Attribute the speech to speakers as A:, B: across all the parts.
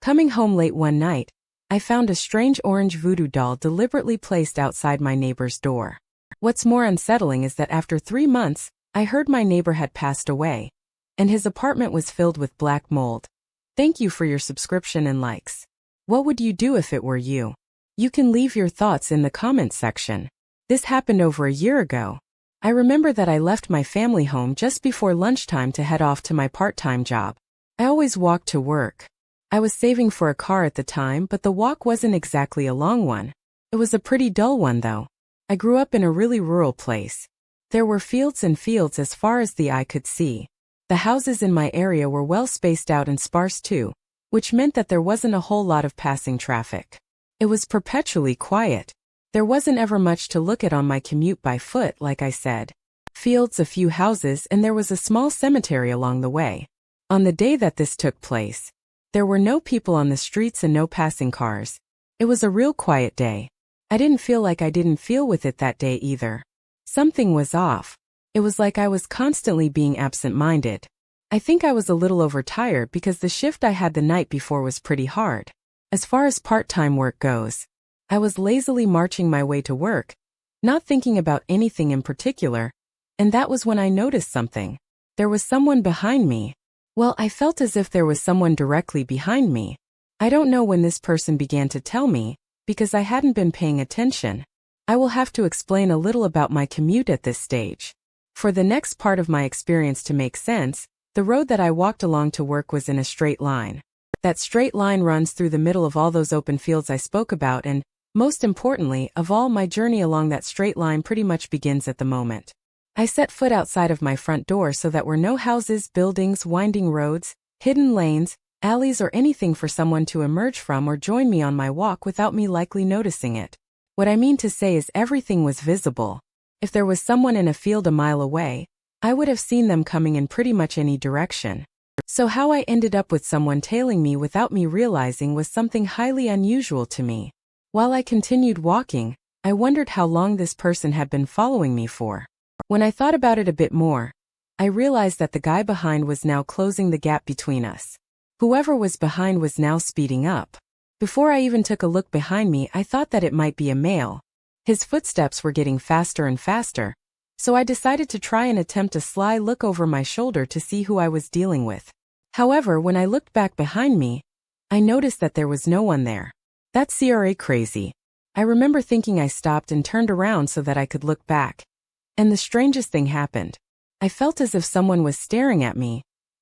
A: Coming home late one night, I found a strange orange voodoo doll deliberately placed outside my neighbor's door. What's more unsettling is that after 3 months, I heard my neighbor had passed away, and his apartment was filled with black mold. Thank you for your subscription and likes. What would you do if it were you? You can leave your thoughts in the comments section. This happened over a year ago. I remember that I left my family home just before lunchtime to head off to my part-time job. I always walked to work. I was saving for a car at the time, but the walk wasn't exactly a long one. It was a pretty dull one though. I grew up in a really rural place. There were fields and fields as far as the eye could see. The houses in my area were well spaced out and sparse too, which meant that there wasn't a whole lot of passing traffic. It was perpetually quiet. There wasn't ever much to look at on my commute by foot, like I said. Fields, a few houses, and there was a small cemetery along the way. On the day that this took place, there were no people on the streets and no passing cars. It was a real quiet day. I didn't feel like I didn't feel with it that day either. Something was off. It was like I was constantly being absent-minded. I think I was a little overtired because the shift I had the night before was pretty hard. As far as part-time work goes, I was lazily marching my way to work, not thinking about anything in particular, and that was when I noticed something. There was someone behind me. Well, I felt as if there was someone directly behind me. I don't know when this person began to tell me, because I hadn't been paying attention. I will have to explain a little about my commute at this stage. For the next part of my experience to make sense, the road that I walked along to work was in a straight line. That straight line runs through the middle of all those open fields I spoke about, and, most importantly of all, my journey along that straight line pretty much begins at the moment I set foot outside of my front door, so that were no houses, buildings, winding roads, hidden lanes, alleys, or anything for someone to emerge from or join me on my walk without me likely noticing it. What I mean to say is everything was visible. If there was someone in a field a mile away, I would have seen them coming in pretty much any direction. So how I ended up with someone tailing me without me realizing was something highly unusual to me. While I continued walking, I wondered how long this person had been following me for. When I thought about it a bit more, I realized that the guy behind was now closing the gap between us. Whoever was behind was now speeding up. Before I even took a look behind me, I thought that it might be a male. His footsteps were getting faster and faster, so I decided to try and attempt a sly look over my shoulder to see who I was dealing with. However, when I looked back behind me, I noticed that there was no one there. That's crazy. I remember thinking. I stopped and turned around so that I could look back. And the strangest thing happened. I felt as if someone was staring at me,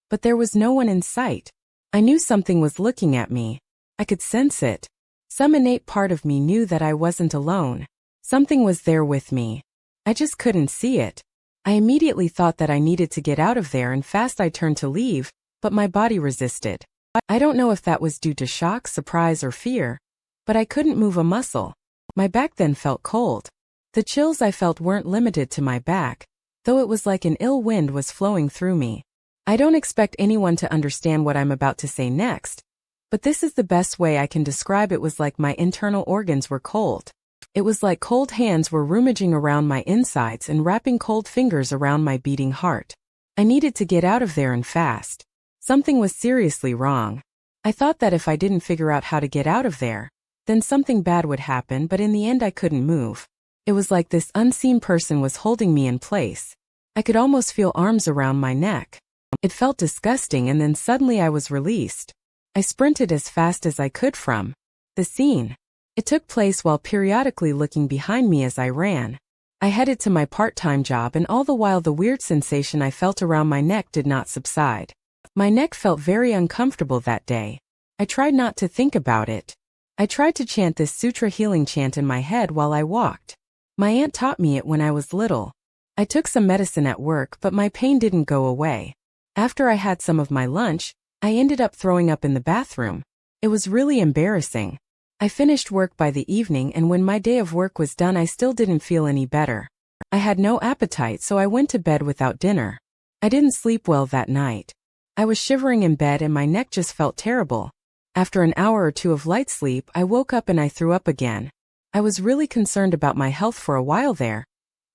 A: but there was no one in sight. I knew something was looking at me. I could sense it. Some innate part of me knew that I wasn't alone. Something was there with me. I just couldn't see it. I immediately thought that I needed to get out of there, and fast I turned to leave, but my body resisted. I don't know if that was due to shock, surprise, or fear, but I couldn't move a muscle. My back then felt cold. The chills I felt weren't limited to my back, though it was like an ill wind was flowing through me. I don't expect anyone to understand what I'm about to say next, but this is the best way I can describe it. Was like my internal organs were cold. It was like cold hands were rummaging around my insides and wrapping cold fingers around my beating heart. I needed to get out of there, and fast. Something was seriously wrong. I thought that if I didn't figure out how to get out of there, then something bad would happen, but in the end I couldn't move. It was like this unseen person was holding me in place. I could almost feel arms around my neck. It felt disgusting, and then suddenly I was released. I sprinted as fast as I could from the scene. It took place while periodically looking behind me as I ran. I headed to my part-time job, and all the while the weird sensation I felt around my neck did not subside. My neck felt very uncomfortable that day. I tried not to think about it. I tried to chant this sutra healing chant in my head while I walked. My aunt taught me it when I was little. I took some medicine at work, but my pain didn't go away. After I had some of my lunch, I ended up throwing up in the bathroom. It was really embarrassing. I finished work by the evening, and when my day of work was done, I still didn't feel any better. I had no appetite, so I went to bed without dinner. I didn't sleep well that night. I was shivering in bed, and my neck just felt terrible. After an hour or two of light sleep, I woke up and I threw up again. I was really concerned about my health for a while there,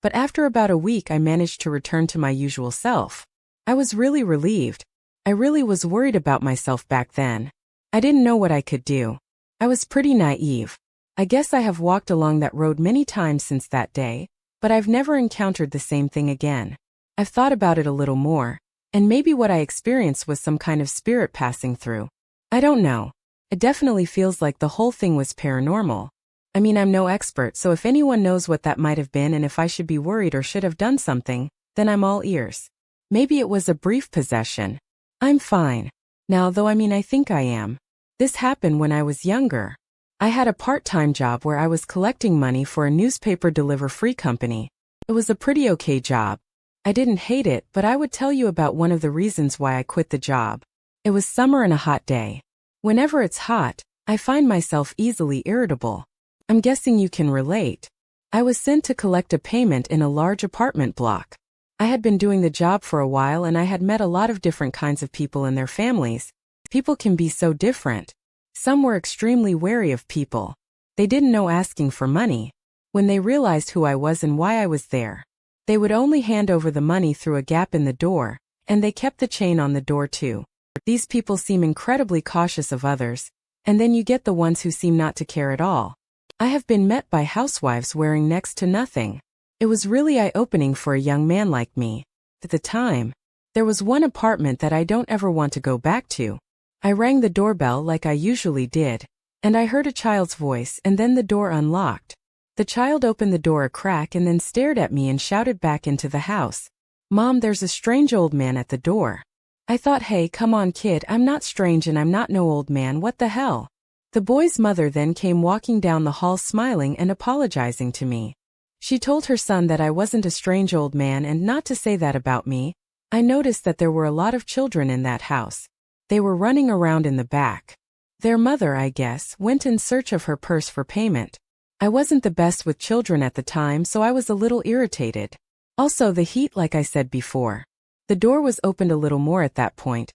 A: but after about a week I managed to return to my usual self. I was really relieved. I really was worried about myself back then. I didn't know what I could do. I was pretty naive. I guess I have walked along that road many times since that day, but I've never encountered the same thing again. I've thought about it a little more, and maybe what I experienced was some kind of spirit passing through. I don't know. It definitely feels like the whole thing was paranormal. I mean, I'm no expert, so if anyone knows what that might have been and if I should be worried or should have done something, then I'm all ears. Maybe it was a brief possession. I'm fine. Now, though, I think I am. This happened when I was younger. I had a part-time job where I was collecting money for a newspaper deliver-free company. It was a pretty okay job. I didn't hate it, but I would tell you about one of the reasons why I quit the job. It was summer and a hot day. Whenever it's hot, I find myself easily irritable. I'm guessing you can relate. I was sent to collect a payment in a large apartment block. I had been doing the job for a while and I had met a lot of different kinds of people and their families. People can be so different. Some were extremely wary of people. They didn't know asking for money. When they realized who I was and why I was there, they would only hand over the money through a gap in the door, and they kept the chain on the door too. These people seem incredibly cautious of others, and then you get the ones who seem not to care at all. I have been met by housewives wearing next to nothing. It was really eye-opening for a young man like me. At the time, there was one apartment that I don't ever want to go back to. I rang the doorbell like I usually did, and I heard a child's voice and then the door unlocked. The child opened the door a crack and then stared at me and shouted back into the house, "Mom, there's a strange old man at the door." I thought, hey, come on kid, I'm not strange and I'm not no old man, what the hell? The boy's mother then came walking down the hall smiling and apologizing to me. She told her son that I wasn't a strange old man and not to say that about me. I noticed that there were a lot of children in that house. They were running around in the back. Their mother, I guess, went in search of her purse for payment. I wasn't the best with children at the time, so I was a little irritated. Also the heat, like I said before. The door was opened a little more at that point,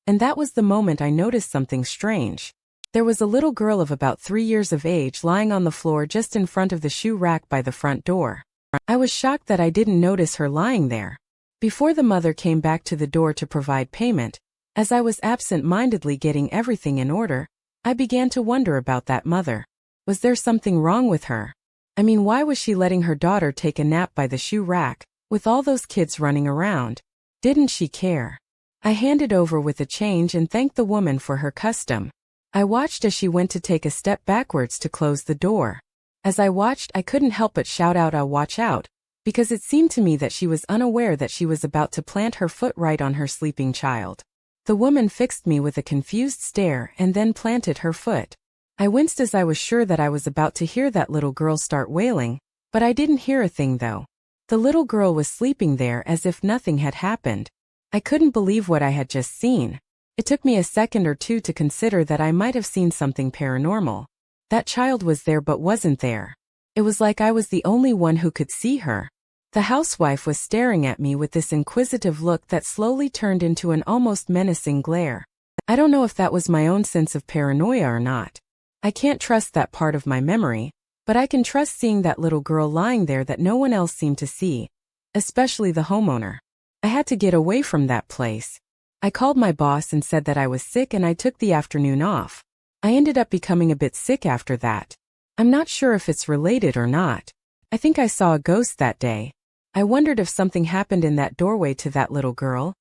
A: and that was the moment I noticed something strange. There was a little girl of about 3 years of age lying on the floor just in front of the shoe rack by the front door. I was shocked that I didn't notice her lying there. Before the mother came back to the door to provide payment, as I was absent-mindedly getting everything in order, I began to wonder about that mother. Was there something wrong with her? Why was she letting her daughter take a nap by the shoe rack, with all those kids running around? Didn't she care? I handed over with the change and thanked the woman for her custom. I watched as she went to take a step backwards to close the door. As I watched, I couldn't help but shout out, "I'll watch out," because it seemed to me that she was unaware that she was about to plant her foot right on her sleeping child. The woman fixed me with a confused stare and then planted her foot. I winced as I was sure that I was about to hear that little girl start wailing, but I didn't hear a thing though. The little girl was sleeping there as if nothing had happened. I couldn't believe what I had just seen. It took me a second or two to consider that I might have seen something paranormal. That child was there but wasn't there. It was like I was the only one who could see her. The housewife was staring at me with this inquisitive look that slowly turned into an almost menacing glare. I don't know if that was my own sense of paranoia or not. I can't trust that part of my memory, but I can trust seeing that little girl lying there that no one else seemed to see, especially the homeowner. I had to get away from that place. I called my boss and said that I was sick and I took the afternoon off. I ended up becoming a bit sick after that. I'm not sure if it's related or not. I think I saw a ghost that day. I wondered if something happened in that doorway to that little girl.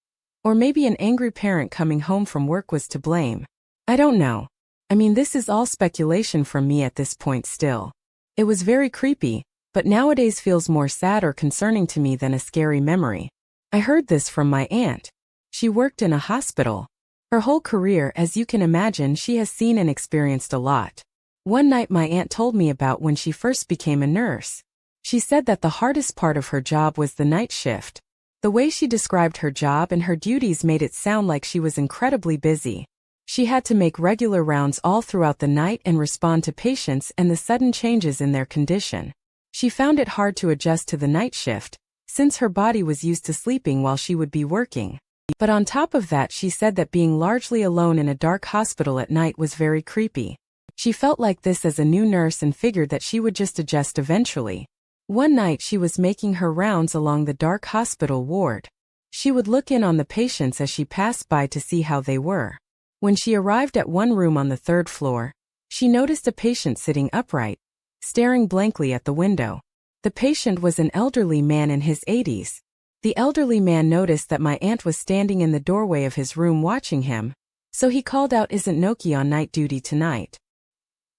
A: Or maybe an angry parent coming home from work was to blame. I don't know. This is all speculation from me at this point still. It was very creepy, but nowadays feels more sad or concerning to me than a scary memory. I heard this from my aunt. She worked in a hospital. Her whole career, as you can imagine, she has seen and experienced a lot. One night my aunt told me about when she first became a nurse. She said that the hardest part of her job was the night shift. The way she described her job and her duties made it sound like she was incredibly busy. She had to make regular rounds all throughout the night and respond to patients and the sudden changes in their condition. She found it hard to adjust to the night shift, since her body was used to sleeping while she would be working. But on top of that, she said that being largely alone in a dark hospital at night was very creepy. She felt like this as a new nurse and figured that she would just adjust eventually. One night she was making her rounds along the dark hospital ward. She would look in on the patients as she passed by to see how they were. When she arrived at one room on the third floor, she noticed a patient sitting upright, staring blankly at the window. The patient was an elderly man in his 80s. The elderly man noticed that my aunt was standing in the doorway of his room watching him, so he called out, "Isn't Noki on night duty tonight?"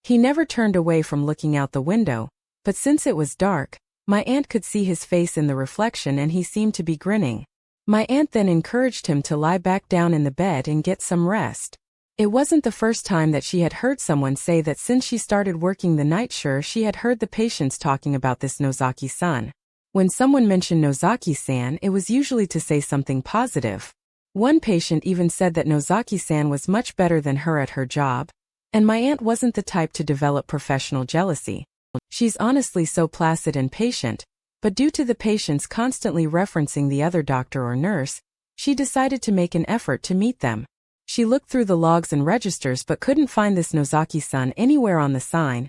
A: He never turned away from looking out the window, but since it was dark, my aunt could see his face in the reflection and he seemed to be grinning. My aunt then encouraged him to lie back down in the bed and get some rest. It wasn't the first time that she had heard someone say that since she started working the night shift she had heard the patients talking about this Nozaki-san. When someone mentioned Nozaki-san, it was usually to say something positive. One patient even said that Nozaki-san was much better than her at her job, and my aunt wasn't the type to develop professional jealousy. She's honestly so placid and patient, but due to the patients constantly referencing the other doctor or nurse, she decided to make an effort to meet them. She looked through the logs and registers but couldn't find this Nozaki-san anywhere on the sign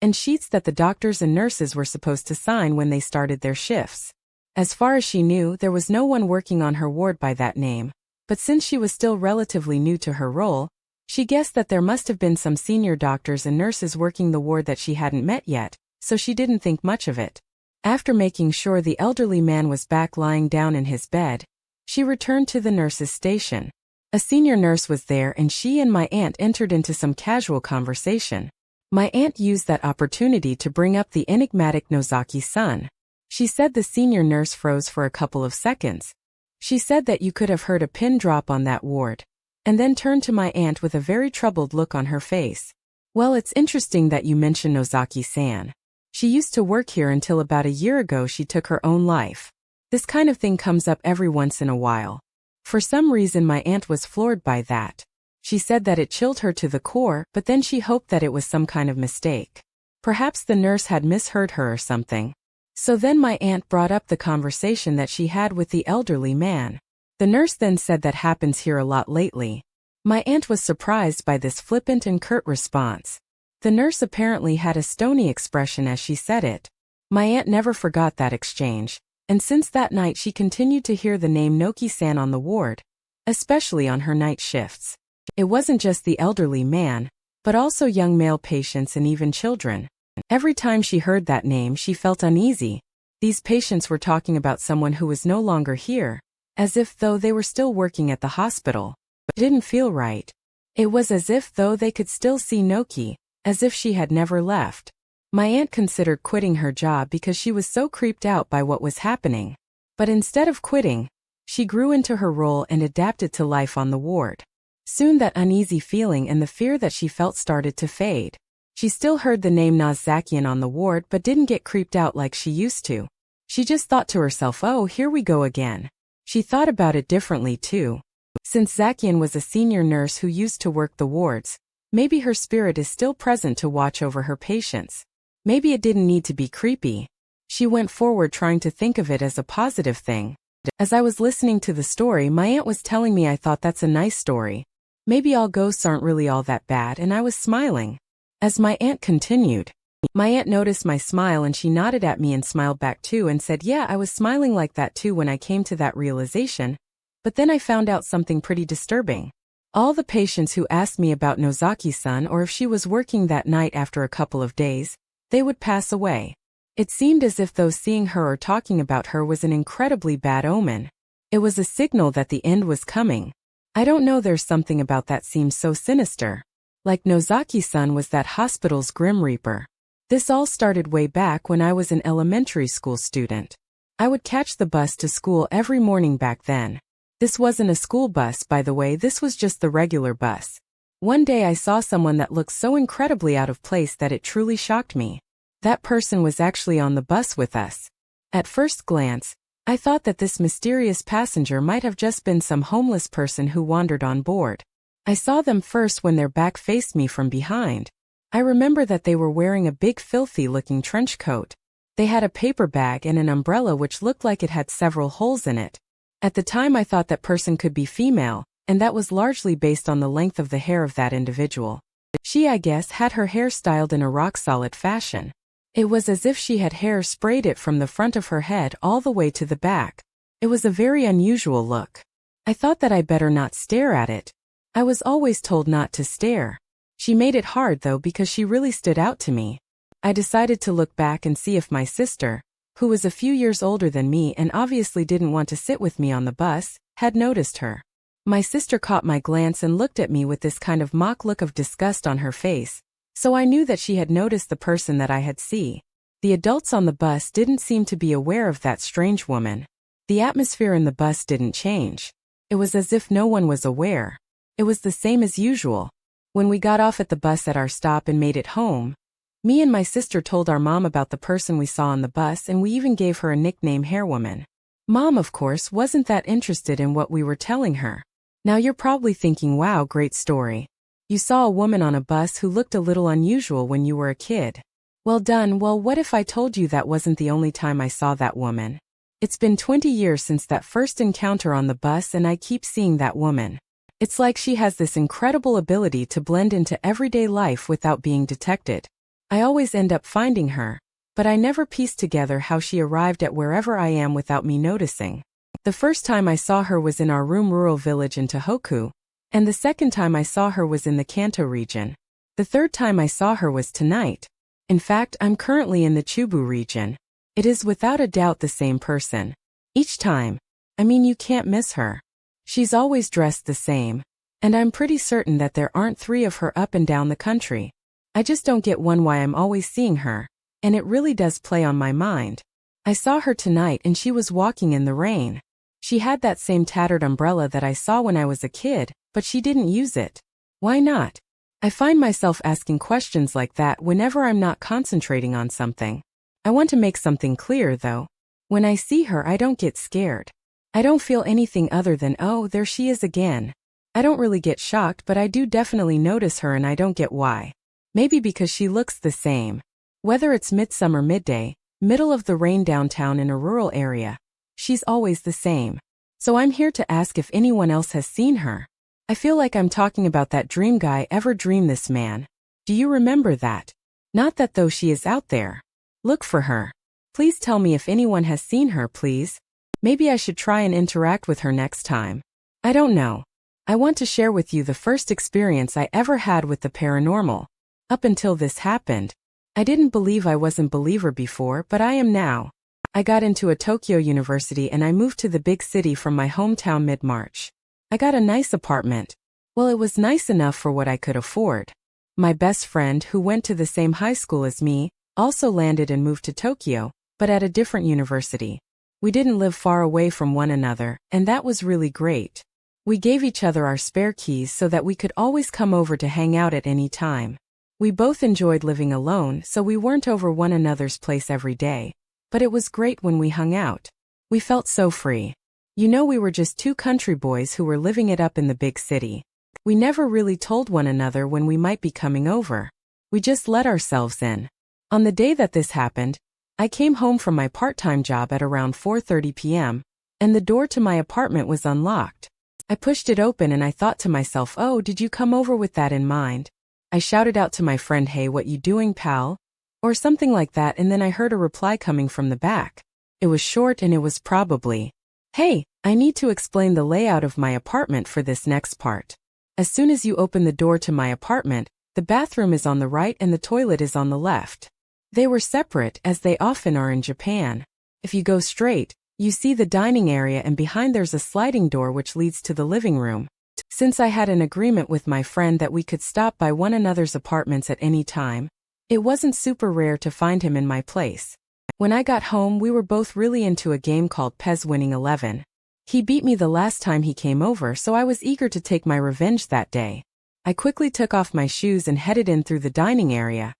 A: and sheets that the doctors and nurses were supposed to sign when they started their shifts. As far as she knew, there was no one working on her ward by that name, but since she was still relatively new to her role, she guessed that there must have been some senior doctors and nurses working the ward that she hadn't met yet, so she didn't think much of it. After making sure the elderly man was back lying down in his bed, she returned to the nurse's station. A senior nurse was there and she and my aunt entered into some casual conversation. My aunt used that opportunity to bring up the enigmatic Nozaki-san. She said the senior nurse froze for a couple of seconds. She said that you could have heard a pin drop on that ward, and then turned to my aunt with a very troubled look on her face. "Well, it's interesting that you mention Nozaki-san. She used to work here until about a year ago she took her own life. This kind of thing comes up every once in a while." For some reason my aunt was floored by that. She said that it chilled her to the core, but then she hoped that it was some kind of mistake. Perhaps the nurse had misheard her or something. So then my aunt brought up the conversation that she had with the elderly man. The nurse then said that happens here a lot lately. My aunt was surprised by this flippant and curt response. The nurse apparently had a stony expression as she said it. My aunt never forgot that exchange, and since that night she continued to hear the name Noki-san on the ward, especially on her night shifts. It wasn't just the elderly man, but also young male patients and even children. Every time she heard that name she felt uneasy. These patients were talking about someone who was no longer here, as if though they were still working at the hospital. It didn't feel right. It was as if though they could still see Noki, as if she had never left. My aunt considered quitting her job because she was so creeped out by what was happening. But instead of quitting, she grew into her role and adapted to life on the ward. Soon that uneasy feeling and the fear that she felt started to fade. She still heard the name Nozakian on the ward but didn't get creeped out like she used to. She just thought to herself, "Oh, here we go again." She thought about it differently too. Since Zakian was a senior nurse who used to work the wards, maybe her spirit is still present to watch over her patients. Maybe it didn't need to be creepy. She went forward trying to think of it as a positive thing. As I was listening to the story, my aunt was telling me I thought that's a nice story. Maybe all ghosts aren't really all that bad, and I was smiling. As my aunt continued, my aunt noticed my smile and she nodded at me and smiled back too and said, "Yeah, I was smiling like that too when I came to that realization, but then I found out something pretty disturbing. All the patients who asked me about Nozaki-san or if she was working that night after a couple of days, they would pass away. It seemed as if those seeing her or talking about her was an incredibly bad omen. It was a signal that the end was coming. I don't know, there's something about that seems so sinister. Like Nozaki-san was that hospital's Grim Reaper. This all started way back when I was an elementary school student. I would catch the bus to school every morning back then. This wasn't a school bus, by the way, this was just the regular bus. One day I saw someone that looked so incredibly out of place that it truly shocked me. That person was actually on the bus with us. At first glance, I thought that this mysterious passenger might have just been some homeless person who wandered on board. I saw them first when their back faced me from behind. I remember that they were wearing a big filthy-looking trench coat. They had a paper bag and an umbrella which looked like it had several holes in it. At the time I thought that person could be female, and that was largely based on the length of the hair of that individual. She, I guess, had her hair styled in a rock-solid fashion. It was as if she had hair sprayed it from the front of her head all the way to the back. It was a very unusual look. I thought that I better not stare at it. I was always told not to stare. She made it hard though because she really stood out to me. I decided to look back and see if my sister, who was a few years older than me and obviously didn't want to sit with me on the bus, had noticed her. My sister caught my glance and looked at me with this kind of mock look of disgust on her face, so I knew that she had noticed the person that I had seen. The adults on the bus didn't seem to be aware of that strange woman. The atmosphere in the bus didn't change. It was as if no one was aware. It was the same as usual. When we got off at the bus at our stop and made it home, me and my sister told our mom about the person we saw on the bus, and we even gave her a nickname, Hairwoman. Mom, of course, wasn't that interested in what we were telling her. Now you're probably thinking, wow, great story. You saw a woman on a bus who looked a little unusual when you were a kid. Well done. Well, what if I told you that wasn't the only time I saw that woman? It's been 20 years since that first encounter on the bus, and I keep seeing that woman. It's like she has this incredible ability to blend into everyday life without being detected. I always end up finding her, but I never piece together how she arrived at wherever I am without me noticing. The first time I saw her was in our rural village in Tohoku, and the second time I saw her was in the Kanto region. The third time I saw her was tonight. In fact, I'm currently in the Chubu region. It is without a doubt the same person. Each time. I mean, you can't miss her. She's always dressed the same, and I'm pretty certain that there aren't 3 of her up and down the country. I just don't get why I'm always seeing her, and it really does play on my mind. I saw her tonight and she was walking in the rain. She had that same tattered umbrella that I saw when I was a kid, but she didn't use it. Why not? I find myself asking questions like that whenever I'm not concentrating on something. I want to make something clear though. When I see her, I don't get scared. I don't feel anything other than, oh, there she is again. I don't really get shocked, but I do definitely notice her and I don't get why. Maybe because she looks the same. Whether it's midsummer midday, middle of the rain downtown in a rural area, she's always the same. So I'm here to ask if anyone else has seen her. I feel like I'm talking about that dream guy. Ever dream this man? Do you remember that? Not that though, she is out there. Look for her. Please tell me if anyone has seen her, please. Maybe I should try and interact with her next time. I don't know. I want to share with you the first experience I ever had with the paranormal. Up until this happened, I didn't believe I wasn't a believer before, but I am now. I got into a Tokyo university and I moved to the big city from my hometown mid-March. I got a nice apartment. Well, it was nice enough for what I could afford. My best friend, who went to the same high school as me, also landed and moved to Tokyo, but at a different university. We didn't live far away from one another, and that was really great. We gave each other our spare keys so that we could always come over to hang out at any time. We both enjoyed living alone, so we weren't over one another's place every day. But it was great when we hung out. We felt so free. You know, we were just 2 country boys who were living it up in the big city. We never really told one another when we might be coming over. We just let ourselves in. On the day that this happened, I came home from my part-time job at around 4:30 p.m., and the door to my apartment was unlocked. I pushed it open and I thought to myself, oh, did you come over with that in mind? I shouted out to my friend, hey, what you doing, pal? Or something like that, and then I heard a reply coming from the back. It was short and it was probably, hey, I need to explain the layout of my apartment for this next part. As soon as you open the door to my apartment, the bathroom is on the right and the toilet is on the left. They were separate, as they often are in Japan. If you go straight, you see the dining area, and behind there's a sliding door which leads to the living room. Since I had an agreement with my friend that we could stop by one another's apartments at any time, it wasn't super rare to find him in my place. When I got home, we were both really into a game called Pez Winning 11. He beat me the last time he came over, so I was eager to take my revenge that day. I quickly took off my shoes and headed in through the dining area.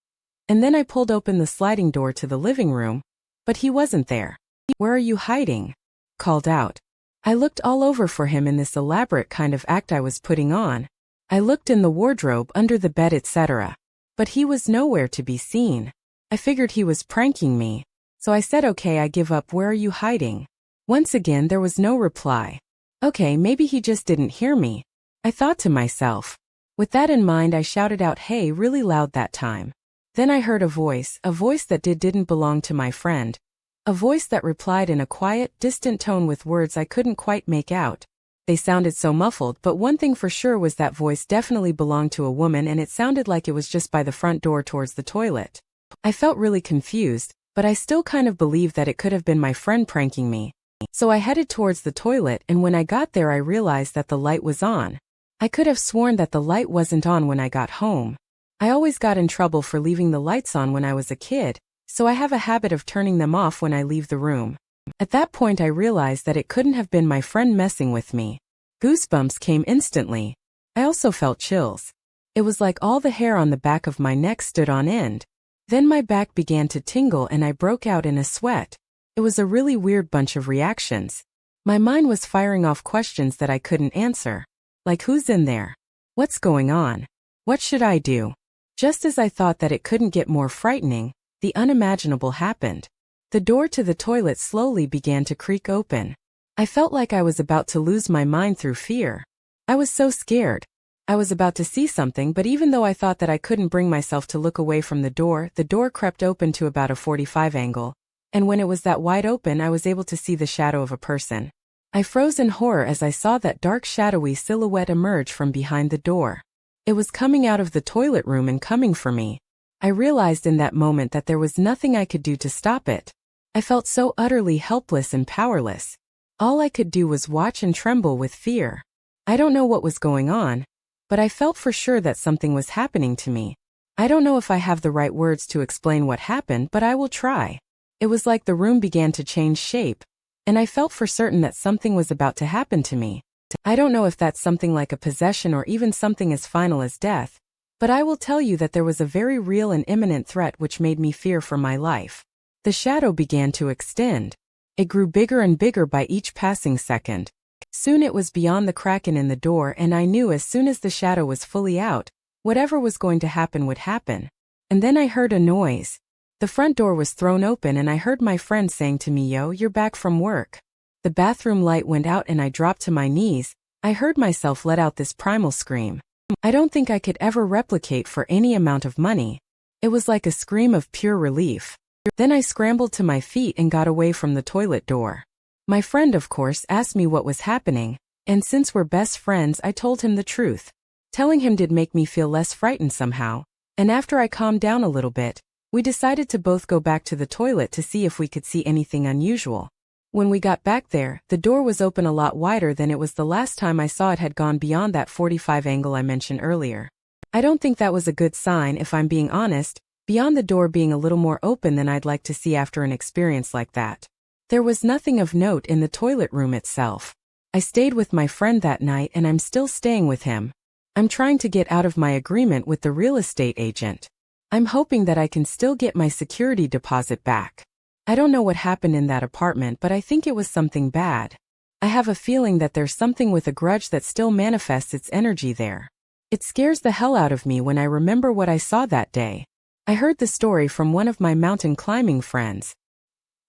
A: And then I pulled open the sliding door to the living room, but he wasn't there. Where are you hiding? Called out. I looked all over for him in this elaborate kind of act I was putting on. I looked in the wardrobe, under the bed, etc. But he was nowhere to be seen. I figured he was pranking me, so I said, okay, I give up, where are you hiding? Once again, there was no reply. Okay, maybe he just didn't hear me, I thought to myself. With that in mind, I shouted out, hey, really loud that time. Then I heard a voice that didn't belong to my friend. A voice that replied in a quiet, distant tone with words I couldn't quite make out. They sounded so muffled, but one thing for sure was that voice definitely belonged to a woman, and it sounded like it was just by the front door towards the toilet. I felt really confused, but I still kind of believed that it could have been my friend pranking me. So I headed towards the toilet, and when I got there I realized that the light was on. I could have sworn that the light wasn't on when I got home. I always got in trouble for leaving the lights on when I was a kid, so I have a habit of turning them off when I leave the room. At that point I realized that it couldn't have been my friend messing with me. Goosebumps came instantly. I also felt chills. It was like all the hair on the back of my neck stood on end. Then my back began to tingle and I broke out in a sweat. It was a really weird bunch of reactions. My mind was firing off questions that I couldn't answer. Like, who's in there? What's going on? What should I do? Just as I thought that it couldn't get more frightening, the unimaginable happened. The door to the toilet slowly began to creak open. I felt like I was about to lose my mind through fear. I was so scared. I was about to see something, but even though I thought that I couldn't bring myself to look away from the door crept open to about a 45 angle, and when it was that wide open I was able to see the shadow of a person. I froze in horror as I saw that dark shadowy silhouette emerge from behind the door. It was coming out of the toilet room and coming for me. I realized in that moment that there was nothing I could do to stop it. I felt so utterly helpless and powerless. All I could do was watch and tremble with fear. I don't know what was going on, but I felt for sure that something was happening to me. I don't know if I have the right words to explain what happened, but I will try. It was like the room began to change shape, and I felt for certain that something was about to happen to me. I don't know if that's something like a possession or even something as final as death, but I will tell you that there was a very real and imminent threat which made me fear for my life. The shadow began to extend. It grew bigger and bigger by each passing second. Soon it was beyond the kraken in the door, and I knew as soon as the shadow was fully out, whatever was going to happen would happen. And then I heard a noise. The front door was thrown open and I heard my friend saying to me, "Yo, you're back from work." The bathroom light went out and I dropped to my knees. I heard myself let out this primal scream. I don't think I could ever replicate for any amount of money. It was like a scream of pure relief. Then I scrambled to my feet and got away from the toilet door. My friend, of course, asked me what was happening, and since we're best friends, I told him the truth. Telling him did make me feel less frightened somehow, and after I calmed down a little bit, we decided to both go back to the toilet to see if we could see anything unusual. When we got back there, the door was open a lot wider than it was the last time I saw it had gone beyond that 45 angle I mentioned earlier. I don't think that was a good sign, if I'm being honest, beyond the door being a little more open than I'd like to see after an experience like that. There was nothing of note in the toilet room itself. I stayed with my friend that night and I'm still staying with him. I'm trying to get out of my agreement with the real estate agent. I'm hoping that I can still get my security deposit back. I don't know what happened in that apartment, but I think it was something bad. I have a feeling that there's something with a grudge that still manifests its energy there. It scares the hell out of me when I remember what I saw that day. I heard the story from one of my mountain climbing friends.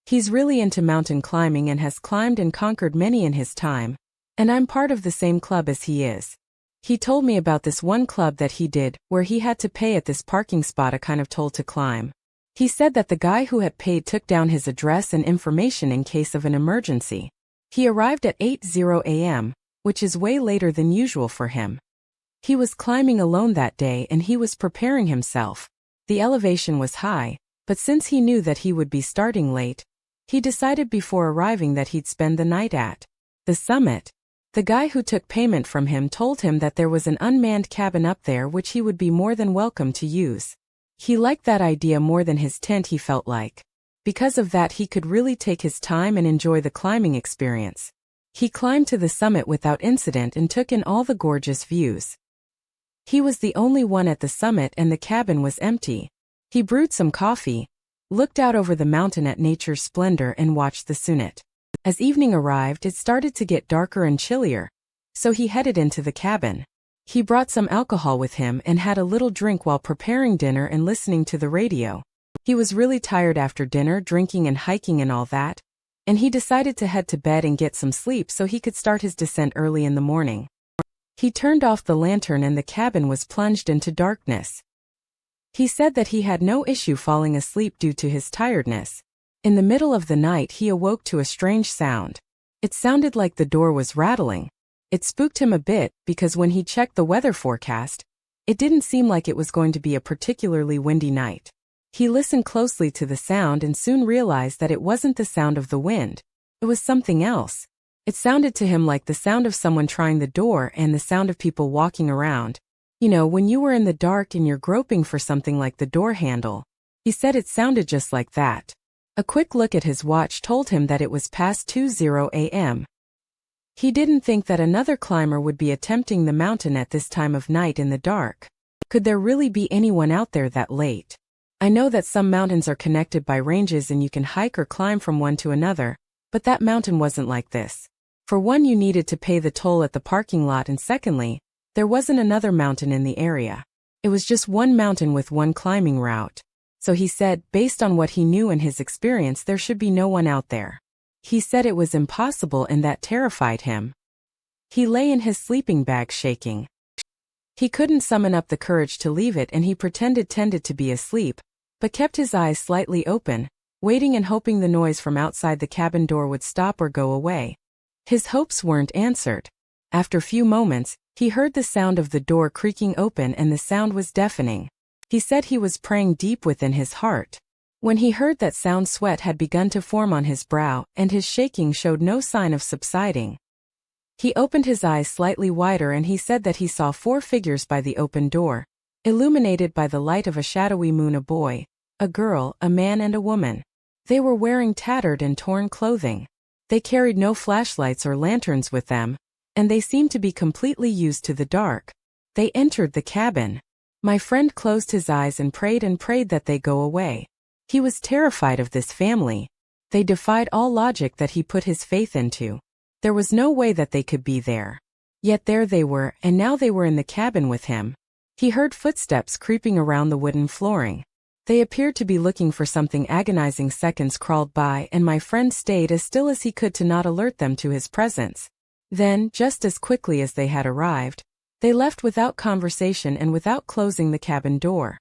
A: He's really into mountain climbing and has climbed and conquered many in his time, and I'm part of the same club as he is. He told me about this one club that he did, where he had to pay at this parking spot a kind of toll to climb. He said that the guy who had paid took down his address and information in case of an emergency. He arrived at 8:00 a.m., which is way later than usual for him. He was climbing alone that day and he was preparing himself. The elevation was high, but since he knew that he would be starting late, he decided before arriving that he'd spend the night at the summit. The guy who took payment from him told him that there was an unmanned cabin up there which he would be more than welcome to use. He liked that idea more than his tent, he felt like. Because of that, he could really take his time and enjoy the climbing experience. He climbed to the summit without incident and took in all the gorgeous views. He was the only one at the summit and the cabin was empty. He brewed some coffee, looked out over the mountain at nature's splendor and watched the summit. As evening arrived, it started to get darker and chillier, so he headed into the cabin. He brought some alcohol with him and had a little drink while preparing dinner and listening to the radio. He was really tired after dinner, drinking and hiking and all that, and he decided to head to bed and get some sleep so he could start his descent early in the morning. He turned off the lantern and the cabin was plunged into darkness. He said that he had no issue falling asleep due to his tiredness. In the middle of the night he awoke to a strange sound. It sounded like the door was rattling. It spooked him a bit because when he checked the weather forecast, it didn't seem like it was going to be a particularly windy night. He listened closely to the sound and soon realized that it wasn't the sound of the wind. It was something else. It sounded to him like the sound of someone trying the door and the sound of people walking around. You know, when you were in the dark and you're groping for something like the door handle. He said it sounded just like that. A quick look at his watch told him that it was past 2:00 a.m. He didn't think that another climber would be attempting the mountain at this time of night in the dark. Could there really be anyone out there that late? I know that some mountains are connected by ranges and you can hike or climb from one to another, but that mountain wasn't like this. For one, you needed to pay the toll at the parking lot, and secondly, there wasn't another mountain in the area. It was just one mountain with one climbing route. So he said, based on what he knew and his experience, there should be no one out there. He said it was impossible, and that terrified him. He lay in his sleeping bag shaking. He couldn't summon up the courage to leave it, and he tended to be asleep, but kept his eyes slightly open, waiting and hoping the noise from outside the cabin door would stop or go away. His hopes weren't answered. After few moments, he heard the sound of the door creaking open, and the sound was deafening. He said he was praying deep within his heart. When he heard that sound, sweat had begun to form on his brow, and his shaking showed no sign of subsiding. He opened his eyes slightly wider, and he said that he saw 4 figures by the open door, illuminated by the light of a shadowy moon: a boy, a girl, a man, and a woman. They were wearing tattered and torn clothing. They carried no flashlights or lanterns with them, and they seemed to be completely used to the dark. They entered the cabin. My friend closed his eyes and prayed that they go away. He was terrified of this family. They defied all logic that he put his faith into. There was no way that they could be there. Yet there they were, and now they were in the cabin with him. He heard footsteps creeping around the wooden flooring. They appeared to be looking for something. Agonizing seconds crawled by, and my friend stayed as still as he could to not alert them to his presence. Then, just as quickly as they had arrived, they left without conversation and without closing the cabin door.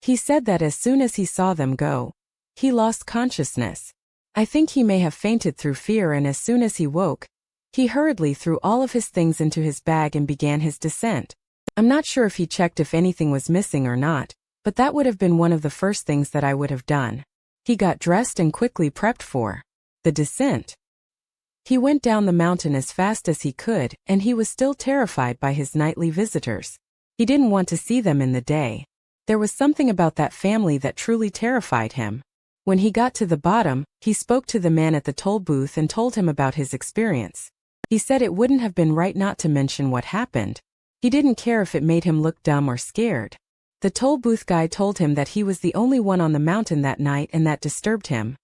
A: He said that as soon as he saw them go, he lost consciousness. I think he may have fainted through fear, and as soon as he woke, he hurriedly threw all of his things into his bag and began his descent. I'm not sure if he checked if anything was missing or not, but that would have been one of the first things that I would have done. He got dressed and quickly prepped for the descent. He went down the mountain as fast as he could, and he was still terrified by his nightly visitors. He didn't want to see them in the day. There was something about that family that truly terrified him. When he got to the bottom, he spoke to the man at the toll booth and told him about his experience. He said it wouldn't have been right not to mention what happened. He didn't care if it made him look dumb or scared. The toll booth guy told him that he was the only one on the mountain that night, and that disturbed him.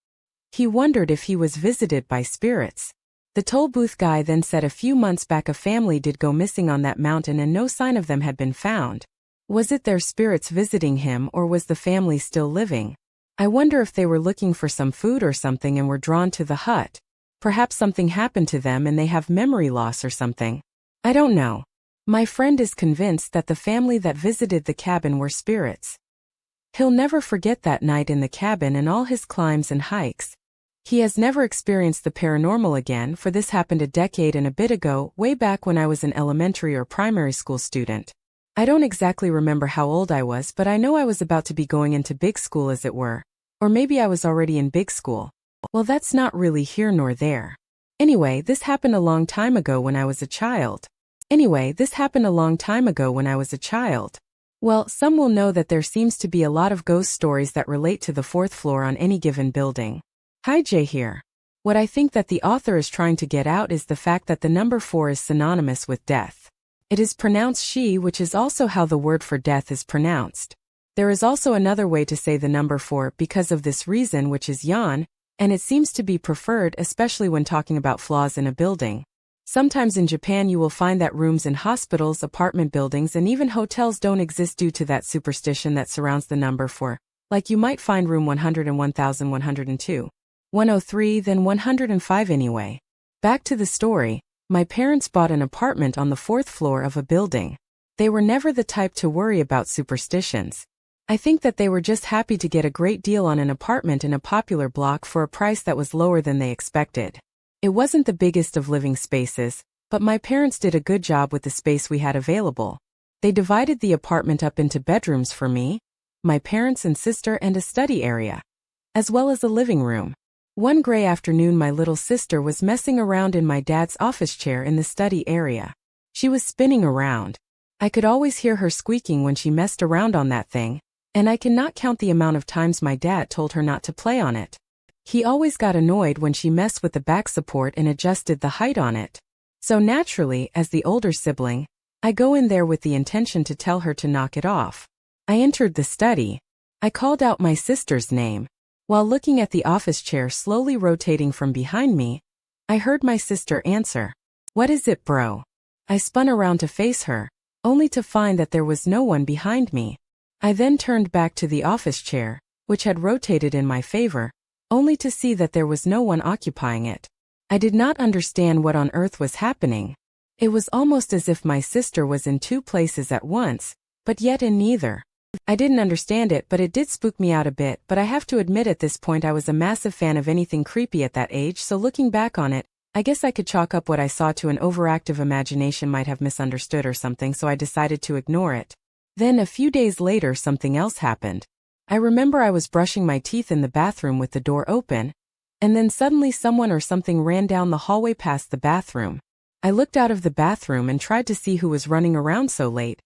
A: He wondered if he was visited by spirits. The toll booth guy then said a few months back a family did go missing on that mountain and no sign of them had been found. Was it their spirits visiting him, or was the family still living? I wonder if they were looking for some food or something and were drawn to the hut. Perhaps something happened to them and they have memory loss or something. I don't know. My friend is convinced that the family that visited the cabin were spirits. He'll never forget that night in the cabin and all his climbs and hikes. He has never experienced the paranormal again, for this happened a decade and a bit ago, way back when I was an elementary or primary school student. I don't exactly remember how old I was, but I know I was about to be going into big school, as it were. Or maybe I was already in big school. Well, that's not really here nor there. Anyway, this happened a long time ago when I was a child. Well, some will know that there seems to be a lot of ghost stories that relate to the 4th floor on any given building. Hi, Jay here. What I think that the author is trying to get out is the fact that the number 4 is synonymous with death. It is pronounced she, which is also how the word for death is pronounced. There is also another way to say the number 4 because of this reason, which is yan, and it seems to be preferred especially when talking about flaws in a building. Sometimes in Japan you will find that rooms in hospitals, apartment buildings, and even hotels don't exist due to that superstition that surrounds the number 4. Like you might find room 101,102, 103, then 105 anyway. Back to the story, my parents bought an apartment on the 4th floor of a building. They were never the type to worry about superstitions. I think that they were just happy to get a great deal on an apartment in a popular block for a price that was lower than they expected. It wasn't the biggest of living spaces, but my parents did a good job with the space we had available. They divided the apartment up into bedrooms for me, my parents and sister, and a study area, as well as a living room. One gray afternoon, my little sister was messing around in my dad's office chair in the study area. She was spinning around. I could always hear her squeaking when she messed around on that thing, and I cannot count the amount of times my dad told her not to play on it. He always got annoyed when she messed with the back support and adjusted the height on it. So naturally, as the older sibling, I go in there with the intention to tell her to knock it off. I entered the study. I called out my sister's name. While looking at the office chair slowly rotating from behind me, I heard my sister answer, "What is it, bro?" I spun around to face her, only to find that there was no one behind me. I then turned back to the office chair, which had rotated in my favor, only to see that there was no one occupying it. I did not understand what on earth was happening. It was almost as if my sister was in two places at once, but yet in neither. I didn't understand it, but it did spook me out a bit. But I have to admit, at this point I was a massive fan of anything creepy at that age, so looking back on it, I guess I could chalk up what I saw to an overactive imagination might have misunderstood or something, so I decided to ignore it. Then a few days later something else happened. I remember I was brushing my teeth in the bathroom with the door open, and then suddenly someone or something ran down the hallway past the bathroom. I looked out of the bathroom and tried to see who was running around so late,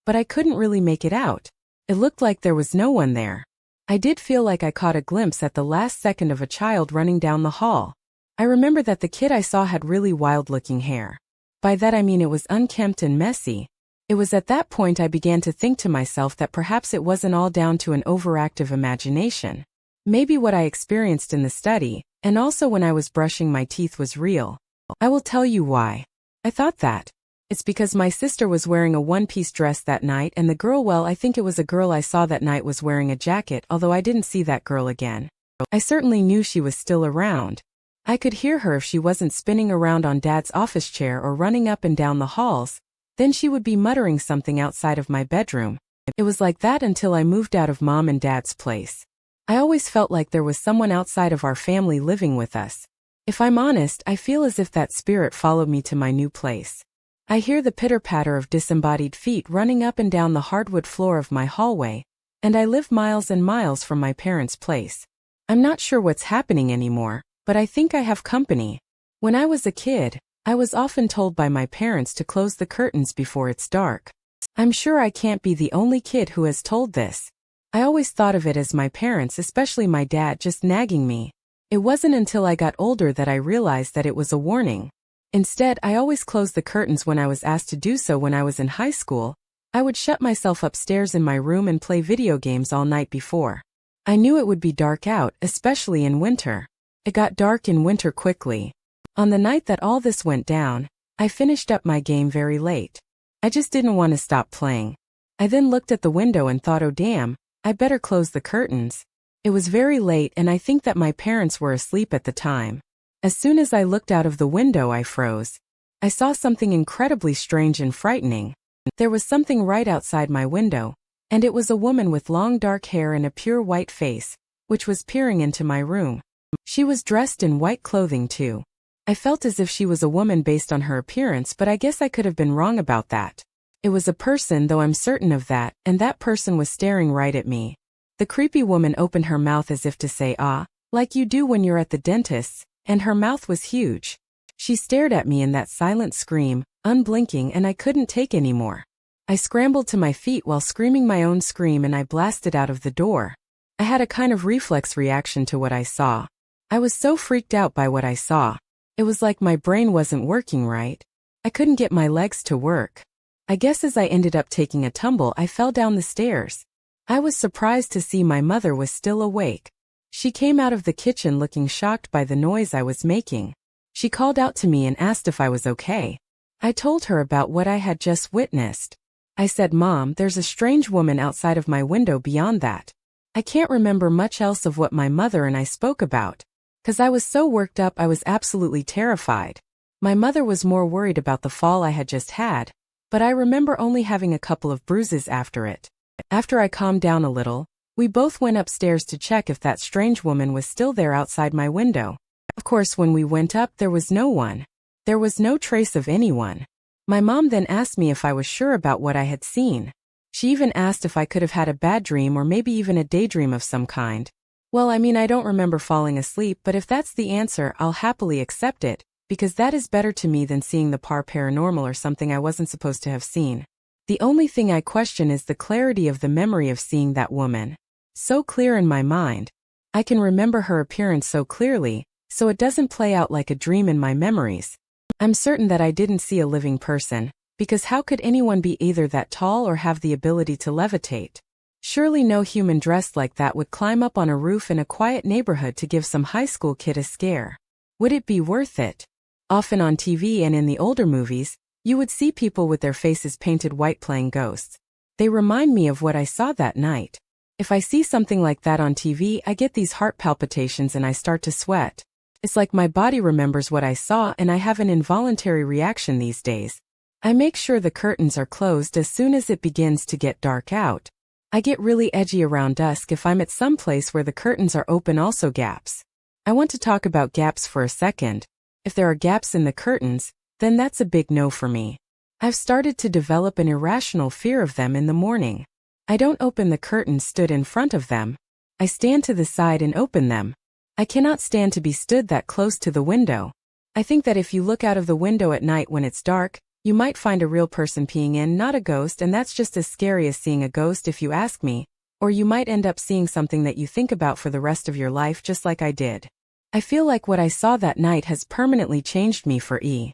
A: but I couldn't really make it out. It looked like there was no one there. I did feel like I caught a glimpse at the last second of a child running down the hall. I remember that the kid I saw had really wild-looking hair. By that I mean it was unkempt and messy. It was at that point I began to think to myself that perhaps it wasn't all down to an overactive imagination. Maybe what I experienced in the study, and also when I was brushing my teeth, was real. I will tell you why I thought that. It's because my sister was wearing a one-piece dress that night, and the girl, well, I think it was a girl I saw that night, was wearing a jacket, although I didn't see that girl again. I certainly knew she was still around. I could hear her if she wasn't spinning around on Dad's office chair or running up and down the halls, then she would be muttering something outside of my bedroom. It was like that until I moved out of Mom and Dad's place. I always felt like there was someone outside of our family living with us. If I'm honest, I feel as if that spirit followed me to my new place. I hear the pitter-patter of disembodied feet running up and down the hardwood floor of my hallway, and I live miles and miles from my parents' place. I'm not sure what's happening anymore, but I think I have company. When I was a kid, I was often told by my parents to close the curtains before it's dark. I'm sure I can't be the only kid who has told this. I always thought of it as my parents, especially my dad, just nagging me. It wasn't until I got older that I realized that it was a warning. Instead, I always closed the curtains when I was asked to do so. When I was in high school, I would shut myself upstairs in my room and play video games all night before. I knew it would be dark out, especially in winter. It got dark in winter quickly. On the night that all this went down, I finished up my game very late. I just didn't want to stop playing. I then looked at the window and thought, oh damn, I better close the curtains. It was very late, and I think that my parents were asleep at the time. As soon as I looked out of the window, I froze. I saw something incredibly strange and frightening. There was something right outside my window, and it was a woman with long dark hair and a pure white face, which was peering into my room. She was dressed in white clothing too. I felt as if she was a woman based on her appearance, but I guess I could have been wrong about that. It was a person, though I'm certain of that, and that person was staring right at me. The creepy woman opened her mouth as if to say ah, like you do when you're at the dentist's, and her mouth was huge. She stared at me in that silent scream, unblinking, and I couldn't take any more. I scrambled to my feet while screaming my own scream, and I blasted out of the door. I had a kind of reflex reaction to what I saw. I was so freaked out by what I saw. It was like my brain wasn't working right. I couldn't get my legs to work. I guess as I ended up taking a tumble, I fell down the stairs. I was surprised to see my mother was still awake. She came out of the kitchen looking shocked by the noise I was making. She called out to me and asked if I was okay. I told her about what I had just witnessed. I said, Mom, there's a strange woman outside of my window. Beyond that, I can't remember much else of what my mother and I spoke about. 'Cause I was so worked up, I was absolutely terrified. My mother was more worried about the fall I had just had, but I remember only having a couple of bruises after it. After I calmed down a little, we both went upstairs to check if that strange woman was still there outside my window. Of course, when we went up, there was no one. There was no trace of anyone. My mom then asked me if I was sure about what I had seen. She even asked if I could have had a bad dream or maybe even a daydream of some kind. Well, I don't remember falling asleep, but if that's the answer, I'll happily accept it, because that is better to me than seeing the paranormal or something I wasn't supposed to have seen. The only thing I question is the clarity of the memory of seeing that woman. So clear in my mind. I can remember her appearance so clearly, so it doesn't play out like a dream in my memories. I'm certain that I didn't see a living person, because how could anyone be either that tall or have the ability to levitate? Surely no human dressed like that would climb up on a roof in a quiet neighborhood to give some high school kid a scare. Would it be worth it? Often on TV and in the older movies, you would see people with their faces painted white playing ghosts. They remind me of what I saw that night. If I see something like that on TV, I get these heart palpitations and I start to sweat. It's like my body remembers what I saw and I have an involuntary reaction these days. I make sure the curtains are closed as soon as it begins to get dark out. I get really edgy around dusk if I'm at some place where the curtains are open, also gaps. I want to talk about gaps for a second. If there are gaps in the curtains, then that's a big no for me. I've started to develop an irrational fear of them in the morning. I don't open the curtains stood in front of them. I stand to the side and open them. I cannot stand to be stood that close to the window. I think that if you look out of the window at night when it's dark, you might find a real person peeing in, not a ghost, and that's just as scary as seeing a ghost if you ask me, or you might end up seeing something that you think about for the rest of your life just like I did. I feel like what I saw that night has permanently changed me for E.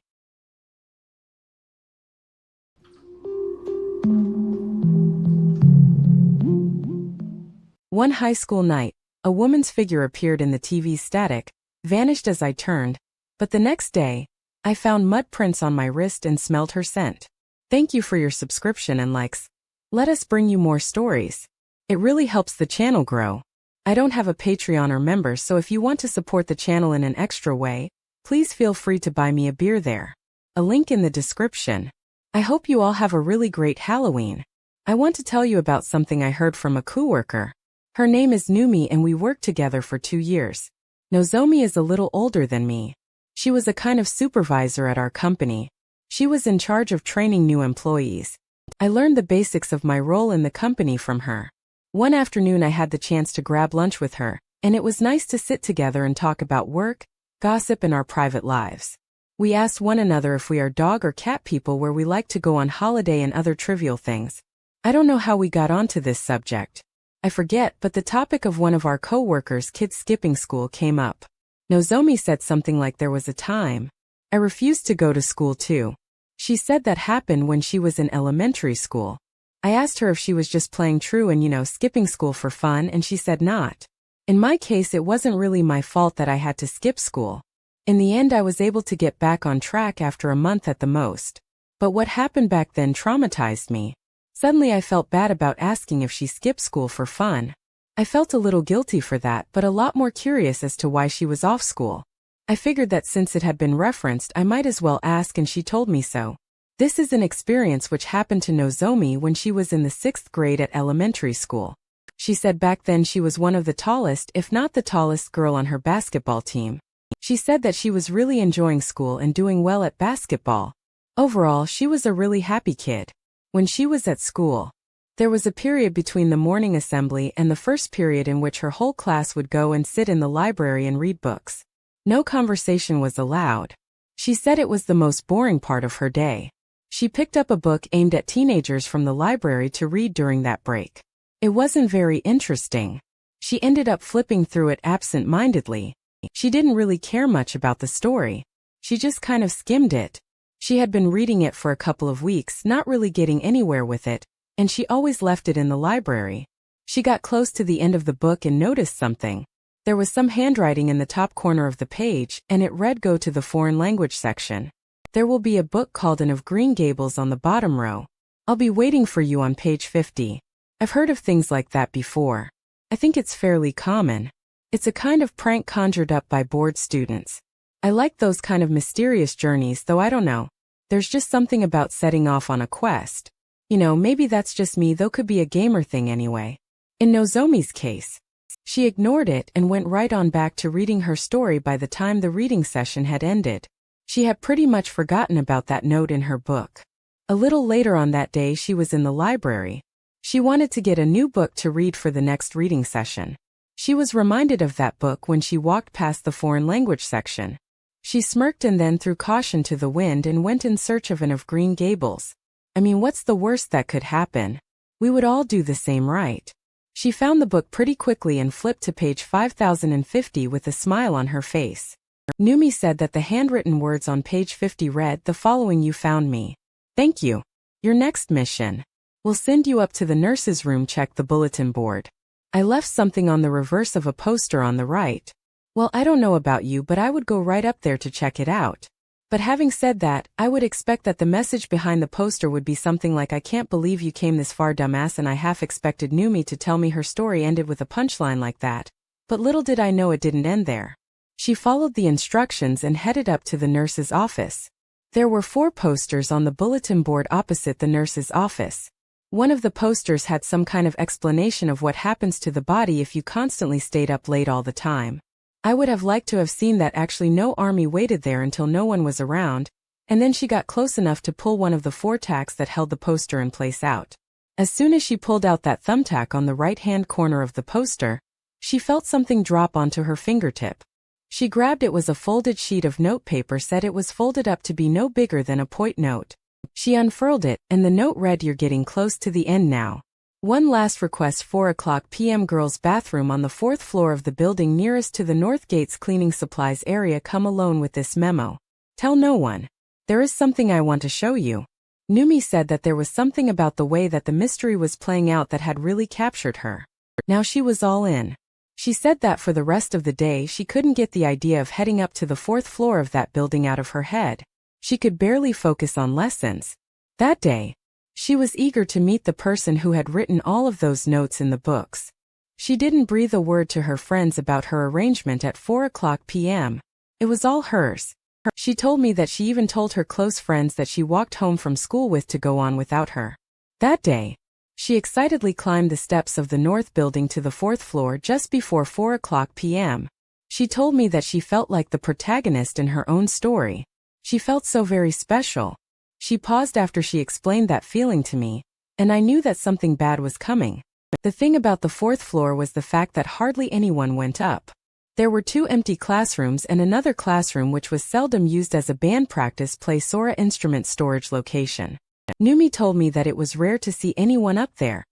A: One high school night, a woman's figure appeared in the TV's static, vanished as I turned, but the next day, I found mud prints on my wrist and smelled her scent. Thank you for your subscription and likes. Let us bring you more stories. It really helps the channel grow. I don't have a Patreon or member, so if you want to support the channel in an extra way, please feel free to buy me a beer there. A link in the description. I hope you all have a really great Halloween. I want to tell you about something I heard from a coworker. Her name is Numi and we worked together for 2 years. Nozomi is a little older than me. She was a kind of supervisor at our company. She was in charge of training new employees. I learned the basics of my role in the company from her. One afternoon I had the chance to grab lunch with her, and it was nice to sit together and talk about work, gossip, and our private lives. We asked one another if we are dog or cat people, where we like to go on holiday, and other trivial things. I don't know how we got onto this subject. I forget, but the topic of one of our co-workers' kids skipping school came up. Nozomi said something like there was a time I refused to go to school too. She said that happened when she was in elementary school. I asked her if she was just playing true and skipping school for fun, and she said not. In my case, it wasn't really my fault that I had to skip school. In the end, I was able to get back on track after a month at the most. But what happened back then traumatized me. Suddenly I felt bad about asking if she skipped school for fun. I felt a little guilty for that, but a lot more curious as to why she was off school. I figured that since it had been referenced, I might as well ask, and she told me so. This is an experience which happened to Nozomi when she was in the 6th grade at elementary school. She said back then she was one of the tallest, if not the tallest, girl on her basketball team. She said that she was really enjoying school and doing well at basketball. Overall, she was a really happy kid. When she was at school, there was a period between the morning assembly and the first period in which her whole class would go and sit in the library and read books. No conversation was allowed. She said it was the most boring part of her day. She picked up a book aimed at teenagers from the library to read during that break. It wasn't very interesting. She ended up flipping through it absent-mindedly. She didn't really care much about the story. She just kind of skimmed it. She had been reading it for a couple of weeks, not really getting anywhere with it, and she always left it in the library. She got close to the end of the book and noticed something. There was some handwriting in the top corner of the page, and it read, "Go to the foreign language section. There will be a book called Anne of Green Gables on the bottom row. I'll be waiting for you on page 50. I've heard of things like that before. I think it's fairly common. It's a kind of prank conjured up by bored students. I like those kind of mysterious journeys, though I don't know. There's just something about setting off on a quest. Maybe that's just me, though could be a gamer thing anyway." In Nozomi's case, she ignored it and went right on back to reading her story by the time the reading session had ended. She had pretty much forgotten about that note in her book. A little later on that day she was in the library. She wanted to get a new book to read for the next reading session. She was reminded of that book when she walked past the foreign language section. She smirked and then threw caution to the wind and went in search of an of Green Gables. I mean, what's the worst that could happen? We would all do the same, right? She found the book pretty quickly and flipped to page 5050 with a smile on her face. Numi said that the handwritten words on page 50 read the following: "You found me. Thank you. Your next mission. We'll send you up to the nurse's room. Check the bulletin board. I left something on the reverse of a poster on the right. Well, I don't know about you, but I would go right up there to check it out. But having said that, I would expect that the message behind the poster would be something like, 'I can't believe you came this far, dumbass,' and I half expected Numi to tell me her story ended with a punchline like that. But little did I know it didn't end there." She followed the instructions and headed up to the nurse's office. There were 4 posters on the bulletin board opposite the nurse's office. One of the posters had some kind of explanation of what happens to the body if you constantly stayed up late all the time. I would have liked to have seen that actually no army waited there until no one was around, and then she got close enough to pull one of the 4 tacks that held the poster in place out. As soon as she pulled out that thumbtack on the right-hand corner of the poster, she felt something drop onto her fingertip. She grabbed it. Was a folded sheet of notepaper. Said it was folded up to be no bigger than a point note. She unfurled it, and the note read, "You're getting close to the end now. One last request: 4:00 p.m. girls' bathroom on the 4th floor of the building nearest to the North Gates cleaning supplies area. Come alone with this memo. Tell no one. There is something I want to show you." Numi said that there was something about the way that the mystery was playing out that had really captured her. Now she was all in. She said that for the rest of the day she couldn't get the idea of heading up to the 4th floor of that building out of her head. She could barely focus on lessons. That day, she was eager to meet the person who had written all of those notes in the books. She didn't breathe a word to her friends about her arrangement at 4:00 p.m. It was all hers. She told me that she even told her close friends that she walked home from school with to go on without her. That day, she excitedly climbed the steps of the north building to the 4th floor just before 4:00 p.m. She told me that she felt like the protagonist in her own story. She felt so very special. She paused after she explained that feeling to me, and I knew that something bad was coming. The thing about the 4th floor was the fact that hardly anyone went up. There were 2 empty classrooms and another classroom which was seldom used as a band practice play Sora instrument storage location. Numi told me that it was rare to see anyone up there,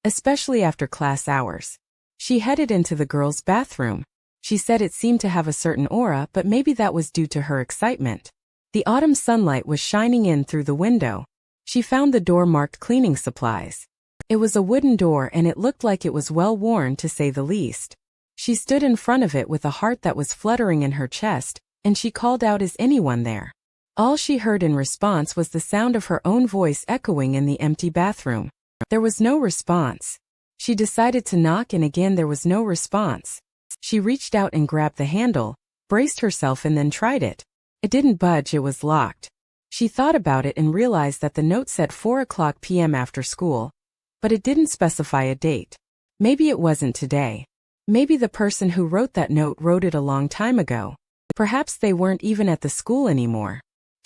A: especially after class hours. She headed into the girls' bathroom. She said it seemed to have a certain aura, but maybe that was due to her excitement. The autumn sunlight was shining in through the window. She found the door marked cleaning supplies. It was a wooden door and it looked like it was well worn, to say the least. She stood in front of it with a heart that was fluttering in her chest, and she called out, "Is anyone there?" All she heard in response was the sound of her own voice echoing in the empty bathroom. There was no response. She decided to knock, and again there was no response. She reached out and grabbed the handle, braced herself, and then tried it. It didn't budge. It was locked. She thought about it and realized that the note said 4:00 p.m. after school, but it didn't specify a date. Maybe it wasn't today. Maybe the person who wrote that note wrote it a long time ago. Perhaps they weren't even at the school anymore.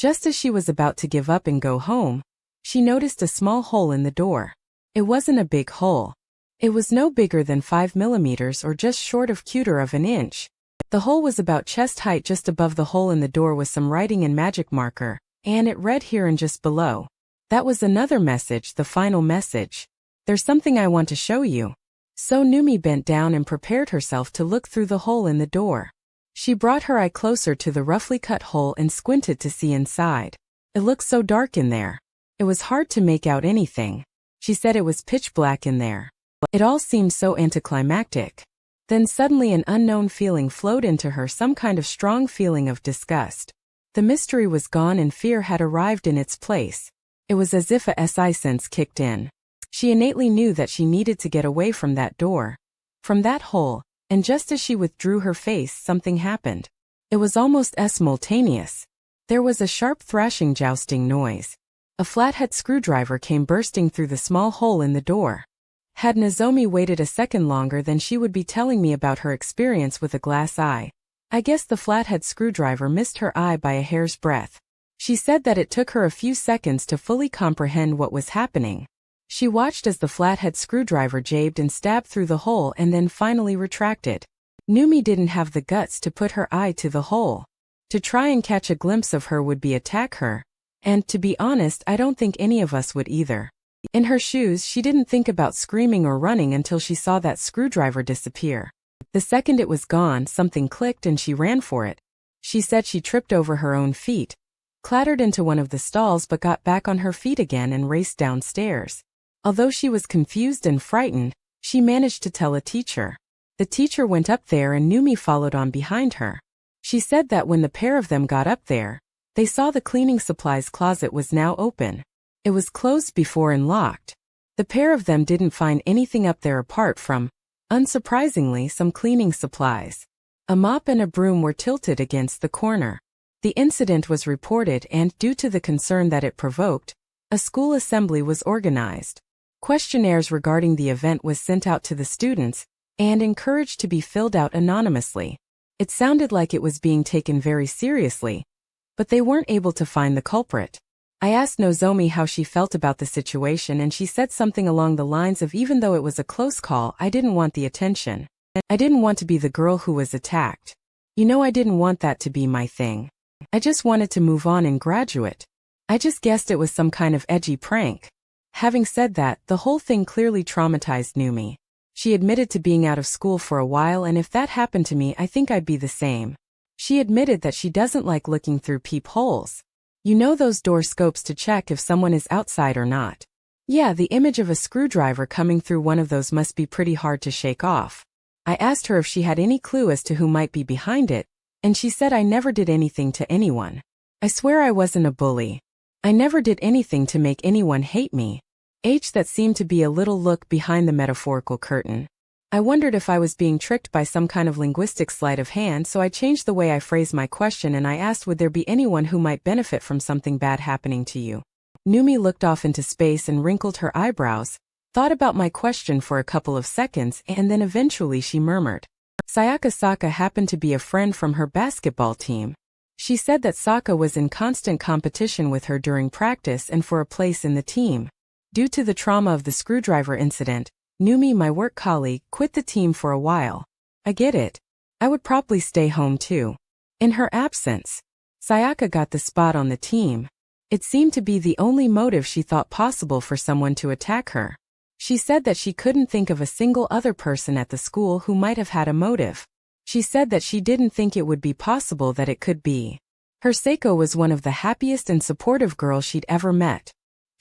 A: Just as she was about to give up and go home, she noticed a small hole in the door. It wasn't a big hole. It was no bigger than 5 millimeters or just short of quarter of an inch. The hole was about chest height. Just above the hole in the door was some writing in magic marker, and it read, "Here," and just below. That was another message, the final message. "There's something I want to show you." So Numi bent down and prepared herself to look through the hole in the door. She brought her eye closer to the roughly cut hole and squinted to see inside. It looked so dark in there. It was hard to make out anything. She said it was pitch black in there. It all seemed so anticlimactic. Then suddenly an unknown feeling flowed into her, some kind of strong feeling of disgust. The mystery was gone and fear had arrived in its place. It was as if a SI sense kicked in. She innately knew that she needed to get away from that door, from that hole, and just as she withdrew her face, something happened. It was almost simultaneous. There was a sharp thrashing, jousting noise. A flathead screwdriver came bursting through the small hole in the door. Had Nozomi waited a second longer, then she would be telling me about her experience with a glass eye. I guess the flathead screwdriver missed her eye by a hair's breadth. She said that it took her a few seconds to fully comprehend what was happening. She watched as the flathead screwdriver jabbed and stabbed through the hole and then finally retracted. Numi didn't have the guts to put her eye to the hole. To try and catch a glimpse of her would be attack her. And, to be honest, I don't think any of us would either. In her shoes, she didn't think about screaming or running until she saw that screwdriver disappear. The second it was gone, something clicked and she ran for it. She said she tripped over her own feet, clattered into one of the stalls but got back on her feet again and raced downstairs. Although she was confused and frightened, she managed to tell a teacher. The teacher went up there and Numi followed on behind her. She said that when the pair of them got up there, they saw the cleaning supplies closet was now open. It was closed before and locked. The pair of them didn't find anything up there apart from, unsurprisingly, some cleaning supplies. A mop and a broom were tilted against the corner. The incident was reported and, due to the concern that it provoked, a school assembly was organized. Questionnaires regarding the event was sent out to the students and encouraged to be filled out anonymously. It sounded like it was being taken very seriously, but they weren't able to find the culprit. I asked Nozomi how she felt about the situation and she said something along the lines of, even though it was a close call, I didn't want the attention. I didn't want to be the girl who was attacked. You know, I didn't want that to be my thing. I just wanted to move on and graduate. I just guessed it was some kind of edgy prank. Having said that, the whole thing clearly traumatized Numi. She admitted to being out of school for a while, and if that happened to me, I think I'd be the same. She admitted that she doesn't like looking through peepholes. You know, those door scopes to check if someone is outside or not. Yeah, the image of a screwdriver coming through one of those must be pretty hard to shake off. I asked her if she had any clue as to who might be behind it, and she said, I never did anything to anyone. I swear I wasn't a bully. I never did anything to make anyone hate me. That seemed to be a little look behind the metaphorical curtain. I wondered if I was being tricked by some kind of linguistic sleight of hand, so I changed the way I phrased my question and I asked, would there be anyone who might benefit from something bad happening to you? Numi looked off into space and wrinkled her eyebrows, thought about my question for a couple of seconds, and then eventually she murmured. Sayaka Saka happened to be a friend from her basketball team. She said that Saka was in constant competition with her during practice and for a place in the team. Due to the trauma of the screwdriver incident, Numi, my work colleague, quit the team for a while. I get it. I would probably stay home too. In her absence, Sayaka got the spot on the team. It seemed to be the only motive she thought possible for someone to attack her. She said that she couldn't think of a single other person at the school who might have had a motive. She said that she didn't think it would be possible that it could be. Her Seiko was one of the happiest and supportive girls she'd ever met.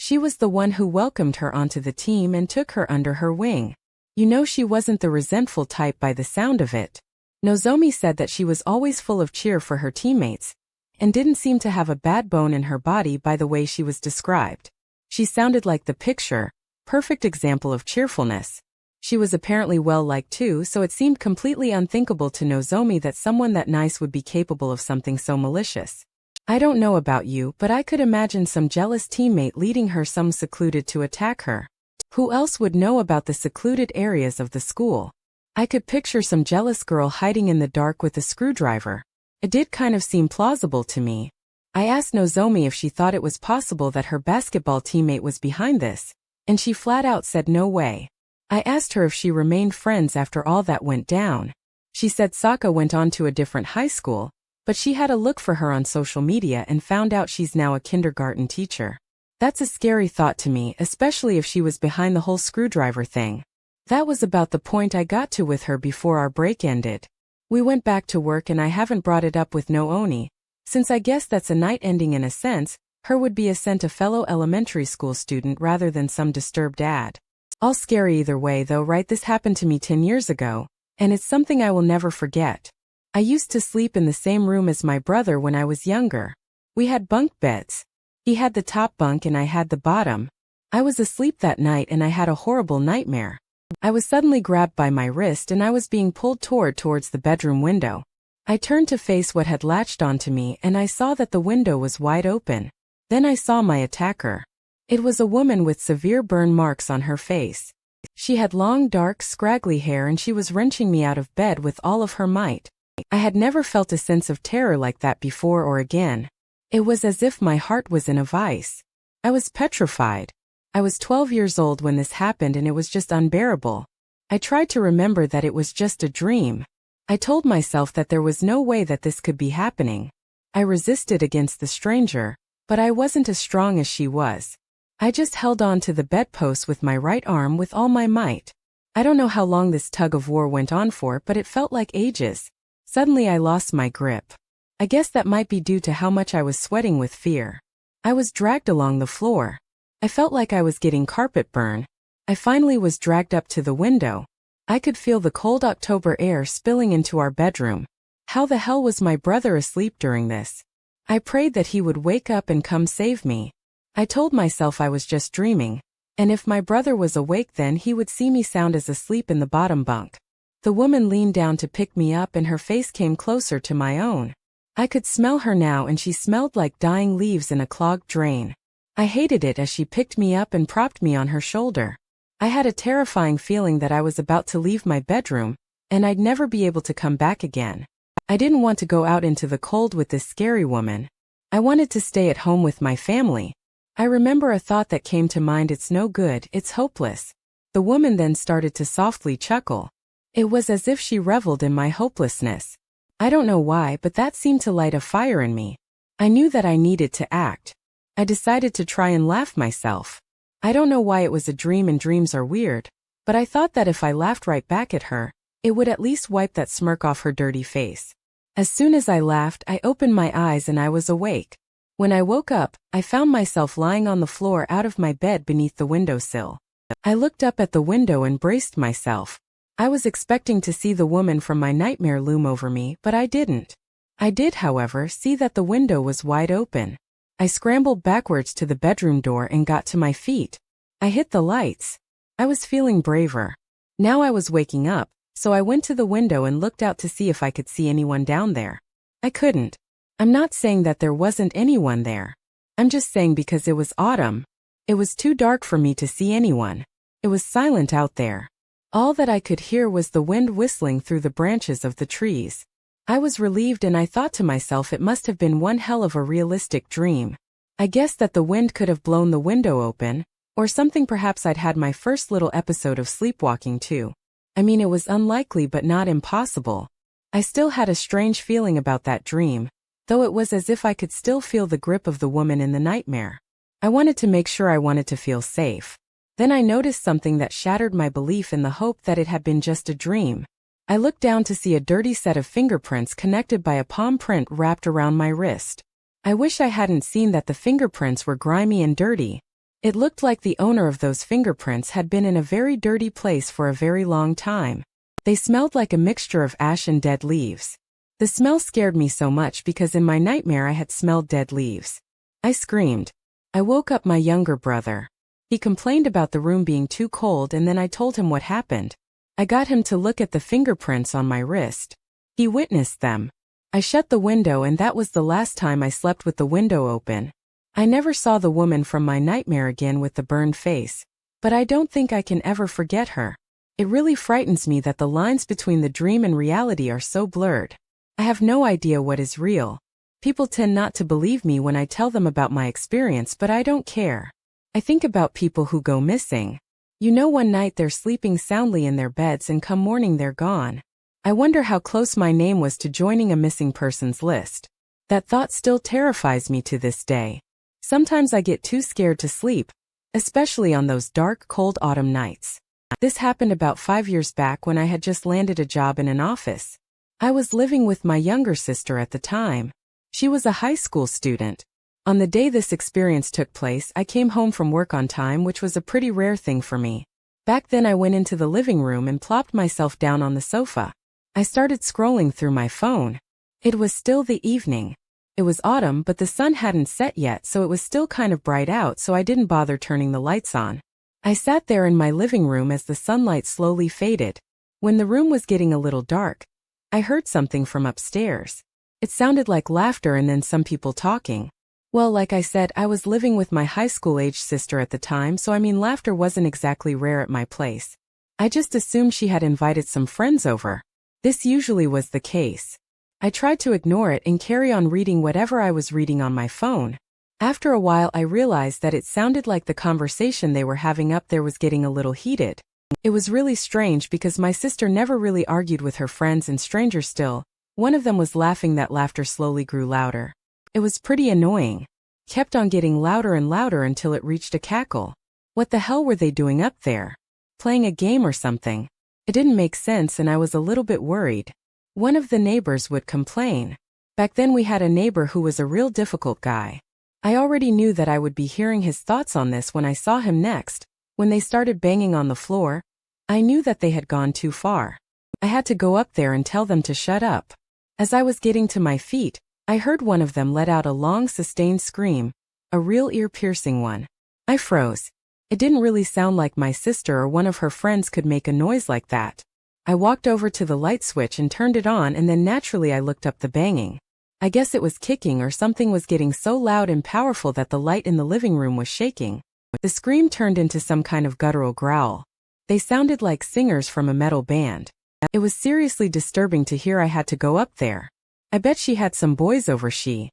A: She was the one who welcomed her onto the team and took her under her wing. You know, she wasn't the resentful type by the sound of it. Nozomi said that she was always full of cheer for her teammates, and didn't seem to have a bad bone in her body by the way she was described. She sounded like the picture, perfect example of cheerfulness. She was apparently well-liked too, so it seemed completely unthinkable to Nozomi that someone that nice would be capable of something so malicious. I don't know about you, but I could imagine some jealous teammate leading her some secluded to attack her. Who else would know about the secluded areas of the school? I could picture some jealous girl hiding in the dark with a screwdriver. It did kind of seem plausible to me. I asked Nozomi if she thought it was possible that her basketball teammate was behind this, and she flat out said no way. I asked her if she remained friends after all that went down. She said Saka went on to a different high school, but she had a look for her on social media and found out she's now a kindergarten teacher. That's a scary thought to me, especially if she was behind the whole screwdriver thing. That was about the point I got to with her before our break ended. We went back to work and I haven't brought it up with Nooni, since I guess that's a night ending in a sense. Her would be a fellow elementary school student rather than some disturbed dad. All scary either way though, right? This happened to me 10 years ago, and it's something I will never forget. I used to sleep in the same room as my brother when I was younger. We had bunk beds. He had the top bunk and I had the bottom. I was asleep that night and I had a horrible nightmare. I was suddenly grabbed by my wrist and I was being pulled towards the bedroom window. I turned to face what had latched onto me and I saw that the window was wide open. Then I saw my attacker. It was a woman with severe burn marks on her face. She had long, dark, scraggly hair and she was wrenching me out of bed with all of her might. I had never felt a sense of terror like that before or again. It was as if my heart was in a vice. I was petrified. I was 12 years old when this happened and it was just unbearable. I tried to remember that it was just a dream. I told myself that there was no way that this could be happening. I resisted against the stranger, but I wasn't as strong as she was. I just held on to the bedpost with my right arm with all my might. I don't know how long this tug of war went on for, but it felt like ages. Suddenly I lost my grip. I guess that might be due to how much I was sweating with fear. I was dragged along the floor. I felt like I was getting carpet burn. I finally was dragged up to the window. I could feel the cold October air spilling into our bedroom. How the hell was my brother asleep during this? I prayed that he would wake up and come save me. I told myself I was just dreaming, and if my brother was awake then he would see me sound as asleep in the bottom bunk. The woman leaned down to pick me up and her face came closer to my own. I could smell her now and she smelled like dying leaves in a clogged drain. I hated it as she picked me up and propped me on her shoulder. I had a terrifying feeling that I was about to leave my bedroom, and I'd never be able to come back again. I didn't want to go out into the cold with this scary woman. I wanted to stay at home with my family. I remember a thought that came to mind: it's no good, it's hopeless. The woman then started to softly chuckle. It was as if she reveled in my hopelessness. I don't know why, but that seemed to light a fire in me. I knew that I needed to act. I decided to try and laugh myself. I don't know why it was a dream and dreams are weird, but I thought that if I laughed right back at her, it would at least wipe that smirk off her dirty face. As soon as I laughed, I opened my eyes and I was awake. When I woke up, I found myself lying on the floor out of my bed beneath the windowsill. I looked up at the window and braced myself. I was expecting to see the woman from my nightmare loom over me, but I didn't. I did, however, see that the window was wide open. I scrambled backwards to the bedroom door and got to my feet. I hit the lights. I was feeling braver. Now I was waking up, so I went to the window and looked out to see if I could see anyone down there. I couldn't. I'm not saying that there wasn't anyone there. I'm just saying because it was autumn. It was too dark for me to see anyone. It was silent out there. All that I could hear was the wind whistling through the branches of the trees. I was relieved and I thought to myself it must have been one hell of a realistic dream. I guessed that the wind could have blown the window open, or something. Perhaps I'd had my first little episode of sleepwalking too. I mean, it was unlikely but not impossible. I still had a strange feeling about that dream, though it was as if I could still feel the grip of the woman in the nightmare. I wanted to make sure I wanted to feel safe. Then I noticed something that shattered my belief in the hope that it had been just a dream. I looked down to see a dirty set of fingerprints connected by a palm print wrapped around my wrist. I wish I hadn't seen that the fingerprints were grimy and dirty. It looked like the owner of those fingerprints had been in a very dirty place for a very long time. They smelled like a mixture of ash and dead leaves. The smell scared me so much because in my nightmare I had smelled dead leaves. I screamed. I woke up my younger brother. He complained about the room being too cold and then I told him what happened. I got him to look at the fingerprints on my wrist. He witnessed them. I shut the window and that was the last time I slept with the window open. I never saw the woman from my nightmare again with the burned face, but I don't think I can ever forget her. It really frightens me that the lines between the dream and reality are so blurred. I have no idea what is real. People tend not to believe me when I tell them about my experience, but I don't care. I think about people who go missing. You know, one night they're sleeping soundly in their beds and come morning they're gone. I wonder how close my name was to joining a missing persons list. That thought still terrifies me to this day. Sometimes I get too scared to sleep, especially on those dark, cold autumn nights. This happened about 5 years back when I had just landed a job in an office. I was living with my younger sister at the time. She was a high school student. On the day this experience took place, I came home from work on time, which was a pretty rare thing for me. Back then I went into the living room and plopped myself down on the sofa. I started scrolling through my phone. It was still the evening. It was autumn, but the sun hadn't set yet, so it was still kind of bright out, so I didn't bother turning the lights on. I sat there in my living room as the sunlight slowly faded. When the room was getting a little dark, I heard something from upstairs. It sounded like laughter and then some people talking. Well, like I said, I was living with my high school-aged sister at the time, so I mean laughter wasn't exactly rare at my place. I just assumed she had invited some friends over. This usually was the case. I tried to ignore it and carry on reading whatever I was reading on my phone. After a while I realized that it sounded like the conversation they were having up there was getting a little heated. It was really strange because my sister never really argued with her friends and strangers still. One of them was laughing. That laughter slowly grew louder. It was pretty annoying. Kept on getting louder and louder until it reached a cackle. What the hell were they doing up there? Playing a game or something? It didn't make sense and I was a little bit worried. One of the neighbors would complain. Back then we had a neighbor who was a real difficult guy. I already knew that I would be hearing his thoughts on this when I saw him next. When they started banging on the floor, I knew that they had gone too far. I had to go up there and tell them to shut up. As I was getting to my feet, I heard one of them let out a long sustained scream, a real ear-piercing one. I froze. It didn't really sound like my sister or one of her friends could make a noise like that. I walked over to the light switch and turned it on, and then naturally I looked up the banging. I guess it was kicking or something was getting so loud and powerful that the light in the living room was shaking. The scream turned into some kind of guttural growl. They sounded like singers from a metal band. It was seriously disturbing to hear. I had to go up there. I bet she had some boys over. He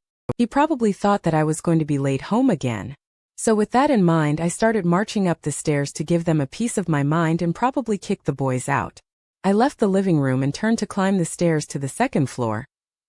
A: probably thought that I was going to be late home again. So with that in mind, I started marching up the stairs to give them a piece of my mind and probably kick the boys out. I left the living room and turned to climb the stairs to the second floor.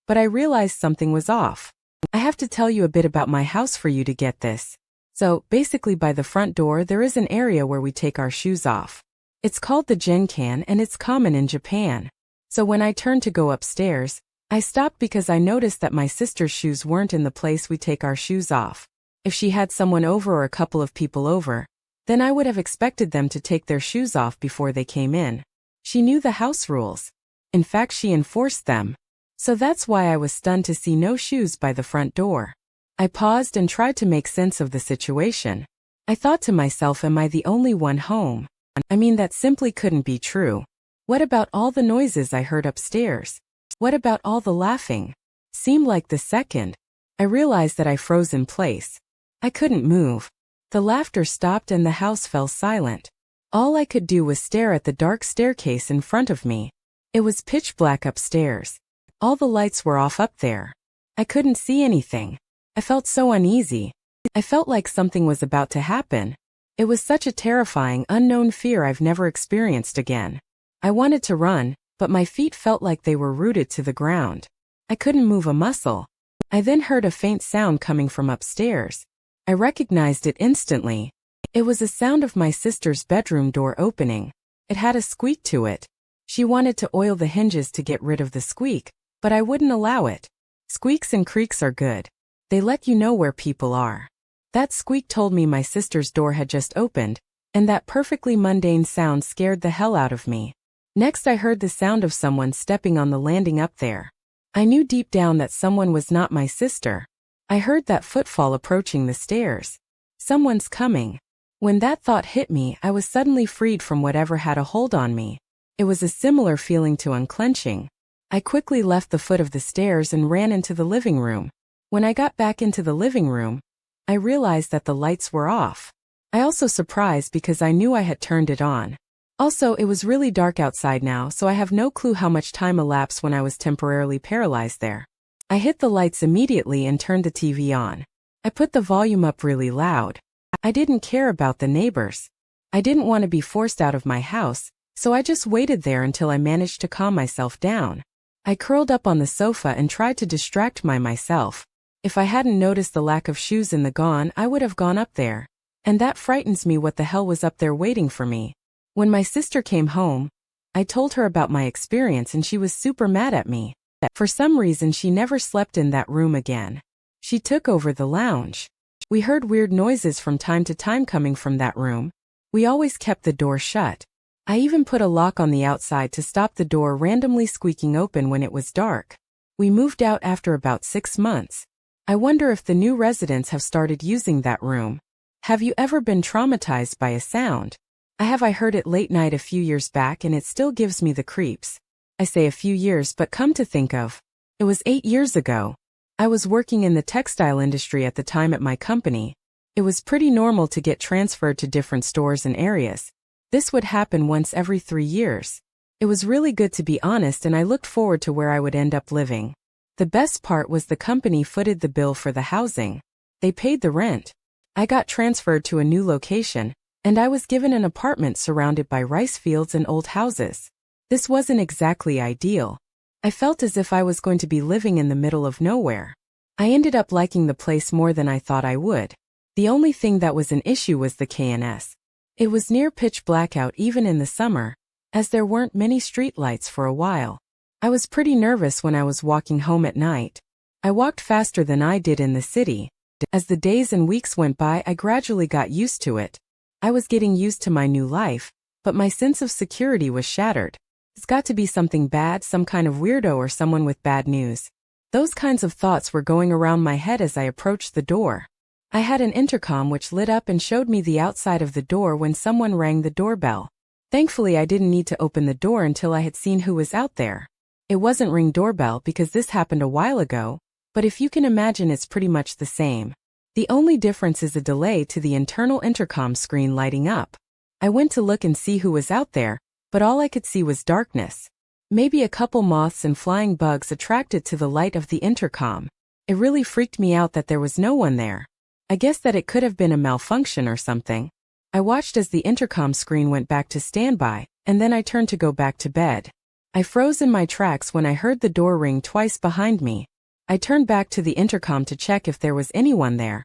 A: But I realized something was off. I have to tell you a bit about my house for you to get this. So, basically by the front door there is an area where we take our shoes off. It's called the Genkan and it's common in Japan. So when I turned to go upstairs, I stopped because I noticed that my sister's shoes weren't in the place we take our shoes off. If she had someone over or a couple of people over, then I would have expected them to take their shoes off before they came in. She knew the house rules. In fact, she enforced them. So that's why I was stunned to see no shoes by the front door. I paused and tried to make sense of the situation. I thought to myself, am I the only one home? I mean, that simply couldn't be true. What about all the noises I heard upstairs? What about all the laughing? Seemed like the second I realized that I froze in place. I couldn't move. The laughter stopped and the house fell silent. All I could do was stare at the dark staircase in front of me. It was pitch black upstairs. All the lights were off up there. I couldn't see anything. I felt so uneasy. I felt like something was about to happen. It was such a terrifying, unknown fear I've never experienced again. I wanted to run, but my feet felt like they were rooted to the ground. I couldn't move a muscle. I then heard a faint sound coming from upstairs. I recognized it instantly. It was a sound of my sister's bedroom door opening. It had a squeak to it. She wanted to oil the hinges to get rid of the squeak, but I wouldn't allow it. Squeaks and creaks are good. They let you know where people are. That squeak told me my sister's door had just opened, and that perfectly mundane sound scared the hell out of me. Next I heard the sound of someone stepping on the landing up there. I knew deep down that someone was not my sister. I heard that footfall approaching the stairs. Someone's coming. When that thought hit me, I was suddenly freed from whatever had a hold on me. It was a similar feeling to unclenching. I quickly left the foot of the stairs and ran into the living room. When I got back into the living room, I realized that the lights were off. I also surprised because I knew I had turned it on. Also, it was really dark outside now, so I have no clue how much time elapsed when I was temporarily paralyzed there. I hit the lights immediately and turned the TV on. I put the volume up really loud. I didn't care about the neighbors. I didn't want to be forced out of my house, so I just waited there until I managed to calm myself down. I curled up on the sofa and tried to distract myself. If I hadn't noticed the lack of shoes in the gone, I would have gone up there. And that frightens me. What the hell was up there waiting for me? When my sister came home, I told her about my experience and she was super mad at me. For some reason she never slept in that room again. She took over the lounge. We heard weird noises from time to time coming from that room. We always kept the door shut. I even put a lock on the outside to stop the door randomly squeaking open when it was dark. We moved out after about 6 months. I wonder if the new residents have started using that room. Have you ever been traumatized by a sound? I heard it late night a few years back and it still gives me the creeps. I say a few years, but come to think of, it was 8 years ago. I was working in the textile industry at the time at my company. It was pretty normal to get transferred to different stores and areas. This would happen once every 3 years. It was really good, to be honest, and I looked forward to where I would end up living. The best part was the company footed the bill for the housing. They paid the rent. I got transferred to a new location, and I was given an apartment surrounded by rice fields and old houses. This wasn't exactly ideal. I felt as if I was going to be living in the middle of nowhere. I ended up liking the place more than I thought I would. The only thing that was an issue was the KNS. It was near pitch blackout even in the summer, as there weren't many street lights for a while. I was pretty nervous when I was walking home at night. I walked faster than I did in the city. As the days and weeks went by, I gradually got used to it. I was getting used to my new life, but my sense of security was shattered. It's got to be something bad, some kind of weirdo or someone with bad news. Those kinds of thoughts were going around my head as I approached the door. I had an intercom which lit up and showed me the outside of the door when someone rang the doorbell. Thankfully, I didn't need to open the door until I had seen who was out there. It wasn't Ring doorbell because this happened a while ago, but if you can imagine, it's pretty much the same. The only difference is a delay to the internal intercom screen lighting up. I went to look and see who was out there, but all I could see was darkness. Maybe a couple moths and flying bugs attracted to the light of the intercom. It really freaked me out that there was no one there. I guess that it could have been a malfunction or something. I watched as the intercom screen went back to standby, and then I turned to go back to bed. I froze in my tracks when I heard the door ring twice behind me. I turned back to the intercom to check if there was anyone there.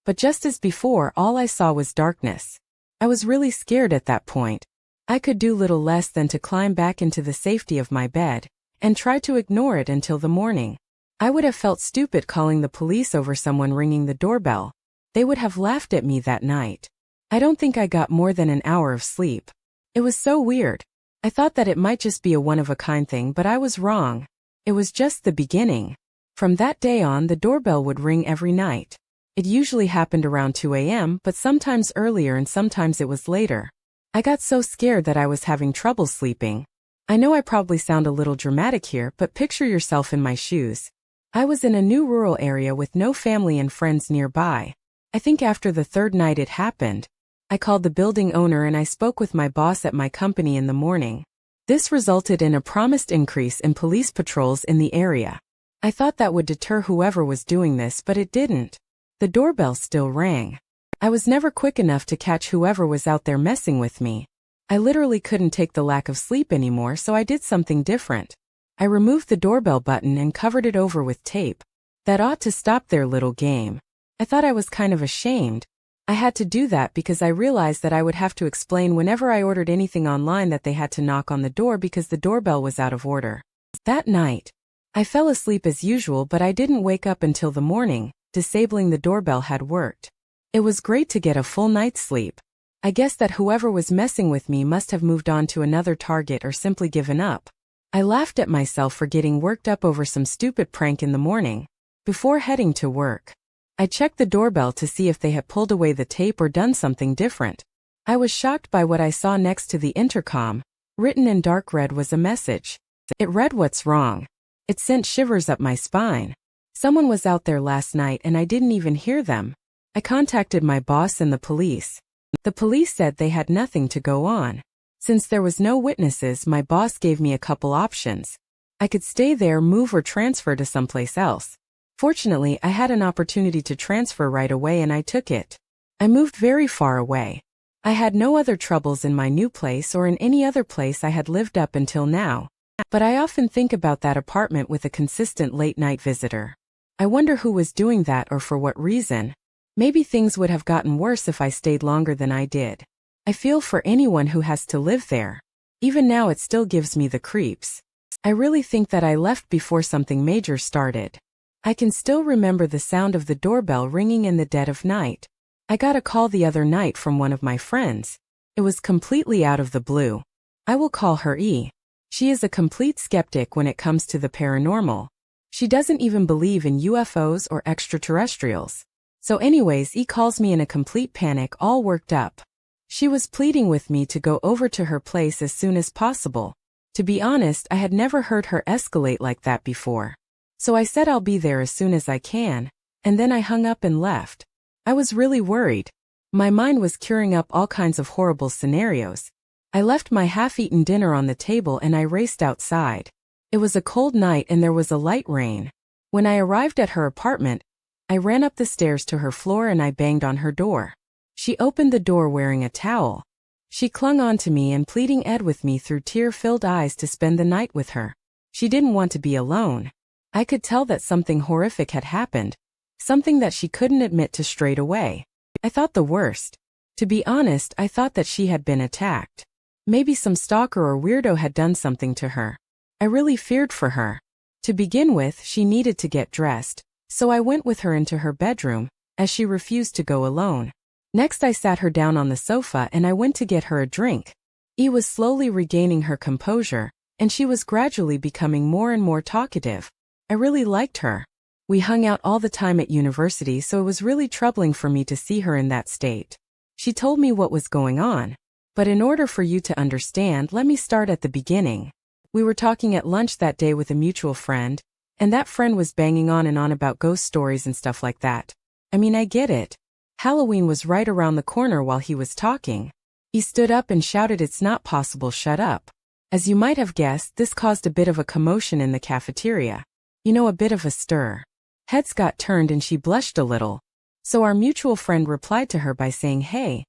A: But just as before, all I saw was darkness. I was really scared at that point. I could do little less than to climb back into the safety of my bed and try to ignore it until the morning. I would have felt stupid calling the police over someone ringing the doorbell. They would have laughed at me that night. I don't think I got more than an hour of sleep. It was so weird. I thought that it might just be a one-of-a-kind thing, but I was wrong. It was just the beginning. From that day on, the doorbell would ring every night. It usually happened around 2 a.m., but sometimes earlier and sometimes it was later. I got so scared that I was having trouble sleeping. I know I probably sound a little dramatic here, but picture yourself in my shoes. I was in a new rural area with no family and friends nearby. I think after the third night it happened. I called the building owner and I spoke with my boss at my company in the morning. This resulted in a promised increase in police patrols in the area. I thought that would deter whoever was doing this, but it didn't. The doorbell still rang. I was never quick enough to catch whoever was out there messing with me. I literally couldn't take the lack of sleep anymore, so I did something different. I removed the doorbell button and covered it over with tape. That ought to stop their little game. I thought I was kind of ashamed. I had to do that because I realized that I would have to explain whenever I ordered anything online that they had to knock on the door because the doorbell was out of order. That night, I fell asleep as usual, but I didn't wake up until the morning. Disabling the doorbell had worked. It was great to get a full night's sleep. I guess that whoever was messing with me must have moved on to another target or simply given up. I laughed at myself for getting worked up over some stupid prank in the morning. Before heading to work, I checked the doorbell to see if they had pulled away the tape or done something different. I was shocked by what I saw next to the intercom. Written in dark red was a message. It read, "What's wrong?" It sent shivers up my spine. Someone was out there last night and I didn't even hear them. I contacted my boss and the police. The police said they had nothing to go on. Since there was no witnesses, my boss gave me a couple options. I could stay there, move, or transfer to someplace else. Fortunately, I had an opportunity to transfer right away and I took it. I moved very far away. I had no other troubles in my new place or in any other place I had lived up until now. But I often think about that apartment with a consistent late-night visitor. I wonder who was doing that or for what reason. Maybe things would have gotten worse if I stayed longer than I did. I feel for anyone who has to live there. Even now it still gives me the creeps. I really think that I left before something major started. I can still remember the sound of the doorbell ringing in the dead of night. I got a call the other night from one of my friends. It was completely out of the blue. I will call her E. She is a complete skeptic when it comes to the paranormal. She doesn't even believe in UFOs or extraterrestrials. So anyways, E calls me in a complete panic, all worked up. She was pleading with me to go over to her place as soon as possible. To be honest, I had never heard her escalate like that before. So I said I'll be there as soon as I can, and then I hung up and left. I was really worried. My mind was curing up all kinds of horrible scenarios. I left my half-eaten dinner on the table and I raced outside. It was a cold night and there was a light rain. When I arrived at her apartment, I ran up the stairs to her floor and I banged on her door. She opened the door wearing a towel. She clung on to me and pleading Ed with me through tear-filled eyes to spend the night with her. She didn't want to be alone. I could tell that something horrific had happened, something that she couldn't admit to straight away. I thought the worst. To be honest, I thought that she had been attacked. Maybe some stalker or weirdo had done something to her. I really feared for her. To begin with, she needed to get dressed, so I went with her into her bedroom, as she refused to go alone. Next I sat her down on the sofa and I went to get her a drink. E was slowly regaining her composure, and she was gradually becoming more and more talkative. I really liked her. We hung out all the time at university, so it was really troubling for me to see her in that state. She told me what was going on. But in order for you to understand, let me start at the beginning. We were talking at lunch that day with a mutual friend, and that friend was banging on and on about ghost stories and stuff like that. I mean, I get it. Halloween was right around the corner while he was talking. He stood up and shouted, "It's not possible, shut up." As you might have guessed, this caused a bit of a commotion in the cafeteria. You know, a bit of a stir. Heads got turned and she blushed a little. So our mutual friend replied to her by saying, "Hey,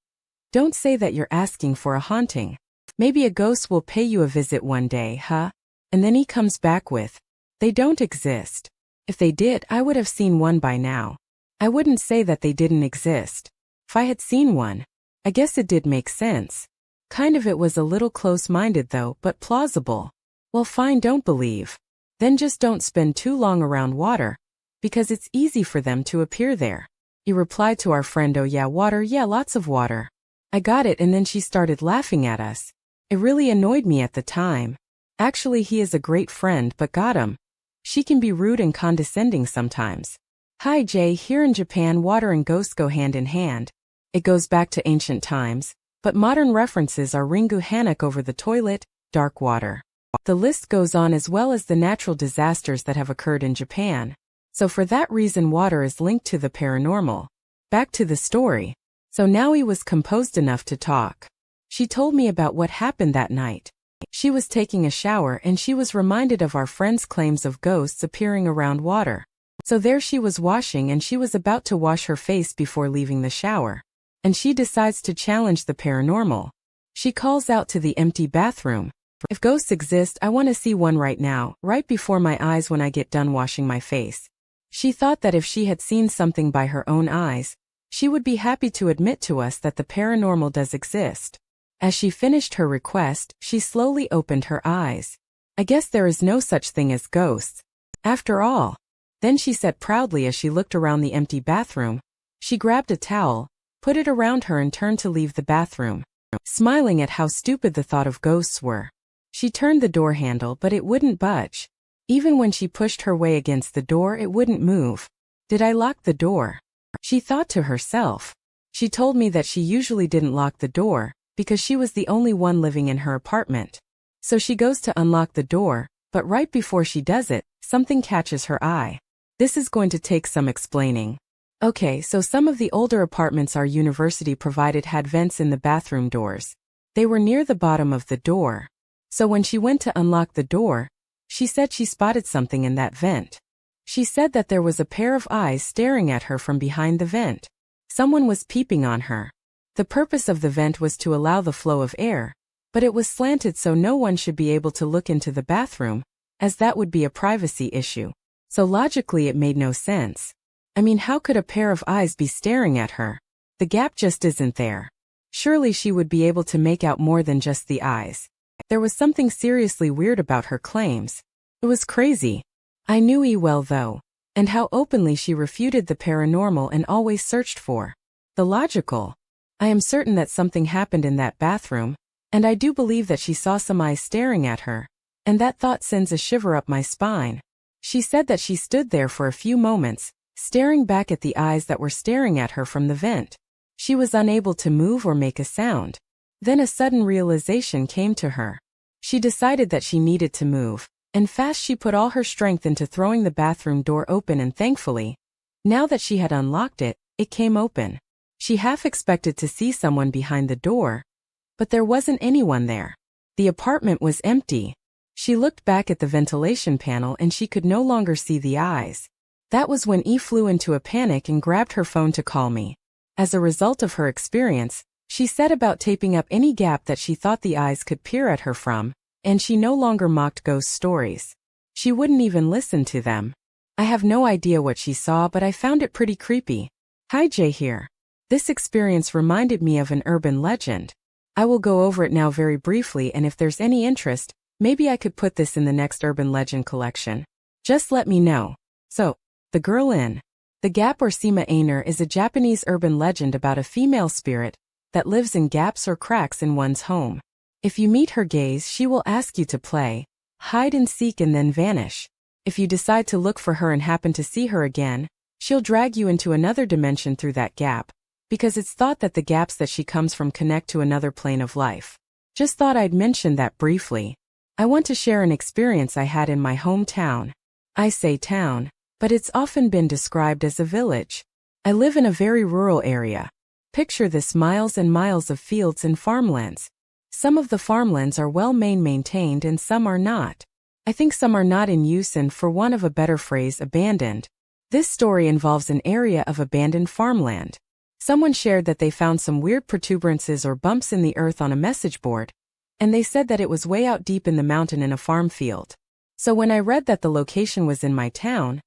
A: don't say that you're asking for a haunting. Maybe a ghost will pay you a visit one day, huh?" And then he comes back with, "They don't exist. If they did, I would have seen one by now." I wouldn't say that they didn't exist. If I had seen one, I guess it did make sense. Kind of. It was a little close-minded though, but plausible. Well, fine, don't believe. Then just don't spend too long around water, because it's easy for them to appear there. He replied to our friend, "Oh yeah, water, yeah, lots of water." I got it, and then she started laughing at us. It really annoyed me at the time. Actually, he is a great friend, but got him. She can be rude and condescending sometimes. Hi Jay, here in Japan water and ghosts go hand in hand. It goes back to ancient times, but modern references are Ringu Hanak over the toilet, dark water. The list goes on, as well as the natural disasters that have occurred in Japan. So for that reason water is linked to the paranormal. Back to the story. So now he was composed enough to talk. She told me about what happened that night. She was taking a shower and she was reminded of our friend's claims of ghosts appearing around water. So there she was washing and she was about to wash her face before leaving the shower. And she decides to challenge the paranormal. She calls out to the empty bathroom, "If ghosts exist, I want to see one right now, right before my eyes when I get done washing my face." She thought that if she had seen something by her own eyes, she would be happy to admit to us that the paranormal does exist. As she finished her request, she slowly opened her eyes. "I guess there is no such thing as ghosts, after all." Then she said proudly as she looked around the empty bathroom. She grabbed a towel, put it around her and turned to leave the bathroom, smiling at how stupid the thought of ghosts were. She turned the door handle, but it wouldn't budge. Even when she pushed her way against the door, it wouldn't move. "Did I lock the door?" she thought to herself. She told me that she usually didn't lock the door, because she was the only one living in her apartment. So she goes to unlock the door, but right before she does it, something catches her eye. This is going to take some explaining. Okay, so some of the older apartments our university provided had vents in the bathroom doors. They were near the bottom of the door. So when she went to unlock the door, she said she spotted something in that vent. She said that there was a pair of eyes staring at her from behind the vent. Someone was peeping on her. The purpose of the vent was to allow the flow of air, but it was slanted so no one should be able to look into the bathroom, as that would be a privacy issue. So logically it made no sense. I mean, how could a pair of eyes be staring at her? The gap just isn't there. Surely she would be able to make out more than just the eyes. There was something seriously weird about her claims. It was crazy. I knew E well though, and how openly she refuted the paranormal and always searched for the logical. I am certain that something happened in that bathroom, and I do believe that she saw some eyes staring at her, and that thought sends a shiver up my spine. She said that she stood there for a few moments, staring back at the eyes that were staring at her from the vent. She was unable to move or make a sound. Then a sudden realization came to her. She decided that she needed to move, and fast she put all her strength into throwing the bathroom door open, and thankfully, now that she had unlocked it, it came open. She half expected to see someone behind the door, but there wasn't anyone there. The apartment was empty. She looked back at the ventilation panel and she could no longer see the eyes. That was when E flew into a panic and grabbed her phone to call me. As a result of her experience, she set about taping up any gap that she thought the eyes could peer at her from, and she no longer mocked ghost stories. She wouldn't even listen to them. I have no idea what she saw, but I found it pretty creepy. Hi, Jay here. This experience reminded me of an urban legend. I will go over it now very briefly, and if there's any interest, maybe I could put this in the next urban legend collection. Just let me know. So, the girl in the gap or Sima Ainer is a Japanese urban legend about a female spirit that lives in gaps or cracks in one's home. If you meet her gaze, she will ask you to play hide and seek and then vanish. If you decide to look for her and happen to see her again, she'll drag you into another dimension through that gap, because it's thought that the gaps that she comes from connect to another plane of life. Just thought I'd mention that briefly. I want to share an experience I had in my hometown. I say town, but it's often been described as a village. I live in a very rural area. Picture this: miles and miles of fields and farmlands. Some of the farmlands are well maintained and some are not. I think some are not in use and, for want of a better phrase, abandoned. This story involves an area of abandoned farmland. Someone shared that they found some weird protuberances or bumps in the earth on a message board, and they said that it was way out deep in the mountain in a farm field. So when I read that the location was in my town,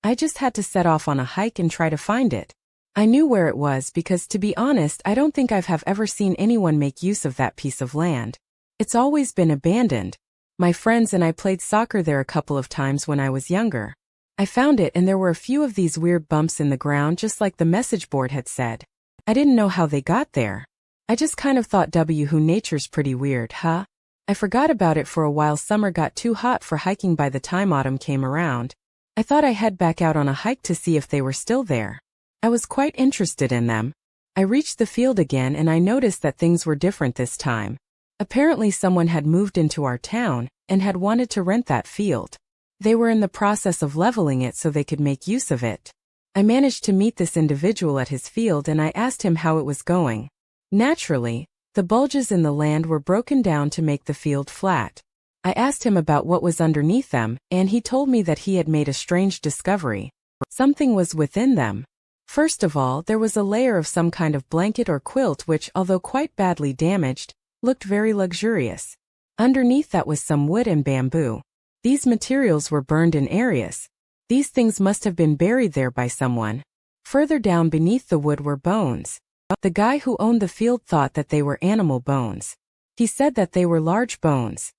A: I just had to set off on a hike and try to find it. I knew where it was because, to be honest, I don't think I've ever seen anyone make use of that piece of land. It's always been abandoned. My friends and I played soccer there a couple of times when I was younger. I found it and there were a few of these weird bumps in the ground, just like the message board had said. I didn't know how they got there. I just kind of thought, who nature's pretty weird, huh? I forgot about it for a while. Summer got too hot for hiking by the time autumn came around. I thought I'd head back out on a hike to see if they were still there. I was quite interested in them. I reached the field again and I noticed that things were different this time. Apparently someone had moved into our town and had wanted to rent that field. They were in the process of leveling it so they could make use of it. I managed to meet this individual at his field and I asked him how it was going. Naturally, the bulges in the land were broken down to make the field flat. I asked him about what was underneath them, and he told me that he had made a strange discovery. Something was within them. First of all, there was a layer of some kind of blanket or quilt which, although quite badly damaged, looked very luxurious. Underneath that was some wood and bamboo. These materials were burned in areas. These things must have been buried there by someone. Further down beneath the wood were bones. The guy who owned the field thought that they were animal bones. He said that they were large bones.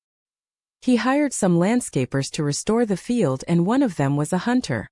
A: He hired some landscapers to restore the field, and one of them was a hunter.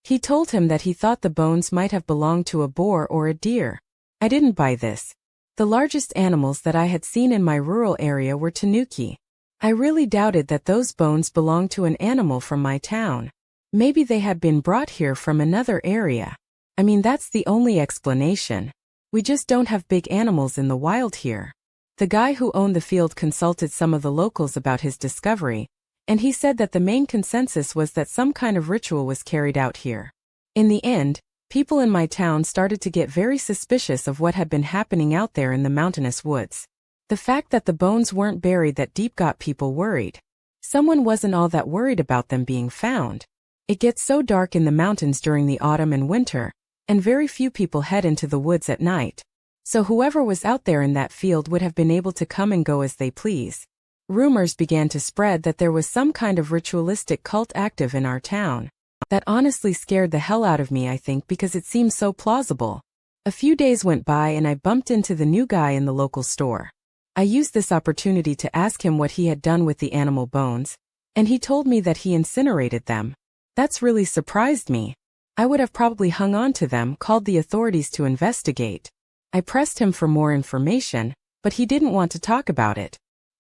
A: He told him that he thought the bones might have belonged to a boar or a deer. I didn't buy this. The largest animals that I had seen in my rural area were tanuki. I really doubted that those bones belonged to an animal from my town. Maybe they had been brought here from another area. I mean, that's the only explanation. We just don't have big animals in the wild here. The guy who owned the field consulted some of the locals about his discovery, and he said that the main consensus was that some kind of ritual was carried out here. In the end, people in my town started to get very suspicious of what had been happening out there in the mountainous woods. The fact that the bones weren't buried that deep got people worried. Someone wasn't all that worried about them being found. It gets so dark in the mountains during the autumn and winter, and very few people head into the woods at night. So whoever was out there in that field would have been able to come and go as they please. Rumors began to spread that there was some kind of ritualistic cult active in our town. That honestly scared the hell out of me, I think, because it seemed so plausible. A few days went by and I bumped into the new guy in the local store. I used this opportunity to ask him what he had done with the animal bones, and he told me that he incinerated them. That's really surprised me. I would have probably hung on to them, called the authorities to investigate. I pressed him for more information, but he didn't want to talk about it.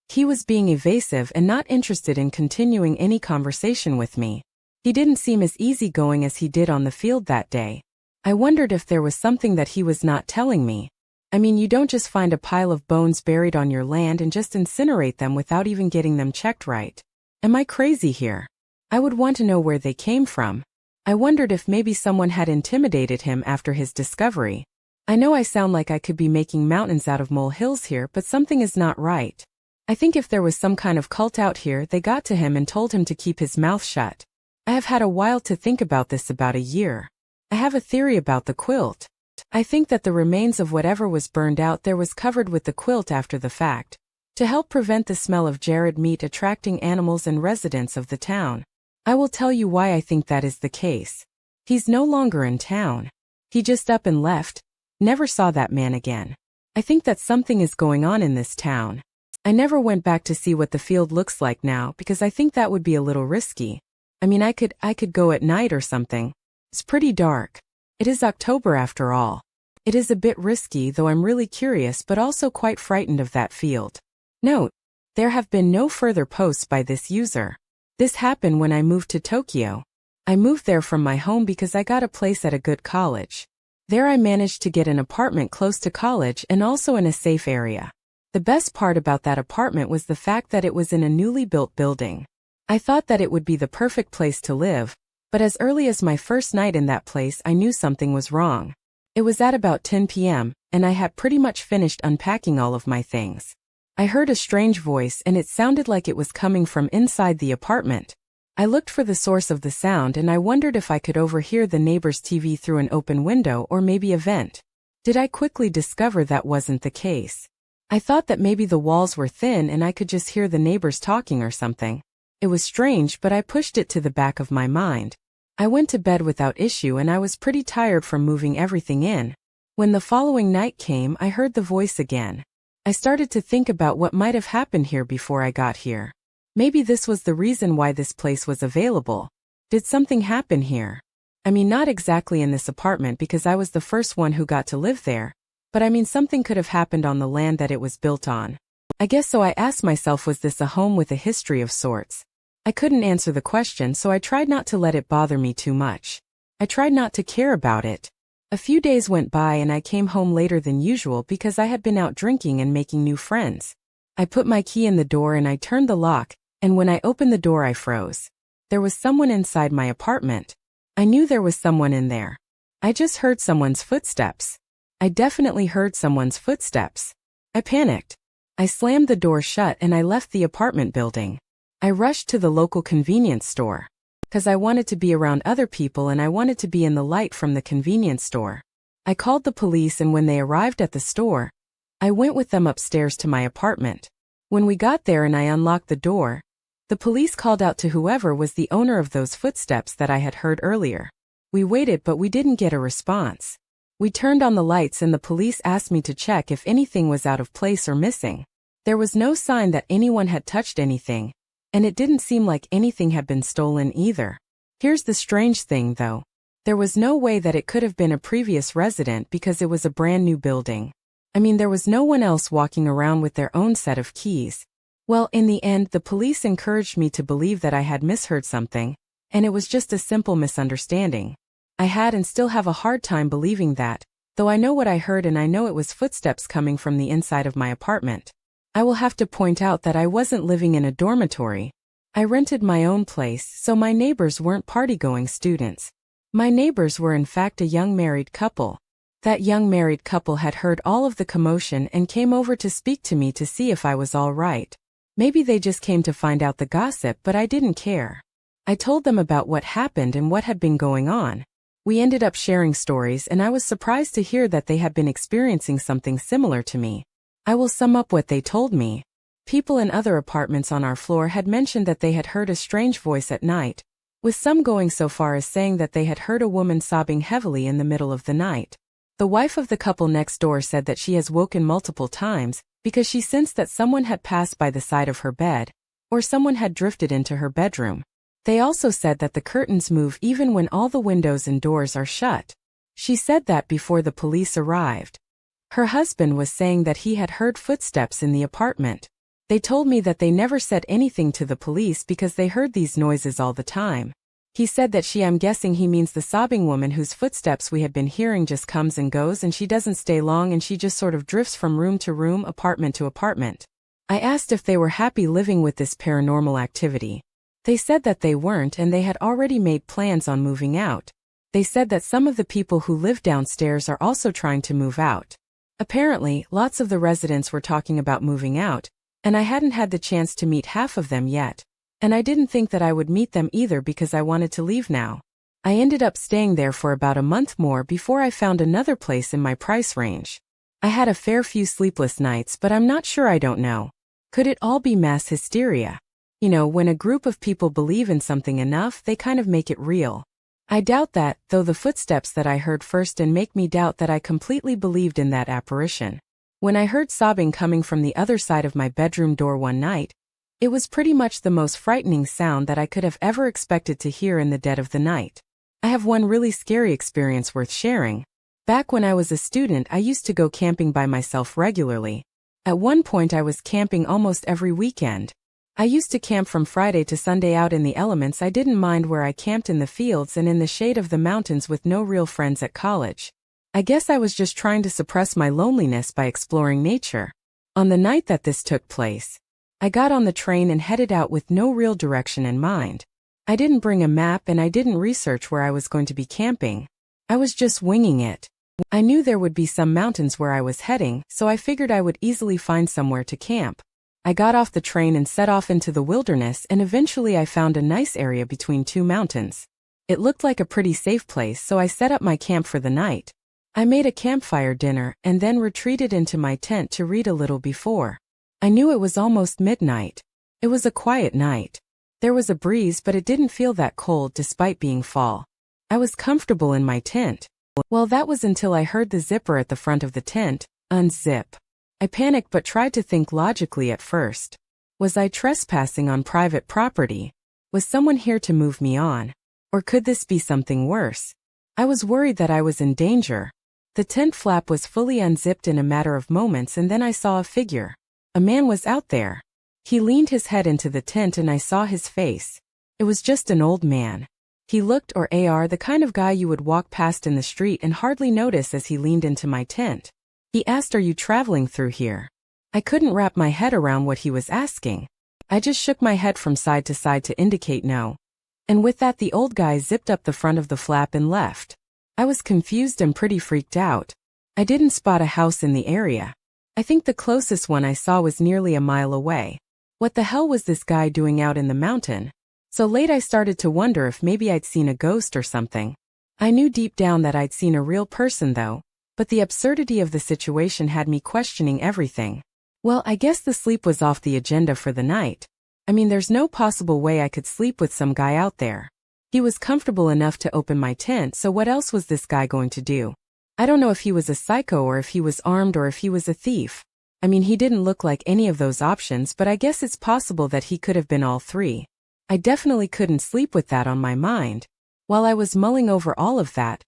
A: He was being evasive and not interested in continuing any conversation with me. He didn't seem as easygoing as he did on the field that day. I wondered if there was something that he was not telling me. I mean, you don't just find a pile of bones buried on your land and just incinerate them without even getting them checked right. Am I crazy here? I would want to know where they came from. I wondered if maybe someone had intimidated him after his discovery. I know I sound like I could be making mountains out of molehills here, but something is not right. I think if there was some kind of cult out here, they got to him and told him to keep his mouth shut. I have had a while to think about this, about a year. I have a theory about the quilt. I think that the remains of whatever was burned out there was covered with the quilt after the fact, to help prevent the smell of jarred meat attracting animals and residents of the town. I will tell you why I think that is the case. He's no longer in town. He just up and left. Never saw that man again. I think that something is going on in this town. I never went back to see what the field looks like now because I think that would be a little risky. I mean, I could go at night or something. It's pretty dark. It is October after all. It is a bit risky, though I'm really curious but also quite frightened of that field. Note: there have been no further posts by this user. This happened when I moved to Tokyo. I moved there from my home because I got a place at a good college. There I managed to get an apartment close to college and also in a safe area. The best part about that apartment was the fact that it was in a newly built building. I thought that it would be the perfect place to live, but as early as my first night in that place I knew something was wrong. It was at about 10 p.m., and I had pretty much finished unpacking all of my things. I heard a strange voice and it sounded like it was coming from inside the apartment. I looked for the source of the sound and I wondered if I could overhear the neighbor's TV through an open window or maybe a vent. Did I quickly discover that wasn't the case? I thought that maybe the walls were thin and I could just hear the neighbors talking or something. It was strange, but I pushed it to the back of my mind. I went to bed without issue and I was pretty tired from moving everything in. When the following night came, I heard the voice again. I started to think about what might have happened here before I got here. Maybe this was the reason why this place was available. Did something happen here? I mean, not exactly in this apartment because I was the first one who got to live there, but I mean something could have happened on the land that it was built on. I guess so. I asked myself, was this a home with a history of sorts? I couldn't answer the question, so I tried not to let it bother me too much. I tried not to care about it. A few days went by and I came home later than usual because I had been out drinking and making new friends. I put my key in the door and I turned the lock, and when I opened the door I froze. There was someone inside my apartment. I knew there was someone in there. I just heard someone's footsteps. I definitely heard someone's footsteps. I panicked. I slammed the door shut and I left the apartment building. I rushed to the local convenience store. Because I wanted to be around other people and I wanted to be in the light from the convenience store. I called the police, and when they arrived at the store, I went with them upstairs to my apartment. When we got there and I unlocked the door, the police called out to whoever was the owner of those footsteps that I had heard earlier. We waited but we didn't get a response. We turned on the lights and the police asked me to check if anything was out of place or missing. There was no sign that anyone had touched anything, and it didn't seem like anything had been stolen either. Here's the strange thing though. There was no way that it could have been a previous resident because it was a brand new building. I mean, there was no one else walking around with their own set of keys. Well, in the end, the police encouraged me to believe that I had misheard something, and it was just a simple misunderstanding. I had and still have a hard time believing that, though I know what I heard and I know it was footsteps coming from the inside of my apartment. I will have to point out that I wasn't living in a dormitory. I rented my own place, so my neighbors weren't party-going students. My neighbors were in fact a young married couple. That young married couple had heard all of the commotion and came over to speak to me to see if I was all right. Maybe they just came to find out the gossip, but I didn't care. I told them about what happened and what had been going on. We ended up sharing stories and I was surprised to hear that they had been experiencing something similar to me. I will sum up what they told me. People in other apartments on our floor had mentioned that they had heard a strange voice at night, with some going so far as saying that they had heard a woman sobbing heavily in the middle of the night. The wife of the couple next door said that she has woken multiple times because she sensed that someone had passed by the side of her bed, or someone had drifted into her bedroom. They also said that the curtains move even when all the windows and doors are shut. She said that before the police arrived. Her husband was saying that he had heard footsteps in the apartment. They told me that they never said anything to the police because they heard these noises all the time. He said that I'm guessing he means the sobbing woman whose footsteps we had been hearing just comes and goes and she doesn't stay long and she just sort of drifts from room to room, apartment to apartment. I asked if they were happy living with this paranormal activity. They said that they weren't and they had already made plans on moving out. They said that some of the people who live downstairs are also trying to move out. Apparently, lots of the residents were talking about moving out, and I hadn't had the chance to meet half of them yet. And I didn't think that I would meet them either because I wanted to leave now. I ended up staying there for about a month more before I found another place in my price range. I had a fair few sleepless nights, but I'm not sure. I don't know. Could it all be mass hysteria? You know, when a group of people believe in something enough, they kind of make it real. I doubt that, though, the footsteps that I heard first and make me doubt that I completely believed in that apparition. When I heard sobbing coming from the other side of my bedroom door one night, it was pretty much the most frightening sound that I could have ever expected to hear in the dead of the night. I have one really scary experience worth sharing. Back when I was a student, I used to go camping by myself regularly. At one point I was camping almost every weekend. I used to camp from Friday to Sunday out in the elements. I didn't mind where I camped, in the fields and in the shade of the mountains with no real friends at college. I guess I was just trying to suppress my loneliness by exploring nature. On the night that this took place, I got on the train and headed out with no real direction in mind. I didn't bring a map and I didn't research where I was going to be camping. I was just winging it. I knew there would be some mountains where I was heading, so I figured I would easily find somewhere to camp. I got off the train and set off into the wilderness, and eventually I found a nice area between two mountains. It looked like a pretty safe place, so I set up my camp for the night. I made a campfire dinner and then retreated into my tent to read a little before. I knew it was almost midnight. It was a quiet night. There was a breeze, but it didn't feel that cold despite being fall. I was comfortable in my tent. Well, that was until I heard the zipper at the front of the tent unzip. I panicked but tried to think logically at first. Was I trespassing on private property? Was someone here to move me on? Or could this be something worse? I was worried that I was in danger. The tent flap was fully unzipped in a matter of moments, and then I saw a figure. A man was out there. He leaned his head into the tent and I saw his face. It was just an old man. He looked the kind of guy you would walk past in the street and hardly notice as he leaned into my tent. He asked, "Are you traveling through here?" I couldn't wrap my head around what he was asking. I just shook my head from side to side to indicate no. And with that, the old guy zipped up the front of the flap and left. I was confused and pretty freaked out. I didn't spot a house in the area. I think the closest one I saw was nearly a mile away. What the hell was this guy doing out in the mountain? So late I started to wonder if maybe I'd seen a ghost or something. I knew deep down that I'd seen a real person though, but the absurdity of the situation had me questioning everything. Well, I guess the sleep was off the agenda for the night. I mean, there's no possible way I could sleep with some guy out there. He was comfortable enough to open my tent, so what else was this guy going to do? I don't know if he was a psycho or if he was armed or if he was a thief. I mean, he didn't look like any of those options, but I guess it's possible that he could have been all three. I definitely couldn't sleep with that on my mind. While I was mulling over all of that,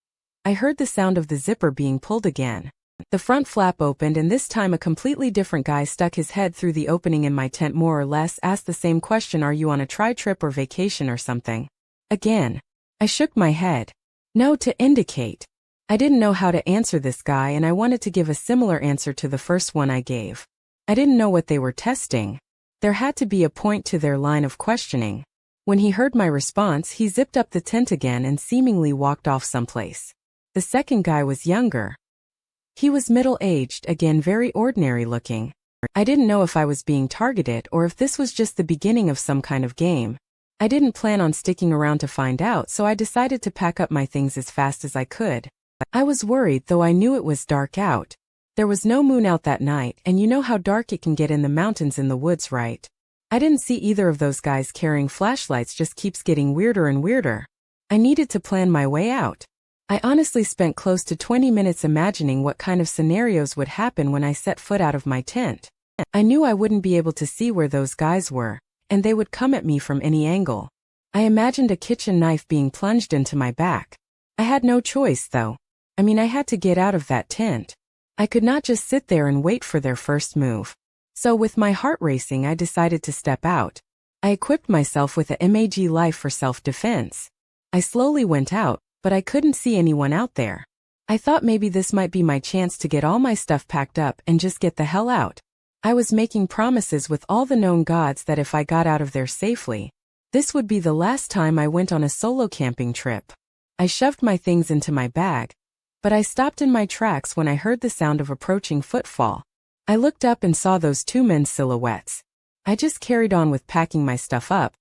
A: I heard the sound of the zipper being pulled again. The front flap opened, and this time a completely different guy stuck his head through the opening in my tent, more or less asked the same question: "Are you on a tri-trip or vacation or something?" Again. I shook my head. No, to indicate. I didn't know how to answer this guy, and I wanted to give a similar answer to the first one I gave. I didn't know what they were testing. There had to be a point to their line of questioning. When he heard my response, he zipped up the tent again and seemingly walked off someplace. The second guy was younger. He was middle-aged, again very ordinary looking. I didn't know if I was being targeted or if this was just the beginning of some kind of game. I didn't plan on sticking around to find out, so I decided to pack up my things as fast as I could. I was worried, though I knew it was dark out. There was no moon out that night, and you know how dark it can get in the mountains in the woods, right? I didn't see either of those guys carrying flashlights. Just keeps getting weirder and weirder. I needed to plan my way out. I honestly spent close to 20 minutes imagining what kind of scenarios would happen when I set foot out of my tent. I knew I wouldn't be able to see where those guys were, and they would come at me from any angle. I imagined a kitchen knife being plunged into my back. I had no choice, though. I mean, I had to get out of that tent. I could not just sit there and wait for their first move. So with my heart racing, I decided to step out. I equipped myself with a MAG life for self-defense. I slowly went out, but I couldn't see anyone out there. I thought maybe this might be my chance to get all my stuff packed up and just get the hell out. I was making promises with all the known gods that if I got out of there safely, this would be the last time I went on a solo camping trip. I shoved my things into my bag, but I stopped in my tracks when I heard the sound of approaching footfall. I looked up and saw those two men's silhouettes. I just carried on with packing my stuff up,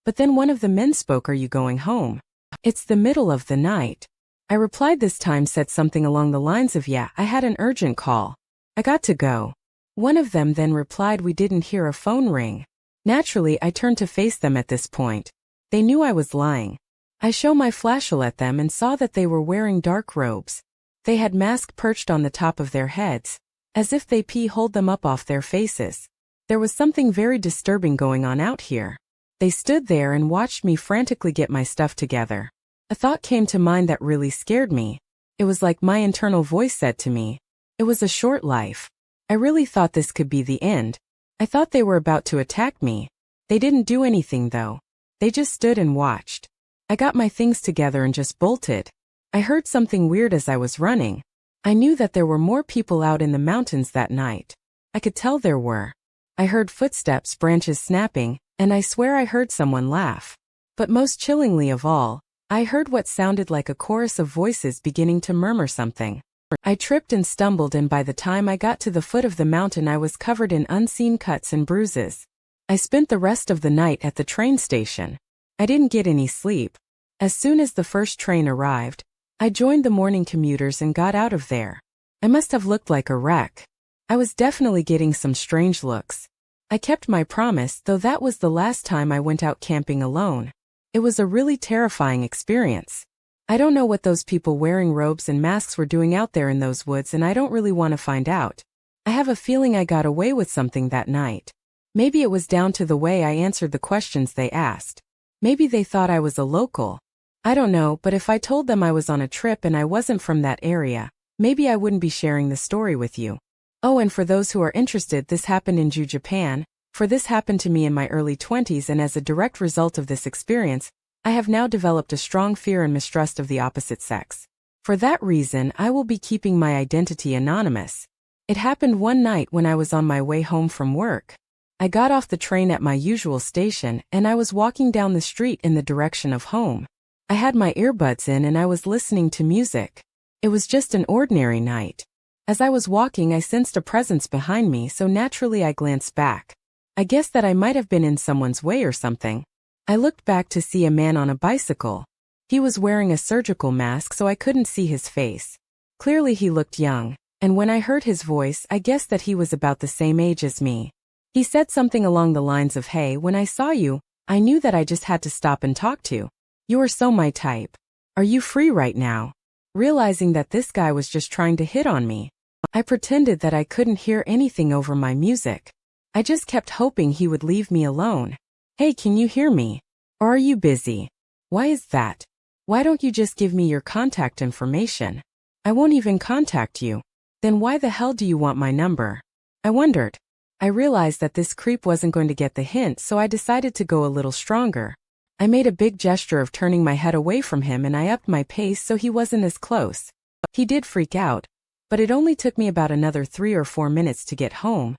A: But then one of the men spoke, "Are you going home? It's the middle of the night." I replied this time said something along the lines of, "Yeah, I had an urgent call. I got to go." One of them then replied, "We didn't hear a phone ring." Naturally, I turned to face them at this point. They knew I was lying. I show my flashlight at them and saw that they were wearing dark robes. They had masks perched on the top of their heads, as if they hold them up off their faces. There was something very disturbing going on out here. They stood there and watched me frantically get my stuff together. A thought came to mind that really scared me. It was like my internal voice said to me, "It was a short life." I really thought this could be the end. I thought they were about to attack me. They didn't do anything though. They just stood and watched. I got my things together and just bolted. I heard something weird as I was running. I knew that there were more people out in the mountains that night. I could tell there were. I heard footsteps, branches snapping, and I swear I heard someone laugh. But most chillingly of all, I heard what sounded like a chorus of voices beginning to murmur something. I tripped and stumbled, and by the time I got to the foot of the mountain I was covered in unseen cuts and bruises. I spent the rest of the night at the train station. I didn't get any sleep. As soon as the first train arrived, I joined the morning commuters and got out of there. I must have looked like a wreck. I was definitely getting some strange looks. I kept my promise, though that was the last time I went out camping alone. It was a really terrifying experience. I don't know what those people wearing robes and masks were doing out there in those woods, and I don't really want to find out. I have a feeling I got away with something that night. Maybe it was down to the way I answered the questions they asked. Maybe they thought I was a local. I don't know, but if I told them I was on a trip and I wasn't from that area, maybe I wouldn't be sharing the story with you. Oh, and for those who are interested, this happened in Japan. For this happened to me in my early 20s, and as a direct result of this experience, I have now developed a strong fear and mistrust of the opposite sex. For that reason, I will be keeping my identity anonymous. It happened one night when I was on my way home from work. I got off the train at my usual station, and I was walking down the street in the direction of home. I had my earbuds in and I was listening to music. It was just an ordinary night. As I was walking, I sensed a presence behind me, so naturally I glanced back. I guessed that I might have been in someone's way or something. I looked back to see a man on a bicycle. He was wearing a surgical mask, so I couldn't see his face. Clearly he looked young, and when I heard his voice, I guessed that he was about the same age as me. He said something along the lines of, "Hey, when I saw you, I knew that I just had to stop and talk to. You are so my type. Are you free right now?" Realizing that this guy was just trying to hit on me, I pretended that I couldn't hear anything over my music. I just kept hoping he would leave me alone. "Hey, can you hear me? Or are you busy? Why is that? Why don't you just give me your contact information? I won't even contact you. Then why the hell do you want my number?" I wondered. I realized that this creep wasn't going to get the hint, so I decided to go a little stronger. I made a big gesture of turning my head away from him, and I upped my pace so he wasn't as close. He did freak out, but it only took me about another 3 or 4 minutes to get home.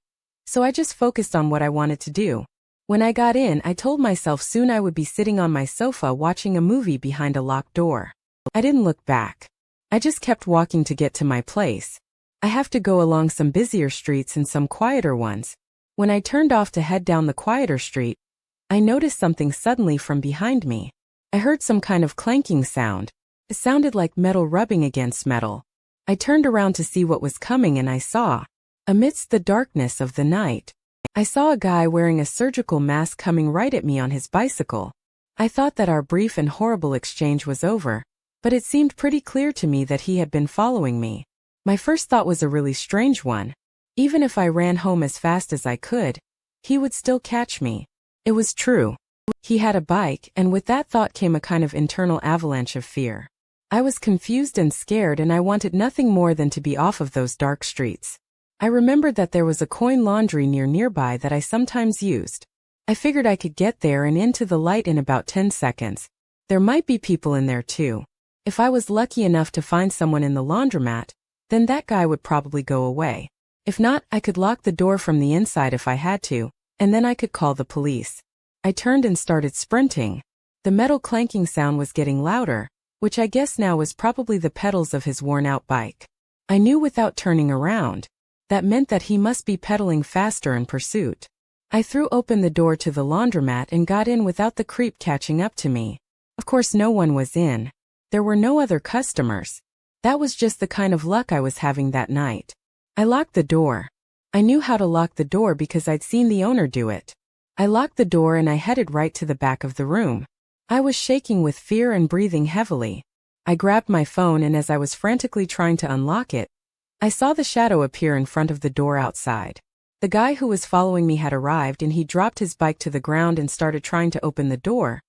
A: So I just focused on what I wanted to do. When I got in, I told myself soon I would be sitting on my sofa watching a movie behind a locked door. I didn't look back. I just kept walking to get to my place. I have to go along some busier streets and some quieter ones. When I turned off to head down the quieter street, I noticed something suddenly from behind me. I heard some kind of clanking sound. It sounded like metal rubbing against metal. I turned around to see what was coming, and I saw, amidst the darkness of the night, I saw a guy wearing a surgical mask coming right at me on his bicycle. I thought that our brief and horrible exchange was over, but it seemed pretty clear to me that he had been following me. My first thought was a really strange one. Even if I ran home as fast as I could, he would still catch me. It was true. He had a bike, and with that thought came a kind of internal avalanche of fear. I was confused and scared, and I wanted nothing more than to be off of those dark streets. I remembered that there was a coin laundry nearby that I sometimes used. I figured I could get there and into the light in about 10 seconds. There might be people in there too. If I was lucky enough to find someone in the laundromat, then that guy would probably go away. If not, I could lock the door from the inside if I had to, and then I could call the police. I turned and started sprinting. The metal clanking sound was getting louder, which I guess now was probably the pedals of his worn-out bike. I knew without turning around. That meant that he must be pedaling faster in pursuit. I threw open the door to the laundromat and got in without the creep catching up to me. Of course no one was in. There were no other customers. That was just the kind of luck I was having that night. I locked the door. I knew how to lock the door because I'd seen the owner do it. I locked the door and I headed right to the back of the room. I was shaking with fear and breathing heavily. I grabbed my phone and as I was frantically trying to unlock it, I saw the shadow appear in front of the door outside. The guy who was following me had arrived and he dropped his bike to the ground and started trying to open the door.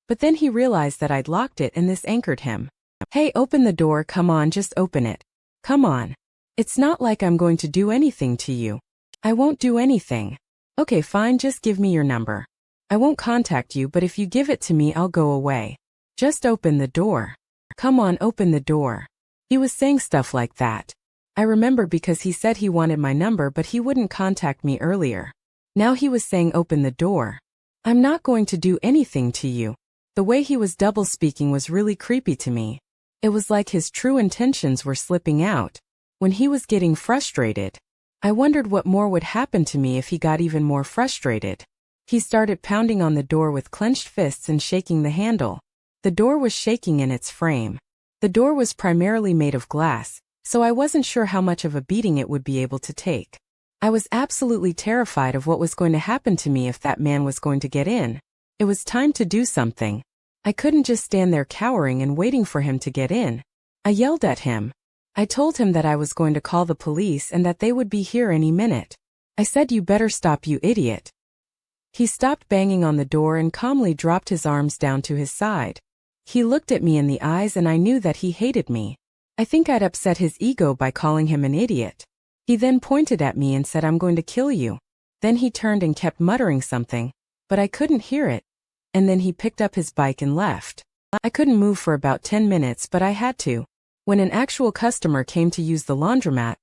A: But then he realized that I'd locked it and this angered him. "Hey, open the door, come on, just open it. Come on. It's not like I'm going to do anything to you." "I won't do anything." "Okay, fine, just give me your number. I won't contact you, but if you give it to me, I'll go away. Just open the door. Come on, open the door." He was saying stuff like that. I remember because he said he wanted my number but he wouldn't contact me earlier. Now he was saying open the door. "I'm not going to do anything to you." The way he was double-speaking was really creepy to me. It was like his true intentions were slipping out. When he was getting frustrated, I wondered what more would happen to me if he got even more frustrated. He started pounding on the door with clenched fists and shaking the handle. The door was shaking in its frame. The door was primarily made of glass, so I wasn't sure how much of a beating it would be able to take. I was absolutely terrified of what was going to happen to me if that man was going to get in. It was time to do something. I couldn't just stand there cowering and waiting for him to get in. I yelled at him. I told him that I was going to call the police and that they would be here any minute. I said, "You better stop, you idiot." He stopped banging on the door and calmly dropped his arms down to his side. He looked at me in the eyes and I knew that he hated me. I think I'd upset his ego by calling him an idiot. He then pointed at me and said, "I'm going to kill you." Then he turned and kept muttering something, but I couldn't hear it. And then he picked up his bike and left. I couldn't move for about 10 minutes, but I had to. When an actual customer came to use the laundromat,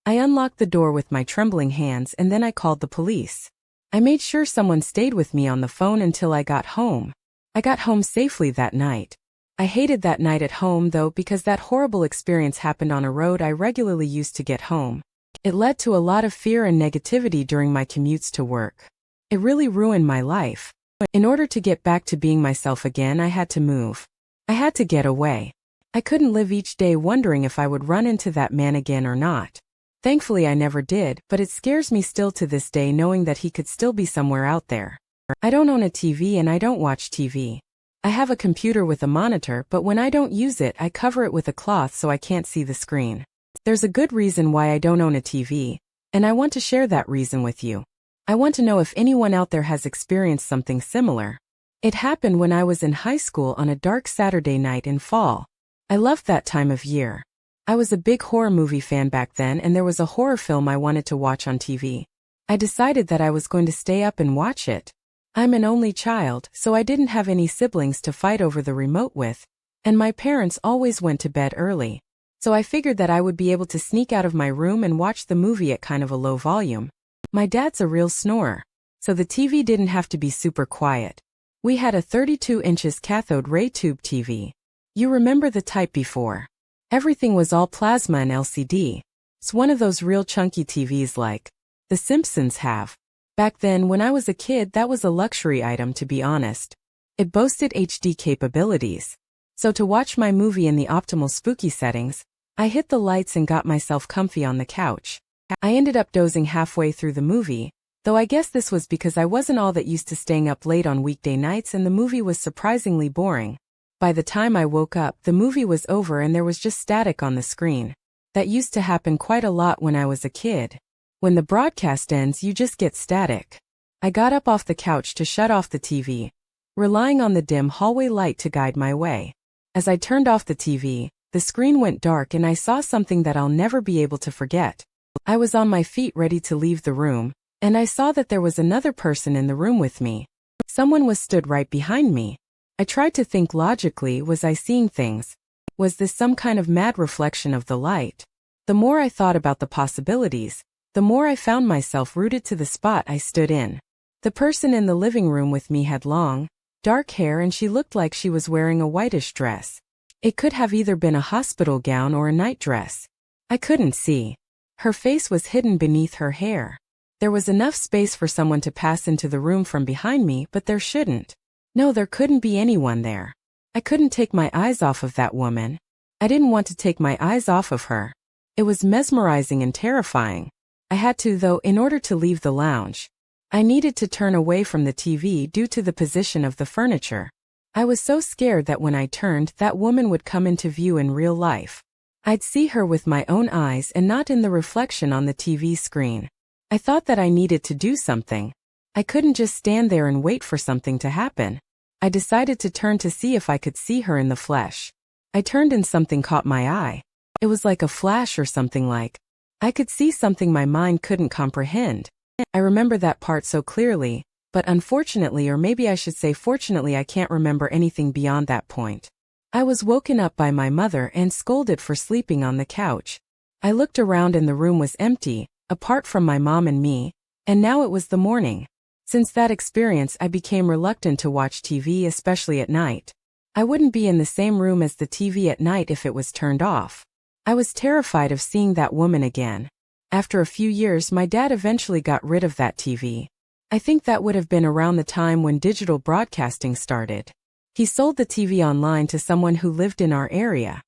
A: I unlocked the door with my trembling hands and then I called the police. I made sure someone stayed with me on the phone until I got home. I got home safely that night. I hated that night at home though because that horrible experience happened on a road I regularly used to get home. It led to a lot of fear and negativity during my commutes to work. It really ruined my life. In order to get back to being myself again, I had to move. I had to get away. I couldn't live each day wondering if I would run into that man again or not. Thankfully I never did, but it scares me still to this day knowing that he could still be somewhere out there. I don't own a TV and I don't watch TV. I have a computer with a monitor, but when I don't use it, I cover it with a cloth so I can't see the screen. There's a good reason why I don't own a TV, and I want to share that reason with you. I want to know if anyone out there has experienced something similar. It happened when I was in high school on a dark Saturday night in fall. I loved that time of year. I was a big horror movie fan back then and there was a horror film I wanted to watch on TV. I decided that I was going to stay up and watch it. I'm an only child, so I didn't have any siblings to fight over the remote with, and my parents always went to bed early. So I figured that I would be able to sneak out of my room and watch the movie at kind of a low volume. My dad's a real snorer, so the TV didn't have to be super quiet. We had a 32 inches cathode ray tube TV. You remember the type before. Everything was all plasma and LCD. It's one of those real chunky TVs like The Simpsons have. Back then, when I was a kid, that was a luxury item, to be honest. It boasted HD capabilities. So to watch my movie in the optimal spooky settings, I hit the lights and got myself comfy on the couch. I ended up dozing halfway through the movie, though I guess this was because I wasn't all that used to staying up late on weekday nights and the movie was surprisingly boring. By the time I woke up, the movie was over and there was just static on the screen. That used to happen quite a lot when I was a kid. When the broadcast ends, you just get static. I got up off the couch to shut off the TV, relying on the dim hallway light to guide my way. As I turned off the TV, the screen went dark and I saw something that I'll never be able to forget. I was on my feet ready to leave the room, and I saw that there was another person in the room with me. Someone was stood right behind me. I tried to think logically, was I seeing things? Was this some kind of mad reflection of the light? The more I thought about the possibilities, the more I found myself rooted to the spot I stood in. The person in the living room with me had long, dark hair and she looked like she was wearing a whitish dress. It could have either been a hospital gown or a night dress. I couldn't see. Her face was hidden beneath her hair. There was enough space for someone to pass into the room from behind me, but there shouldn't. No, there couldn't be anyone there. I couldn't take my eyes off of that woman. I didn't want to take my eyes off of her. It was mesmerizing and terrifying. I had to, though, in order to leave the lounge. I needed to turn away from the TV due to the position of the furniture. I was so scared that when I turned, that woman would come into view in real life. I'd see her with my own eyes and not in the reflection on the TV screen. I thought that I needed to do something. I couldn't just stand there and wait for something to happen. I decided to turn to see if I could see her in the flesh. I turned and something caught my eye. It was like a flash or something like. I could see something my mind couldn't comprehend. I remember that part so clearly, but unfortunately, or maybe I should say fortunately, I can't remember anything beyond that point. I was woken up by my mother and scolded for sleeping on the couch. I looked around and the room was empty, apart from my mom and me, and now it was the morning. Since that experience, I became reluctant to watch TV, especially at night. I wouldn't be in the same room as the TV at night if it was turned off. I was terrified of seeing that woman again. After a few years, my dad eventually got rid of that TV. I think that would have been around the time when digital broadcasting started. He sold the TV online to someone who lived in our area.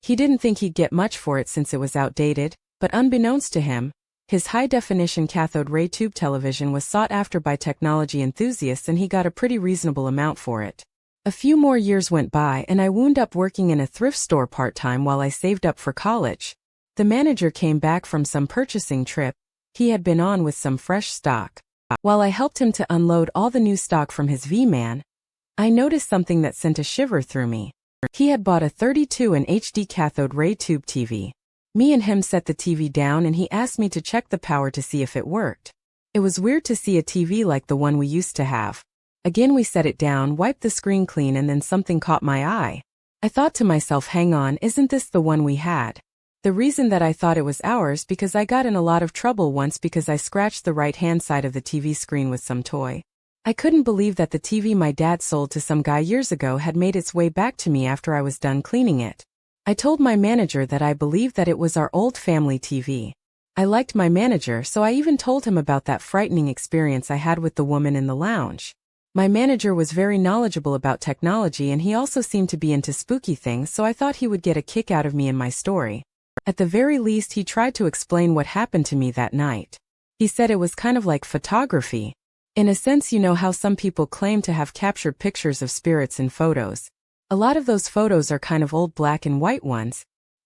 A: He didn't think he'd get much for it since it was outdated, but unbeknownst to him, his high-definition cathode ray tube television was sought after by technology enthusiasts and he got a pretty reasonable amount for it. A few more years went by and I wound up working in a thrift store part-time while I saved up for college. The manager came back from some purchasing trip he had been on with some fresh stock. While I helped him to unload all the new stock from his V-Man, I noticed something that sent a shiver through me. He had bought a 32-inch HD cathode ray tube TV. Me and him set the TV down and he asked me to check the power to see if it worked. It was weird to see a TV like the one we used to have. Again we set it down, wiped the screen clean, and then something caught my eye. I thought to myself, hang on, isn't this the one we had? The reason that I thought it was ours because I got in a lot of trouble once because I scratched the right-hand side of the TV screen with some toy. I couldn't believe that the TV my dad sold to some guy years ago had made its way back to me after I was done cleaning it. I told my manager that I believed that it was our old family TV. I liked my manager, so I even told him about that frightening experience I had with the woman in the lounge. My manager was very knowledgeable about technology and he also seemed to be into spooky things, so I thought he would get a kick out of me and my story. At the very least, he tried to explain what happened to me that night. He said it was kind of like photography. In a sense, you know how some people claim to have captured pictures of spirits in photos. A lot of those photos are kind of old black and white ones.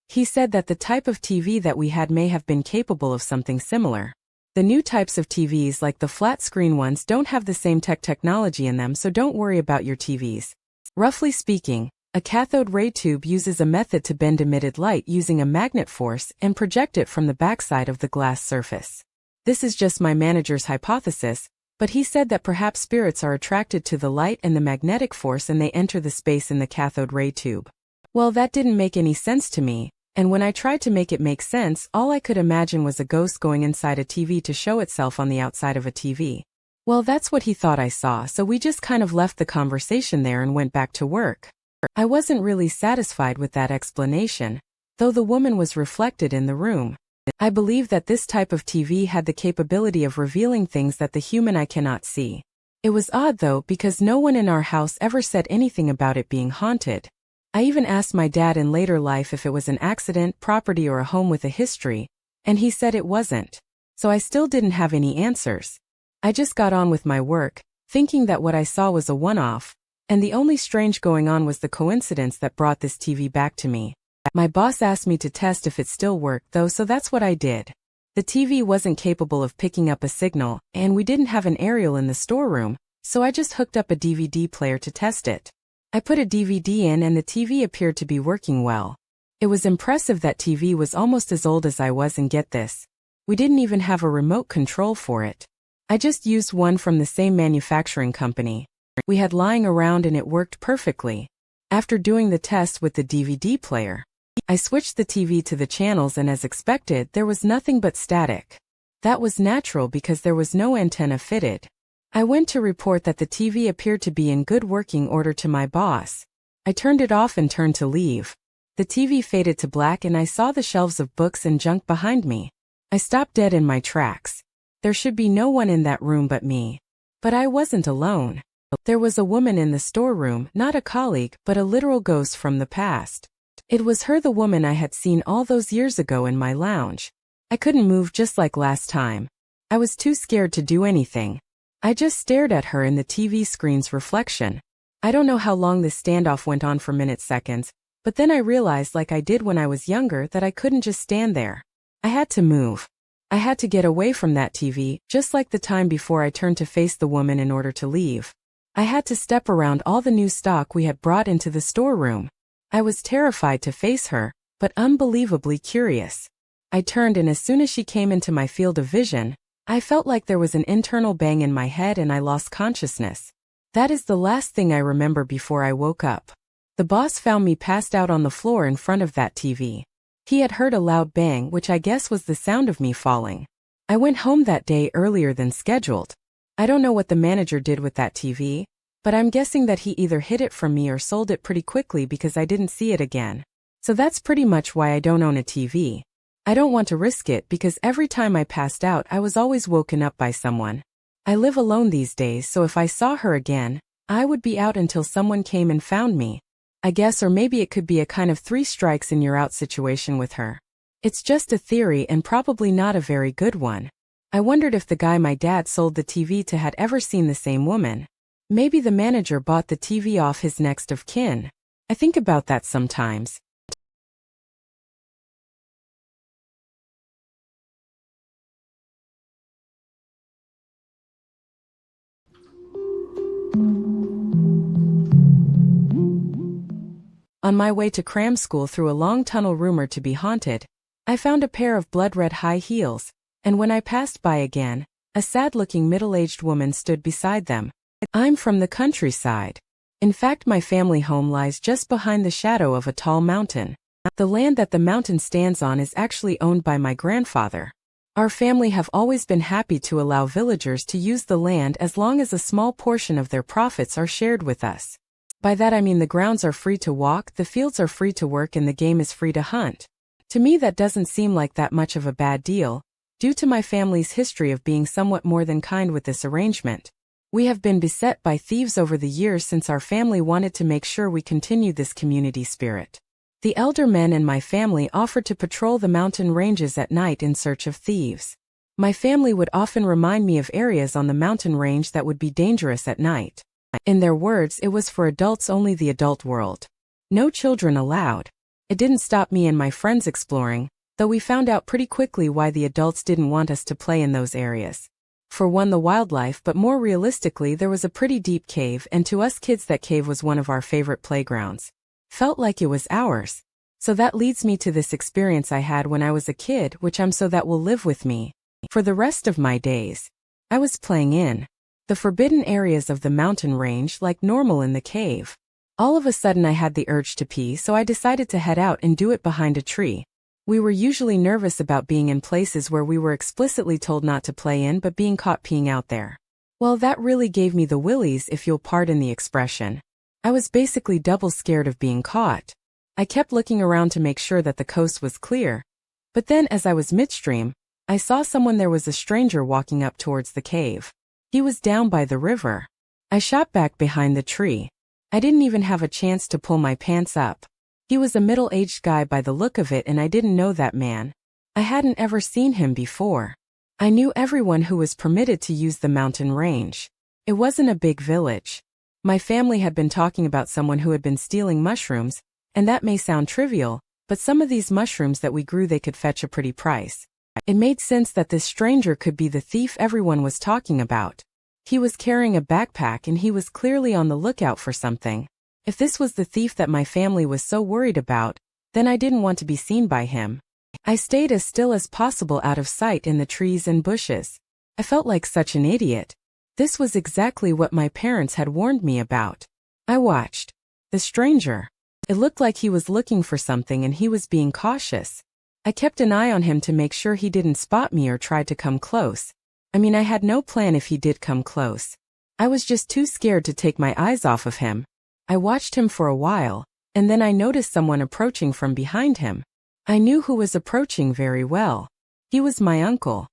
A: He said that the type of TV that we had may have been capable of something similar. The new types of TVs, like the flat screen ones, don't have the same technology in them, so don't worry about your TVs. Roughly speaking, a cathode ray tube uses a method to bend emitted light using a magnet force and project it from the backside of the glass surface. This is just my manager's hypothesis, but he said that perhaps spirits are attracted to the light and the magnetic force and they enter the space in the cathode ray tube. Well, that didn't make any sense to me, and when I tried to make it make sense, all I could imagine was a ghost going inside a TV to show itself on the outside of a TV. Well, that's what he thought I saw, so we just kind of left the conversation there and went back to work. I wasn't really satisfied with that explanation, though the woman was reflected in the room. I believe that this type of TV had the capability of revealing things that the human eye cannot see. It was odd though, because no one in our house ever said anything about it being haunted. I even asked my dad in later life if it was an accident, property, or a home with a history, and he said it wasn't. So I still didn't have any answers. I just got on with my work, thinking that what I saw was a one-off, and the only strange going on was the coincidence that brought this TV back to me. My boss asked me to test if it still worked though, so that's what I did. The TV wasn't capable of picking up a signal, and we didn't have an aerial in the storeroom, so I just hooked up a DVD player to test it. I put a DVD in and the TV appeared to be working well. It was impressive. That TV was almost as old as I was, and get this, we didn't even have a remote control for it. I just used one from the same manufacturing company we had lying around and it worked perfectly. After doing the test with the DVD player, I switched the TV to the channels and as expected, there was nothing but static. That was natural because there was no antenna fitted. I went to report that the TV appeared to be in good working order to my boss. I turned it off and turned to leave. The TV faded to black and I saw the shelves of books and junk behind me. I stopped dead in my tracks. There should be no one in that room but me. But I wasn't alone. There was a woman in the storeroom, not a colleague, but a literal ghost from the past. It was her, the woman I had seen all those years ago in my lounge. I couldn't move just like last time. I was too scared to do anything. I just stared at her in the TV screen's reflection. I don't know how long this standoff went on for minutes, seconds, but then I realized, like I did when I was younger, that I couldn't just stand there. I had to move. I had to get away from that TV, just like the time before I turned to face the woman in order to leave. I had to step around all the new stock we had brought into the storeroom. I was terrified to face her, but unbelievably curious. I turned, and as soon as she came into my field of vision, I felt like there was an internal bang in my head and I lost consciousness. That is the last thing I remember before I woke up. The boss found me passed out on the floor in front of that TV. He had heard a loud bang, which I guess was the sound of me falling. I went home that day earlier than scheduled. I don't know what the manager did with that TV, but I'm guessing that he either hid it from me or sold it pretty quickly because I didn't see it again. So that's pretty much why I don't own a TV. I don't want to risk it because every time I passed out I was always woken up by someone. I live alone these days, so if I saw her again, I would be out until someone came and found me. I guess, or maybe it could be a kind of 3 strikes and you're out situation with her. It's just a theory and probably not a very good one. I wondered if the guy my dad sold the TV to had ever seen the same woman. Maybe the manager bought the TV off his next of kin. I think about that sometimes. On my way to cram school through a long tunnel rumored to be haunted, I found a pair of blood-red high heels, and when I passed by again, a sad-looking middle-aged woman stood beside them. I'm from the countryside. In fact, my family home lies just behind the shadow of a tall mountain. The land that the mountain stands on is actually owned by my grandfather. Our family have always been happy to allow villagers to use the land as long as a small portion of their profits are shared with us. By that I mean the grounds are free to walk, the fields are free to work, and the game is free to hunt. To me that doesn't seem like that much of a bad deal, due to my family's history of being somewhat more than kind with this arrangement. We have been beset by thieves over the years since our family wanted to make sure we continued this community spirit. The elder men in my family offered to patrol the mountain ranges at night in search of thieves. My family would often remind me of areas on the mountain range that would be dangerous at night. In their words, it was for adults only, the adult world. No children allowed. It didn't stop me and my friends exploring, though we found out pretty quickly why the adults didn't want us to play in those areas. For one, the wildlife, but more realistically there was a pretty deep cave, and to us kids that cave was one of our favorite playgrounds. Felt like it was ours. So that leads me to this experience I had when I was a kid, which I'm so that will live with me for the rest of my days. I was playing in the forbidden areas of the mountain range like normal in the cave. All of a sudden I had the urge to pee, so I decided to head out and do it behind a tree. We were usually nervous about being in places where we were explicitly told not to play in, but being caught peeing out there, well, that really gave me the willies, if you'll pardon the expression. I was basically double scared of being caught. I kept looking around to make sure that the coast was clear, but then as I was midstream, I saw someone. There was a stranger walking up towards the cave. He was down by the river. I shot back behind the tree. I didn't even have a chance to pull my pants up. He was a middle-aged guy by the look of it, and I didn't know that man. I hadn't ever seen him before. I knew everyone who was permitted to use the mountain range. It wasn't a big village. My family had been talking about someone who had been stealing mushrooms, and that may sound trivial, but some of these mushrooms that we grew, they could fetch a pretty price. It made sense that this stranger could be the thief everyone was talking about. He was carrying a backpack and he was clearly on the lookout for something. If this was the thief that my family was so worried about, then I didn't want to be seen by him. I stayed as still as possible out of sight in the trees and bushes. I felt like such an idiot. This was exactly what my parents had warned me about. I watched the stranger. It looked like he was looking for something and he was being cautious. I kept an eye on him to make sure he didn't spot me or try to come close. I mean, I had no plan if he did come close. I was just too scared to take my eyes off of him. I watched him for a while, and then I noticed someone approaching from behind him. I knew who was approaching very well. He was my uncle.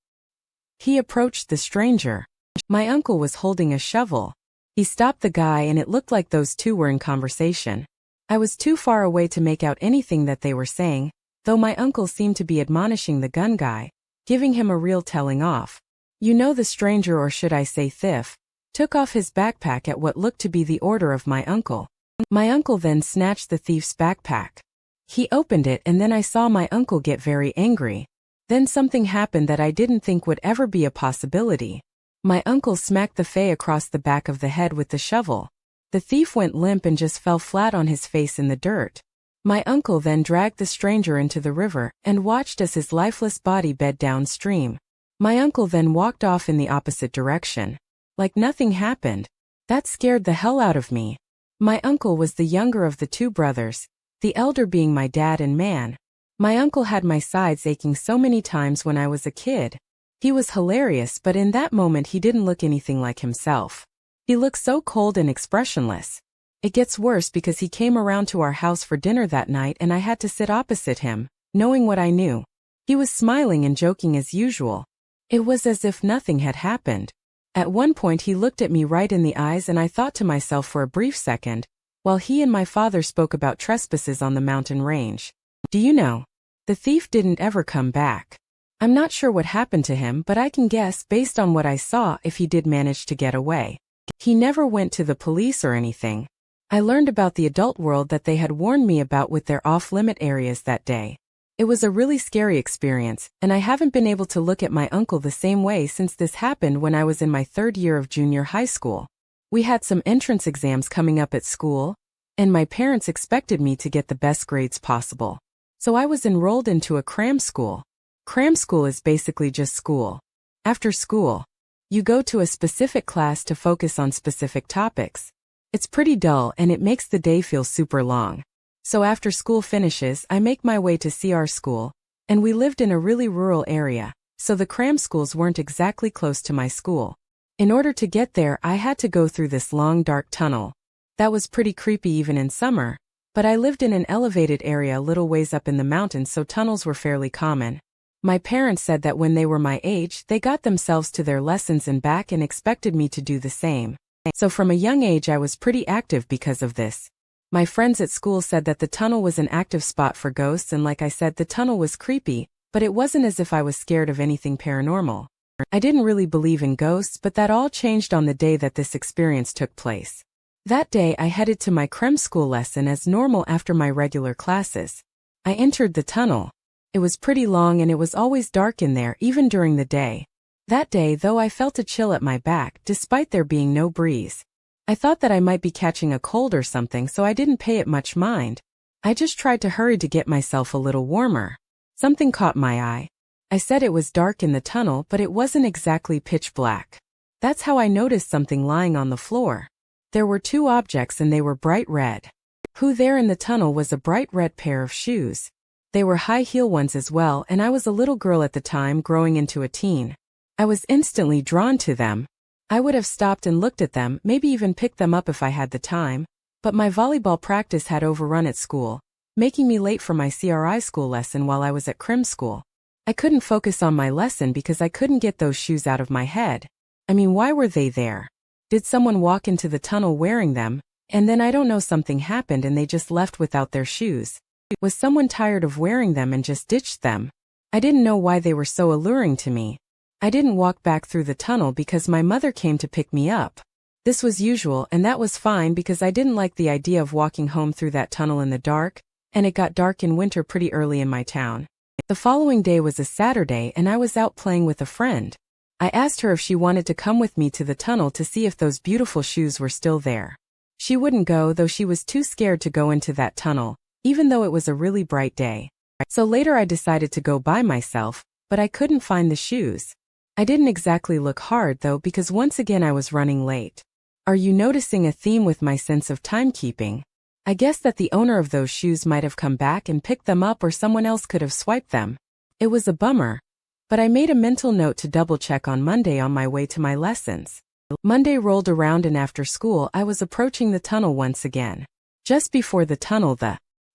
A: He approached the stranger. My uncle was holding a shovel. He stopped the guy and it looked like those two were in conversation. I was too far away to make out anything that they were saying, though my uncle seemed to be admonishing the gun guy, giving him a real telling off. You know, the stranger, or should I say thief, took off his backpack at what looked to be the order of my uncle. My uncle then snatched the thief's backpack. He opened it and then I saw my uncle get very angry. Then something happened that I didn't think would ever be a possibility. My uncle smacked the fay across the back of the head with the shovel. The thief went limp and just fell flat on his face in the dirt. My uncle then dragged the stranger into the river and watched as his lifeless body bed downstream. My uncle then walked off in the opposite direction. Like nothing happened. That scared the hell out of me. My uncle was the younger of the two brothers, the elder being my dad and man. My uncle had my sides aching so many times when I was a kid. He was hilarious, but in that moment he didn't look anything like himself. He looked so cold and expressionless. It gets worse because he came around to our house for dinner that night and I had to sit opposite him, knowing what I knew. He was smiling and joking as usual. It was as if nothing had happened. At one point he looked at me right in the eyes and I thought to myself for a brief second, while he and my father spoke about trespasses on the mountain range. Do you know? The thief didn't ever come back. I'm not sure what happened to him, but I can guess based on what I saw if he did manage to get away. He never went to the police or anything. I learned about the adult world that they had warned me about with their off-limit areas that day. It was a really scary experience, and I haven't been able to look at my uncle the same way since this happened when I was in my 3rd year of junior high school. We had some entrance exams coming up at school, and my parents expected me to get the best grades possible. So I was enrolled into a cram school. Cram school is basically just school. After school, you go to a specific class to focus on specific topics. It's pretty dull and it makes the day feel super long. So after school finishes, I make my way to CR school, and we lived in a really rural area, so the cram schools weren't exactly close to my school. In order to get there, I had to go through this long dark tunnel. That was pretty creepy even in summer, but I lived in an elevated area a little ways up in the mountains, so tunnels were fairly common. My parents said that when they were my age, they got themselves to their lessons and back and expected me to do the same. So from a young age I was pretty active because of this. My friends at school said that the tunnel was an active spot for ghosts, and like I said, the tunnel was creepy, but it wasn't as if I was scared of anything paranormal. I didn't really believe in ghosts, but that all changed on the day that this experience took place. That day I headed to my cram school lesson as normal after my regular classes. I entered the tunnel. It was pretty long and it was always dark in there even during the day. That day though I felt a chill at my back despite there being no breeze. I thought that I might be catching a cold or something, so I didn't pay it much mind. I just tried to hurry to get myself a little warmer. Something caught my eye. I said it was dark in the tunnel, but it wasn't exactly pitch black. That's how I noticed something lying on the floor. There were 2 objects and they were bright red. Who there in the tunnel was a bright red pair of shoes. They were high heel ones as well, and I was a little girl at the time growing into a teen. I was instantly drawn to them. I would have stopped and looked at them, maybe even picked them up if I had the time, but my volleyball practice had overrun at school, making me late for my CRI school lesson while I was at crim school. I couldn't focus on my lesson because I couldn't get those shoes out of my head. I mean, why were they there? Did someone walk into the tunnel wearing them, and then I don't know, something happened and they just left without their shoes? Was someone tired of wearing them and just ditched them? I didn't know why they were so alluring to me. I didn't walk back through the tunnel because my mother came to pick me up. This was usual, and that was fine because I didn't like the idea of walking home through that tunnel in the dark, and it got dark in winter pretty early in my town. The following day was a Saturday and I was out playing with a friend. I asked her if she wanted to come with me to the tunnel to see if those beautiful shoes were still there. She wouldn't go, though she was too scared to go into that tunnel, even though it was a really bright day. So later I decided to go by myself, but I couldn't find the shoes. I didn't exactly look hard though, because once again I was running late. Are you noticing a theme with my sense of timekeeping? I guess that the owner of those shoes might have come back and picked them up, or someone else could have swiped them. It was a bummer. But I made a mental note to double check on Monday on my way to my lessons. Monday rolled around and after school I was approaching the tunnel once again. Just before the tunnel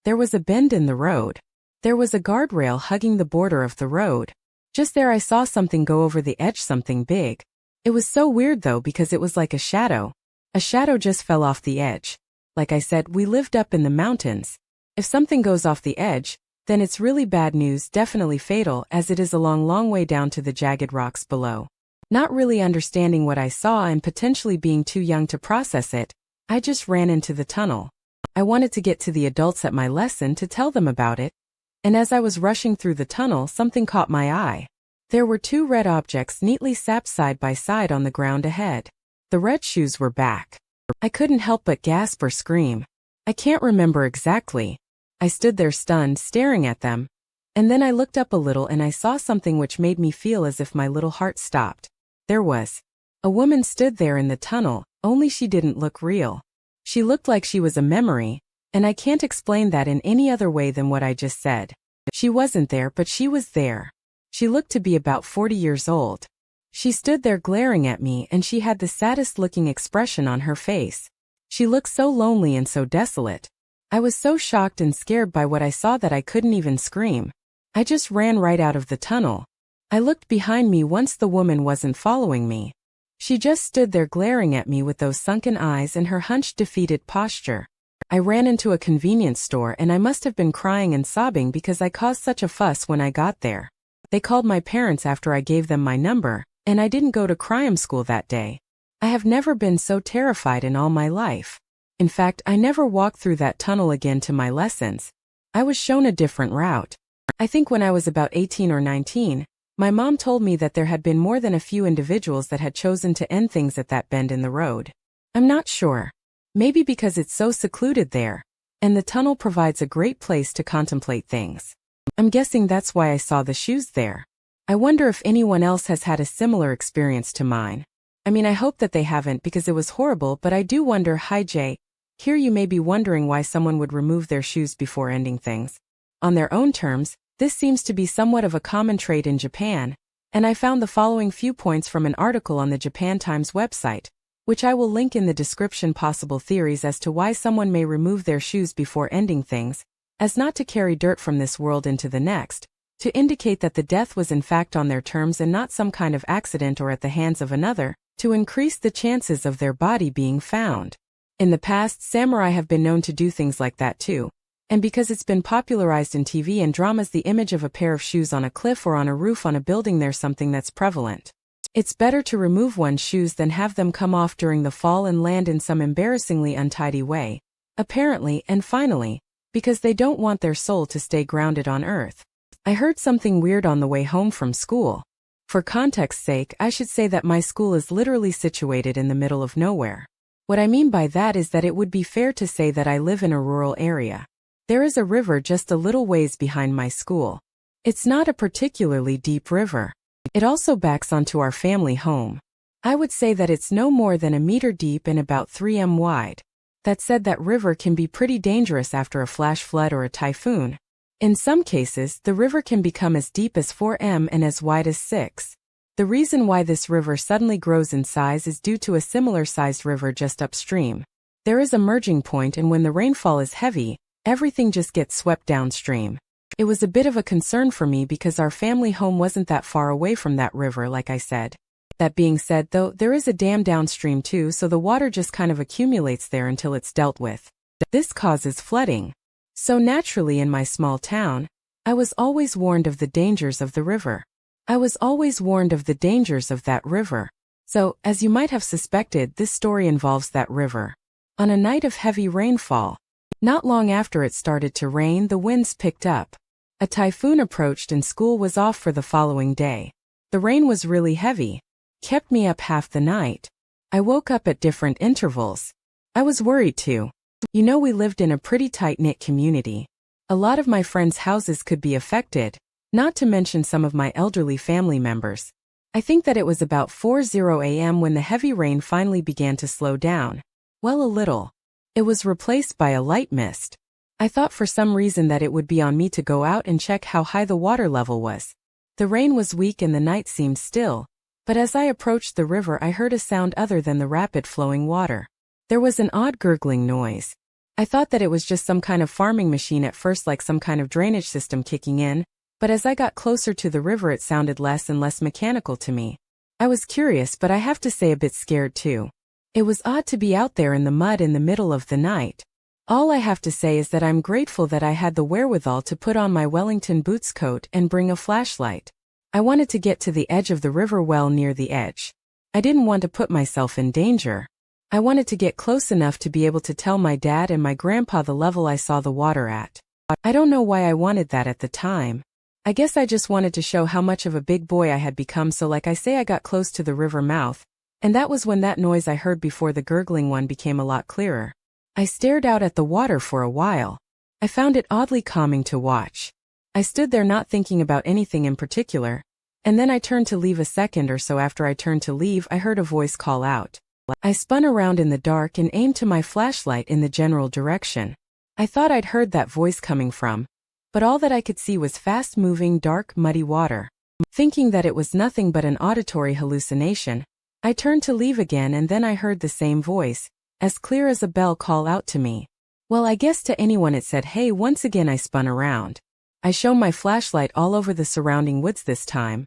A: there was a bend in the road. There was a guardrail hugging the border of the road. Just there I saw something go over the edge, something big. It was so weird though because it was like a shadow. A shadow just fell off the edge. Like I said, we lived up in the mountains. If something goes off the edge, then it's really bad news, definitely fatal, as it is a long way down to the jagged rocks below. Not really understanding what I saw and potentially being too young to process it, I just ran into the tunnel. I wanted to get to the adults at my lesson to tell them about it. And as I was rushing through the tunnel, something caught my eye. There were two red objects neatly stacked side by side on the ground ahead. The red shoes were back. I couldn't help but gasp or scream. I can't remember exactly. I stood there stunned, staring at them. And then I looked up a little and I saw something which made me feel as if my little heart stopped. There was. A woman stood there in the tunnel, only she didn't look real. She looked like she was a memory, and I can't explain that in any other way than what I just said. She wasn't there, but she was there. She looked to be about 40 years old. She stood there glaring at me and she had the saddest looking expression on her face. She looked so lonely and so desolate. I was so shocked and scared by what I saw that I couldn't even scream. I just ran right out of the tunnel. I looked behind me once the woman wasn't following me. She just stood there glaring at me with those sunken eyes and her hunched, defeated posture. I ran into a convenience store and I must have been crying and sobbing because I caused such a fuss when I got there. They called my parents after I gave them my number, and I didn't go to crime school that day. I have never been so terrified in all my life. In fact, I never walked through that tunnel again to my lessons. I was shown a different route. I think when I was about 18 or 19, my mom told me that there had been more than a few individuals that had chosen to end things at that bend in the road. I'm not sure. Maybe because it's so secluded there, and the tunnel provides a great place to contemplate things. I'm guessing that's why I saw the shoes there. I wonder if anyone else has had a similar experience to mine. I mean, I hope that they haven't because it was horrible, but I do wonder. Hi Jay. Here you may be wondering why someone would remove their shoes before ending things. On their own terms, this seems to be somewhat of a common trait in Japan, and I found the following few points from an article on the Japan Times website, which I will link in the description. Possible theories as to why someone may remove their shoes before ending things, as not to carry dirt from this world into the next, to indicate that the death was in fact on their terms and not some kind of accident or at the hands of another, to increase the chances of their body being found. In the past, samurai have been known to do things like that too, and because it's been popularized in TV and dramas, the image of a pair of shoes on a cliff or on a roof on a building, there's something that's prevalent. It's better to remove one's shoes than have them come off during the fall and land in some embarrassingly untidy way, apparently, and finally, because they don't want their soul to stay grounded on earth. I heard something weird on the way home from school. For context's sake, I should say that my school is literally situated in the middle of nowhere. What I mean by that is that it would be fair to say that I live in a rural area. There is a river just a little ways behind my school. It's not a particularly deep river. It also backs onto our family home. I would say that it's no more than a meter deep and about 3 m wide. That said, that river can be pretty dangerous after a flash flood or a typhoon. In some cases, the river can become as deep as 4 m and as wide as 6. The reason why this river suddenly grows in size is due to a similar-sized river just upstream. There is a merging point, and when the rainfall is heavy, everything just gets swept downstream. It was a bit of a concern for me because our family home wasn't that far away from that river, like I said. That being said though, there is a dam downstream too, so the water just kind of accumulates there until it's dealt with. This causes flooding. So naturally, in my small town, I was always warned of the dangers of the river. I was always warned of the dangers of that river. So, as you might have suspected, this story involves that river. On a night of heavy rainfall, not long after it started to rain, the winds picked up. A typhoon approached and school was off for the following day. The rain was really heavy, kept me up half the night. I woke up at different intervals. I was worried too. You know, we lived in a pretty tight-knit community. A lot of my friends' houses could be affected, not to mention some of my elderly family members. I think that it was about 4:00 a.m. when the heavy rain finally began to slow down. Well, a little. It was replaced by a light mist. I thought for some reason that it would be on me to go out and check how high the water level was. The rain was weak and the night seemed still, but as I approached the river I heard a sound other than the rapid flowing water. There was an odd gurgling noise. I thought that it was just some kind of farming machine at first, like some kind of drainage system kicking in, but as I got closer to the river it sounded less and less mechanical to me. I was curious, but I have to say a bit scared too. It was odd to be out there in the mud in the middle of the night. All I have to say is that I'm grateful that I had the wherewithal to put on my Wellington boots coat and bring a flashlight. I wanted to get to the edge of the river well near the edge. I didn't want to put myself in danger. I wanted to get close enough to be able to tell my dad and my grandpa the level I saw the water at. I don't know why I wanted that at the time. I guess I just wanted to show how much of a big boy I had become, so like I say, I got close to the river mouth, and that was when that noise I heard before, the gurgling one, became a lot clearer. I stared out at the water for a while. I found it oddly calming to watch. I stood there not thinking about anything in particular, and then I turned to leave. A second or so after I turned to leave, I heard a voice call out. I spun around in the dark and aimed to my flashlight in the general direction I thought I'd heard that voice coming from, but all that I could see was fast-moving, dark, muddy water. Thinking that it was nothing but an auditory hallucination, I turned to leave again, and then I heard the same voice, as clear as a bell, call out to me. Well, I guess to anyone it said, "Hey." Once again I spun around. I shone my flashlight all over the surrounding woods this time,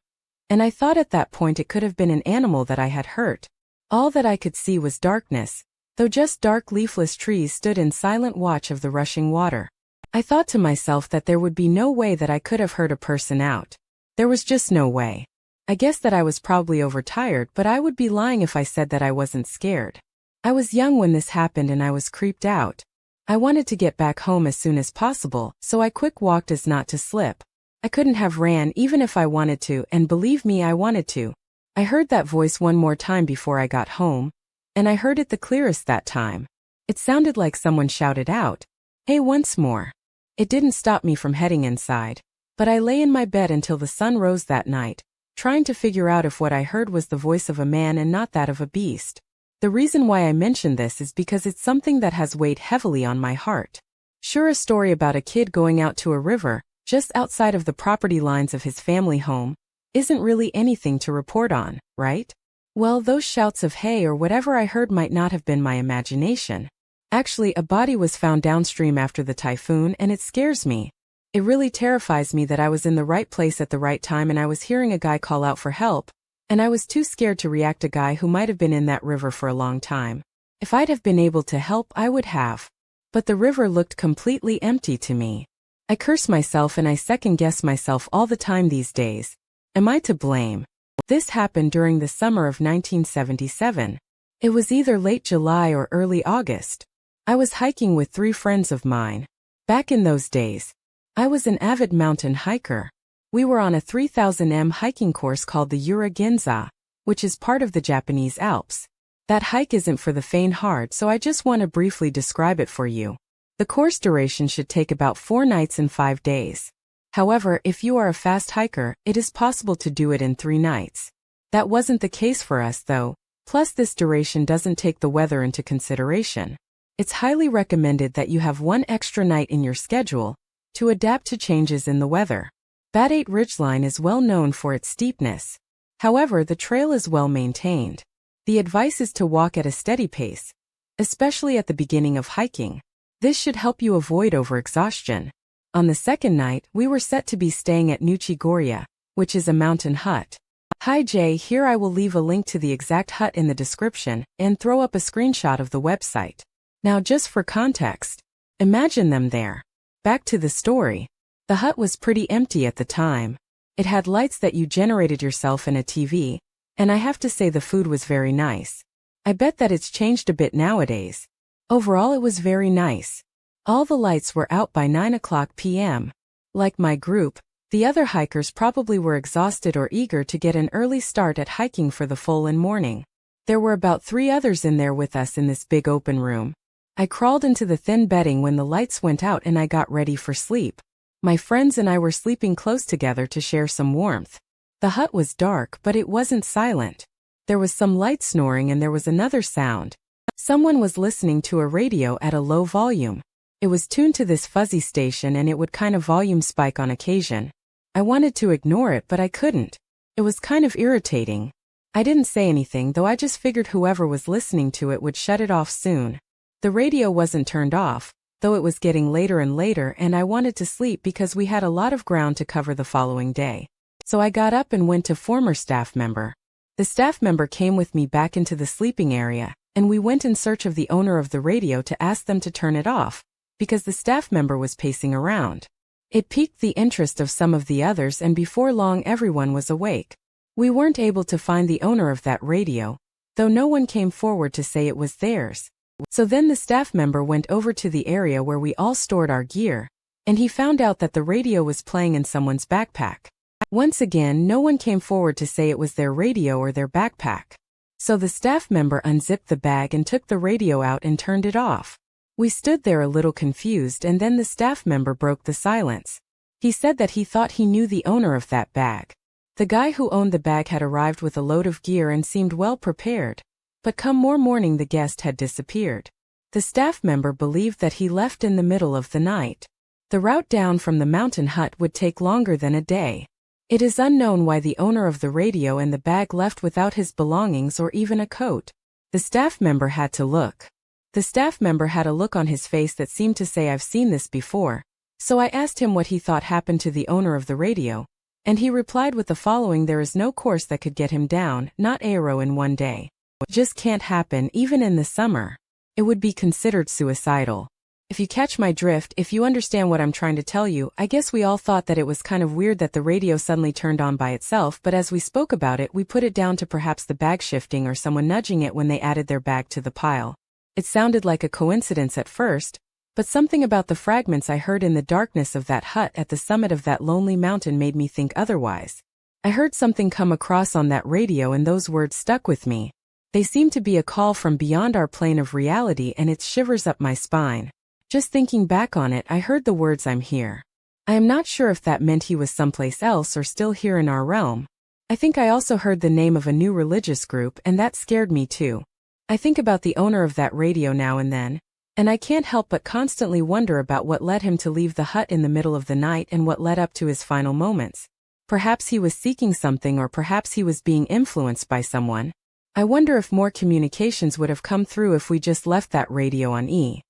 A: and I thought at that point it could have been an animal that I had hurt. All that I could see was darkness, though just dark leafless trees stood in silent watch of the rushing water. I thought to myself that there would be no way that I could have hurt a person out. There was just no way. I guess that I was probably overtired, but I would be lying if I said that I wasn't scared. I was young when this happened and I was creeped out. I wanted to get back home as soon as possible, so I quick walked as not to slip. I couldn't have ran even if I wanted to, and believe me, I wanted to. I heard that voice one more time before I got home, and I heard it the clearest that time. It sounded like someone shouted out, "Hey," once more. It didn't stop me from heading inside, but I lay in my bed until the sun rose that night, trying to figure out if what I heard was the voice of a man and not that of a beast. The reason why I mention this is because it's something that has weighed heavily on my heart. Sure, a story about a kid going out to a river, just outside of the property lines of his family home, isn't really anything to report on, right? Well, those shouts of "hey" or whatever I heard might not have been my imagination. Actually, a body was found downstream after the typhoon, and it scares me. It really terrifies me that I was in the right place at the right time and I was hearing a guy call out for help, and I was too scared to react. A guy who might have been in that river for a long time. If I'd have been able to help, I would have. But the river looked completely empty to me. I curse myself and I second-guess myself all the time these days. Am I to blame? This happened during the summer of 1977. It was either late July or early August. I was hiking with 3 friends of mine. Back in those days, I was an avid mountain hiker. We were on a 3,000 hiking course called the Eerie Evening, which is part of the Japanese Alps. That hike isn't for the faint-hearted, so I just want to briefly describe it for you. The course duration should take about 4 nights and 5 days. However, if you are a fast hiker, it is possible to do it in 3 nights. That wasn't the case for us though, plus this duration doesn't take the weather into consideration. It's highly recommended that you have 1 extra night in your schedule to adapt to changes in the weather. Bat 8 Ridgeline is well known for its steepness. However, the trail is well maintained. The advice is to walk at a steady pace, especially at the beginning of hiking. This should help you avoid overexhaustion. On the second night, we were set to be staying at Nuchi-Goria, which is a mountain hut. Hi Jay, here I will leave a link to the exact hut in the description and throw up a screenshot of the website. Now just for context, imagine them there. Back to the story. The hut was pretty empty at the time. It had lights that you generated yourself and a TV, and I have to say the food was very nice. I bet that it's changed a bit nowadays. Overall, it was very nice. All the lights were out by 9 p.m. Like my group, the other hikers probably were exhausted or eager to get an early start at hiking for the full morning. There were about 3 others in there with us in this big open room. I crawled into the thin bedding when the lights went out and I got ready for sleep. My friends and I were sleeping close together to share some warmth. The hut was dark, but it wasn't silent. There was some light snoring and there was another sound. Someone was listening to a radio at a low volume. It was tuned to this fuzzy station and it would kind of volume spike on occasion. I wanted to ignore it, but I couldn't. It was kind of irritating. I didn't say anything, though I just figured whoever was listening to it would shut it off soon. The radio wasn't turned off, though it was getting later and later and I wanted to sleep because we had a lot of ground to cover the following day. So I got up and went to former staff member. The staff member came with me back into the sleeping area, and we went in search of the owner of the radio to ask them to turn it off, because the staff member was pacing around. It piqued the interest of some of the others, and before long everyone was awake. We weren't able to find the owner of that radio, though no one came forward to say it was theirs. So then the staff member went over to the area where we all stored our gear, and he found out that the radio was playing in someone's backpack. Once again, no one came forward to say it was their radio or their backpack. So the staff member unzipped the bag and took the radio out and turned it off. We stood there a little confused, and then the staff member broke the silence. He said that he thought he knew the owner of that bag. The guy who owned the bag had arrived with a load of gear and seemed well prepared. But come more morning the guest had disappeared. The staff member believed that he left in the middle of the night. The route down from the mountain hut would take longer than a day. It is unknown why the owner of the radio and the bag left without his belongings or even a coat. The staff member had to look. The staff member had a look on his face that seemed to say, "I've seen this before." So I asked him what he thought happened to the owner of the radio, and he replied with the following: "There is no course that could get him down, not aero in one day. Just can't happen even in the summer. It would be considered suicidal." If you catch my drift, if you understand what I'm trying to tell you, I guess we all thought that it was kind of weird that the radio suddenly turned on by itself, but as we spoke about it, we put it down to perhaps the bag shifting or someone nudging it when they added their bag to the pile. It sounded like a coincidence at first, but something about the fragments I heard in the darkness of that hut at the summit of that lonely mountain made me think otherwise. I heard something come across on that radio, and those words stuck with me. They seem to be a call from beyond our plane of reality, and it shivers up my spine. Just thinking back on it, I heard the words, "I'm here." I am not sure if that meant he was someplace else or still here in our realm. I think I also heard the name of a new religious group, and that scared me too. I think about the owner of that radio now and then, and I can't help but constantly wonder about what led him to leave the hut in the middle of the night and what led up to his final moments. Perhaps he was seeking something, or perhaps he was being influenced by someone. I wonder if more communications would have come through if we just left that radio on E.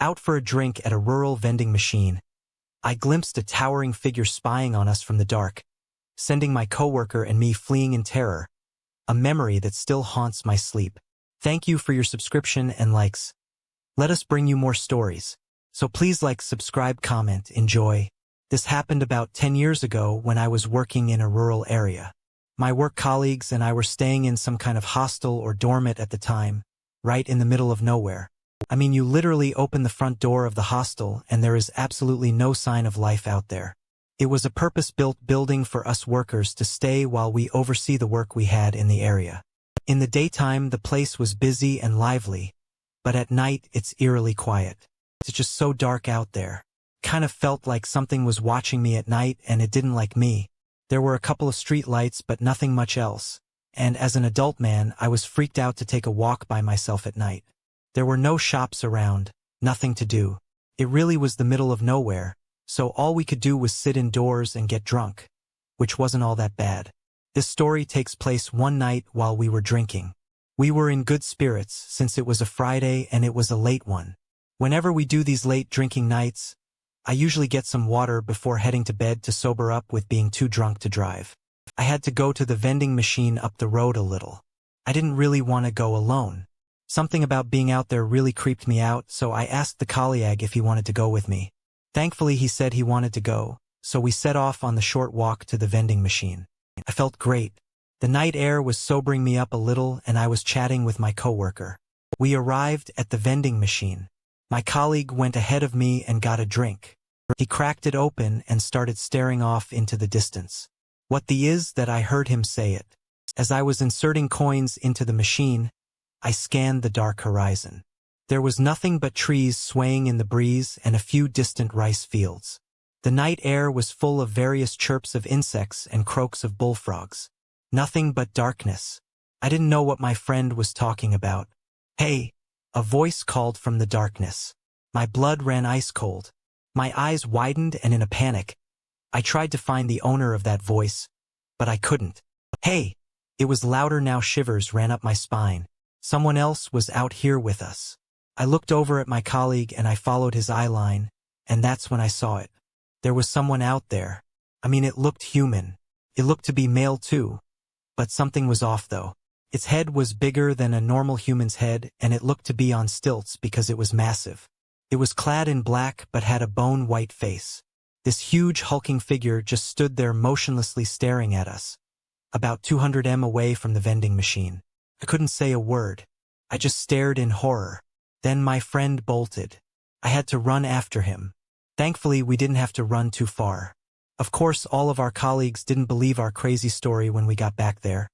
B: Out for a drink at a rural vending machine, I glimpsed a towering figure spying on us from the dark, sending my coworker and me fleeing in terror, a memory that still haunts my sleep. Thank you for your subscription and likes. Let us bring you more stories. So please like, subscribe, comment, enjoy. This happened about 10 years ago when I was working in a rural area. My work colleagues and I were staying in some kind of hostel or dormit at the time, right in the middle of nowhere. I mean, you literally open the front door of the hostel and there is absolutely no sign of life out there. It was a purpose-built building for us workers to stay while we oversee the work we had in the area. In the daytime, the place was busy and lively, but at night, it's eerily quiet. It's just so dark out there. Kind of felt like something was watching me at night and it didn't like me. There were a couple of street lights, but nothing much else. And as an adult man, I was freaked out to take a walk by myself at night. There were no shops around, nothing to do. It really was the middle of nowhere, so all we could do was sit indoors and get drunk, which wasn't all that bad. This story takes place one night while we were drinking. We were in good spirits since it was a Friday and it was a late one. Whenever we do these late drinking nights, I usually get some water before heading to bed to sober up with being too drunk to drive. I had to go to the vending machine up the road a little. I didn't really want to go alone. Something about being out there really creeped me out, so I asked the colleague if he wanted to go with me. Thankfully, he said he wanted to go, so we set off on the short walk to the vending machine. I felt great. The night air was sobering me up a little and I was chatting with my coworker. We arrived at the vending machine. My colleague went ahead of me and got a drink. He cracked it open and started staring off into the distance. What the is that I heard him say it. As I was inserting coins into the machine, I scanned the dark horizon. There was nothing but trees swaying in the breeze and a few distant rice fields. The night air was full of various chirps of insects and croaks of bullfrogs. Nothing but darkness. I didn't know what my friend was talking about. "Hey!" A voice called from the darkness. My blood ran ice cold. My eyes widened and in a panic, I tried to find the owner of that voice, but I couldn't. Hey! It was louder now. Shivers ran up my spine. Someone else was out here with us. I looked over at my colleague and I followed his eye line, and that's when I saw it. There was someone out there. I mean, it looked human. It looked to be male too. But something was off though. Its head was bigger than a normal human's head, and it looked to be on stilts because it was massive. It was clad in black but had a bone-white face. This huge hulking figure just stood there motionlessly staring at us, about 200 meters away from the vending machine. I couldn't say a word. I just stared in horror. Then my friend bolted. I had to run after him. Thankfully, we didn't have to run too far. Of course, all of our colleagues didn't believe our crazy story when we got back there.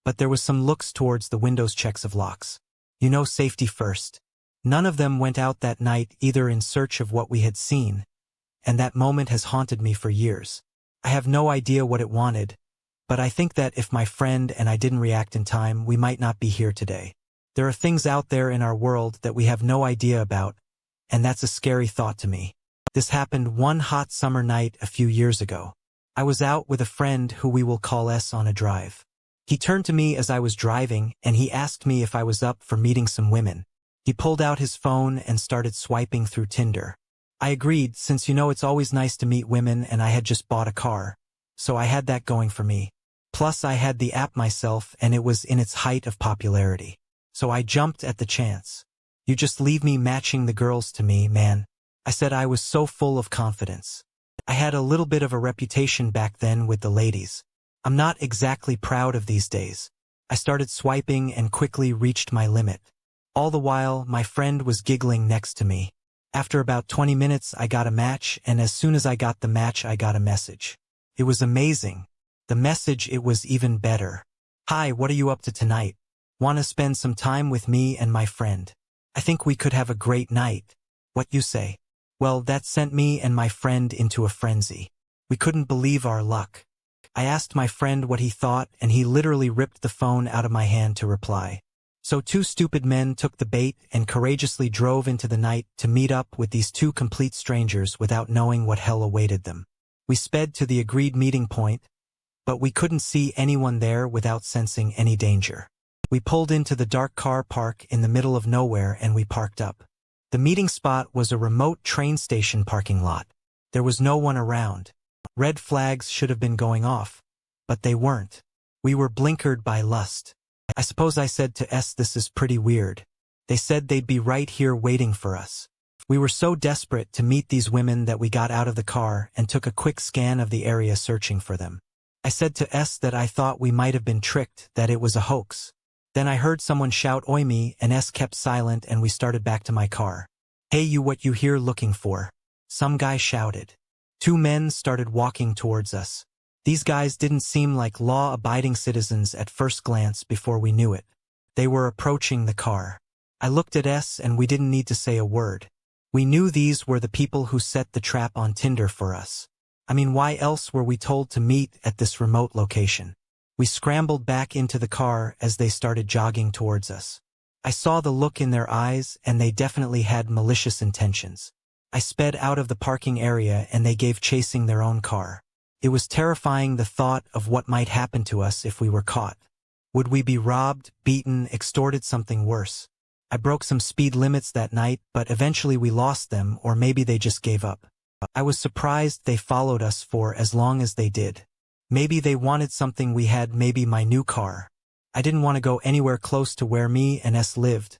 B: But there was some looks towards the windows checks of locks. You know, safety first. None of them went out that night either in search of what we had seen, and that moment has haunted me for years. I have no idea what it wanted, but I think that if my friend and I didn't react in time, we might not be here today. There are things out there in our world that we have no idea about, and that's a scary thought to me. This happened one hot summer night a few years ago. I was out with a friend who we will call S on a drive. He turned to me as I was driving and he asked me if I was up for meeting some women. He pulled out his phone and started swiping through Tinder. I agreed, since you know it's always nice to meet women, and I had just bought a car, so I had that going for me. Plus I had the app myself and it was in its height of popularity. So I jumped at the chance. You just leave me matching the girls to me, man. I said. I was so full of confidence. I had a little bit of a reputation back then with the ladies. I'm not exactly proud of these days. I started swiping and quickly reached my limit. All the while, my friend was giggling next to me. After about 20 minutes, I got a match, and as soon as I got the match, I got a message. It was amazing. The message, it was even better. Hi, what are you up to tonight? Want to spend some time with me and my friend? I think we could have a great night. What you say? Well, that sent me and my friend into a frenzy. We couldn't believe our luck. I asked my friend what he thought, and he literally ripped the phone out of my hand to reply. So two stupid men took the bait and courageously drove into the night to meet up with these two complete strangers without knowing what hell awaited them. We sped to the agreed meeting point, but we couldn't see anyone there without sensing any danger. We pulled into the dark car park in the middle of nowhere and we parked up. The meeting spot was a remote train station parking lot. There was no one around. Red flags should have been going off, but they weren't. We were blinkered by lust. I suppose I said to S, this is pretty weird. They said they'd be right here waiting for us. We were so desperate to meet these women that we got out of the car and took a quick scan of the area searching for them. I said to S that I thought we might have been tricked, that it was a hoax. Then I heard someone shout, "Oi me," and S kept silent and we started back to my car. Hey, you, what you here looking for? Some guy shouted. Two men started walking towards us. These guys didn't seem like law-abiding citizens at first glance before we knew it. They were approaching the car. I looked at S and we didn't need to say a word. We knew these were the people who set the trap on Tinder for us. I mean, why else were we told to meet at this remote location? We scrambled back into the car as they started jogging towards us. I saw the look in their eyes and they definitely had malicious intentions. I sped out of the parking area and they gave chasing their own car. It was terrifying, the thought of what might happen to us if we were caught. Would we be robbed, beaten, extorted, something worse? I broke some speed limits that night, but eventually we lost them, or maybe they just gave up. I was surprised they followed us for as long as they did. Maybe they wanted something we had, maybe my new car. I didn't want to go anywhere close to where me and S lived,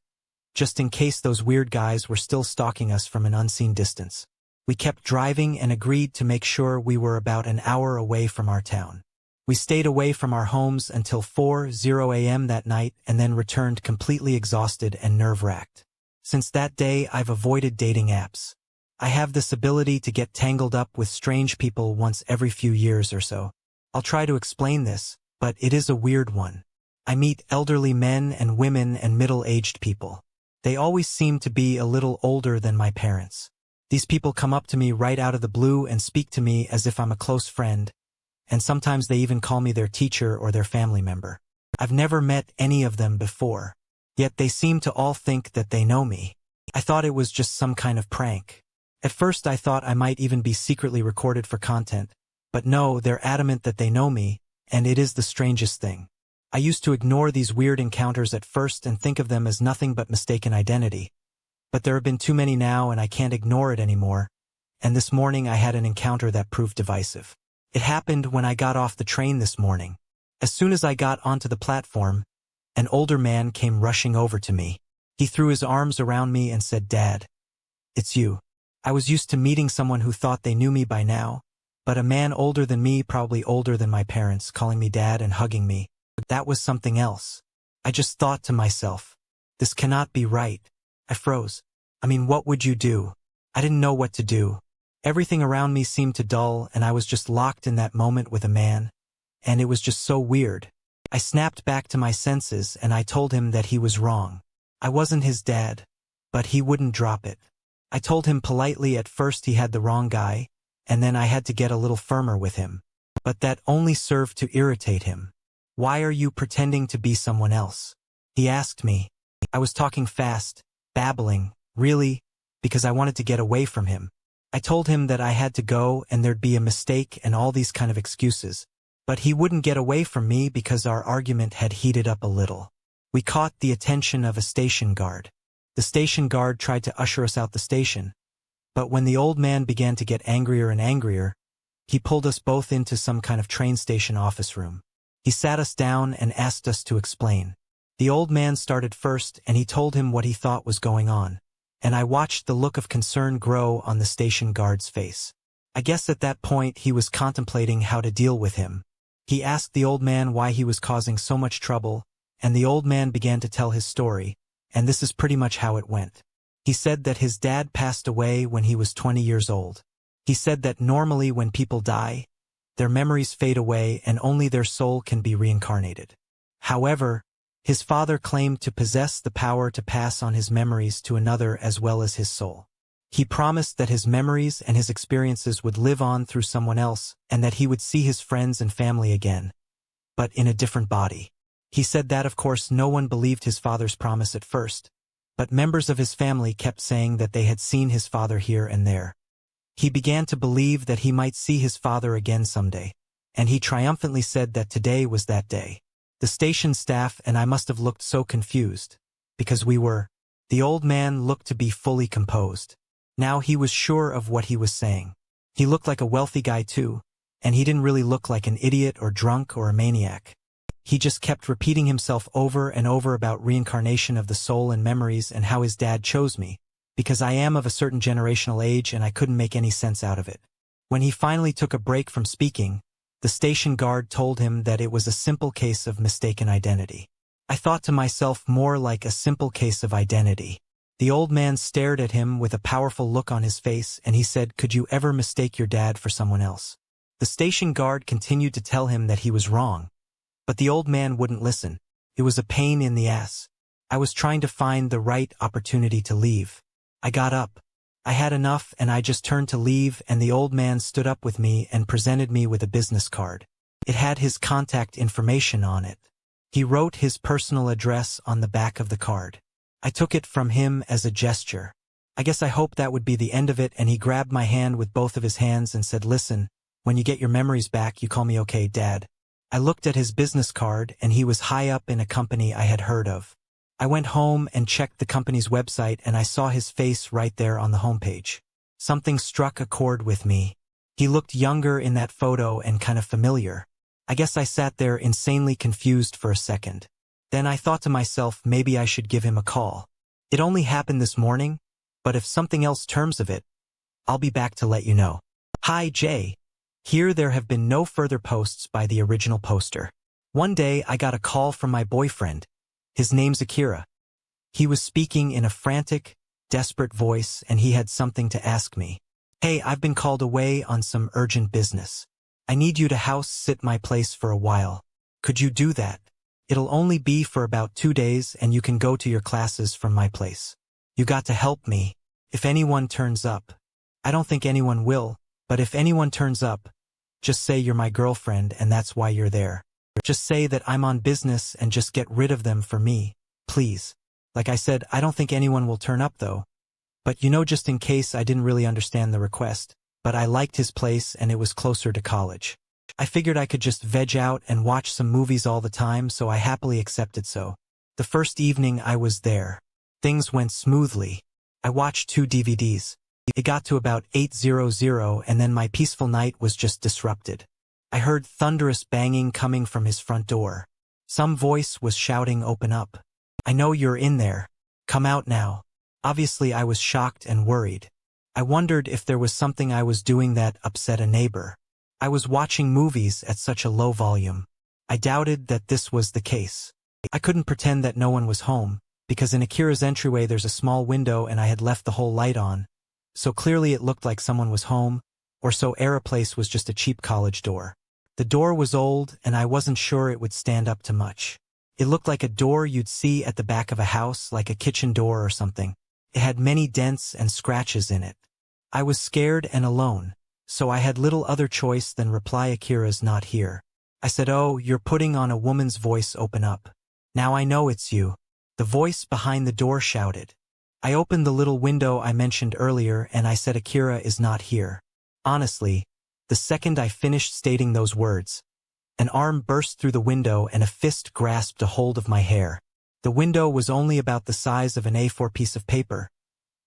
B: just in case those weird guys were still stalking us from an unseen distance. We kept driving and agreed to make sure we were about an hour away from our town. We stayed away from our homes until 4:00 a.m. that night and then returned completely exhausted and nerve-wracked. Since that day, I've avoided dating apps. I have this ability to get tangled up with strange people once every few years or so. I'll try to explain this, but it is a weird one. I meet elderly men and women and middle-aged people. They always seem to be a little older than my parents. These people come up to me right out of the blue and speak to me as if I'm a close friend, and sometimes they even call me their teacher or their family member. I've never met any of them before, yet they seem to all think that they know me. I thought it was just some kind of prank. At first I thought I might even be secretly recorded for content, but no, they're adamant that they know me, and it is the strangest thing. I used to ignore these weird encounters at first and think of them as nothing but mistaken identity. But there have been too many now and I can't ignore it anymore, and this morning I had an encounter that proved divisive. It happened when I got off the train this morning. As soon as I got onto the platform, an older man came rushing over to me. He threw his arms around me and said, "Dad, it's you." I was used to meeting someone who thought they knew me by now, but a man older than me, probably older than my parents, calling me dad and hugging me. That was something else. I just thought to myself, this cannot be right. I froze. I mean, what would you do? I didn't know what to do. Everything around me seemed to dull and I was just locked in that moment with a man, and it was just so weird. I snapped back to my senses and I told him that he was wrong. I wasn't his dad, but he wouldn't drop it. I told him politely at first he had the wrong guy, and then I had to get a little firmer with him. But that only served to irritate him. "Why are you pretending to be someone else?" he asked me. I was talking fast, babbling, really, because I wanted to get away from him. I told him that I had to go and there'd be a mistake and all these kind of excuses. But he wouldn't get away from me because our argument had heated up a little. We caught the attention of a station guard. The station guard tried to usher us out the station, but when the old man began to get angrier and angrier, he pulled us both into some kind of train station office room. He sat us down and asked us to explain. The old man started first and he told him what he thought was going on, and I watched the look of concern grow on the station guard's face. I guess at that point he was contemplating how to deal with him. He asked the old man why he was causing so much trouble, and the old man began to tell his story, and this is pretty much how it went. He said that his dad passed away when he was 20 years old. He said that normally when people die, their memories fade away and only their soul can be reincarnated. However, his father claimed to possess the power to pass on his memories to another as well as his soul. He promised that his memories and his experiences would live on through someone else and that he would see his friends and family again, but in a different body. He said that, of course, no one believed his father's promise at first, but members of his family kept saying that they had seen his father here and there. He began to believe that he might see his father again someday, and he triumphantly said that today was that day. The station staff and I must have looked so confused, because we were. The old man looked to be fully composed. Now he was sure of what he was saying. He looked like a wealthy guy too, and he didn't really look like an idiot or drunk or a maniac. He just kept repeating himself over and over about reincarnation of the soul and memories and how his dad chose me, because I am of a certain generational age and I couldn't make any sense out of it. When he finally took a break from speaking, the station guard told him that it was a simple case of mistaken identity. I thought to myself, more like a simple case of identity. The old man stared at him with a powerful look on his face and he said, "Could you ever mistake your dad for someone else?" The station guard continued to tell him that he was wrong, but the old man wouldn't listen. It was a pain in the ass. I was trying to find the right opportunity to leave. I got up. I had enough and I just turned to leave and the old man stood up with me and presented me with a business card. It had his contact information on it. He wrote his personal address on the back of the card. I took it from him as a gesture. I guess I hoped that would be the end of it, and he grabbed my hand with both of his hands and said, "Listen, when you get your memories back, you call me okay, Dad." I looked at his business card and he was high up in a company I had heard of. I went home and checked the company's website and I saw his face right there on the homepage. Something struck a chord with me. He looked younger in that photo and kind of familiar. I guess I sat there insanely confused for a second. Then I thought to myself, maybe I should give him a call. It only happened this morning, but if something else turns of it, I'll be back to let you know. Hi, Jay. Here there have been no further posts by the original poster. One day I got a call from my boyfriend. His name's Akira. He was speaking in a frantic, desperate voice and he had something to ask me. "Hey, I've been called away on some urgent business. I need you to house sit my place for a while. Could you do that? It'll only be for about 2 days and you can go to your classes from my place. You got to help me. If anyone turns up, I don't think anyone will, but if anyone turns up, just say you're my girlfriend and that's why you're there. Just say that I'm on business and just get rid of them for me, please. Like I said, I don't think anyone will turn up though, But just in case, I didn't really understand the request, but I liked his place and it was closer to college. I figured I could just veg out and watch some movies all the time, so I happily accepted. So the first evening I was there, things went smoothly. I watched 2 DVDs. It got to about 8:00 and then my peaceful night was just disrupted. I heard thunderous banging coming from his front door. Some voice was shouting, "Open up. I know you're in there. Come out now." Obviously I was shocked and worried. I wondered if there was something I was doing that upset a neighbor. I was watching movies at such a low volume. I doubted that this was the case. I couldn't pretend that no one was home, because in Akira's entryway there's a small window and I had left the whole light on. So clearly it looked like someone was home, or so Era Place was just a cheap college door. The door was old and I wasn't sure it would stand up to much. It looked like a door you'd see at the back of a house, like a kitchen door or something. It had many dents and scratches in it. I was scared and alone, so I had little other choice than reply, "Akira's not here." I said, "Oh, you're putting on a woman's voice, open up. Now I know it's you." The voice behind the door shouted. I opened the little window I mentioned earlier and I said, "Akira is not here." Honestly, the second I finished stating those words, an arm burst through the window and a fist grasped a hold of my hair. The window was only about the size of an A4 piece of paper,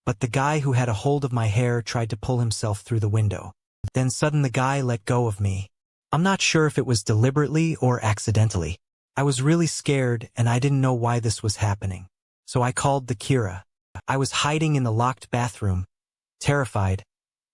B: but the guy who had a hold of my hair tried to pull himself through the window. Then suddenly the guy let go of me. I'm not sure if it was deliberately or accidentally. I was really scared and I didn't know why this was happening. So I called the Kira. I was hiding in the locked bathroom, terrified,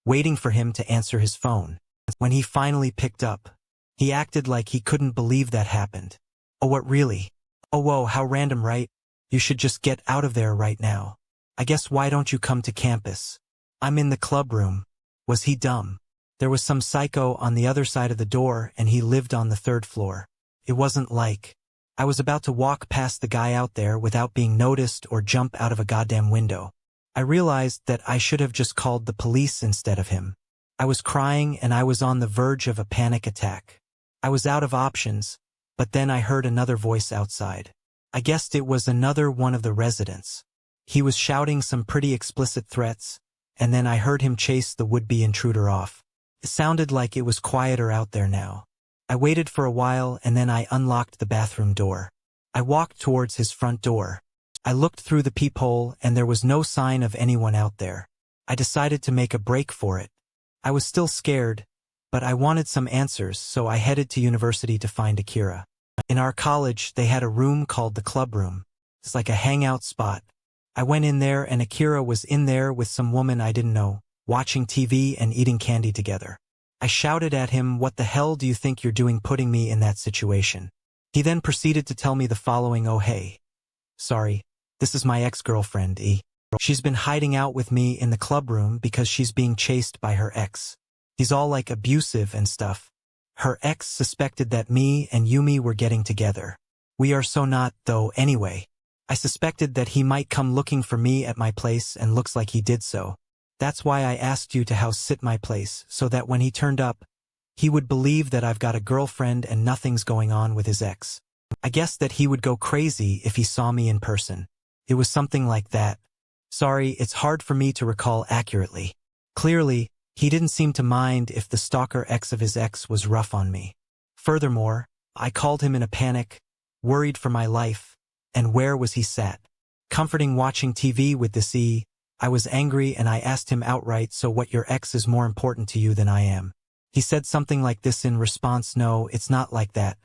B: waiting for him to answer his phone. When he finally picked up, he acted like he couldn't believe that happened. "Oh, what, really? Oh, whoa, how random, right? You should just get out of there right now. I guess why don't you come to campus? I'm in the club room." Was he dumb? There was some psycho on the other side of the door and he lived on the 3rd floor. It wasn't like I was about to walk past the guy out there without being noticed or jump out of a goddamn window. I realized that I should have just called the police instead of him. I was crying and I was on the verge of a panic attack. I was out of options, but then I heard another voice outside. I guessed it was another one of the residents. He was shouting some pretty explicit threats, and then I heard him chase the would-be intruder off. It sounded like it was quieter out there now. I waited for a while and then I unlocked the bathroom door. I walked towards his front door. I looked through the peephole and there was no sign of anyone out there. I decided to make a break for it. I was still scared, but I wanted some answers, so I headed to university to find Akira. In our college, they had a room called the club room. It's like a hangout spot. I went in there and Akira was in there with some woman I didn't know, watching TV and eating candy together. I shouted at him, "What the hell do you think you're doing putting me in that situation?" He then proceeded to tell me the following: "Oh hey. Sorry, this is my ex-girlfriend, E. She's been hiding out with me in the club room because she's being chased by her ex. He's all like abusive and stuff. Her ex suspected that me and Yumi were getting together. We are so not, though, anyway. I suspected that he might come looking for me at my place and looks like he did so. That's why I asked you to house sit my place, so that when he turned up, he would believe that I've got a girlfriend and nothing's going on with his ex. I guess that he would go crazy if he saw me in person. It was something like that. Sorry, it's hard for me to recall accurately. Clearly, he didn't seem to mind if the stalker ex of his ex was rough on me. Furthermore, I called him in a panic, worried for my life, and where was he sat? Comforting watching TV with this E. I was angry and I asked him outright, "So what, your ex is more important to you than I am?" He said something like this in response: "No, it's not like that.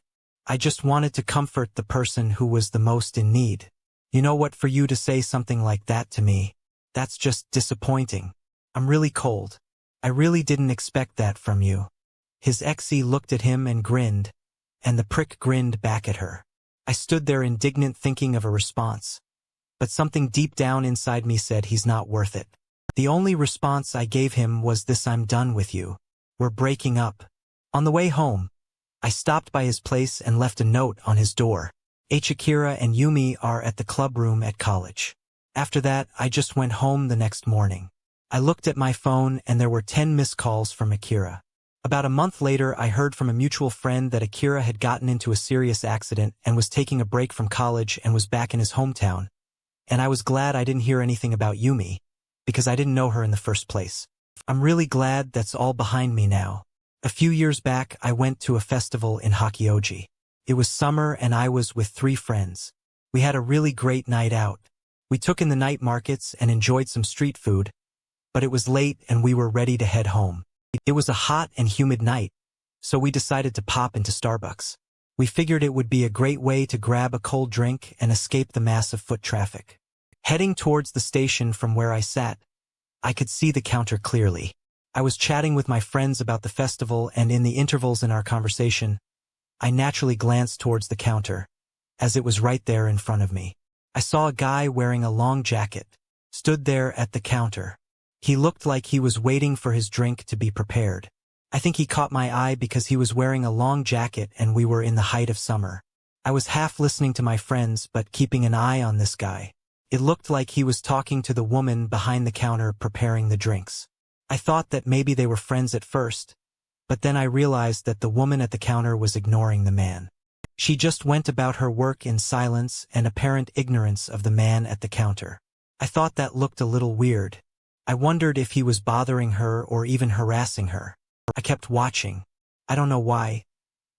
B: I just wanted to comfort the person who was the most in need." You know what, for you to say something like that to me, that's just disappointing. I'm really cold. I really didn't expect that from you. His ex-E looked at him and grinned, and the prick grinned back at her. I stood there indignant, thinking of a response. But something deep down inside me said he's not worth it. The only response I gave him was this: "I'm done with you. We're breaking up." On the way home, I stopped by his place and left a note on his door. Akira and Yumi are at the club room at college. After that, I just went home the next morning. I looked at my phone and there were 10 missed calls from Akira. About a month later, I heard from a mutual friend that Akira had gotten into a serious accident and was taking a break from college and was back in his hometown. And I was glad I didn't hear anything about Yumi, because I didn't know her in the first place. I'm really glad that's all behind me now. A few years back, I went to a festival in Hakioji. It was summer and I was with 3 friends. We had a really great night out. We took in the night markets and enjoyed some street food, but it was late and we were ready to head home. It was a hot and humid night, so we decided to pop into Starbucks. We figured it would be a great way to grab a cold drink and escape the massive foot traffic. Heading towards the station from where I sat, I could see the counter clearly. I was chatting with my friends about the festival, and in the intervals in our conversation, I naturally glanced towards the counter, as it was right there in front of me. I saw a guy wearing a long jacket, stood there at the counter. He looked like he was waiting for his drink to be prepared. I think he caught my eye because he was wearing a long jacket and we were in the height of summer. I was half listening to my friends but keeping an eye on this guy. It looked like he was talking to the woman behind the counter preparing the drinks. I thought that maybe they were friends at first, but then I realized that the woman at the counter was ignoring the man. She just went about her work in silence and apparent ignorance of the man at the counter. I thought that looked a little weird. I wondered if he was bothering her or even harassing her. I kept watching. I don't know why,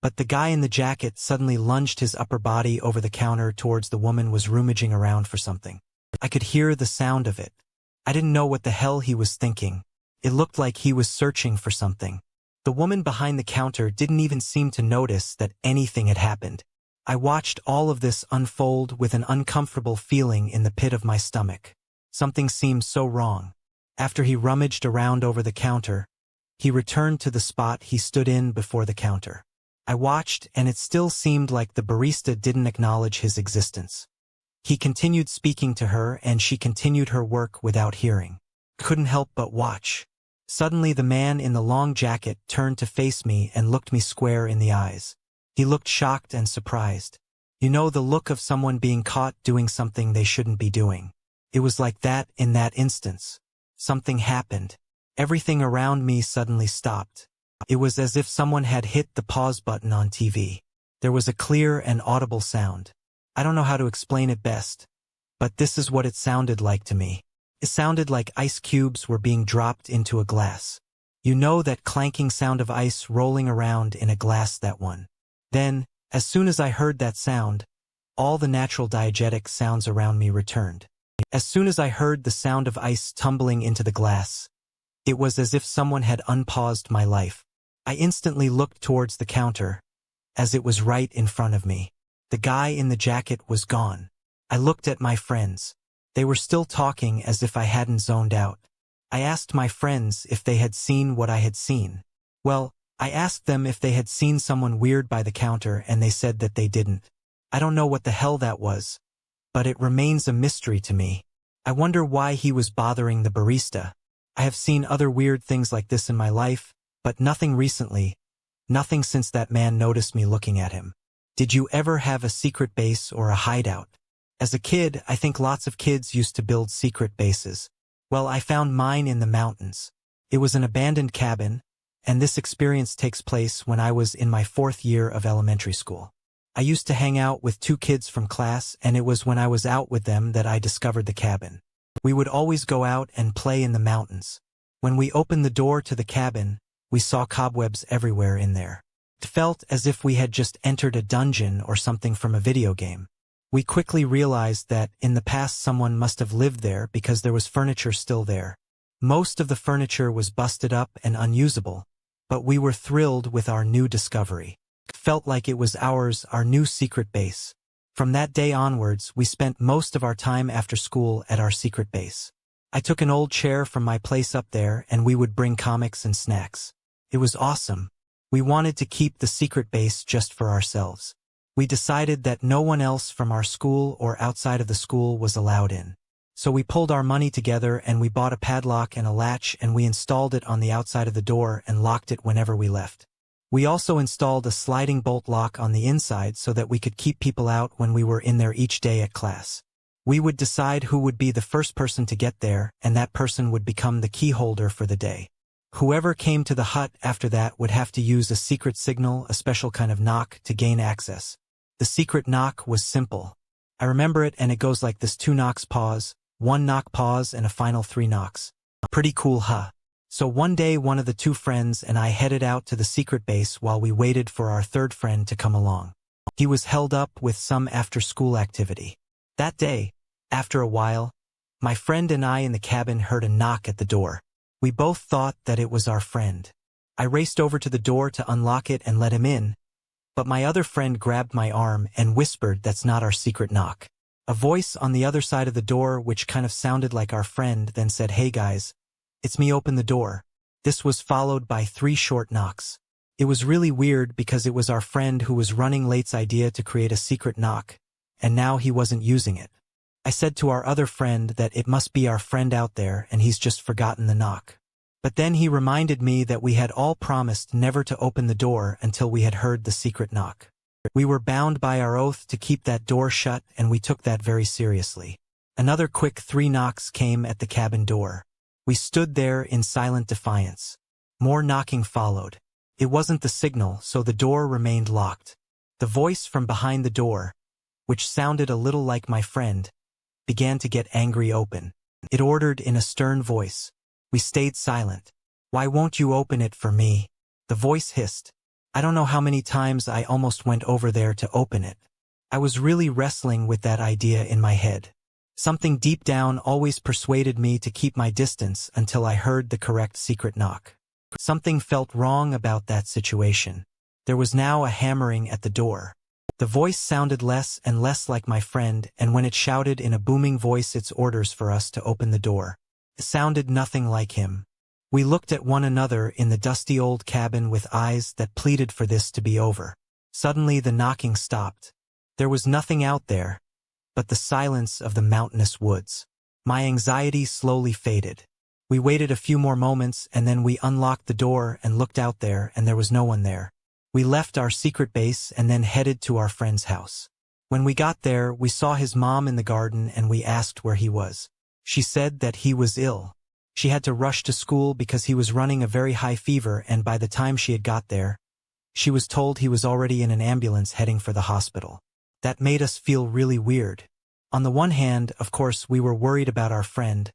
B: but the guy in the jacket suddenly lunged his upper body over the counter towards the woman was rummaging around for something. I could hear the sound of it. I didn't know what the hell he was thinking. It looked like he was searching for something. The woman behind the counter didn't even seem to notice that anything had happened. I watched all of this unfold with an uncomfortable feeling in the pit of my stomach. Something seemed so wrong. After he rummaged around over the counter, he returned to the spot he stood in before the counter. I watched, and it still seemed like the barista didn't acknowledge his existence. He continued speaking to her, and she continued her work without hearing. Couldn't help but watch. Suddenly the man in the long jacket turned to face me and looked me square in the eyes. He looked shocked and surprised. You know, the look of someone being caught doing something they shouldn't be doing. It was like that in that instance. Something happened. Everything around me suddenly stopped. It was as if someone had hit the pause button on TV. There was a clear and audible sound. I don't know how to explain it best, but this is what it sounded like to me. It sounded like ice cubes were being dropped into a glass. You know that clanking sound of ice rolling around in a glass, that one. Then, as soon as I heard that sound, all the natural diegetic sounds around me returned. As soon as I heard the sound of ice tumbling into the glass, it was as if someone had unpaused my life. I instantly looked towards the counter, as it was right in front of me. The guy in the jacket was gone. I looked at my friends. They were still talking as if I hadn't zoned out. I asked my friends if they had seen what I had seen. Well, I asked them if they had seen someone weird by the counter, and they said that they didn't. I don't know what the hell that was, but it remains a mystery to me. I wonder why he was bothering the barista. I have seen other weird things like this in my life, but nothing recently. Nothing since that man noticed me looking at him. Did you ever have a secret base or a hideout? As a kid, I think lots of kids used to build secret bases. Well, I found mine in the mountains. It was an abandoned cabin, and this experience takes place when I was in my 4th year of elementary school. I used to hang out with 2 kids from class, and it was when I was out with them that I discovered the cabin. We would always go out and play in the mountains. When we opened the door to the cabin, we saw cobwebs everywhere in there. It felt as if we had just entered a dungeon or something from a video game. We quickly realized that in the past someone must have lived there because there was furniture still there. Most of the furniture was busted up and unusable, but we were thrilled with our new discovery. It felt like it was ours, our new secret base. From that day onwards, we spent most of our time after school at our secret base. I took an old chair from my place up there, and we would bring comics and snacks. It was awesome. We wanted to keep the secret base just for ourselves. We decided that no one else from our school or outside of the school was allowed in. So we pulled our money together and we bought a padlock and a latch, and we installed it on the outside of the door and locked it whenever we left. We also installed a sliding bolt lock on the inside so that we could keep people out when we were in there each day at class. We would decide who would be the first person to get there, and that person would become the key holder for the day. Whoever came to the hut after that would have to use a secret signal, a special kind of knock, to gain access. The secret knock was simple. I remember it, and it goes like this: 2 knocks, pause, one knock, pause, and a final 3 knocks. Pretty cool, huh? So one day one of the 2 friends and I headed out to the secret base while we waited for our 3rd friend to come along. He was held up with some after-school activity. That day, after a while, my friend and I in the cabin heard a knock at the door. We both thought that it was our friend. I raced over to the door to unlock it and let him in, but my other friend grabbed my arm and whispered, "That's not our secret knock." A voice on the other side of the door, which kind of sounded like our friend, then said, "Hey guys, it's me, open the door." This was followed by 3 short knocks. It was really weird because it was our friend who was running late's idea to create a secret knock, and now he wasn't using it. I said to our other friend that it must be our friend out there and he's just forgotten the knock. But then he reminded me that we had all promised never to open the door until we had heard the secret knock. We were bound by our oath to keep that door shut, and we took that very seriously. Another quick 3 knocks came at the cabin door. We stood there in silent defiance. More knocking followed. It wasn't the signal, so the door remained locked. The voice from behind the door, which sounded a little like my friend, began to get angry. "Open." It ordered in a stern voice. We stayed silent. "Why won't you open it for me?" the voice hissed. I don't know how many times I almost went over there to open it. I was really wrestling with that idea in my head. Something deep down always persuaded me to keep my distance until I heard the correct secret knock. Something felt wrong about that situation. There was now a hammering at the door. The voice sounded less and less like my friend, and when it shouted in a booming voice its orders for us to open the door, it sounded nothing like him. We looked at one another in the dusty old cabin with eyes that pleaded for this to be over. Suddenly the knocking stopped. There was nothing out there but the silence of the mountainous woods. My anxiety slowly faded. We waited a few more moments, and then we unlocked the door and looked out there, and there was no one there. We left our secret base and then headed to our friend's house. When we got there, we saw his mom in the garden and we asked where he was. She said that he was ill. She had to rush to school because he was running a very high fever, and by the time she had got there, she was told he was already in an ambulance heading for the hospital. That made us feel really weird. On the one hand, of course, we were worried about our friend,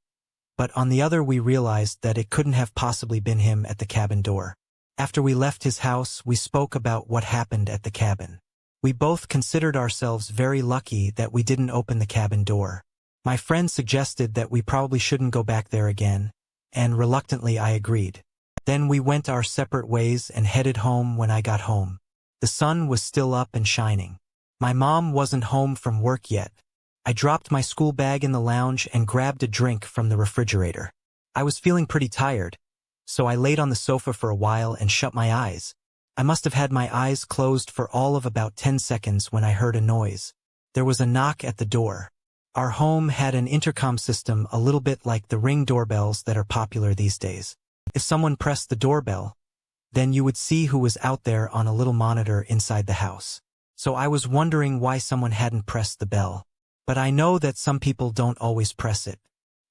B: but on the other we realized that it couldn't have possibly been him at the cabin door. After we left his house, we spoke about what happened at the cabin. We both considered ourselves very lucky that we didn't open the cabin door. My friend suggested that we probably shouldn't go back there again, and reluctantly I agreed. Then we went our separate ways and headed home. When I got home, the sun was still up and shining. My mom wasn't home from work yet. I dropped my school bag in the lounge and grabbed a drink from the refrigerator. I was feeling pretty tired, so I laid on the sofa for a while and shut my eyes. I must have had my eyes closed for all of about 10 seconds when I heard a noise. There was a knock at the door. Our home had an intercom system a little bit like the Ring doorbells that are popular these days. If someone pressed the doorbell, then you would see who was out there on a little monitor inside the house. So I was wondering why someone hadn't pressed the bell. But I know that some people don't always press it.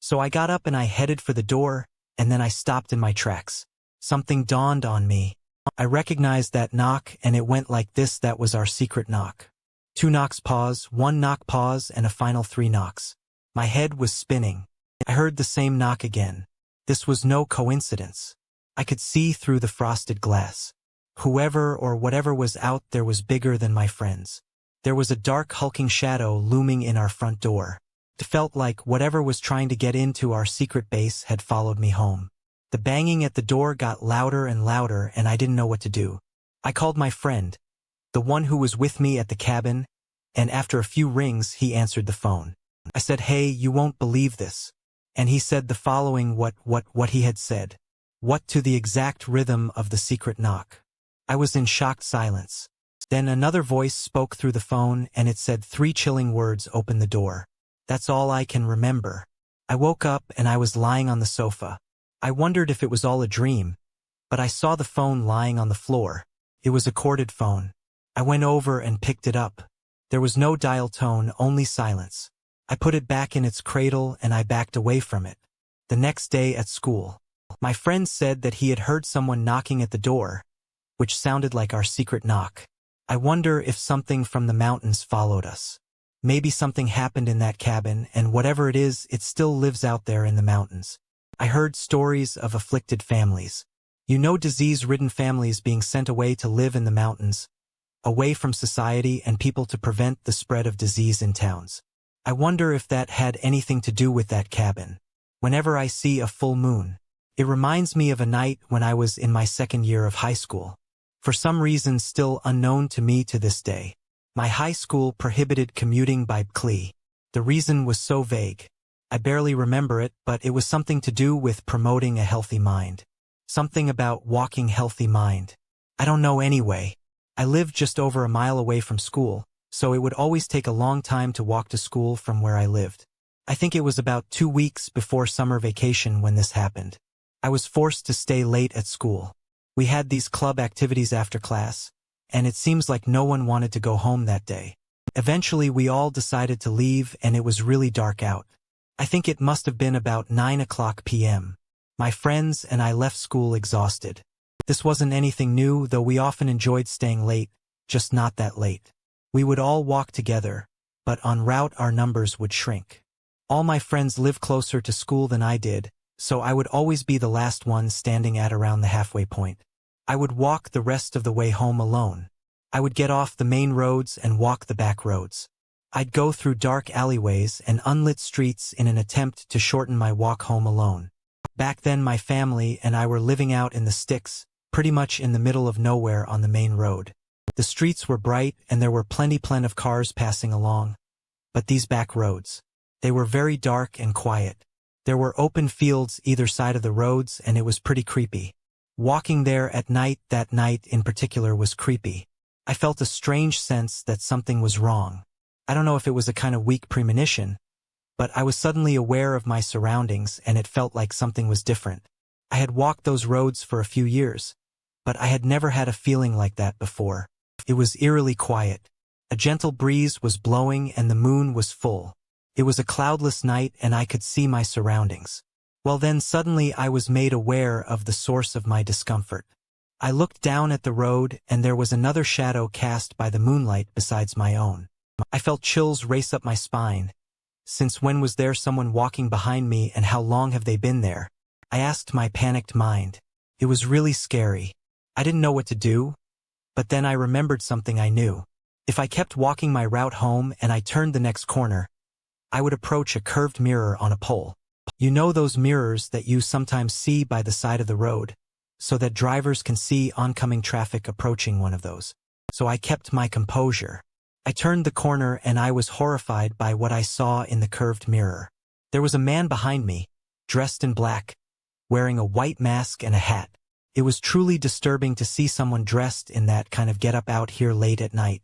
B: So I got up and I headed for the door, and then I stopped in my tracks. Something dawned on me. I recognized that knock, and it went like this: that was our secret knock. 2 knocks, pause, 1 knock, pause, and a final 3 knocks. My head was spinning. I heard the same knock again. This was no coincidence. I could see through the frosted glass. Whoever or whatever was out there was bigger than my friends. There was a dark, hulking shadow looming in our front door. It felt like whatever was trying to get into our secret base had followed me home. The banging at the door got louder and louder, and I didn't know what to do. I called my friend, the one who was with me at the cabin, and after a few rings, he answered the phone. I said, "Hey, you won't believe this." And he said the following: what he had said. What, to the exact rhythm of the secret knock. I was in shocked silence. Then another voice spoke through the phone, and it said 3 chilling words: "Open the door." That's all I can remember. I woke up and I was lying on the sofa. I wondered if it was all a dream, but I saw the phone lying on the floor. It was a corded phone. I went over and picked it up. There was no dial tone, only silence. I put it back in its cradle and I backed away from it. The next day at school, my friend said that he had heard someone knocking at the door, which sounded like our secret knock. I wonder if something from the mountains followed us. Maybe something happened in that cabin, and whatever it is, it still lives out there in the mountains. I heard stories of afflicted families. Disease-ridden families being sent away to live in the mountains, away from society and people to prevent the spread of disease in towns. I wonder if that had anything to do with that cabin. Whenever I see a full moon, it reminds me of a night when I was in my second year of high school. For some reason still unknown to me to this day, my high school prohibited commuting by bike. The reason was so vague. I barely remember it, but it was something to do with promoting a healthy mind. Something about walking healthy mind. I don't know anyway. I lived just over a mile away from school, so it would always take a long time to walk to school from where I lived. I think it was about 2 weeks before summer vacation when this happened. I was forced to stay late at school. We had these club activities after class, and it seems like no one wanted to go home that day. Eventually we all decided to leave and it was really dark out. I think it must have been about 9:00 p.m. My friends and I left school exhausted. This wasn't anything new, though we often enjoyed staying late, just not that late. We would all walk together, but en route our numbers would shrink. All my friends live closer to school than I did, so I would always be the last one standing at around the halfway point. I would walk the rest of the way home alone. I would get off the main roads and walk the back roads. I'd go through dark alleyways and unlit streets in an attempt to shorten my walk home alone. Back then my family and I were living out in the sticks, pretty much in the middle of nowhere on the main road. The streets were bright and there were plenty of cars passing along. But these back roads, they were very dark and quiet. There were open fields either side of the roads and it was pretty creepy. Walking there at night, that night in particular, was creepy. I felt a strange sense that something was wrong. I don't know if it was a kind of weak premonition, but I was suddenly aware of my surroundings and it felt like something was different. I had walked those roads for a few years, but I had never had a feeling like that before. It was eerily quiet. A gentle breeze was blowing and the moon was full. It was a cloudless night and I could see my surroundings. Well then suddenly I was made aware of the source of my discomfort. I looked down at the road and there was another shadow cast by the moonlight besides my own. I felt chills race up my spine. Since when was there someone walking behind me and how long have they been there? I asked my panicked mind. It was really scary. I didn't know what to do, but then I remembered something I knew. If I kept walking my route home and I turned the next corner, I would approach a curved mirror on a pole. You know those mirrors that you sometimes see by the side of the road, so that drivers can see oncoming traffic approaching one of those. So I kept my composure. I turned the corner and I was horrified by what I saw in the curved mirror. There was a man behind me, dressed in black, wearing a white mask and a hat. It was truly disturbing to see someone dressed in that kind of getup out here late at night.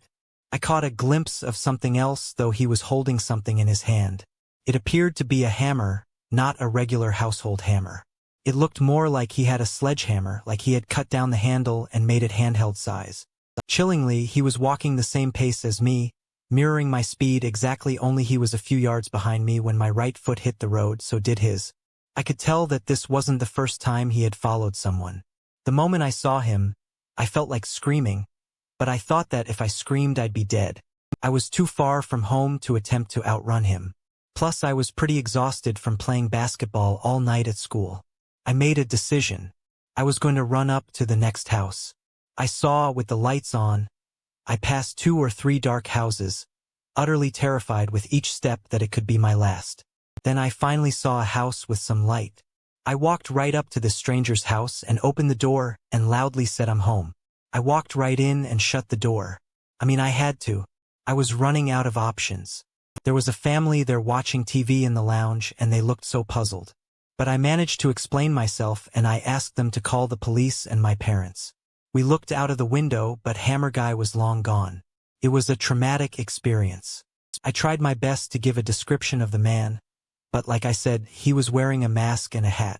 B: I caught a glimpse of something else, though he was holding something in his hand. It appeared to be a hammer, not a regular household hammer. It looked more like he had a sledgehammer, like he had cut down the handle and made it handheld size. Chillingly, he was walking the same pace as me, mirroring my speed exactly, only he was a few yards behind me when my right foot hit the road, so did his. I could tell that this wasn't the first time he had followed someone. The moment I saw him, I felt like screaming, but I thought that if I screamed I'd be dead. I was too far from home to attempt to outrun him. Plus I was pretty exhausted from playing basketball all night at school. I made a decision. I was going to run up to the next house. I saw with the lights on. I passed 2 or 3 dark houses, utterly terrified with each step that it could be my last. Then I finally saw a house with some light. I walked right up to this stranger's house and opened the door and loudly said, "I'm home." I walked right in and shut the door. I had to. I was running out of options. There was a family there watching TV in the lounge and they looked so puzzled. But I managed to explain myself and I asked them to call the police and my parents. We looked out of the window, but Hammer Guy was long gone. It was a traumatic experience. I tried my best to give a description of the man, but like I said, he was wearing a mask and a hat.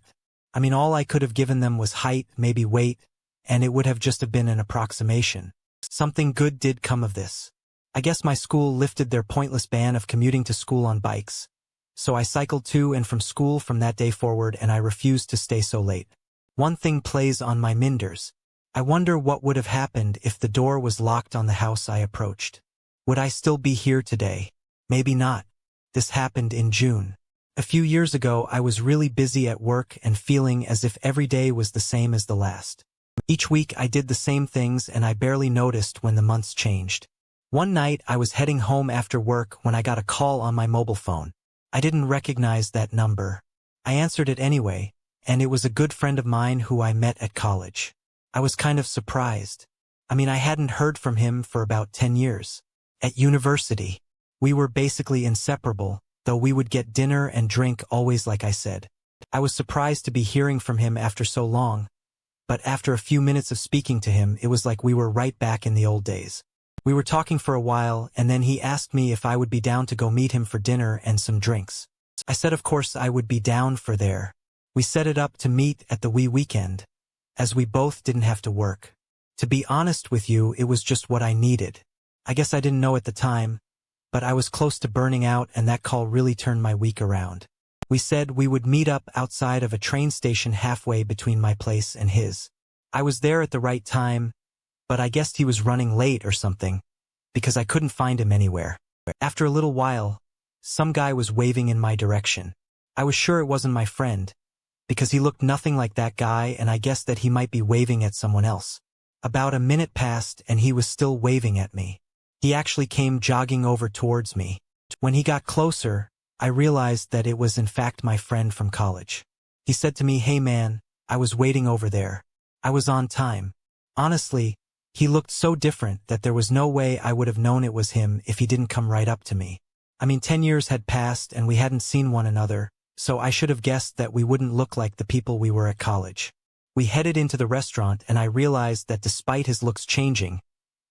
B: All I could have given them was height, maybe weight, and it would have just been an approximation. Something good did come of this. I guess my school lifted their pointless ban of commuting to school on bikes. So I cycled to and from school from that day forward and I refused to stay so late. One thing plays on my minders. I wonder what would have happened if the door was locked on the house I approached. Would I still be here today? Maybe not. This happened in June. A few years ago, I was really busy at work and feeling as if every day was the same as the last. Each week I did the same things and I barely noticed when the months changed. One night I was heading home after work when I got a call on my mobile phone. I didn't recognize that number. I answered it anyway, and it was a good friend of mine who I met at college. I was kind of surprised. I hadn't heard from him for about 10 years. At university, we were basically inseparable, though we would get dinner and drink always like I said. I was surprised to be hearing from him after so long, but after a few minutes of speaking to him, it was like we were right back in the old days. We were talking for a while, and then he asked me if I would be down to go meet him for dinner and some drinks. I said of course I would be down for there. We set it up to meet at the weekend, as we both didn't have to work. To be honest with you, it was just what I needed. I guess I didn't know at the time, but I was close to burning out and that call really turned my week around. We said we would meet up outside of a train station halfway between my place and his. I was there at the right time, but I guessed he was running late or something, because I couldn't find him anywhere. After a little while, some guy was waving in my direction. I was sure it wasn't my friend, because he looked nothing like that guy and I guessed that he might be waving at someone else. About a minute passed and he was still waving at me. He actually came jogging over towards me. When he got closer, I realized that it was in fact my friend from college. He said to me, "Hey man, I was waiting over there. I was on time." Honestly, he looked so different that there was no way I would have known it was him if he didn't come right up to me. 10 years had passed and we hadn't seen one another, so I should have guessed that we wouldn't look like the people we were at college. We headed into the restaurant and I realized that despite his looks changing,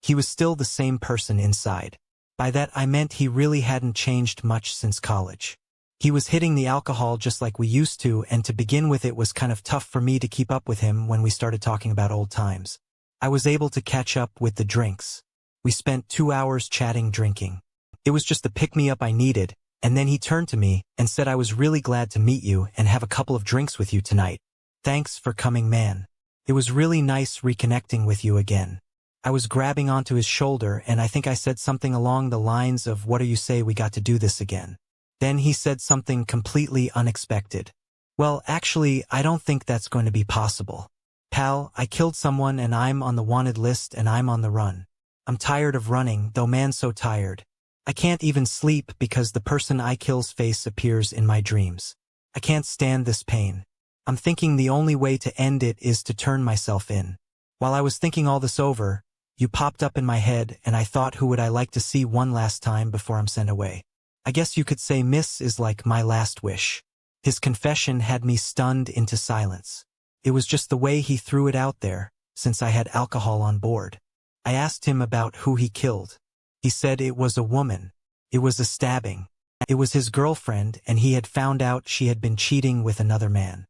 B: he was still the same person inside. By that I meant he really hadn't changed much since college. He was hitting the alcohol just like we used to, and to begin with it was kind of tough for me to keep up with him when we started talking about old times. I was able to catch up with the drinks. We spent 2 hours chatting, drinking. It was just the pick-me-up I needed, and then he turned to me and said, "I was really glad to meet you and have a couple of drinks with you tonight. Thanks for coming, man. It was really nice reconnecting with you again." I was grabbing onto his shoulder and I think I said something along the lines of, "What do you say we got to do this again?" Then he said something completely unexpected. "Well, actually, I don't think that's going to be possible. Pal, I killed someone and I'm on the wanted list and I'm on the run. I'm tired of running, though man, so tired. I can't even sleep because the person I kill's face appears in my dreams. I can't stand this pain. I'm thinking the only way to end it is to turn myself in." While I was thinking all this over, you popped up in my head and I thought, who would I like to see one last time before I'm sent away? I guess you could say Miss is like my last wish. His confession had me stunned into silence. It was just the way he threw it out there, since I had alcohol on board. I asked him about who he killed. He said it was a woman. It was a stabbing. It was his girlfriend and he had found out she had been cheating with another man.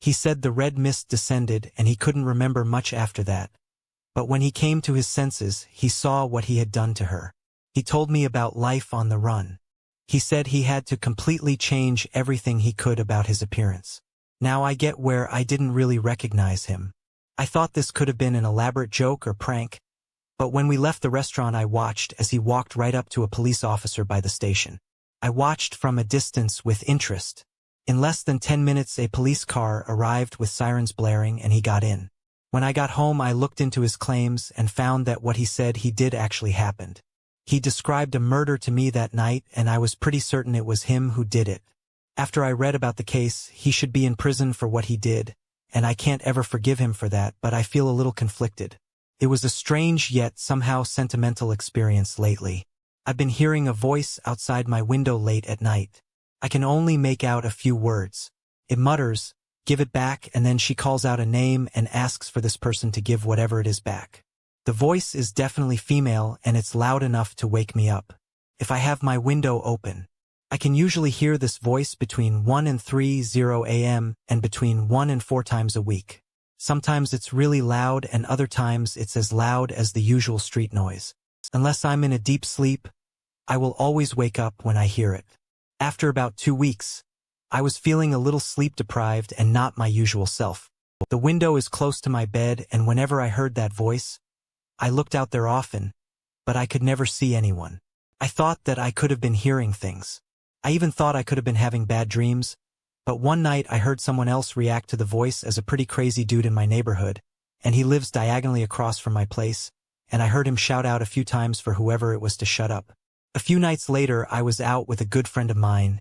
B: He said the red mist descended and he couldn't remember much after that. But when he came to his senses, he saw what he had done to her. He told me about life on the run. He said he had to completely change everything he could about his appearance. Now I get where I didn't really recognize him. I thought this could have been an elaborate joke or prank, but when we left the restaurant I watched as he walked right up to a police officer by the station. I watched from a distance with interest. In less than 10 minutes a police car arrived with sirens blaring and he got in. When I got home I looked into his claims and found that what he said he did actually happened. He described a murder to me that night and I was pretty certain it was him who did it. After I read about the case, he should be in prison for what he did, and I can't ever forgive him for that, but I feel a little conflicted. It was a strange yet somehow sentimental experience lately. I've been hearing a voice outside my window late at night. I can only make out a few words. It mutters, "Give it back," and then she calls out a name and asks for this person to give whatever it is back. The voice is definitely female and it's loud enough to wake me up. If I have my window open, I can usually hear this voice between 1 and 3:0 a.m. and between 1 and 4 times a week. Sometimes it's really loud and other times it's as loud as the usual street noise. Unless I'm in a deep sleep, I will always wake up when I hear it. After about 2 weeks, I was feeling a little sleep-deprived and not my usual self. The window is close to my bed and whenever I heard that voice, I looked out there often, but I could never see anyone. I thought that I could have been hearing things. I even thought I could have been having bad dreams, but one night I heard someone else react to the voice as a pretty crazy dude in my neighborhood, and he lives diagonally across from my place, and I heard him shout out a few times for whoever it was to shut up. A few nights later, I was out with a good friend of mine,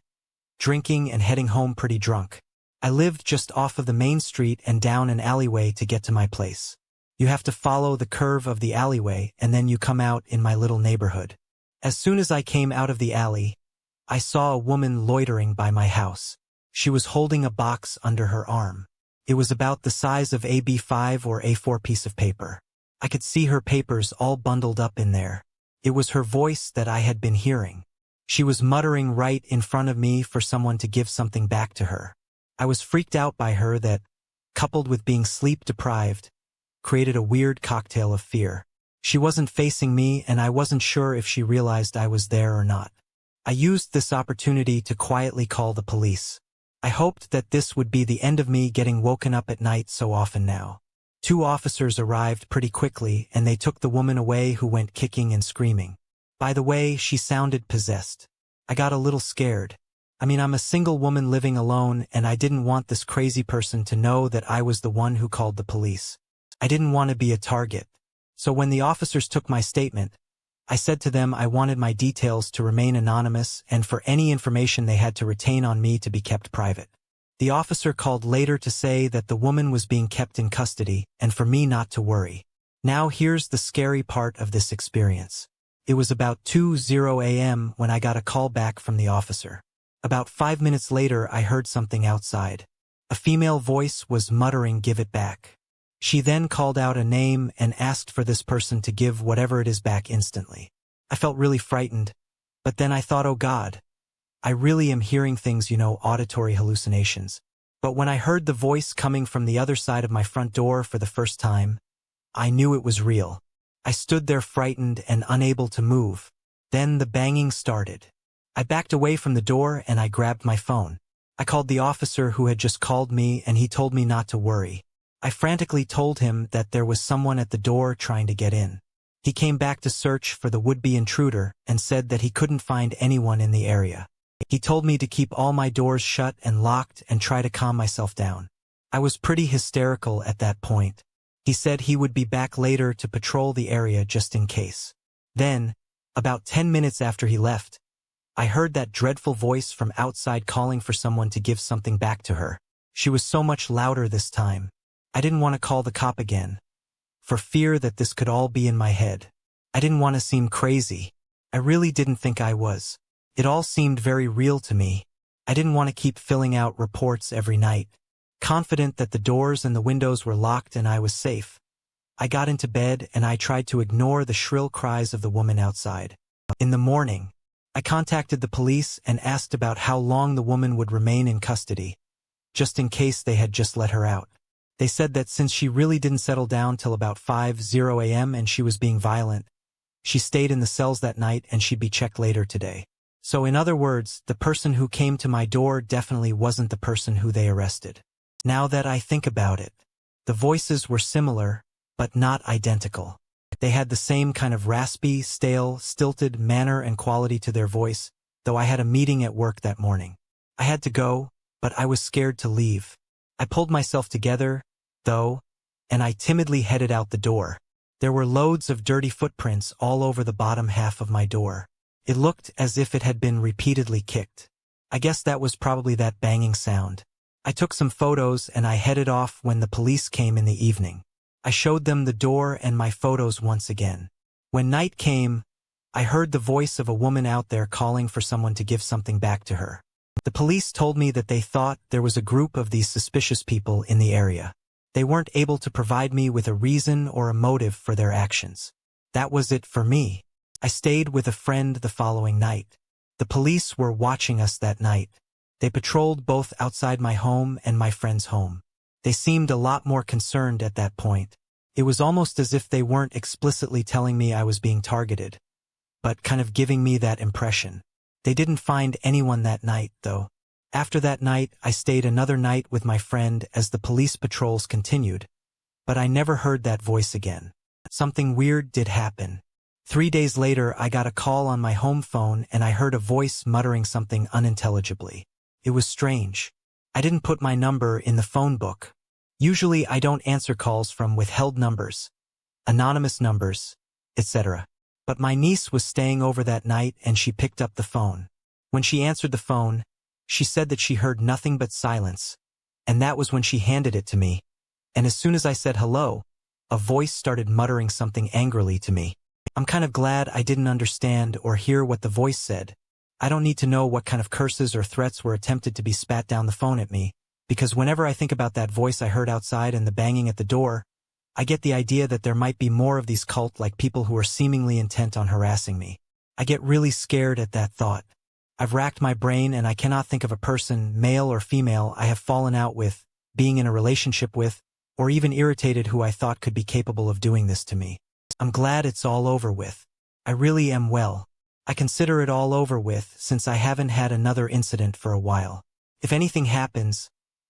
B: drinking and heading home pretty drunk. I lived just off of the main street and down an alleyway to get to my place. You have to follow the curve of the alleyway and then you come out in my little neighborhood. As soon as I came out of the alley, I saw a woman loitering by my house. She was holding a box under her arm. It was about the size of a B5 or A4 piece of paper. I could see her papers all bundled up in there. It was her voice that I had been hearing. She was muttering right in front of me for someone to give something back to her. I was freaked out by her that, coupled with being sleep-deprived, created a weird cocktail of fear. She wasn't facing me and I wasn't sure if she realized I was there or not. I used this opportunity to quietly call the police. I hoped that this would be the end of me getting woken up at night so often now. 2 officers arrived pretty quickly and they took the woman away who went kicking and screaming. By the way, she sounded possessed. I got a little scared. I'm a single woman living alone and I didn't want this crazy person to know that I was the one who called the police. I didn't want to be a target. So when the officers took my statement, I said to them I wanted my details to remain anonymous and for any information they had to retain on me to be kept private. The officer called later to say that the woman was being kept in custody and for me not to worry. Now here's the scary part of this experience. It was about 2:00 a.m. when I got a call back from the officer. About 5 minutes later, I heard something outside. A female voice was muttering, "Give it back." She then called out a name and asked for this person to give whatever it is back instantly. I felt really frightened, but then I thought, oh God, I really am hearing things, auditory hallucinations. But when I heard the voice coming from the other side of my front door for the first time, I knew it was real. I stood there frightened and unable to move. Then the banging started. I backed away from the door and I grabbed my phone. I called the officer who had just called me and he told me not to worry. I frantically told him that there was someone at the door trying to get in. He came back to search for the would-be intruder and said that he couldn't find anyone in the area. He told me to keep all my doors shut and locked and try to calm myself down. I was pretty hysterical at that point. He said he would be back later to patrol the area just in case. Then, about 10 minutes after he left, I heard that dreadful voice from outside calling for someone to give something back to her. She was so much louder this time. I didn't want to call the cop again, for fear that this could all be in my head. I didn't want to seem crazy. I really didn't think I was. It all seemed very real to me. I didn't want to keep filling out reports every night. Confident that the doors and the windows were locked and I was safe, I got into bed and I tried to ignore the shrill cries of the woman outside. In the morning, I contacted the police and asked about how long the woman would remain in custody, just in case they had just let her out. They said that since she really didn't settle down till about 5:00 a.m. and she was being violent, she stayed in the cells that night and she'd be checked later today. So in other words, the person who came to my door definitely wasn't the person who they arrested. Now that I think about it, the voices were similar, but not identical. They had the same kind of raspy, stale, stilted manner and quality to their voice, though I had a meeting at work that morning. I had to go, but I was scared to leave. I pulled myself together, though, and I timidly headed out the door. There were loads of dirty footprints all over the bottom half of my door. It looked as if it had been repeatedly kicked. I guess that was probably that banging sound. I took some photos and I headed off when the police came in the evening. I showed them the door and my photos once again. When night came, I heard the voice of a woman out there calling for someone to give something back to her. The police told me that they thought there was a group of these suspicious people in the area. They weren't able to provide me with a reason or a motive for their actions. That was it for me. I stayed with a friend the following night. The police were watching us that night. They patrolled both outside my home and my friend's home. They seemed a lot more concerned at that point. It was almost as if they weren't explicitly telling me I was being targeted, but kind of giving me that impression. They didn't find anyone that night, though. After that night, I stayed another night with my friend as the police patrols continued, but I never heard that voice again. Something weird did happen. 3 days later, I got a call on my home phone and I heard a voice muttering something unintelligibly. It was strange. I didn't put my number in the phone book. Usually I don't answer calls from withheld numbers, anonymous numbers, etc. But my niece was staying over that night and she picked up the phone. When she answered the phone, she said that she heard nothing but silence, and that was when she handed it to me. And as soon as I said hello, a voice started muttering something angrily to me. I'm kind of glad I didn't understand or hear what the voice said. I don't need to know what kind of curses or threats were attempted to be spat down the phone at me, because whenever I think about that voice I heard outside and the banging at the door, I get the idea that there might be more of these cult-like people who are seemingly intent on harassing me. I get really scared at that thought. I've racked my brain and I cannot think of a person, male or female, I have fallen out with, being in a relationship with, or even irritated who I thought could be capable of doing this to me. I'm glad it's all over with. I really am. Well, I consider it all over with since I haven't had another incident for a while. If anything happens,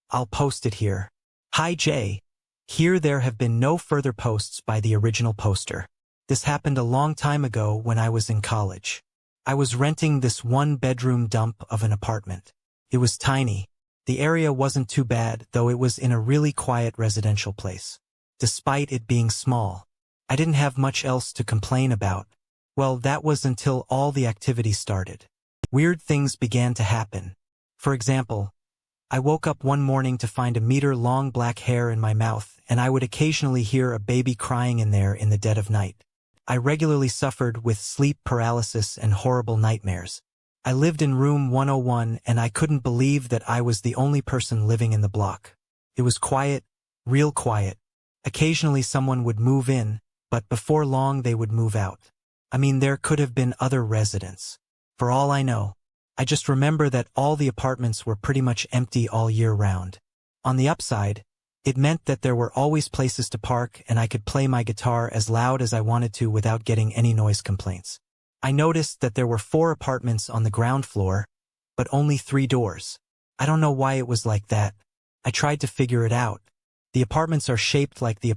B: I'll post it here. Hi Jay. Here there have been no further posts by the original poster. This happened a long time ago when I was in college. I was renting this one-bedroom dump of an apartment. It was tiny. The area wasn't too bad, though it was in a really quiet residential place. Despite it being small, I didn't have much else to complain about. Well, that was until all the activity started. Weird things began to happen. For example, I woke up one morning to find a meter-long black hair in my mouth, and I would occasionally hear a baby crying in there in the dead of night. I regularly suffered with sleep paralysis and horrible nightmares. I lived in room 101 and I couldn't believe that I was the only person living in the block. It was quiet, real quiet. Occasionally someone would move in, but before long they would move out. I mean, there could have been other residents. For all I know, I just remember that all the apartments were pretty much empty all year round. On the upside, it meant that there were always places to park and I could play my guitar as loud as I wanted to without getting any noise complaints. I noticed that there were 4 apartments on the ground floor, but only 3 doors. I don't know why it was like that. I tried to figure it out. The apartments are shaped like the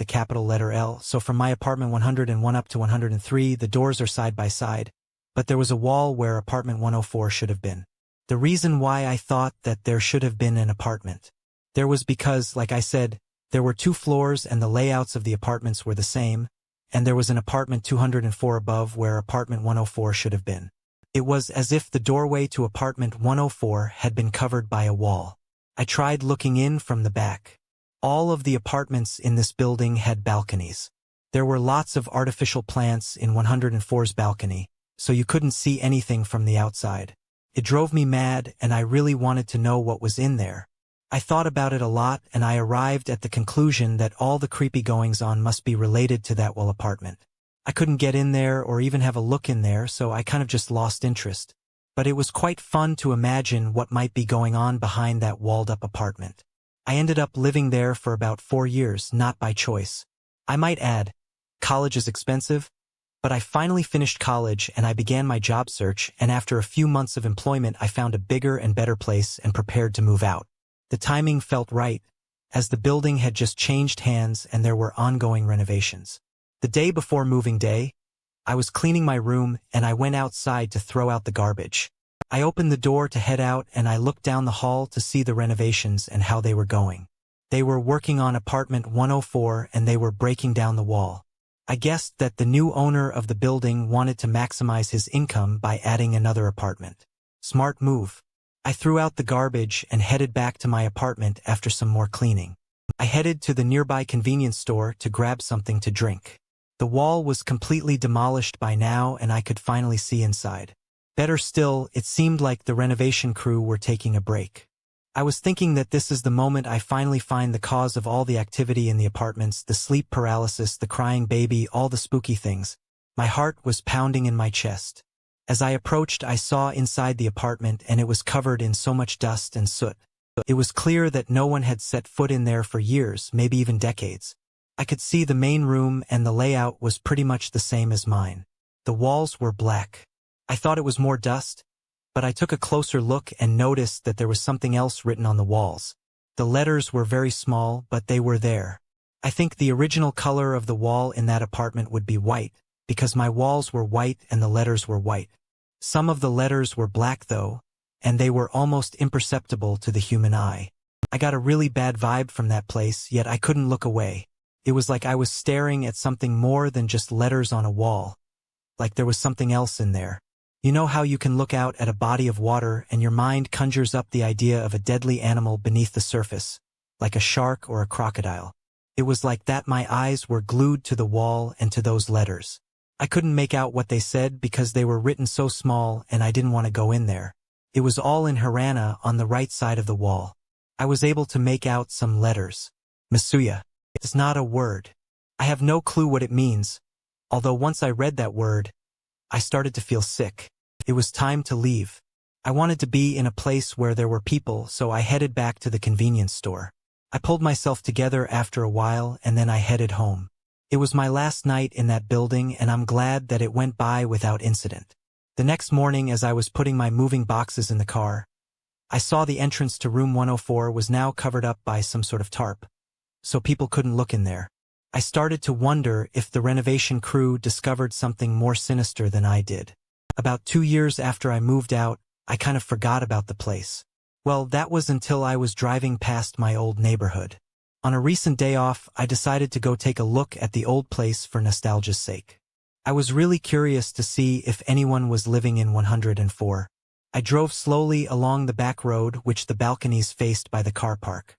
B: capital letter L, so from my apartment 101 up to 103, the doors are side by side, but there was a wall where apartment 104 should have been. The reason why I thought that there should have been an apartment there was because, like I said, there were 2 floors and the layouts of the apartments were the same, and there was an apartment 204 above where apartment 104 should have been. It was as if the doorway to apartment 104 had been covered by a wall. I tried looking in from the back. All of the apartments in this building had balconies. There were lots of artificial plants in 104's balcony, so you couldn't see anything from the outside. It drove me mad and I really wanted to know what was in there. I thought about it a lot and I arrived at the conclusion that all the creepy goings-on must be related to that wall apartment. I couldn't get in there or even have a look in there, so I kind of just lost interest. But it was quite fun to imagine what might be going on behind that walled-up apartment. I ended up living there for about 4 years, not by choice. I might add, college is expensive, but I finally finished college and I began my job search, and after a few months of employment I found a bigger and better place and prepared to move out. The timing felt right, as the building had just changed hands and there were ongoing renovations. The day before moving day, I was cleaning my room and I went outside to throw out the garbage. I opened the door to head out and I looked down the hall to see the renovations and how they were going. They were working on apartment 104 and they were breaking down the wall. I guessed that the new owner of the building wanted to maximize his income by adding another apartment. Smart move. I threw out the garbage and headed back to my apartment after some more cleaning. I headed to the nearby convenience store to grab something to drink. The wall was completely demolished by now and I could finally see inside. Better still, it seemed like the renovation crew were taking a break. I was thinking that this is the moment I finally find the cause of all the activity in the apartments, the sleep paralysis, the crying baby, all the spooky things. My heart was pounding in my chest. As I approached, I saw inside the apartment and it was covered in so much dust and soot. It was clear that no one had set foot in there for years, maybe even decades. I could see the main room and the layout was pretty much the same as mine. The walls were black. I thought it was more dust, but I took a closer look and noticed that there was something else written on the walls. The letters were very small, but they were there. I think the original color of the wall in that apartment would be white, because my walls were white and the letters were white. Some of the letters were black though, and they were almost imperceptible to the human eye. I got a really bad vibe from that place, yet I couldn't look away. It was like I was staring at something more than just letters on a wall. Like there was something else in there. You know how you can look out at a body of water and your mind conjures up the idea of a deadly animal beneath the surface, like a shark or a crocodile. It was like that. My eyes were glued to the wall and to those letters. I couldn't make out what they said because they were written so small and I didn't want to go in there. It was all in Hiragana on the right side of the wall. I was able to make out some letters. Masuya. It's not a word. I have no clue what it means, although once I read that word, I started to feel sick. It was time to leave. I wanted to be in a place where there were people, so I headed back to the convenience store. I pulled myself together after a while and then I headed home. It was my last night in that building and I'm glad that it went by without incident. The next morning, as I was putting my moving boxes in the car, I saw the entrance to room 104 was now covered up by some sort of tarp, so people couldn't look in there. I started to wonder if the renovation crew discovered something more sinister than I did. About 2 years after I moved out, I kind of forgot about the place. Well, that was until I was driving past my old neighborhood. On a recent day off, I decided to go take a look at the old place for nostalgia's sake. I was really curious to see if anyone was living in 104. I drove slowly along the back road which the balconies faced by the car park.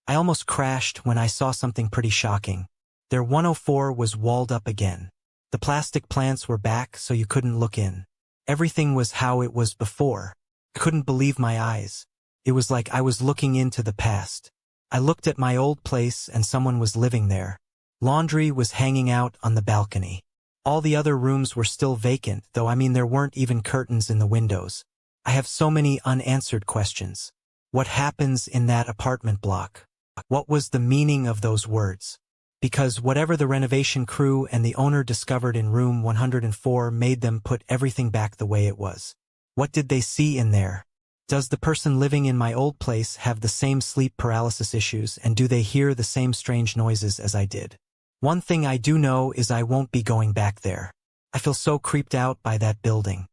B: I almost crashed when I saw something pretty shocking. Their 104 was walled up again. The plastic plants were back so you couldn't look in. Everything was how it was before. I couldn't believe my eyes. It was like I was looking into the past. I looked at my old place and someone was living there. Laundry was hanging out on the balcony. All the other rooms were still vacant, though there weren't even curtains in the windows. I have so many unanswered questions. What happens in that apartment block? What was the meaning of those words? Because whatever the renovation crew and the owner discovered in room 104 made them put everything back the way it was. What did they see in there? Does the person living in my old place have the same sleep paralysis issues, and do they hear the same strange noises as I did? One thing I do know is I won't be going back there. I feel so creeped out by that building.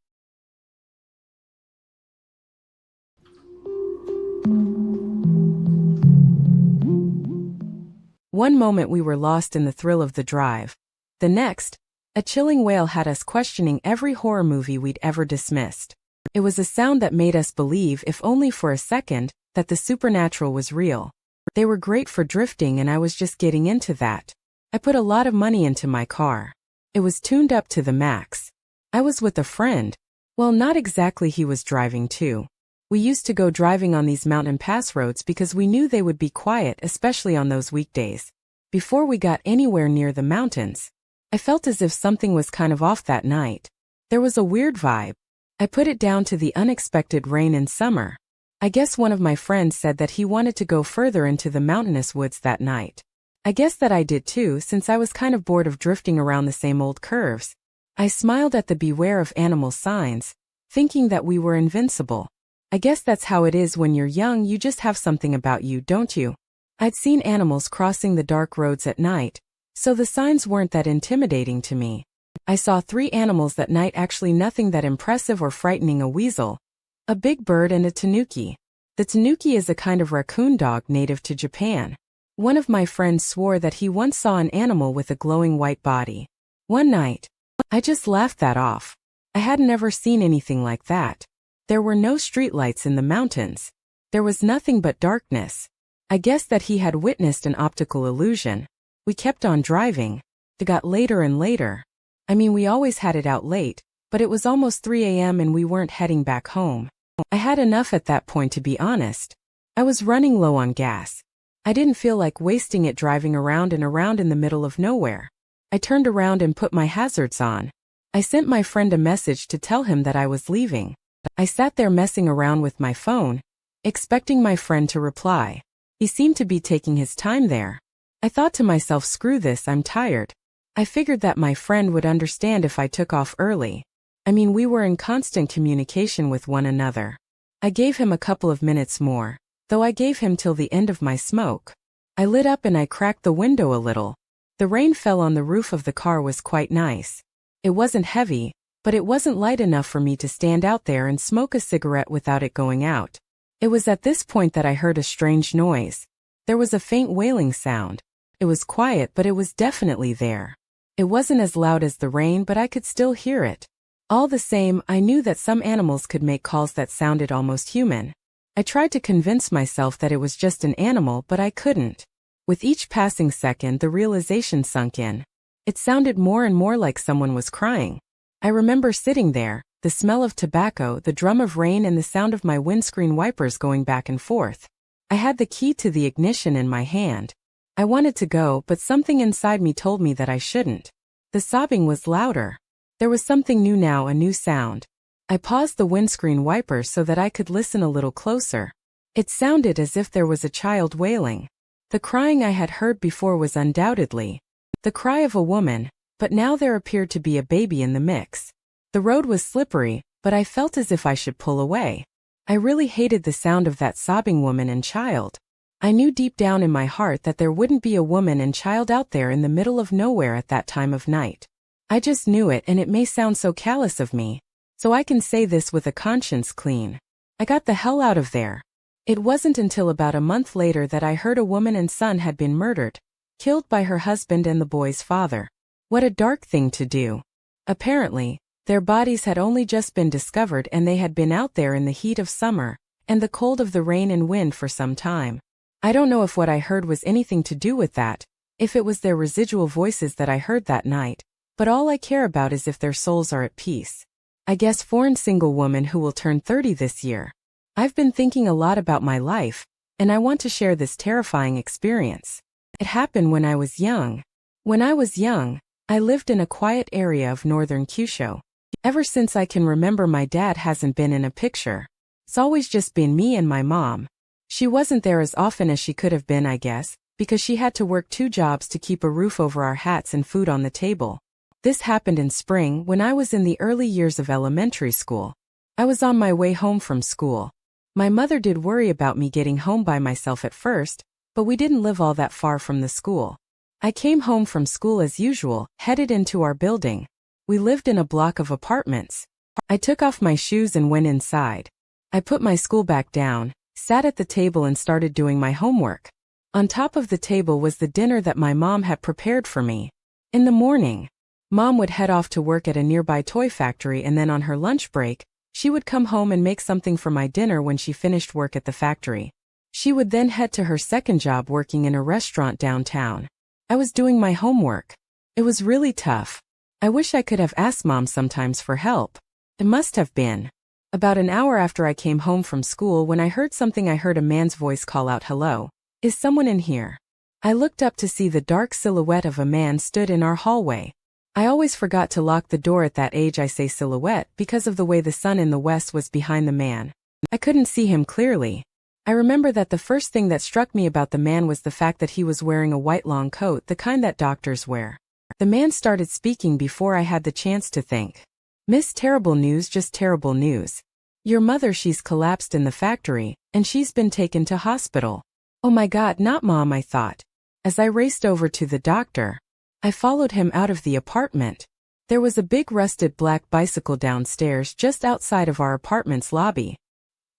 A: One moment we were lost in the thrill of the drive. The next, a chilling wail had us questioning every horror movie we'd ever dismissed. It was a sound that made us believe, if only for a second, that the supernatural was real. They were great for drifting and I was just getting into that. I put a lot of money into my car. It was tuned up to the max. I was with a friend. Well, not exactly, he was driving too. We used to go driving on these mountain pass roads because we knew they would be quiet, especially on those weekdays. Before we got anywhere near the mountains, I felt as if something was kind of off that night. There was a weird vibe. I put it down to the unexpected rain in summer. I guess one of my friends said that he wanted to go further into the mountainous woods that night. I guess that I did too, since I was kind of bored of drifting around the same old curves. I smiled at the beware of animal signs, thinking that we were invincible. I guess that's how it is when you're young, you just have something about you, don't you? I'd seen animals crossing the dark roads at night, so the signs weren't that intimidating to me. I saw 3 animals that night, actually nothing that impressive or frightening: a weasel, a big bird, and a tanuki. The tanuki is a kind of raccoon dog native to Japan. One of my friends swore that he once saw an animal with a glowing white body. One night, I just laughed that off. I hadn't ever seen anything like that. There were no streetlights in the mountains. There was nothing but darkness. I guessed that he had witnessed an optical illusion. We kept on driving. It got later and later. We always had it out late, but it was almost 3 a.m. and we weren't heading back home. I had enough at that point, to be honest. I was running low on gas. I didn't feel like wasting it driving around and around in the middle of nowhere. I turned around and put my hazards on. I sent my friend a message to tell him that I was leaving. I sat there messing around with my phone, expecting my friend to reply. He seemed to be taking his time there. I thought to myself, screw this, I'm tired. I figured that my friend would understand if I took off early. We were in constant communication with one another. I gave him a couple of minutes more, though I gave him till the end of my smoke. I lit up and I cracked the window a little. The rain fell on the roof of the car, was quite nice. It wasn't heavy, but it wasn't light enough for me to stand out there and smoke a cigarette without it going out. It was at this point that I heard a strange noise. There was a faint wailing sound. It was quiet, but it was definitely there. It wasn't as loud as the rain, but I could still hear it. All the same, I knew that some animals could make calls that sounded almost human. I tried to convince myself that it was just an animal, but I couldn't. With each passing second, the realization sunk in. It sounded more and more like someone was crying. I remember sitting there, the smell of tobacco, the drum of rain, and the sound of my windscreen wipers going back and forth. I had the key to the ignition in my hand. I wanted to go, but something inside me told me that I shouldn't. The sobbing was louder. There was something new now, a new sound. I paused the windscreen wipers so that I could listen a little closer. It sounded as if there was a child wailing. The crying I had heard before was undoubtedly the cry of a woman, but now there appeared to be a baby in the mix. The road was slippery, but I felt as if I should pull away. I really hated the sound of that sobbing woman and child. I knew deep down in my heart that there wouldn't be a woman and child out there in the middle of nowhere at that time of night. I just knew it, and it may sound so callous of me, so I can say this with a conscience clean. I got the hell out of there. It wasn't until about a month later that I heard a woman and son had been murdered, killed by her husband and the boy's father. What a dark thing to do. Apparently, their bodies had only just been discovered and they had been out there in the heat of summer and the cold of the rain and wind for some time. I don't know if what I heard was anything to do with that, if it was their residual voices that I heard that night, but all I care about is if their souls are at peace. I guess foreign single woman who will turn 30 this year. I've been thinking a lot about my life, and I want to share this terrifying experience. It happened when I was young. When I was young, I lived in a quiet area of northern Kyushu. Ever since I can remember, my dad hasn't been in a picture. It's always just been me and my mom. She wasn't there as often as she could have been, I guess, because she had to work 2 jobs to keep a roof over our hats and food on the table. This happened in spring when I was in the early years of elementary school. I was on my way home from school. My mother did worry about me getting home by myself at first, but we didn't live all that far from the school. I came home from school as usual, headed into our building. We lived in a block of apartments. I took off my shoes and went inside. I put my school bag down, sat at the table and started doing my homework. On top of the table was the dinner that my mom had prepared for me. In the morning, Mom would head off to work at a nearby toy factory, and then on her lunch break, she would come home and make something for my dinner when she finished work at the factory. She would then head to her second job working in a restaurant downtown. I was doing my homework. It was really tough. I wish I could have asked Mom sometimes for help. It must have been about an hour after I came home from school when I heard something. I heard a man's voice call out, "Hello, is someone in here?" I looked up to see the dark silhouette of a man stood in our hallway. I always forgot to lock the door at that age. I say silhouette because of the way the sun in the west was behind the man. I couldn't see him clearly. I remember that the first thing that struck me about the man was the fact that he was wearing a white long coat, the kind that doctors wear. The man started speaking before I had the chance to think. "Miss, terrible news, just terrible news. Your mother, she's collapsed in the factory, and she's been taken to hospital." Oh my God, not Mom, I thought. As I raced over to the doctor, I followed him out of the apartment. There was a big rusted black bicycle downstairs just outside of our apartment's lobby.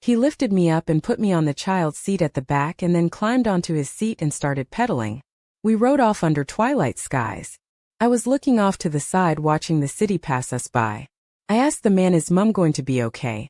A: He lifted me up and put me on the child's seat at the back and then climbed onto his seat and started pedaling. We rode off under twilight skies. I was looking off to the side watching the city pass us by. I asked the man, "Is Mom going to be okay?"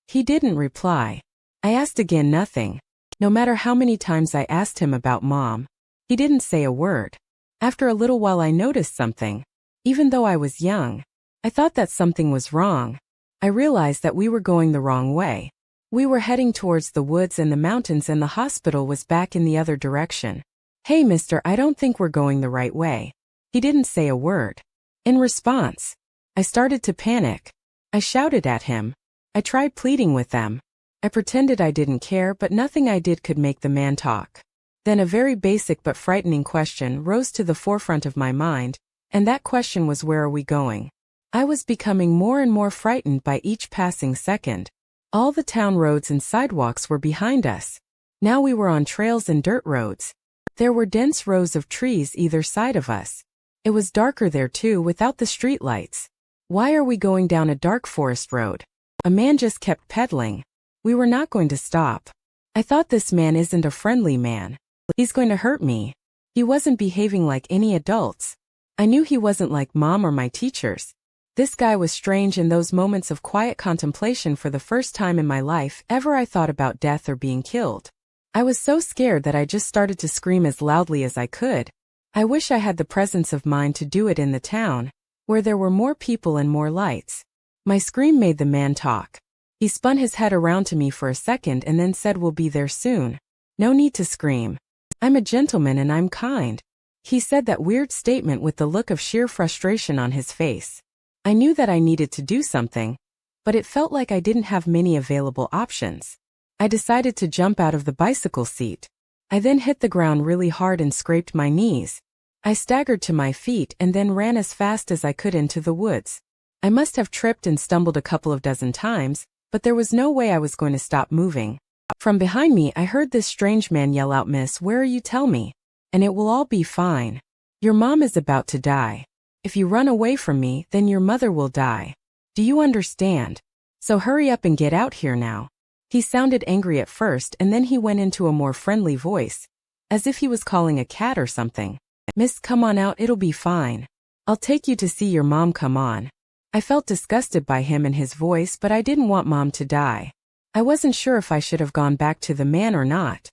A: He didn't reply. I asked again, nothing. No matter how many times I asked him about Mom, he didn't say a word. After a little while I noticed something. Even though I was young, I thought that something was wrong. I realized that we were going the wrong way. We were heading towards the woods and the mountains, and the hospital was back in the other direction. "Hey mister, I don't think we're going the right way." He didn't say a word. In response, I started to panic. I shouted at him. I tried pleading with them. I pretended I didn't care, but nothing I did could make the man talk. Then a very basic but frightening question rose to the forefront of my mind, and that question was, where are we going? I was becoming more and more frightened by each passing second. All the town roads and sidewalks were behind us. Now we were on trails and dirt roads. There were dense rows of trees either side of us. It was darker there too, without the streetlights. Why are we going down a dark forest road? A man just kept pedaling. We were not going to stop. I thought this man isn't a friendly man. He's going to hurt me. He wasn't behaving like any adults. I knew he wasn't like mom or my teachers. This guy was strange. In those moments of quiet contemplation, for the first time in my life ever, I thought about death or being killed. I was so scared that I just started to scream as loudly as I could. I wish I had the presence of mind to do it in the town, where there were more people and more lights. My scream made the man talk. He spun his head around to me for a second and then said, "We'll be there soon. No need to scream. I'm a gentleman and I'm kind." He said that weird statement with the look of sheer frustration on his face. I knew that I needed to do something, but it felt like I didn't have many available options. I decided to jump out of the bicycle seat. I then hit the ground really hard and scraped my knees. I staggered to my feet and then ran as fast as I could into the woods. I must have tripped and stumbled a couple of dozen times, but there was no way I was going to stop moving. From behind me, I heard this strange man yell out, "Miss, where are you? Tell me, and it will all be fine. Your mom is about to die. If you run away from me, then your mother will die. Do you understand? So hurry up and get out here now." He sounded angry at first and then he went into a more friendly voice, as if he was calling a cat or something. "Miss, come on out, it'll be fine. I'll take you to see your mom, come on." I felt disgusted by him and his voice, but I didn't want mom to die. I wasn't sure if I should have gone back to the man or not.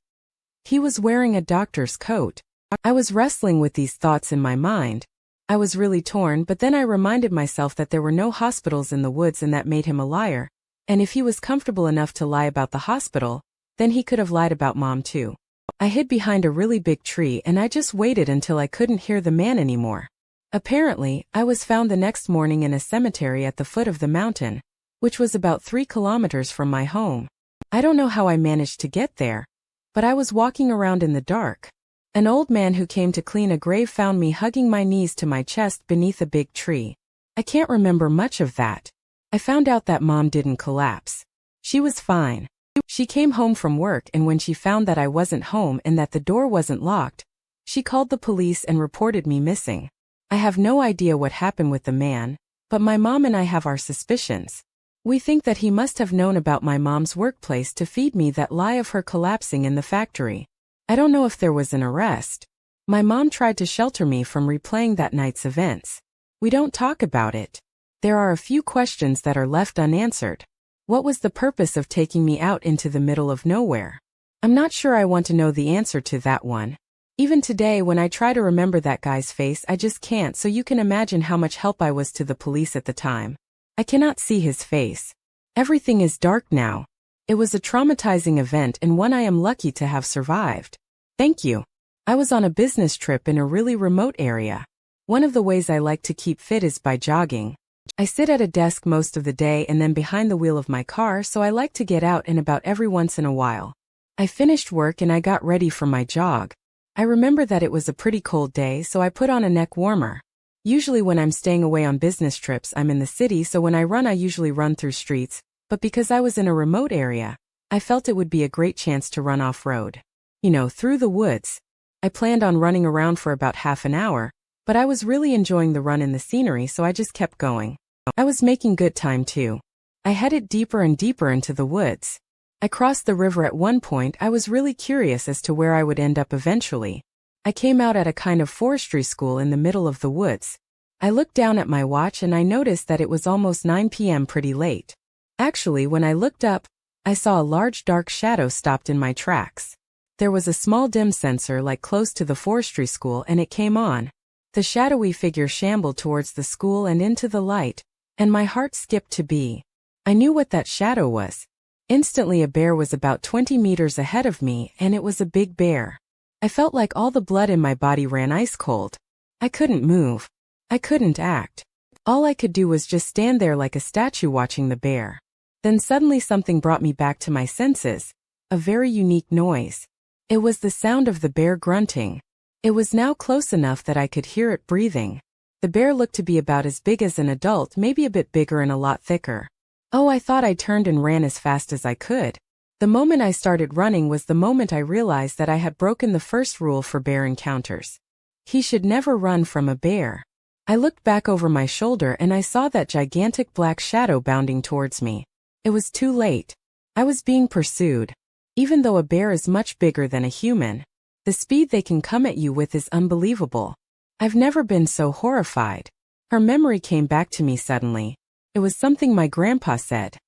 A: He was wearing a doctor's coat. I was wrestling with these thoughts in my mind. I was really torn, but then I reminded myself that there were no hospitals in the woods and that made him a liar. And if he was comfortable enough to lie about the hospital, then he could have lied about mom too. I hid behind a really big tree and I just waited until I couldn't hear the man anymore. Apparently, I was found the next morning in a cemetery at the foot of the mountain, which was about 3 kilometers from my home. I don't know how I managed to get there, but I was walking around in the dark. An old man who came to clean a grave found me hugging my knees to my chest beneath a big tree. I can't remember much of that. I found out that mom didn't collapse. She was fine. She came home from work, and when she found that I wasn't home and that the door wasn't locked, she called the police and reported me missing. I have no idea what happened with the man, but my mom and I have our suspicions. We think that he must have known about my mom's workplace to feed me that lie of her collapsing in the factory. I don't know if there was an arrest. My mom tried to shelter me from replaying that night's events. We don't talk about it. There are a few questions that are left unanswered. What was the purpose of taking me out into the middle of nowhere? I'm not sure I want to know the answer to that one. Even today, when I try to remember that guy's face, I just can't, so you can imagine how much help I was to the police at the time. I cannot see his face. Everything is dark now. It was a traumatizing event and one I am lucky to have survived. Thank you. I was on a business trip in a really remote area. One of the ways I like to keep fit is by jogging. I sit at a desk most of the day and then behind the wheel of my car, so I like to get out and about every once in a while. I finished work and I got ready for my jog. I remember that it was a pretty cold day, so I put on a neck warmer. Usually when I'm staying away on business trips, I'm in the city, so when I run I usually run through streets, but because I was in a remote area, I felt it would be a great chance to run off-road. Through the woods. I planned on running around for about half an hour, but I was really enjoying the run and the scenery, so I just kept going. I was making good time too. I headed deeper and deeper into the woods. I crossed the river at one point. I was really curious as to where I would end up eventually. I came out at a kind of forestry school in the middle of the woods. I looked down at my watch and I noticed that it was almost 9 p.m. pretty late. Actually, when I looked up, I saw a large dark shadow stopped in my tracks. There was a small dim sensor like close to the forestry school and it came on. The shadowy figure shambled towards the school and into the light, and my heart skipped to beat. I knew what that shadow was. Instantly a bear was about 20 meters ahead of me, and it was a big bear. I felt like all the blood in my body ran ice cold. I couldn't move. I couldn't act. All I could do was just stand there like a statue watching the bear. Then suddenly something brought me back to my senses. A very unique noise. It was the sound of the bear grunting. It was now close enough that I could hear it breathing. The bear looked to be about as big as an adult, maybe a bit bigger and a lot thicker. Oh, I thought I turned and ran as fast as I could. The moment I started running was the moment I realized that I had broken the first rule for bear encounters. He should never run from a bear. I looked back over my shoulder and I saw that gigantic black shadow bounding towards me. It was too late. I was being pursued. Even though a bear is much bigger than a human, the speed they can come at you with is unbelievable. I've never been so horrified. Her memory came back to me suddenly. It was something my grandpa said.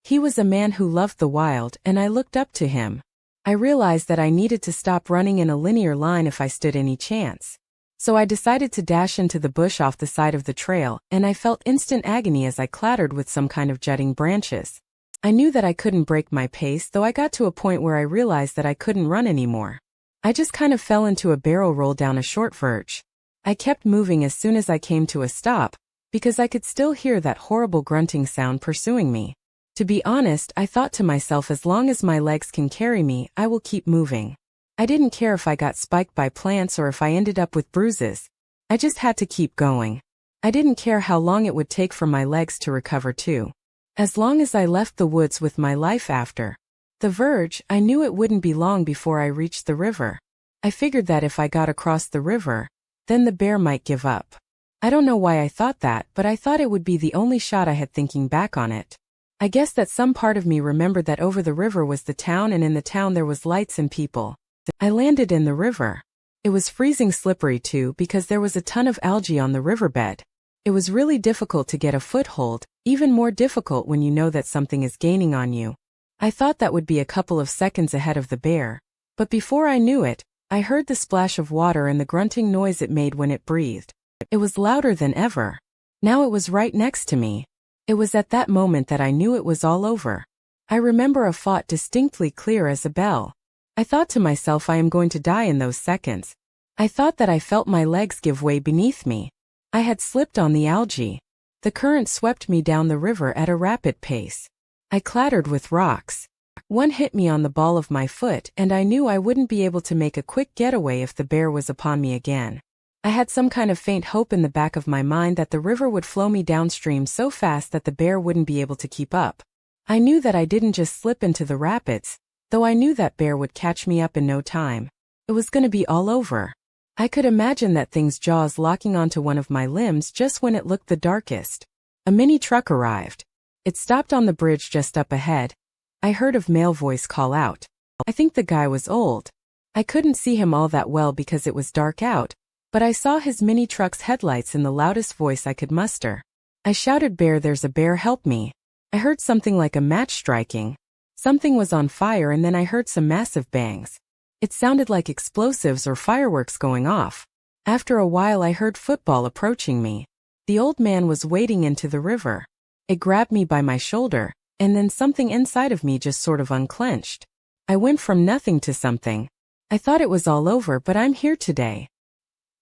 A: He was a man who loved the wild, and I looked up to him. I realized that I needed to stop running in a linear line if I stood any chance. So I decided to dash into the bush off the side of the trail, and I felt instant agony as I clattered with some kind of jutting branches. I knew that I couldn't break my pace, though I got to a point where I realized that I couldn't run anymore. I just kind of fell into a barrel roll down a short verge. I kept moving as soon as I came to a stop, because I could still hear that horrible grunting sound pursuing me. To be honest, I thought to myself, as long as my legs can carry me, I will keep moving. I didn't care if I got spiked by plants or if I ended up with bruises. I just had to keep going. I didn't care how long it would take for my legs to recover too. As long as I left the woods with my life after the verge, I knew it wouldn't be long before I reached the river. I figured that if I got across the river, then the bear might give up. I don't know why I thought that, but I thought it would be the only shot I had thinking back on it. I guess that some part of me remembered that over the river was the town, and in the town there was lights and people. I landed in the river. It was freezing slippery too because there was a ton of algae on the riverbed. It was really difficult to get a foothold, even more difficult when you know that something is gaining on you. I thought that would be a couple of seconds ahead of the bear, but before I knew it, I heard the splash of water and the grunting noise it made when it breathed. It was louder than ever. Now it was right next to me. It was at that moment that I knew it was all over. I remember a thought distinctly clear as a bell. I thought to myself, I am going to die in those seconds. I thought that I felt my legs give way beneath me. I had slipped on the algae. The current swept me down the river at a rapid pace. I clattered with rocks. One hit me on the ball of my foot, and I knew I wouldn't be able to make a quick getaway if the bear was upon me again. I had some kind of faint hope in the back of my mind that the river would flow me downstream so fast that the bear wouldn't be able to keep up. I knew that I didn't just slip into the rapids, though I knew that bear would catch me up in no time. It was going to be all over. I could imagine that thing's jaws locking onto one of my limbs just when it looked the darkest. A mini truck arrived. It stopped on the bridge just up ahead. I heard a male voice call out. I think the guy was old. I couldn't see him all that well because it was dark out, but I saw his mini truck's headlights in the loudest voice I could muster. I shouted, "Bear, there's a bear, help me." I heard something like a match striking. Something was on fire, and then I heard some massive bangs. It sounded like explosives or fireworks going off. After a while I heard football approaching me. The old man was wading into the river. It grabbed me by my shoulder, and then something inside of me just sort of unclenched. I went from nothing to something. I thought it was all over, but I'm here today.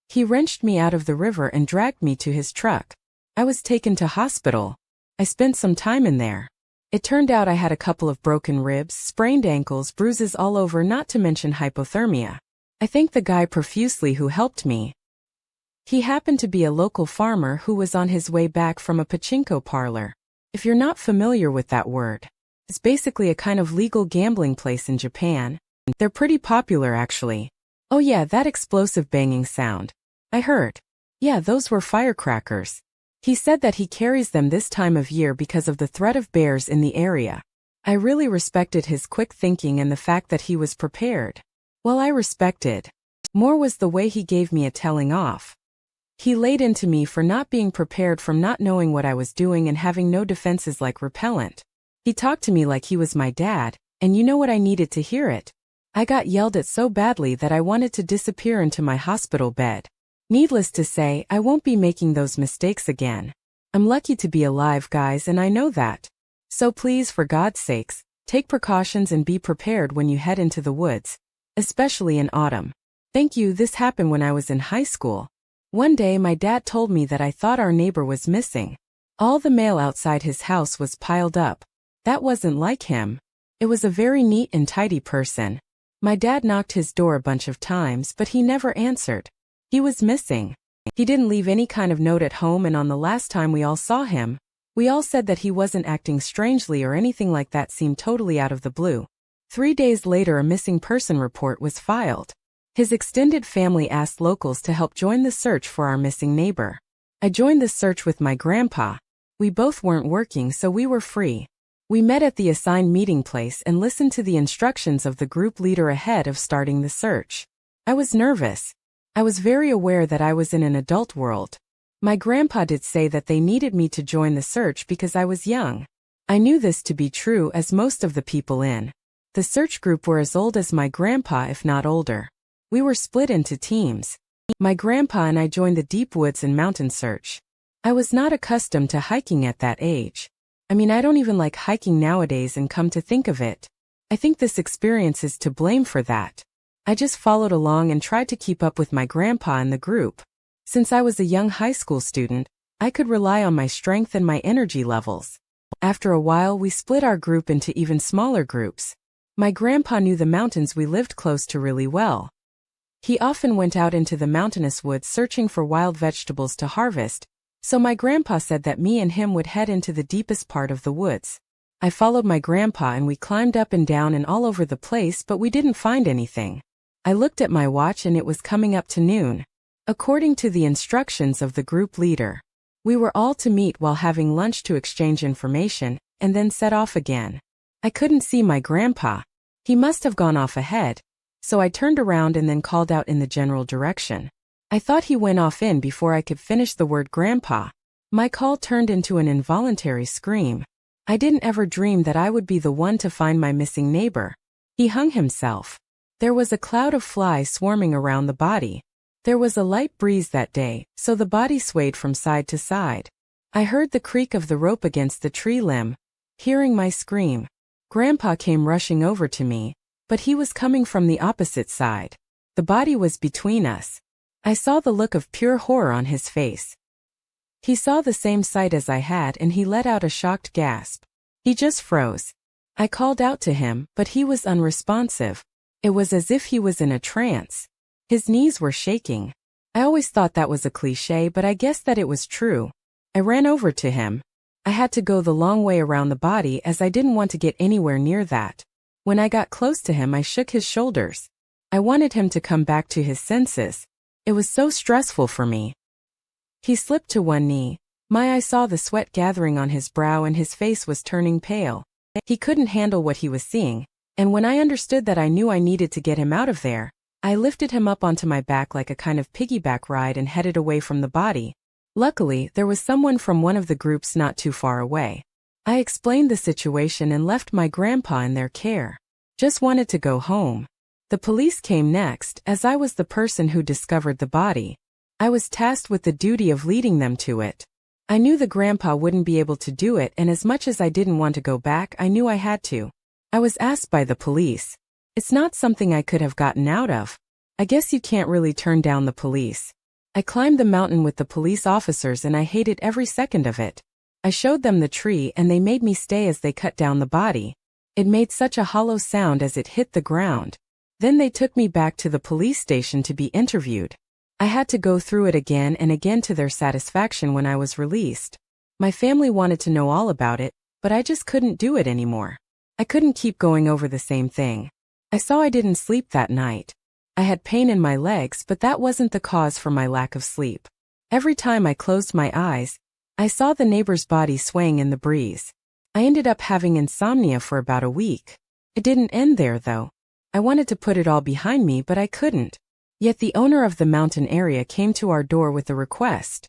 A: He wrenched me out of the river and dragged me to his truck. I was taken to hospital. I spent some time in there. It turned out I had a couple of broken ribs, sprained ankles, bruises all over, not to mention hypothermia. I thanked the guy profusely who helped me. He happened to be a local farmer who was on his way back from a pachinko parlor. If you're not familiar with that word, it's basically a kind of legal gambling place in Japan. They're pretty popular actually. Oh yeah, that explosive banging sound. I heard. Yeah, those were firecrackers. He said that he carries them this time of year because of the threat of bears in the area. I really respected his quick thinking and the fact that he was prepared. Well, I respected more was the way he gave me a telling off. He laid into me for not being prepared, from not knowing what I was doing and having no defenses like repellent. He talked to me like he was my dad, and you know what, I needed to hear it. I got yelled at so badly that I wanted to disappear into my hospital bed. Needless to say, I won't be making those mistakes again. I'm lucky to be alive, guys, and I know that. So please, for God's sakes, take precautions and be prepared when you head into the woods, especially in autumn. Thank you. This happened when I was in high school. One day my dad told me that I thought our neighbor was missing. All the mail outside his house was piled up. That wasn't like him. It was a very neat and tidy person. My dad knocked his door a bunch of times, but he never answered. He was missing. He didn't leave any kind of note at home, and on the last time we all saw him, we all said that he wasn't acting strangely or anything like that, seemed totally out of the blue. 3 days later a missing person report was filed. His extended family asked locals to help join the search for our missing neighbor. I joined the search with my grandpa. We both weren't working, so we were free. We met at the assigned meeting place and listened to the instructions of the group leader ahead of starting the search. I was nervous. I was very aware that I was in an adult world. My grandpa did say that they needed me to join the search because I was young. I knew this to be true, as most of the people in the search group were as old as my grandpa, if not older. We were split into teams. My grandpa and I joined the deep woods and mountain search. I was not accustomed to hiking at that age. I mean, I don't even like hiking nowadays, and come to think of it, I think this experience is to blame for that. I just followed along and tried to keep up with my grandpa and the group. Since I was a young high school student, I could rely on my strength and my energy levels. After a while, we split our group into even smaller groups. My grandpa knew the mountains we lived close to really well. He often went out into the mountainous woods searching for wild vegetables to harvest, so my grandpa said that me and him would head into the deepest part of the woods. I followed my grandpa and we climbed up and down and all over the place, but we didn't find anything. I looked at my watch and it was coming up to noon. According to the instructions of the group leader, we were all to meet while having lunch to exchange information, and then set off again. I couldn't see my grandpa. He must have gone off ahead, so I turned around and then called out in the general direction. I thought he went off in before I could finish the word grandpa. My call turned into an involuntary scream. I didn't ever dream that I would be the one to find my missing neighbor. He hung himself. There was a cloud of flies swarming around the body. There was a light breeze that day, so the body swayed from side to side. I heard the creak of the rope against the tree limb. Hearing my scream, Grandpa came rushing over to me, but he was coming from the opposite side. The body was between us. I saw the look of pure horror on his face. He saw the same sight as I had and he let out a shocked gasp. He just froze. I called out to him, but he was unresponsive. It was as if he was in a trance. His knees were shaking. I always thought that was a cliché, but I guess that it was true. I ran over to him. I had to go the long way around the body as I didn't want to get anywhere near that. When I got close to him, I shook his shoulders. I wanted him to come back to his senses. It was so stressful for me. He slipped to one knee. I saw the sweat gathering on his brow and his face was turning pale. He couldn't handle what he was seeing, and when I understood that, I knew I needed to get him out of there. I lifted him up onto my back like a kind of piggyback ride and headed away from the body. Luckily, there was someone from one of the groups not too far away. I explained the situation and left my grandpa in their care. Just wanted to go home. The police came next, as I was the person who discovered the body. I was tasked with the duty of leading them to it. I knew the grandpa wouldn't be able to do it, and as much as I didn't want to go back, I knew I had to. I was asked by the police. It's not something I could have gotten out of. I guess you can't really turn down the police. I climbed the mountain with the police officers and I hated every second of it. I showed them the tree and they made me stay as they cut down the body. It made such a hollow sound as it hit the ground. Then they took me back to the police station to be interviewed. I had to go through it again and again to their satisfaction when I was released. My family wanted to know all about it, but I just couldn't do it anymore. I couldn't keep going over the same thing. I saw I didn't sleep that night. I had pain in my legs, but that wasn't the cause for my lack of sleep. Every time I closed my eyes, I saw the neighbor's body swaying in the breeze. I ended up having insomnia for about a week. It didn't end there though. I wanted to put it all behind me, but I couldn't. Yet the owner of the mountain area came to our door with a request.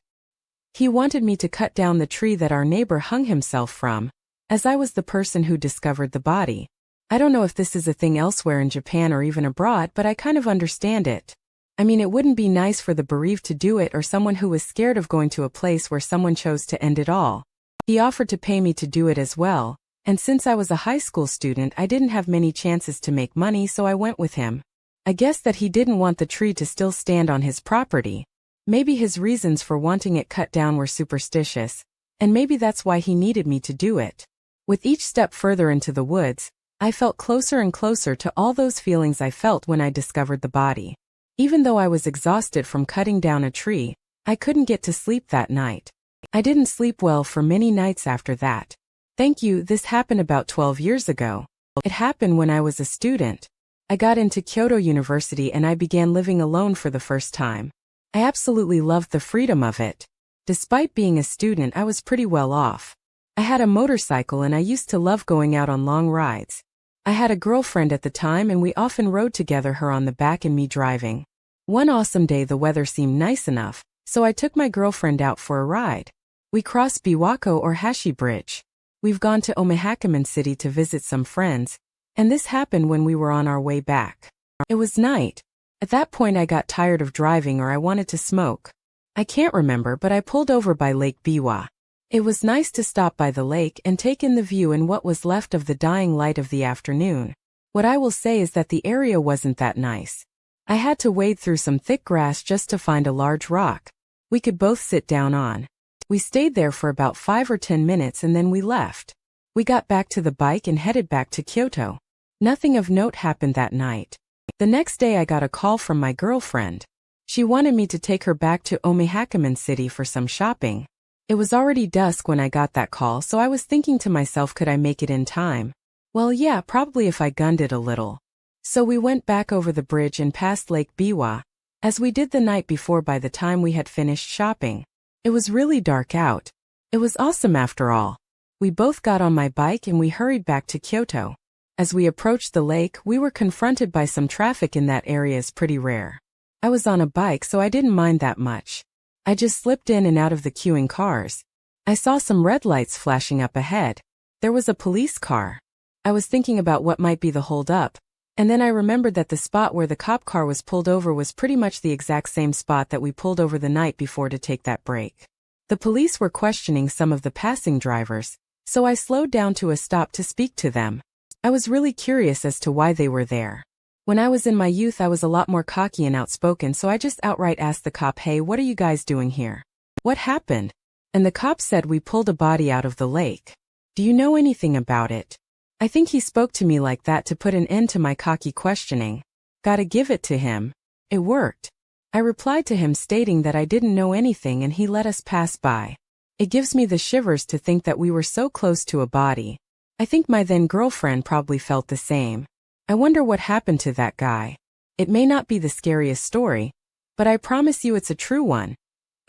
A: He wanted me to cut down the tree that our neighbor hung himself from, as I was the person who discovered the body. I don't know if this is a thing elsewhere in Japan or even abroad, but I kind of understand it. I mean, it wouldn't be nice for the bereaved to do it or someone who was scared of going to a place where someone chose to end it all. He offered to pay me to do it as well, and since I was a high school student, I didn't have many chances to make money, so I went with him. I guess that he didn't want the tree to still stand on his property. Maybe his reasons for wanting it cut down were superstitious, and maybe that's why he needed me to do it. With each step further into the woods, I felt closer and closer to all those feelings I felt when I discovered the body. Even though I was exhausted from cutting down a tree, I couldn't get to sleep that night. I didn't sleep well for many nights after that. Thank you, this happened about 12 years ago. It happened when I was a student. I got into Kyoto University and I began living alone for the first time. I absolutely loved the freedom of it. Despite being a student, I was pretty well off. I had a motorcycle and I used to love going out on long rides. I had a girlfriend at the time and we often rode together, her on the back and me driving. One awesome day the weather seemed nice enough, so I took my girlfriend out for a ride. We crossed Biwako or Hashi Bridge. We've gone to Omahakamon City to visit some friends, and this happened when we were on our way back. It was night. At that point I got tired of driving or I wanted to smoke. I can't remember, but I pulled over by Lake Biwa. It was nice to stop by the lake and take in the view and what was left of the dying light of the afternoon. What I will say is that the area wasn't that nice. I had to wade through some thick grass just to find a large rock we could both sit down on. We stayed there for about 5 or 10 minutes and then we left. We got back to the bike and headed back to Kyoto. Nothing of note happened that night. The next day I got a call from my girlfriend. She wanted me to take her back to Omahakamon City for some shopping. It was already dusk when I got that call, so I was thinking to myself, could I make it in time? Well, yeah, probably if I gunned it a little. So we went back over the bridge and past Lake Biwa, as we did the night before. By the time we had finished shopping, it was really dark out. It was awesome after all. We both got on my bike and we hurried back to Kyoto. As we approached the lake, we were confronted by some traffic in that area is pretty rare. I was on a bike, so I didn't mind that much. I just slipped in and out of the queuing cars. I saw some red lights flashing up ahead. There was a police car. I was thinking about what might be the hold-up, and then I remembered that the spot where the cop car was pulled over was pretty much the exact same spot that we pulled over the night before to take that break. The police were questioning some of the passing drivers, so I slowed down to a stop to speak to them. I was really curious as to why they were there. When I was in my youth I was a lot more cocky and outspoken, so I just outright asked the cop, "Hey, what are you guys doing here? What happened?" And the cop said, "We pulled a body out of the lake. Do you know anything about it?" I think he spoke to me like that to put an end to my cocky questioning. Gotta give it to him. It worked. I replied to him stating that I didn't know anything and he let us pass by. It gives me the shivers to think that we were so close to a body. I think my then girlfriend probably felt the same. I wonder what happened to that guy. It may not be the scariest story, but I promise you it's a true one.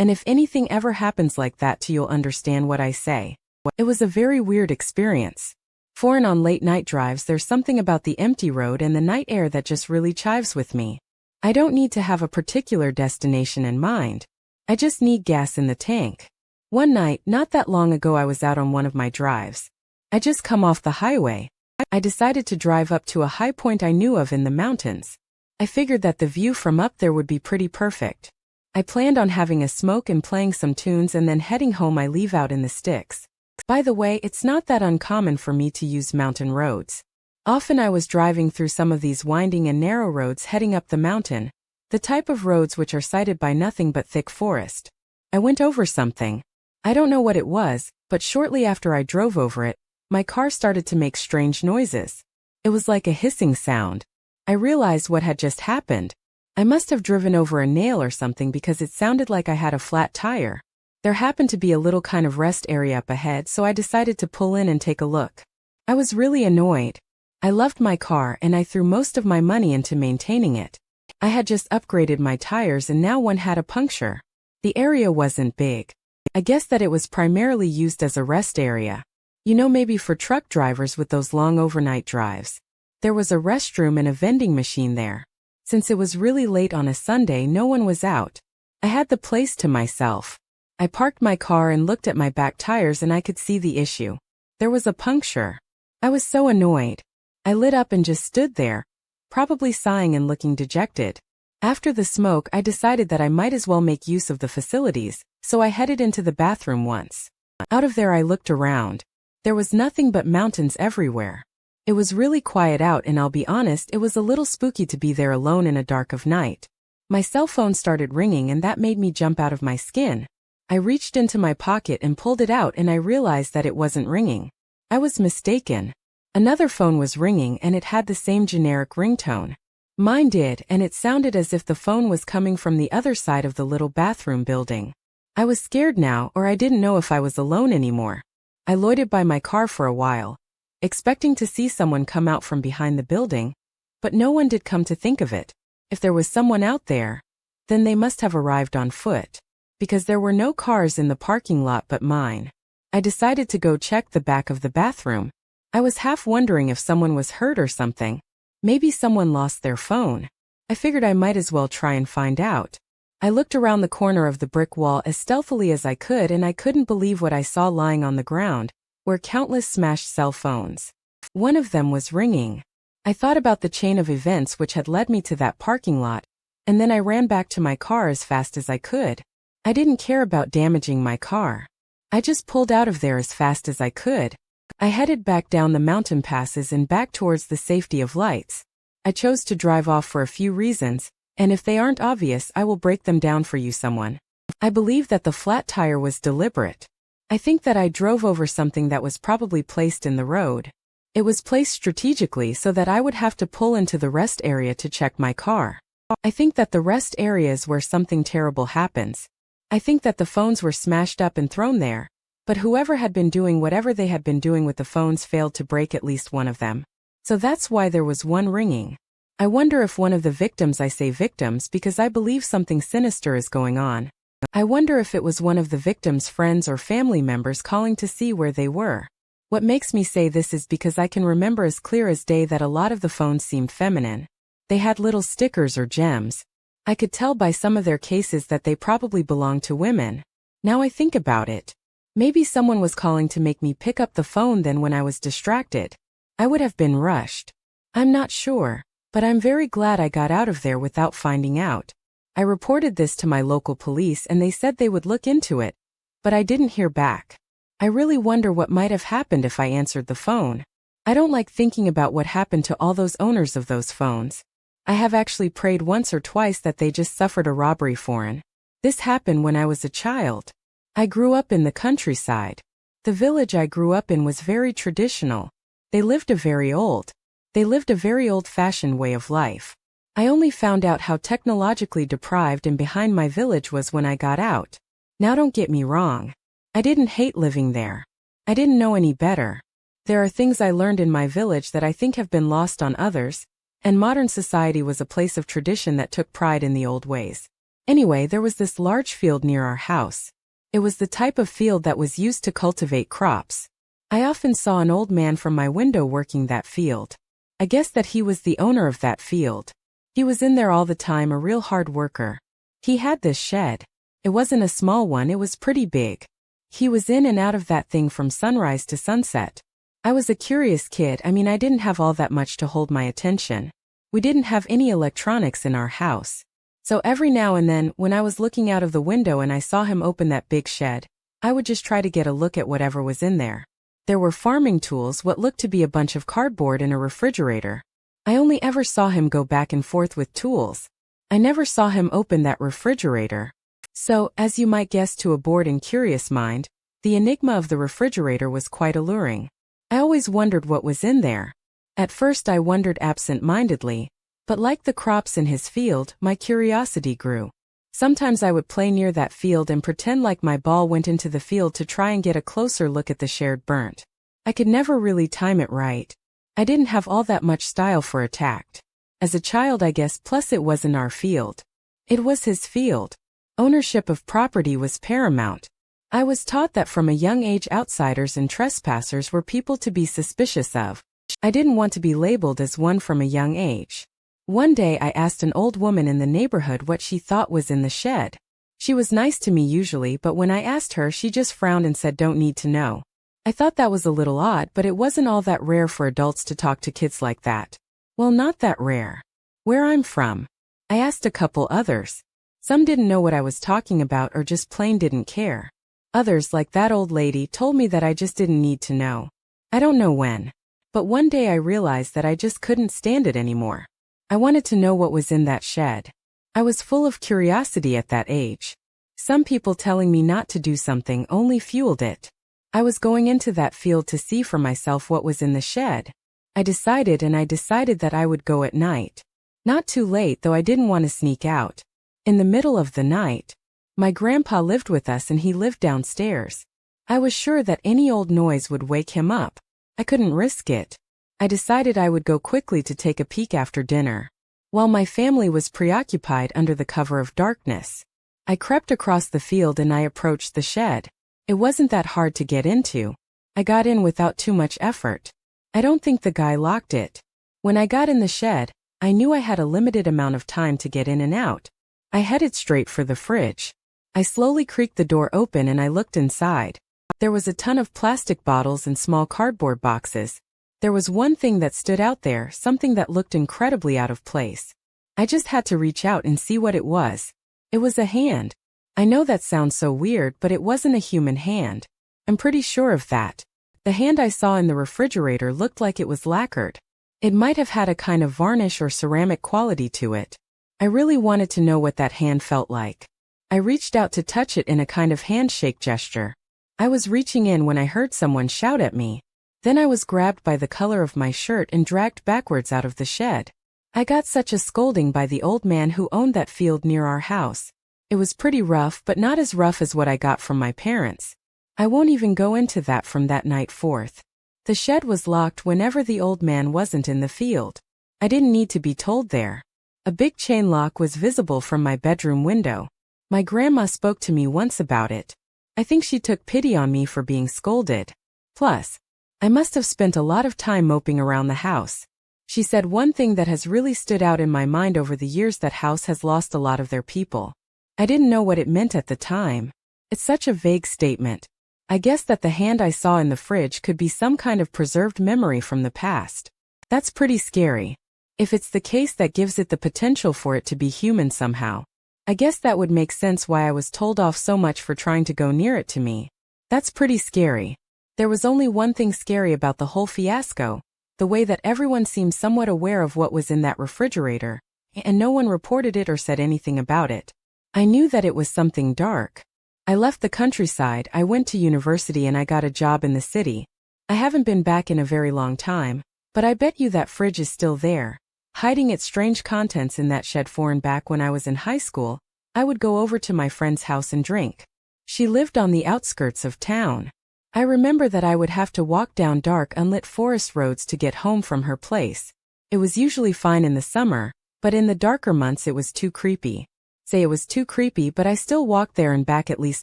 A: And if anything ever happens like that to you'll understand what I say. It was a very weird experience. For and on late night drives there's something about the empty road and the night air that just really chives with me. I don't need to have a particular destination in mind. I just need gas in the tank. One night, not that long ago, I was out on one of my drives. I just come off the highway. I decided to drive up to a high point I knew of in the mountains. I figured that the view from up there would be pretty perfect. I planned on having a smoke and playing some tunes and then heading home. I leave out in the sticks. By the way, it's not that uncommon for me to use mountain roads. Often I was driving through some of these winding and narrow roads heading up the mountain, the type of roads which are sighted by nothing but thick forest. I went over something. I don't know what it was, but shortly after I drove over it, my car started to make strange noises. It was like a hissing sound. I realized what had just happened. I must have driven over a nail or something because it sounded like I had a flat tire. There happened to be a little kind of rest area up ahead, so I decided to pull in and take a look. I was really annoyed. I loved my car and I threw most of my money into maintaining it. I had just upgraded my tires and now one had a puncture. The area wasn't big. I guess that it was primarily used as a rest area. You know, maybe for truck drivers with those long overnight drives. There was a restroom and a vending machine there. Since it was really late on a Sunday, no one was out. I had the place to myself. I parked my car and looked at my back tires and I could see the issue. There was a puncture. I was so annoyed. I lit up and just stood there, probably sighing and looking dejected. After the smoke, I decided that I might as well make use of the facilities, so I headed into the bathroom once. Out of there I looked around. There was nothing but mountains everywhere. It was really quiet out and I'll be honest, it was a little spooky to be there alone in a dark of night. My cell phone started ringing and that made me jump out of my skin. I reached into my pocket and pulled it out and I realized that it wasn't ringing. I was mistaken. Another phone was ringing and it had the same generic ringtone. Mine did, and it sounded as if the phone was coming from the other side of the little bathroom building. I was scared now, or I didn't know if I was alone anymore. I loitered by my car for a while, expecting to see someone come out from behind the building, but no one did. Come to think of it, if there was someone out there, then they must have arrived on foot. because there were no cars in the parking lot but mine. I decided to go check the back of the bathroom. I was half wondering if someone was hurt or something. Maybe someone lost their phone. I figured I might as well try and find out. I looked around the corner of the brick wall as stealthily as I could, and I couldn't believe what I saw lying on the ground, were countless smashed cell phones. One of them was ringing. I thought about the chain of events which had led me to that parking lot, and then I ran back to my car as fast as I could. I didn't care about damaging my car. I just pulled out of there as fast as I could. I headed back down the mountain passes and back towards the safety of lights. I chose to drive off for a few reasons, and if they aren't obvious, I will break them down for you, someone. I believe that the flat tire was deliberate. I think that I drove over something that was probably placed in the road. It was placed strategically so that I would have to pull into the rest area to check my car. I think that the rest area is where something terrible happens. I think that the phones were smashed up and thrown there, but whoever had been doing whatever they had been doing with the phones failed to break at least one of them. So that's why there was one ringing. I wonder if one of the victims, I say victims because I believe something sinister is going on. I wonder if it was one of the victims' friends or family members calling to see where they were. What makes me say this is because I can remember as clear as day that a lot of the phones seemed feminine. They had little stickers or gems. I could tell by some of their cases that they probably belonged to women. Now I think about it. Maybe someone was calling to make me pick up the phone then when I was distracted. I would have been rushed. I'm not sure, but I'm very glad I got out of there without finding out. I reported this to my local police and they said they would look into it, but I didn't hear back. I really wonder what might have happened if I answered the phone. I don't like thinking about what happened to all those owners of those phones. I have actually prayed once or twice that they just suffered a robbery foreign. This happened when I was a child. I grew up in the countryside. The village I grew up in was very traditional. They lived a very old-fashioned way of life. I only found out how technologically deprived and behind my village was when I got out. Now don't get me wrong. I didn't hate living there. I didn't know any better. There are things I learned in my village that I think have been lost on others, and modern society was a place of tradition that took pride in the old ways. Anyway, there was this large field near our house. It was the type of field that was used to cultivate crops. I often saw an old man from my window working that field. I guess that he was the owner of that field. He was in there all the time, a real hard worker. He had this shed. It wasn't a small one, it was pretty big. He was in and out of that thing from sunrise to sunset. I was a curious kid. I didn't have all that much to hold my attention. We didn't have any electronics in our house. So every now and then, when I was looking out of the window and I saw him open that big shed, I would just try to get a look at whatever was in there. There were farming tools, what looked to be a bunch of cardboard, and a refrigerator. I only ever saw him go back and forth with tools. I never saw him open that refrigerator. So, as you might guess to a bored and curious mind, the enigma of the refrigerator was quite alluring. I always wondered what was in there. At first I wondered absent-mindedly, but like the crops in his field, my curiosity grew. Sometimes I would play near that field and pretend like my ball went into the field to try and get a closer look at the shared burnt. I could never really time it right. I didn't have all that much style for a tact. As a child, I guess, plus it wasn't our field. It was his field. Ownership of property was paramount. I was taught that from a young age outsiders and trespassers were people to be suspicious of. I didn't want to be labeled as one from a young age. One day I asked an old woman in the neighborhood what she thought was in the shed. She was nice to me usually, but when I asked her, she just frowned and said, "Don't need to know." I thought that was a little odd, but it wasn't all that rare for adults to talk to kids like that. Well, not that rare. Where I'm from, I asked a couple others. Some didn't know what I was talking about or just plain didn't care. Others, like that old lady, told me that I just didn't need to know. I don't know when. But one day I realized that I just couldn't stand it anymore. I wanted to know what was in that shed. I was full of curiosity at that age. Some people telling me not to do something only fueled it. I was going into that field to see for myself what was in the shed. I decided that I would go at night. Not too late, though I didn't want to sneak out. In the middle of the night. My grandpa lived with us and he lived downstairs. I was sure that any old noise would wake him up. I couldn't risk it. I decided I would go quickly to take a peek after dinner. While my family was preoccupied under the cover of darkness, I crept across the field and I approached the shed. It wasn't that hard to get into. I got in without too much effort. I don't think the guy locked it. When I got in the shed, I knew I had a limited amount of time to get in and out. I headed straight for the fridge. I slowly creaked the door open and I looked inside. There was a ton of plastic bottles and small cardboard boxes. There was one thing that stood out there, something that looked incredibly out of place. I just had to reach out and see what it was. It was a hand. I know that sounds so weird, but it wasn't a human hand. I'm pretty sure of that. The hand I saw in the refrigerator looked like it was lacquered. It might have had a kind of varnish or ceramic quality to it. I really wanted to know what that hand felt like. I reached out to touch it in a kind of handshake gesture. I was reaching in when I heard someone shout at me. Then I was grabbed by the collar of my shirt and dragged backwards out of the shed. I got such a scolding by the old man who owned that field near our house. It was pretty rough, but not as rough as what I got from my parents. I won't even go into that from that night forth. The shed was locked whenever the old man wasn't in the field. I didn't need to be told there. A big chain lock was visible from my bedroom window. My grandma spoke to me once about it. I think she took pity on me for being scolded. Plus, I must have spent a lot of time moping around the house. She said one thing that has really stood out in my mind over the years: that house has lost a lot of their people. I didn't know what it meant at the time. It's such a vague statement. I guess that the hand I saw in the fridge could be some kind of preserved memory from the past. That's pretty scary. If it's the case, that gives it the potential for it to be human somehow. I guess that would make sense why I was told off so much for trying to go near it to me. That's pretty scary. There was only one thing scary about the whole fiasco: the way that everyone seemed somewhat aware of what was in that refrigerator, and no one reported it or said anything about it. I knew that it was something dark. I left the countryside, I went to university, and I got a job in the city. I haven't been back in a very long time, but I bet you that fridge is still there, hiding its strange contents in that shed. Back when I was in high school, I would go over to my friend's house and drink. She lived on the outskirts of town. I remember that I would have to walk down dark, unlit forest roads to get home from her place. It was usually fine in the summer, but in the darker months it was too creepy. It was too creepy, but I still walked there and back at least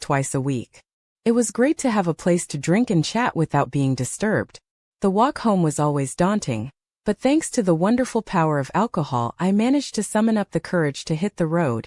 A: twice a week. It was great to have a place to drink and chat without being disturbed. The walk home was always daunting, but thanks to the wonderful power of alcohol, I managed to summon up the courage to hit the road,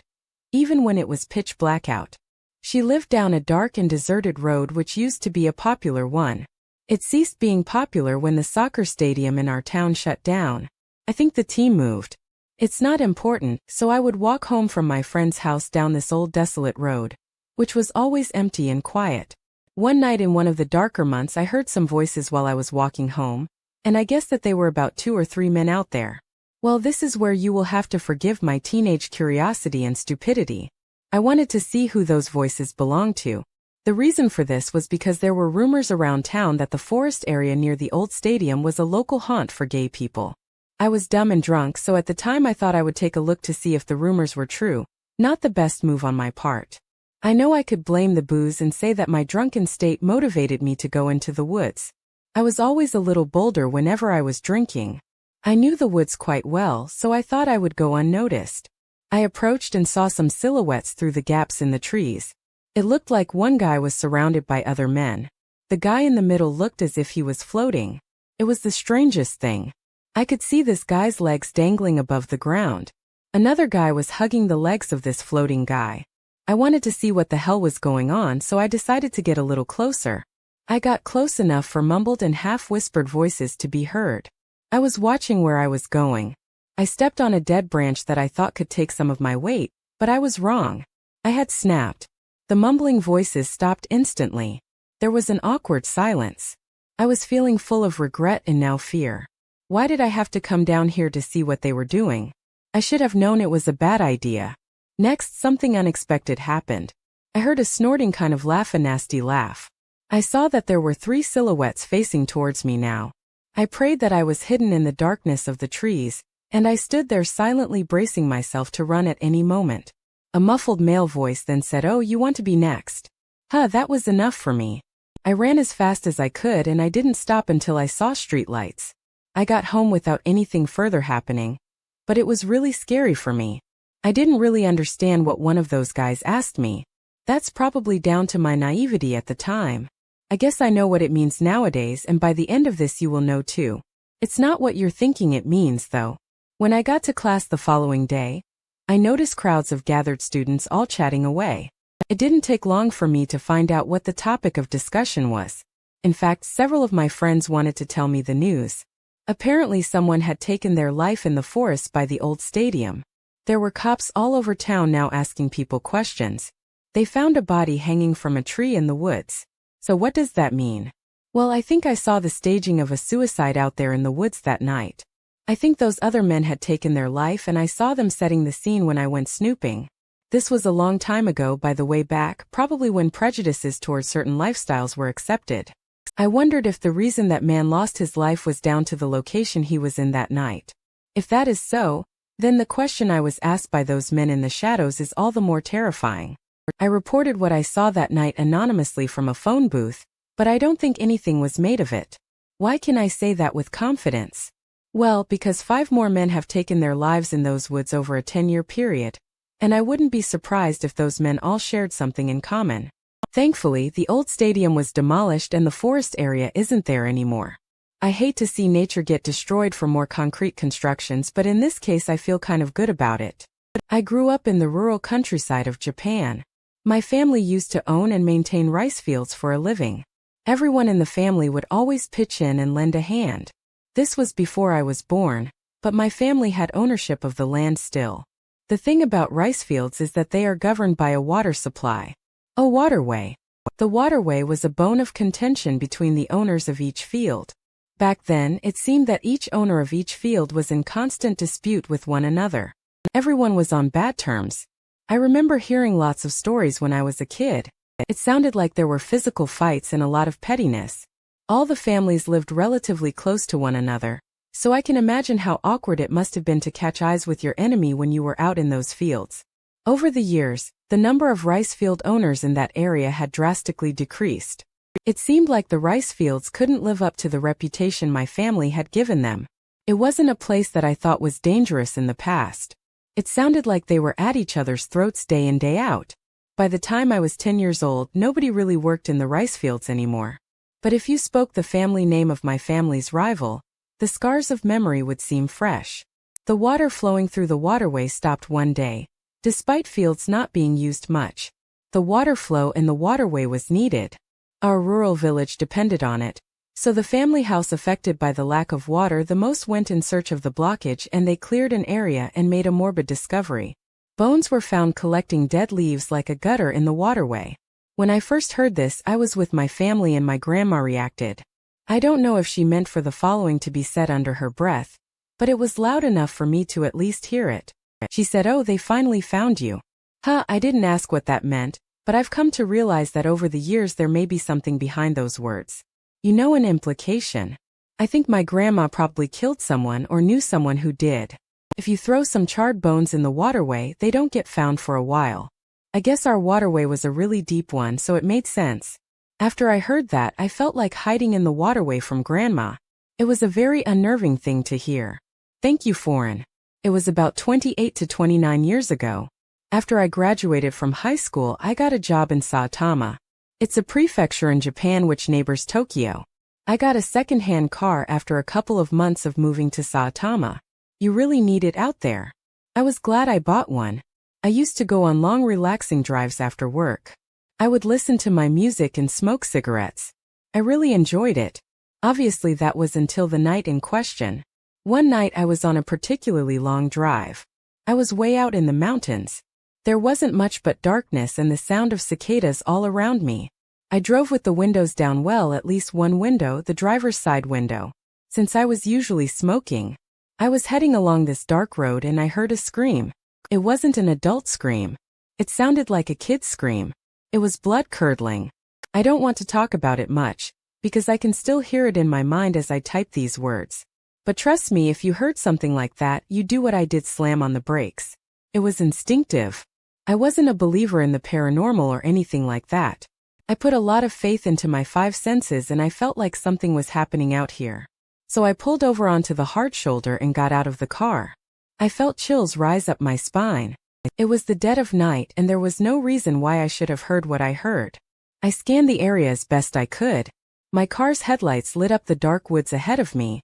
A: even when it was pitch black out. She lived down a dark and deserted road which used to be a popular one. It ceased being popular when the soccer stadium in our town shut down. I think the team moved. It's not important, so I would walk home from my friend's house down this old desolate road, which was always empty and quiet. One night in one of the darker months, I heard some voices while I was walking home, and I guess that they were about 2 or 3 men out there. Well, this is where you will have to forgive my teenage curiosity and stupidity. I wanted to see who those voices belonged to. The reason for this was because there were rumors around town that the forest area near the old stadium was a local haunt for gay people. I was dumb and drunk, so at the time I thought I would take a look to see if the rumors were true. Not the best move on my part. I know I could blame the booze and say that my drunken state motivated me to go into the woods. I was always a little bolder whenever I was drinking. I knew the woods quite well, so I thought I would go unnoticed. I approached and saw some silhouettes through the gaps in the trees. It looked like one guy was surrounded by other men. The guy in the middle looked as if he was floating. It was the strangest thing. I could see this guy's legs dangling above the ground. Another guy was hugging the legs of this floating guy. I wanted to see what the hell was going on, so I decided to get a little closer. I got close enough for mumbled and half-whispered voices to be heard. I was watching where I was going. I stepped on a dead branch that I thought could take some of my weight, but I was wrong. I had snapped. The mumbling voices stopped instantly. There was an awkward silence. I was feeling full of regret and now fear. Why did I have to come down here to see what they were doing? I should have known it was a bad idea. Next, something unexpected happened. I heard a snorting kind of laugh, a nasty laugh. I saw that there were 3 silhouettes facing towards me now. I prayed that I was hidden in the darkness of the trees, and I stood there silently bracing myself to run at any moment. A muffled male voice then said, "Oh, you want to be next?" That was enough for me. I ran as fast as I could and I didn't stop until I saw streetlights. I got home without anything further happening. But it was really scary for me. I didn't really understand what one of those guys asked me. That's probably down to my naivety at the time. I guess I know what it means nowadays, and by the end of this you will know too. It's not what you're thinking it means, though. When I got to class the following day, I noticed crowds of gathered students all chatting away. It didn't take long for me to find out what the topic of discussion was. In fact, several of my friends wanted to tell me the news. Apparently someone had taken their life in the forest by the old stadium. There were cops all over town now asking people questions. They found a body hanging from a tree in the woods. So what does that mean? Well, I think I saw the staging of a suicide out there in the woods that night. I think those other men had taken their life and I saw them setting the scene when I went snooping. This was a long time ago, by the way back, probably when prejudices towards certain lifestyles were accepted. I wondered if the reason that man lost his life was down to the location he was in that night. If that is so, then the question I was asked by those men in the shadows is all the more terrifying. I reported what I saw that night anonymously from a phone booth, but I don't think anything was made of it. Why can I say that with confidence? Well, because 5 more men have taken their lives in those woods over a 10-year period, and I wouldn't be surprised if those men all shared something in common. Thankfully, the old stadium was demolished and the forest area isn't there anymore. I hate to see nature get destroyed for more concrete constructions, but in this case I feel kind of good about it. I grew up in the rural countryside of Japan. My family used to own and maintain rice fields for a living. Everyone in the family would always pitch in and lend a hand. This was before I was born, but my family had ownership of the land still. The thing about rice fields is that they are governed by a water supply. A waterway. The waterway was a bone of contention between the owners of each field. Back then, it seemed that each owner of each field was in constant dispute with one another. Everyone was on bad terms. I remember hearing lots of stories when I was a kid. It sounded like there were physical fights and a lot of pettiness. All the families lived relatively close to one another, so I can imagine how awkward it must have been to catch eyes with your enemy when you were out in those fields. Over the years, the number of rice field owners in that area had drastically decreased. It seemed like the rice fields couldn't live up to the reputation my family had given them. It wasn't a place that I thought was dangerous in the past. It sounded like they were at each other's throats day in day out. By the time I was 10 years old, nobody really worked in the rice fields anymore. But if you spoke the family name of my family's rival, the scars of memory would seem fresh. The water flowing through the waterway stopped one day, despite fields not being used much. The water flow in the waterway was needed. Our rural village depended on it, so the family house affected by the lack of water the most went in search of the blockage, and they cleared an area and made a morbid discovery. Bones were found collecting dead leaves like a gutter in the waterway. When I first heard this, I was with my family and my grandma reacted. I don't know if she meant for the following to be said under her breath, but it was loud enough for me to at least hear it. She said, "Oh, they finally found you." I didn't ask what that meant, but I've come to realize that over the years there may be something behind those words. You know, an implication. I think my grandma probably killed someone or knew someone who did. If you throw some charred bones in the waterway, they don't get found for a while. I guess our waterway was a really deep one, so it made sense. After I heard that, I felt like hiding in the waterway from Grandma. It was a very unnerving thing to hear. Thank you, Foreign. It was about 28 to 29 years ago. After I graduated from high school, I got a job in Saitama. It's a prefecture in Japan which neighbors Tokyo. I got a second-hand car after a couple of months of moving to Saitama. You really need it out there. I was glad I bought one. I used to go on long relaxing drives after work. I would listen to my music and smoke cigarettes. I really enjoyed it. Obviously that was until the night in question. One night I was on a particularly long drive. I was way out in the mountains. There wasn't much but darkness and the sound of cicadas all around me. I drove with the windows down, well, at least one window, the driver's side window. Since I was usually smoking, I was heading along this dark road and I heard a scream. It wasn't an adult scream. It sounded like a kid's scream. It was blood-curdling. I don't want to talk about it much, because I can still hear it in my mind as I type these words. But trust me, if you heard something like that, you do what I did, slam on the brakes. It was instinctive. I wasn't a believer in the paranormal or anything like that. I put a lot of faith into my 5 senses and I felt like something was happening out here. So I pulled over onto the hard shoulder and got out of the car. I felt chills rise up my spine. It was the dead of night and there was no reason why I should have heard what I heard. I scanned the area as best I could. My car's headlights lit up the dark woods ahead of me,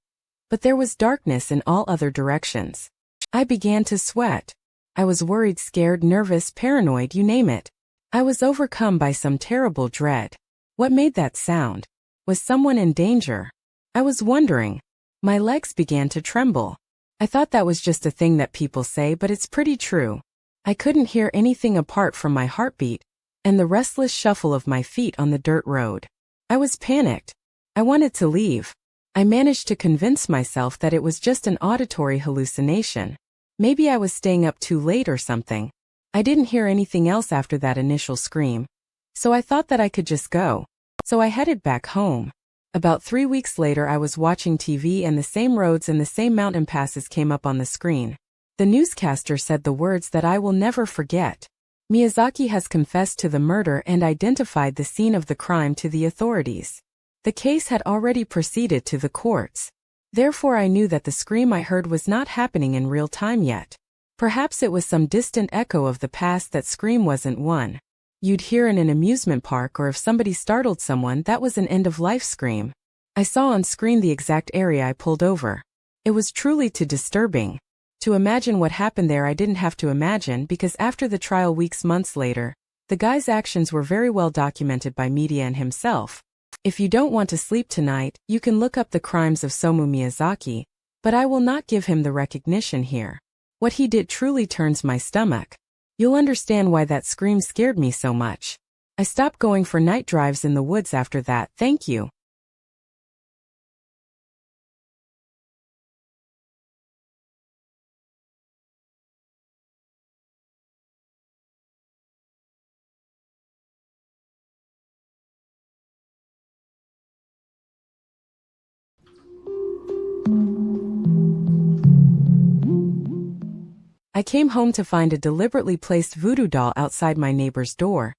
A: but there was darkness in all other directions. I began to sweat. I was worried, scared, nervous, paranoid, you name it. I was overcome by some terrible dread. What made that sound? Was someone in danger? I was wondering. My legs began to tremble. I thought that was just a thing that people say, but it's pretty true. I couldn't hear anything apart from my heartbeat and the restless shuffle of my feet on the dirt road. I was panicked. I wanted to leave. I managed to convince myself that it was just an auditory hallucination. Maybe I was staying up too late or something. I didn't hear anything else after that initial scream, so I thought that I could just go. So I headed back home. About 3 weeks later, I was watching TV and the same roads and the same mountain passes came up on the screen. The newscaster said the words that I will never forget. Miyazaki has confessed to the murder and identified the scene of the crime to the authorities. The case had already proceeded to the courts. Therefore, I knew that the scream I heard was not happening in real time yet. Perhaps it was some distant echo of the past. That scream wasn't one you'd hear in an amusement park, or if somebody startled someone, that was an end-of-life scream. I saw on screen the exact area I pulled over. It was truly too disturbing. To imagine what happened there, I didn't have to imagine, because after the trial months later, the guy's actions were very well documented by media and himself. If you don't want to sleep tonight, you can look up the crimes of Osamu Miyazaki, but I will not give him the recognition here. What he did truly turns my stomach. You'll understand why that scream scared me so much. I stopped going for night drives in the woods after that, thank you. I came home to find a deliberately placed voodoo doll outside my neighbor's door,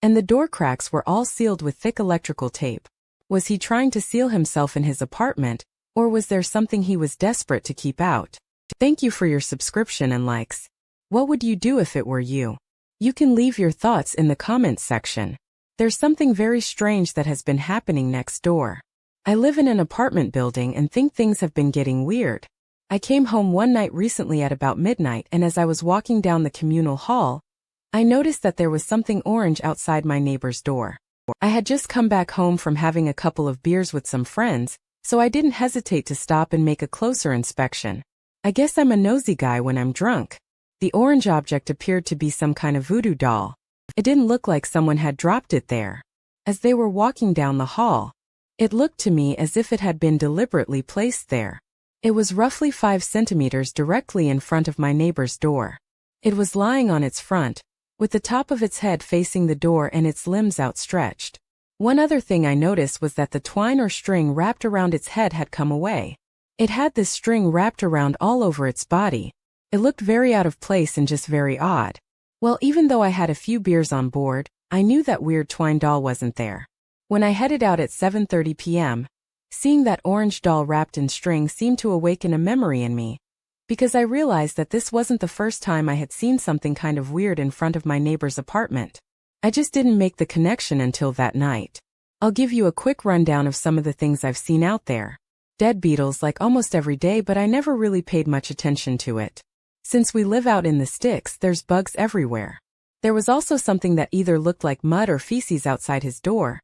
A: and the door cracks were all sealed with thick electrical tape. Was he trying to seal himself in his apartment, or was there something he was desperate to keep out? Thank you for your subscription and likes. What would you do if it were you? You can leave your thoughts in the comments section. There's something very strange that has been happening next door. I live in an apartment building and think things have been getting weird. I came home one night recently at about midnight, and as I was walking down the communal hall, I noticed that there was something orange outside my neighbor's door. I had just come back home from having a couple of beers with some friends, so I didn't hesitate to stop and make a closer inspection. I guess I'm a nosy guy when I'm drunk. The orange object appeared to be some kind of voodoo doll. It didn't look like someone had dropped it there. As they were walking down the hall, it looked to me as if it had been deliberately placed there. It was roughly 5 centimeters directly in front of my neighbor's door. It was lying on its front, with the top of its head facing the door and its limbs outstretched. One other thing I noticed was that the twine or string wrapped around its head had come away. It had this string wrapped around all over its body. It looked very out of place and just very odd. Well, even though I had a few beers on board, I knew that weird twine doll wasn't there. When I headed out at 7:30 p.m., seeing that orange doll wrapped in string seemed to awaken a memory in me, because I realized that this wasn't the first time I had seen something kind of weird in front of my neighbor's apartment. I just didn't make the connection until that night. I'll give you a quick rundown of some of the things I've seen out there. Dead beetles like almost every day, but I never really paid much attention to it. Since we live out in the sticks, there's bugs everywhere. There was also something that either looked like mud or feces outside his door.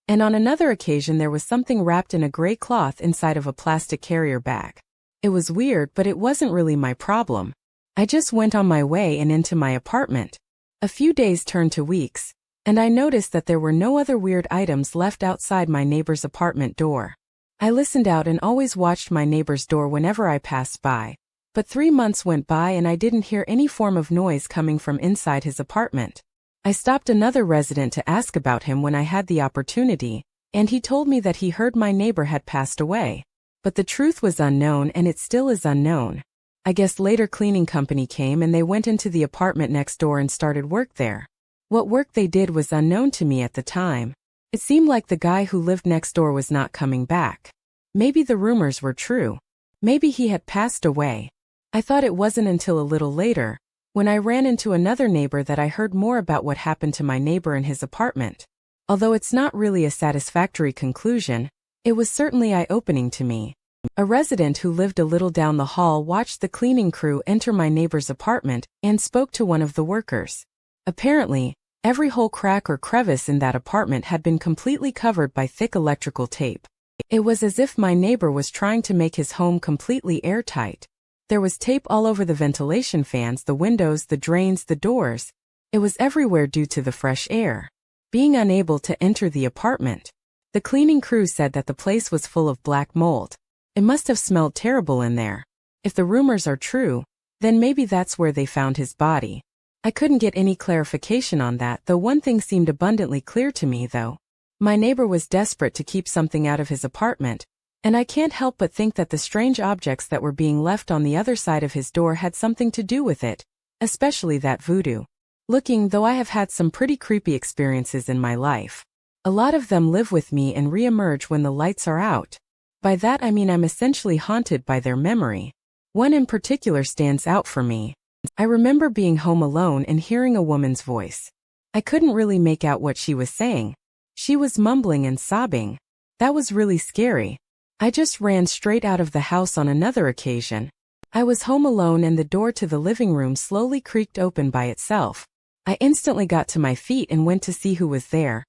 A: And on another occasion there was something wrapped in a gray cloth inside of a plastic carrier bag. It was weird, but it wasn't really my problem. I just went on my way and into my apartment. A few days turned to weeks, and I noticed that there were no other weird items left outside my neighbor's apartment door. I listened out and always watched my neighbor's door whenever I passed by. But 3 months went by and I didn't hear any form of noise coming from inside his apartment. I stopped another resident to ask about him when I had the opportunity, and he told me that he heard my neighbor had passed away. But the truth was unknown, and it still is unknown. I guess later cleaning company came and they went into the apartment next door and started work there. What work they did was unknown to me at the time. It seemed like the guy who lived next door was not coming back. Maybe the rumors were true. Maybe he had passed away. I thought it wasn't until a little later, when I ran into another neighbor that I heard more about what happened to my neighbor in his apartment. Although it's not really a satisfactory conclusion, it was certainly eye-opening to me. A resident who lived a little down the hall watched the cleaning crew enter my neighbor's apartment and spoke to one of the workers. Apparently, every hole, crack or crevice in that apartment had been completely covered by thick electrical tape. It was as if my neighbor was trying to make his home completely airtight. There was tape all over the ventilation fans, the windows, the drains, the doors. It was everywhere due to the fresh air being unable to enter the apartment. The cleaning crew said that the place was full of black mold. It must have smelled terrible in there. If the rumors are true, then maybe that's where they found his body. I couldn't get any clarification on that, though one thing seemed abundantly clear to me though. My neighbor was desperate to keep something out of his apartment, and I can't help but think that the strange objects that were being left on the other side of his door had something to do with it, especially that voodoo. Looking, though I have had some pretty creepy experiences in my life. A lot of them live with me and re-emerge when the lights are out. By that I mean I'm essentially haunted by their memory. One in particular stands out for me. I remember being home alone and hearing a woman's voice. I couldn't really make out what she was saying. She was mumbling and sobbing. That was really scary. I just ran straight out of the house on another occasion. I was home alone and the door to the living room slowly creaked open by itself. I instantly got to my feet and went to see who was there.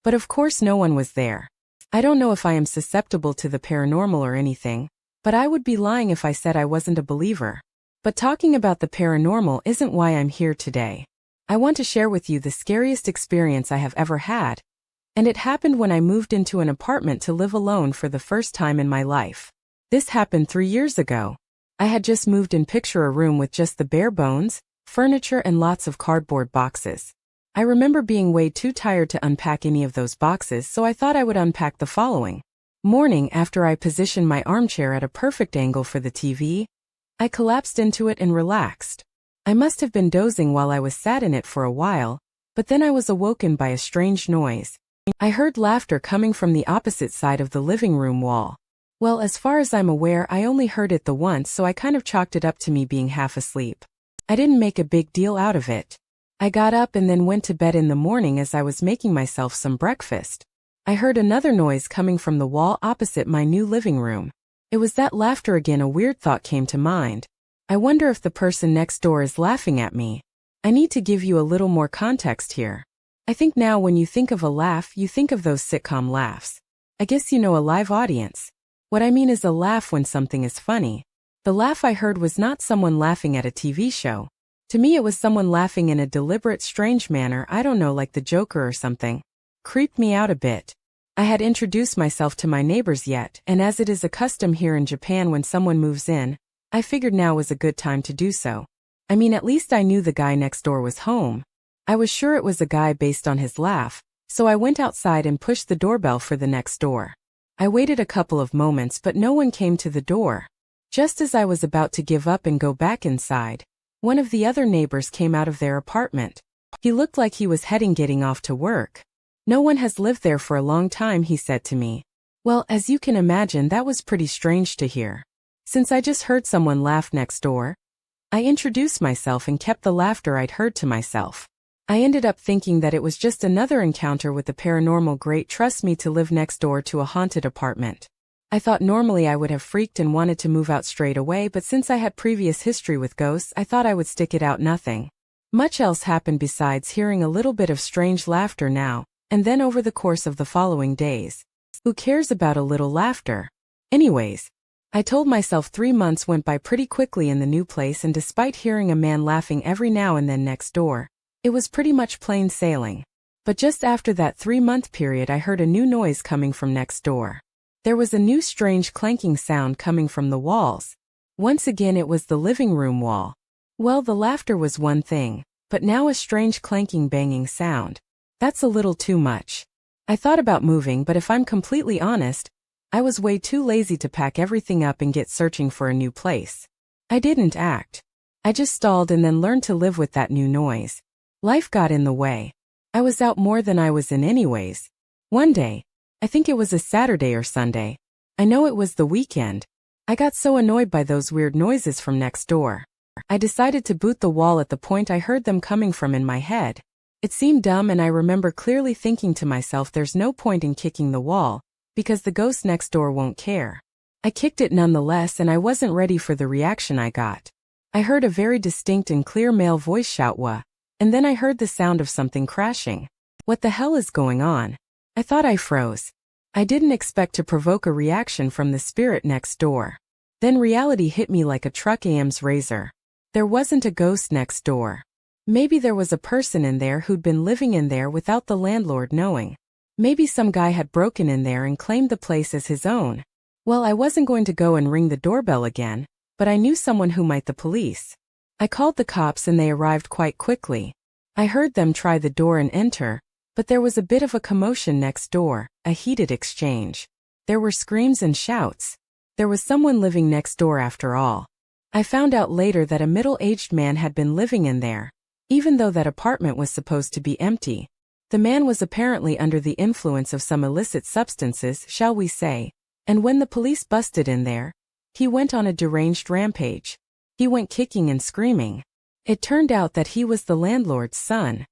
A: But of course no one was there. I don't know if I am susceptible to the paranormal or anything, but I would be lying if I said I wasn't a believer. But talking about the paranormal isn't why I'm here today. I want to share with you the scariest experience I have ever had. And it happened when I moved into an apartment to live alone for the first time in my life. This happened 3 years ago. I had just moved in. Picture a room with just the bare bones, furniture and lots of cardboard boxes. I remember being way too tired to unpack any of those boxes, so I thought I would unpack the following morning. After I positioned my armchair at a perfect angle for the TV, I collapsed into it and relaxed. I must have been dozing while I was sat in it for a while, but then I was awoken by a strange noise. I heard laughter coming from the opposite side of the living room wall. Well, as far as I'm aware, I only heard it the once, so I kind of chalked it up to me being half asleep. I didn't make a big deal out of it. I got up and then went to bed. In the morning, as I was making myself some breakfast, I heard another noise coming from the wall opposite my new living room. It was that laughter again. A weird thought came to mind. I wonder if the person next door is laughing at me. I need to give you a little more context here. I think now when you think of a laugh, you think of those sitcom laughs. I guess you know a live audience. What I mean is a laugh when something is funny. The laugh I heard was not someone laughing at a TV show. To me it was someone laughing in a deliberate, strange manner. I don't know, like the Joker or something. Creeped me out a bit. I had introduced myself to my neighbors yet, and as it is a custom here in Japan when someone moves in, I figured now was a good time to do so. I mean, at least I knew the guy next door was home. I was sure it was a guy based on his laugh, so I went outside and pushed the doorbell for the next door. I waited a couple of moments, but no one came to the door. Just as I was about to give up and go back inside, one of the other neighbors came out of their apartment. He looked like he was getting off to work. No one has lived there for a long time, he said to me. Well, as you can imagine, that was pretty strange to hear. Since I just heard someone laugh next door, I introduced myself and kept the laughter I'd heard to myself. I ended up thinking that it was just another encounter with the paranormal. Great, trust me, to live next door to a haunted apartment. I thought normally I would have freaked and wanted to move out straight away, but since I had previous history with ghosts, I thought I would stick it out. Nothing much else happened besides hearing a little bit of strange laughter now and then over the course of the following days. Who cares about a little laughter? Anyways, I told myself 3 months went by pretty quickly in the new place, and despite hearing a man laughing every now and then next door, it was pretty much plain sailing. But just after that 3-month period, I heard a new noise coming from next door. There was a new strange clanking sound coming from the walls. Once again it was the living room wall. Well, the laughter was one thing, but now a strange clanking, banging sound. That's a little too much. I thought about moving, but if I'm completely honest, I was way too lazy to pack everything up and get searching for a new place. I didn't act. I just stalled and then learned to live with that new noise. Life got in the way. I was out more than I was in anyways. One day, I think it was a Saturday or Sunday, I know it was the weekend, I got so annoyed by those weird noises from next door. I decided to boot the wall at the point I heard them coming from in my head. It seemed dumb, and I remember clearly thinking to myself, there's no point in kicking the wall, because the ghost next door won't care. I kicked it nonetheless, and I wasn't ready for the reaction I got. I heard a very distinct and clear male voice shout, "Wah," and then I heard the sound of something crashing. What the hell is going on? I thought I froze. I didn't expect to provoke a reaction from the spirit next door. Then reality hit me like a truck AM's razor. There wasn't a ghost next door. Maybe there was a person in there who'd been living in there without the landlord knowing. Maybe some guy had broken in there and claimed the place as his own. Well, I wasn't going to go and ring the doorbell again, but I knew someone who might. The police. I called the cops and they arrived quite quickly. I heard them try the door and enter, but there was a bit of a commotion next door, a heated exchange. There were screams and shouts. There was someone living next door after all. I found out later that a middle-aged man had been living in there, even though that apartment was supposed to be empty. The man was apparently under the influence of some illicit substances, shall we say, and when the police busted in there, he went on a deranged rampage. He went kicking and screaming. It turned out that he was the landlord's son.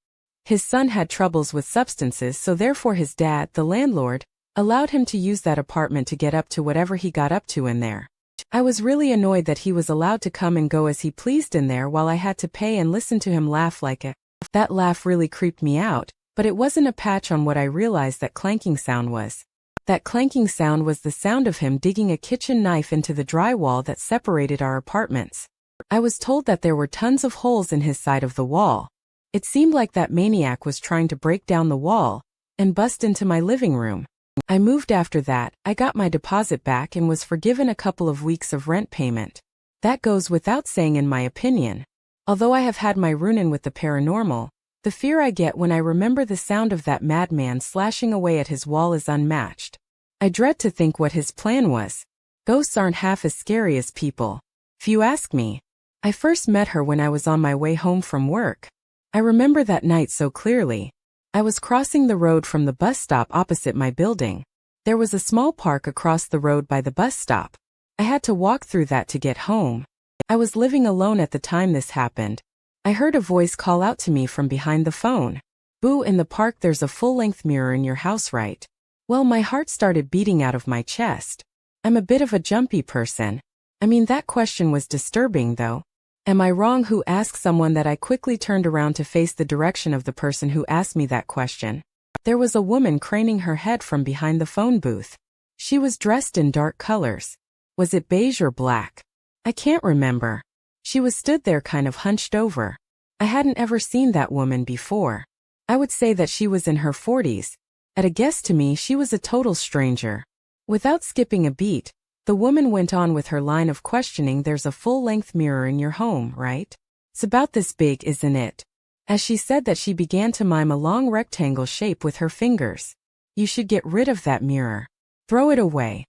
A: His son had troubles with substances, so therefore his dad, the landlord, allowed him to use that apartment to get up to whatever he got up to in there. I was really annoyed that he was allowed to come and go as he pleased in there while I had to pay and listen to him laugh like a... That laugh really creeped me out, but it wasn't a patch on what I realized that clanking sound was. That clanking sound was the sound of him digging a kitchen knife into the drywall that separated our apartments. I was told that there were tons of holes in his side of the wall. It seemed like that maniac was trying to break down the wall and bust into my living room. I moved after that, I got my deposit back and was forgiven a couple of weeks of rent payment. That goes without saying in my opinion. Although I have had my run-in with the paranormal, the fear I get when I remember the sound of that madman slashing away at his wall is unmatched. I dread to think what his plan was. Ghosts aren't half as scary as people, if you ask me. I first met her when I was on my way home from work. I remember that night so clearly. I was crossing the road from the bus stop opposite my building. There was a small park across the road by the bus stop. I had to walk through that to get home. I was living alone at the time this happened. I heard a voice call out to me from behind the phone. "Boo, in the park there's a full-length mirror in your house, right?" Well, my heart started beating out of my chest. I'm a bit of a jumpy person. I mean, that question was disturbing though. Am I wrong who asked someone that? I quickly turned around to face the direction of the person who asked me that question. There was a woman craning her head from behind the phone booth. She was dressed in dark colors. Was it beige or black? I can't remember. She was stood there kind of hunched over. I hadn't ever seen that woman before. I would say that she was in her 40s. At a guess to me, she was a total stranger. Without skipping a beat, the woman went on with her line of questioning. "There's a full-length mirror in your home, right? It's about this big, isn't it?" As she said that, she began to mime a long rectangle shape with her fingers. "You should get rid of that mirror. Throw it away.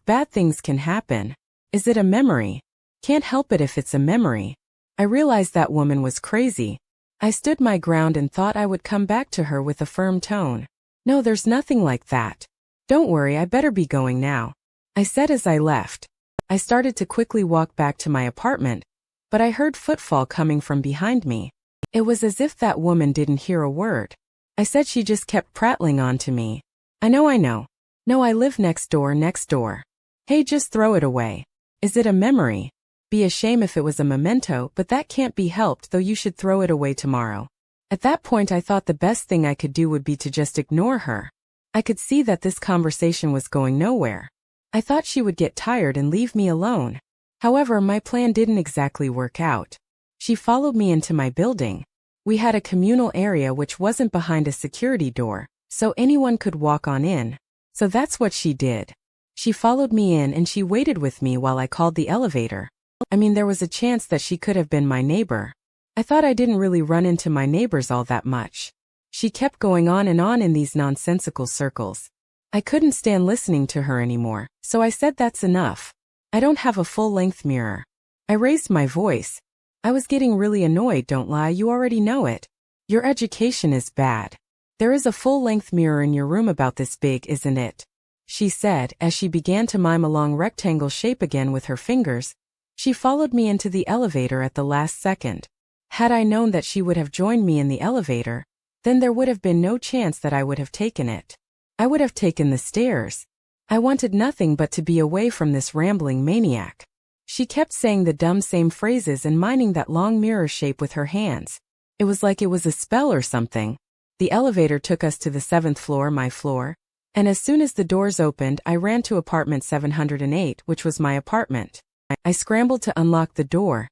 A: Bad things can happen. Is it a memory? Can't help it if it's a memory." I realized that woman was crazy. I stood my ground and thought I would come back to her with a firm tone. "No, there's nothing like that. Don't worry, I better be going now," I said as I left. I started to quickly walk back to my apartment, but I heard footfall coming from behind me. It was as if that woman didn't hear a word. I said she just kept prattling on to me. I know. No, I live next door. Hey, just throw it away. Is it a memory? Be a shame if it was a memento, but that can't be helped, though you should throw it away tomorrow. At that point I thought the best thing I could do would be to just ignore her. I could see that this conversation was going nowhere. I thought she would get tired and leave me alone. However, my plan didn't exactly work out. She followed me into my building. We had a communal area which wasn't behind a security door, so anyone could walk on in. So that's what she did. She followed me in and she waited with me while I called the elevator. I mean, there was a chance that she could have been my neighbor. I thought I didn't really run into my neighbors all that much. She kept going on and on in these nonsensical circles. I couldn't stand listening to her anymore, so I said that's enough. I don't have a full-length mirror. I raised my voice. I was getting really annoyed, don't lie, you already know it. Your education is bad. There is a full-length mirror in your room about this big, isn't it? She said, as she began to mime a long rectangle shape again with her fingers. She followed me into the elevator at the last second. Had I known that she would have joined me in the elevator, then there would have been no chance that I would have taken it. I would have taken the stairs. I wanted nothing but to be away from this rambling maniac. She kept saying the dumb same phrases and minding that long mirror shape with her hands. It was like it was a spell or something. The elevator took us to the 7th floor, my floor, and as soon as the doors opened, I ran to apartment 708, which was my apartment. I scrambled to unlock the door,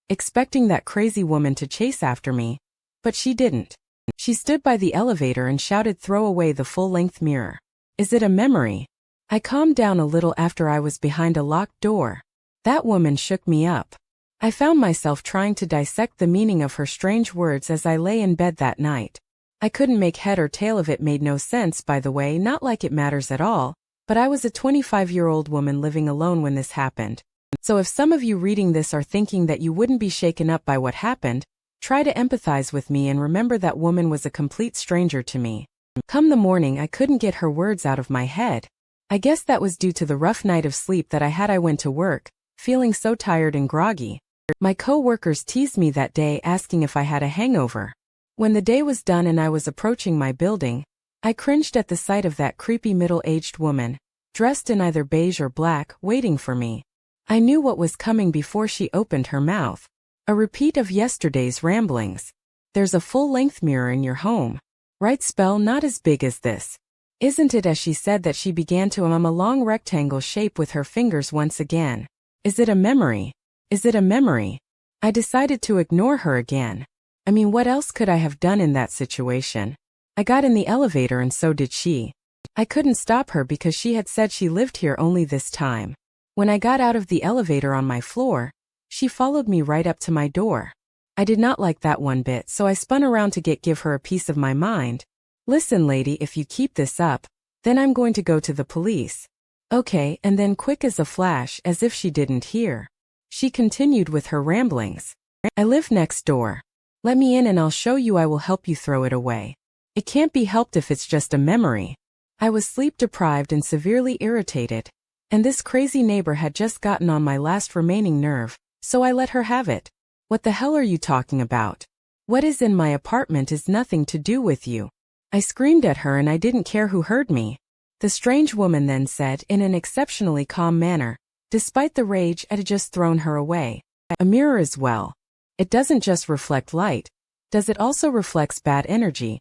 A: expecting that crazy woman to chase after me, but she didn't. She stood by the elevator and shouted, "Throw away the full-length mirror. Is it a memory?" I calmed down a little after I was behind a locked door. That woman shook me up. I found myself trying to dissect the meaning of her strange words as I lay in bed that night. I couldn't make head or tail of it. Made no sense, by the way, not like it matters at all, but I was a 25-year-old woman living alone when this happened. So if some of you reading this are thinking that you wouldn't be shaken up by what happened, try to empathize with me and remember that woman was a complete stranger to me. Come the morning, I couldn't get her words out of my head. I guess that was due to the rough night of sleep that I had. I went to work, feeling so tired and groggy. My co-workers teased me that day, asking if I had a hangover. When the day was done and I was approaching my building, I cringed at the sight of that creepy middle-aged woman, dressed in either beige or black, waiting for me. I knew what was coming before she opened her mouth. A repeat of yesterday's ramblings. There's a full-length mirror in your home. Right? Spell not as big as this. Isn't it? As she said that, she began to a long rectangle shape with her fingers once again. Is it a memory? Is it a memory? I decided to ignore her again. I mean, what else could I have done in that situation? I got in the elevator and so did she. I couldn't stop her because she had said she lived here only this time. When I got out of the elevator on my floor, she followed me right up to my door. I did not like that one bit, so I spun around to give her a piece of my mind. Listen, lady, if you keep this up, then I'm going to go to the police. Okay, and then quick as a flash, as if she didn't hear, she continued with her ramblings. I live next door. Let me in and I'll show you. I will help you throw it away. It can't be helped if it's just a memory. I was sleep deprived and severely irritated, and this crazy neighbor had just gotten on my last remaining nerve, so I let her have it. What the hell are you talking about? What is in my apartment is nothing to do with you. I screamed at her and I didn't care who heard me. The strange woman then said in an exceptionally calm manner, despite the rage I had just thrown her away, "A mirror as well. It doesn't just reflect light. Does it also reflects bad energy?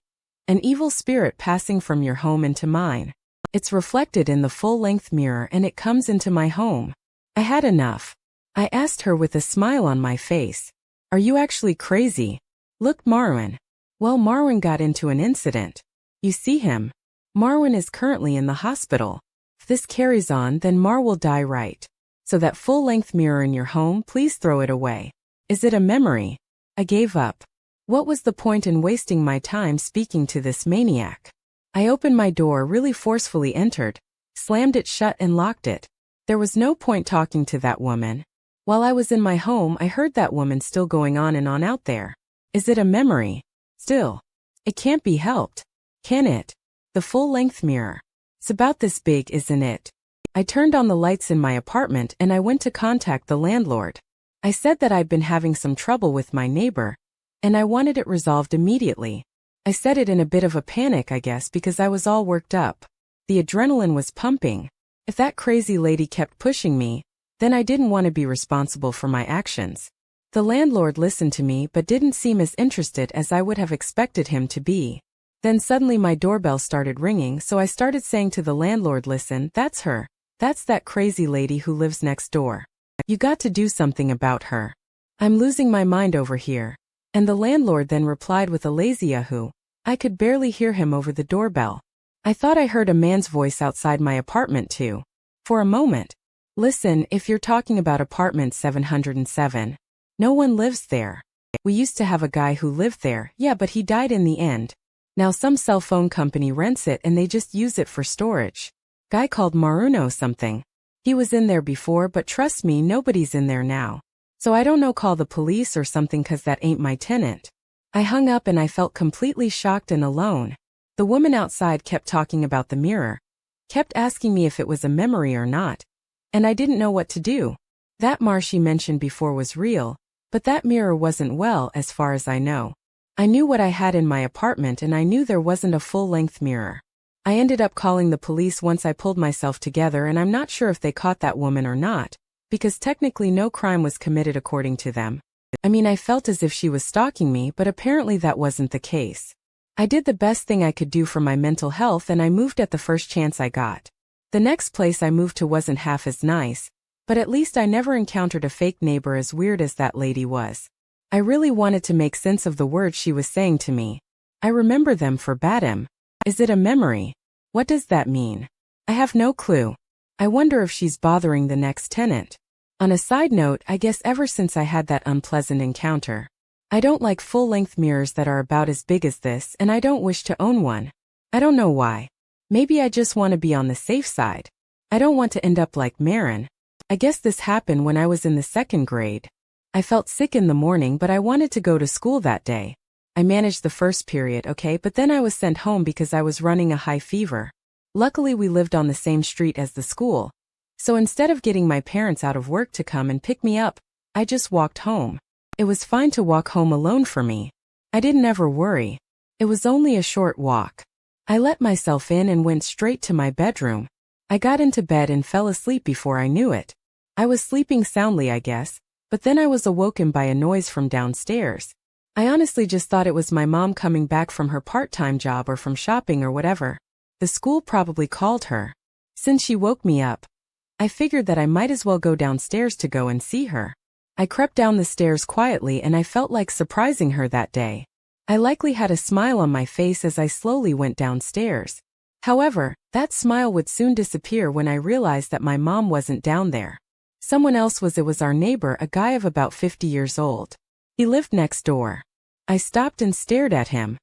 A: An evil spirit passing from your home into mine. It's reflected in the full-length mirror and it comes into my home." I had enough. I asked her with a smile on my face, "Are you actually crazy? Look, Marwan." Well, Marwan got into an incident. You see him? Marwan is currently in the hospital. If this carries on, then Mar will die, right? So that full-length mirror in your home, please throw it away. Is it a memory? I gave up. What was the point in wasting my time speaking to this maniac? I opened my door really forcefully, entered, slammed it shut and locked it. There was no point talking to that woman. While I was in my home, I heard that woman still going on and on out there. Is it a memory? Still. It can't be helped. Can it? The full-length mirror. It's about this big, isn't it? I turned on the lights in my apartment and I went to contact the landlord. I said that I'd been having some trouble with my neighbor, and I wanted it resolved immediately. I said it in a bit of a panic, I guess, because I was all worked up. The adrenaline was pumping. If that crazy lady kept pushing me, then I didn't want to be responsible for my actions. The landlord listened to me but didn't seem as interested as I would have expected him to be. Then suddenly my doorbell started ringing, so I started saying to the landlord, "Listen, that's her. That's that crazy lady who lives next door. You got to do something about her. I'm losing my mind over here." And the landlord then replied with a lazy yahoo. I could barely hear him over the doorbell. I thought I heard a man's voice outside my apartment too. For a moment. "Listen, if you're talking about apartment 707, no one lives there. We used to have a guy who lived there, yeah, but he died in the end. Now some cell phone company rents it and they just use it for storage. Guy called Maruno something. He was in there before, but trust me, nobody's in there now. So I don't know, call the police or something, 'cause that ain't my tenant." I hung up and I felt completely shocked and alone. The woman outside kept talking about the mirror, kept asking me if it was a memory or not, and I didn't know what to do. That mar she mentioned before was real, but that mirror wasn't, well, as far as I know. I knew what I had in my apartment and I knew there wasn't a full-length mirror. I ended up calling the police once I pulled myself together, and I'm not sure if they caught that woman or not, because technically no crime was committed according to them. I mean, I felt as if she was stalking me, but apparently that wasn't the case. I did the best thing I could do for my mental health and I moved at the first chance I got. The next place I moved to wasn't half as nice, but at least I never encountered a fake neighbor as weird as that lady was. I really wanted to make sense of the words she was saying to me. I remember them verbatim. Is it a memory? What does that mean? I have no clue. I wonder if she's bothering the next tenant. On a side note, I guess ever since I had that unpleasant encounter, I don't like full-length mirrors that are about as big as this, and I don't wish to own one. I don't know why. Maybe I just want to be on the safe side. I don't want to end up like Marin. I guess this happened when I was in the 2nd grade. I felt sick in the morning, but I wanted to go to school that day. I managed the first period, okay, but then I was sent home because I was running a high fever. Luckily, we lived on the same street as the school. So instead of getting my parents out of work to come and pick me up, I just walked home. It was fine to walk home alone for me. I didn't ever worry. It was only a short walk. I let myself in and went straight to my bedroom. I got into bed and fell asleep before I knew it. I was sleeping soundly, I guess, but then I was awoken by a noise from downstairs. I honestly just thought it was my mom coming back from her part-time job or from shopping or whatever. The school probably called her. Since she woke me up, I figured that I might as well go downstairs to go and see her. I crept down the stairs quietly and I felt like surprising her that day. I likely had a smile on my face as I slowly went downstairs. However, that smile would soon disappear when I realized that my mom wasn't down there. Someone else was. It was our neighbor, a guy of about 50 years old. He lived next door. I stopped and stared at him.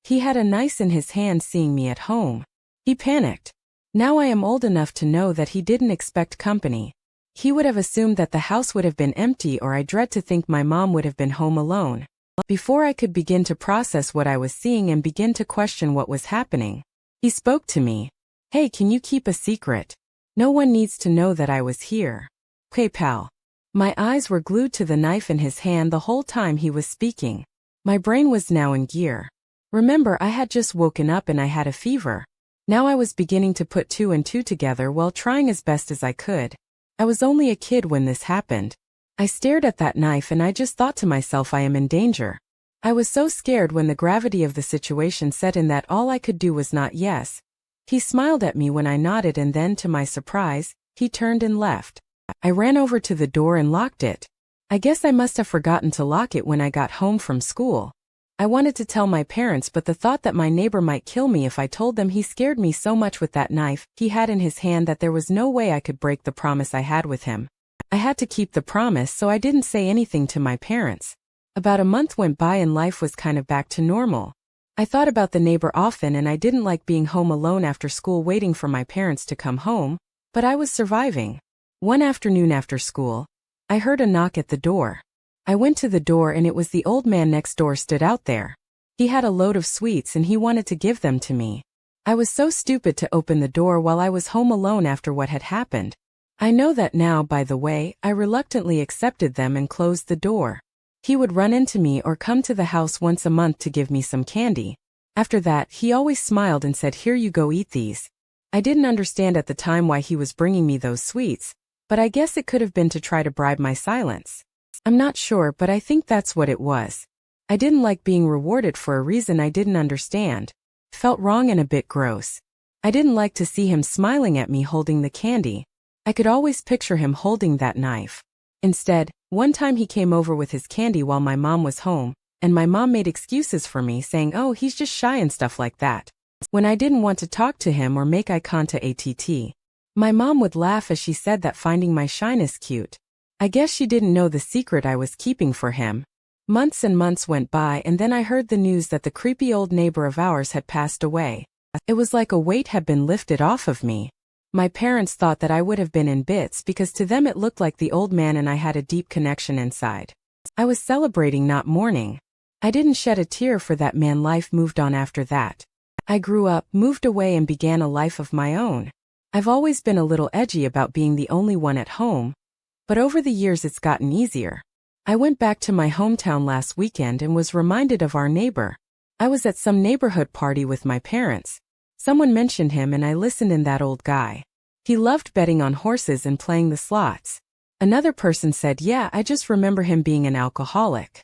A: He had a knife in his hand seeing me at home. He panicked. Now I am old enough to know that he didn't expect company. He would have assumed that the house would have been empty, or I dread to think my mom would have been home alone. Before I could begin to process what I was seeing and begin to question what was happening, he spoke to me. Hey, can you keep a secret? No one needs to know that I was here. Okay, pal. My eyes were glued to the knife in his hand the whole time he was speaking. My brain was now in gear. Remember, I had just woken up and I had a fever. Now I was beginning to put 2 and 2 together while trying as best as I could. I was only a kid when this happened. I stared at that knife and I just thought to myself, I am in danger. I was so scared when the gravity of the situation set in that all I could do was nod yes. He smiled at me when I nodded, and then, to my surprise, he turned and left. I ran over to the door and locked it. I guess I must have forgotten to lock it when I got home from school. I wanted to tell my parents, but the thought that my neighbor might kill me if I told them he scared me so much with that knife he had in his hand that there was no way I could break the promise I had with him. I had to keep the promise, so I didn't say anything to my parents. About a month went by and life was kind of back to normal. I thought about the neighbor often and I didn't like being home alone after school waiting for my parents to come home, but I was surviving. One afternoon after school, I heard a knock at the door. I went to the door and it was the old man next door stood out there. He had a load of sweets and he wanted to give them to me. I was so stupid to open the door while I was home alone after what had happened. I know that now, by the way. I reluctantly accepted them and closed the door. He would run into me or come to the house once a month to give me some candy. After that, he always smiled and said, "Here you go, eat these." I didn't understand at the time why he was bringing me those sweets, but I guess it could have been to try to bribe my silence. I'm not sure, but I think that's what it was. I didn't like being rewarded for a reason I didn't understand. Felt wrong and a bit gross. I didn't like to see him smiling at me holding the candy. I could always picture him holding that knife. Instead, one time he came over with his candy while my mom was home, and my mom made excuses for me, saying, "Oh, he's just shy and stuff like that." When I didn't want to talk to him or make eye contact, my mom would laugh as she said that finding my shyness cute. I guess she didn't know the secret I was keeping for him. Months and months went by and then I heard the news that the creepy old neighbor of ours had passed away. It was like a weight had been lifted off of me. My parents thought that I would have been in bits because to them it looked like the old man and I had a deep connection inside. I was celebrating, not mourning. I didn't shed a tear for that man. Life moved on after that. I grew up, moved away and began a life of my own. I've always been a little edgy about being the only one at home. but over the years it's gotten easier. I went back to my hometown last weekend and was reminded of our neighbor. I was at some neighborhood party with my parents. Someone mentioned him and I listened in. That old guy. He loved betting on horses and playing the slots. Another person said, yeah, I just remember him being an alcoholic.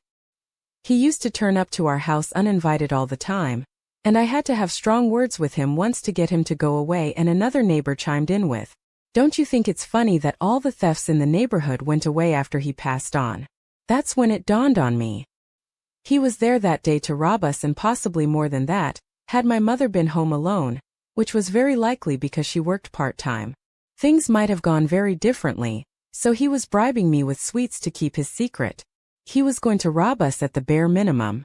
A: He used to turn up to our house uninvited all the time, and I had to have strong words with him once to get him to go away. And another neighbor chimed in with, don't you think it's funny that all the thefts in the neighborhood went away after he passed on? That's when it dawned on me. He was there that day to rob us, and possibly more than that, had my mother been home alone, which was very likely because she worked part-time. Things might have gone very differently, so he was bribing me with sweets to keep his secret. He was going to rob us at the bare minimum.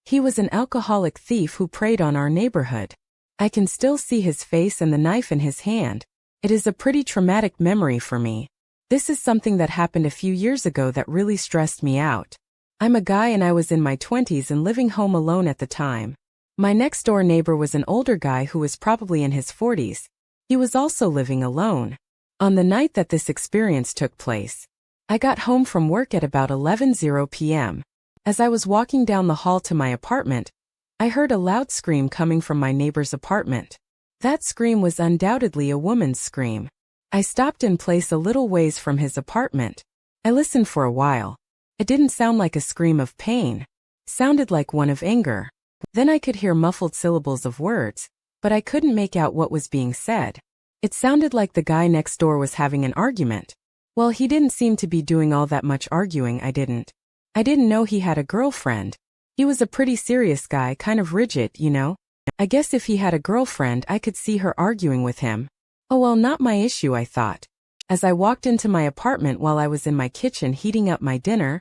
A: He was an alcoholic thief who preyed on our neighborhood. I can still see his face and the knife in his hand. It is a pretty traumatic memory for me. This is something that happened a few years ago that really stressed me out. I'm a guy and I was in my 20s and living home alone at the time. My next-door neighbor was an older guy who was probably in his 40s. He was also living alone. On the night that this experience took place, I got home from work at about 11:00 p.m. As I was walking down the hall to my apartment, I heard a loud scream coming from my neighbor's apartment. That scream was undoubtedly a woman's scream. I stopped in place a little ways from his apartment. I listened for a while. It didn't sound like a scream of pain. It sounded like one of anger. Then I could hear muffled syllables of words, but I couldn't make out what was being said. It sounded like the guy next door was having an argument. Well, he didn't seem to be doing all that much arguing. I didn't know he had a girlfriend. He was a pretty serious guy, kind of rigid, you know. I guess if he had a girlfriend, I could see her arguing with him. Oh well, not my issue, I thought. As I walked into my apartment while I was in my kitchen heating up my dinner,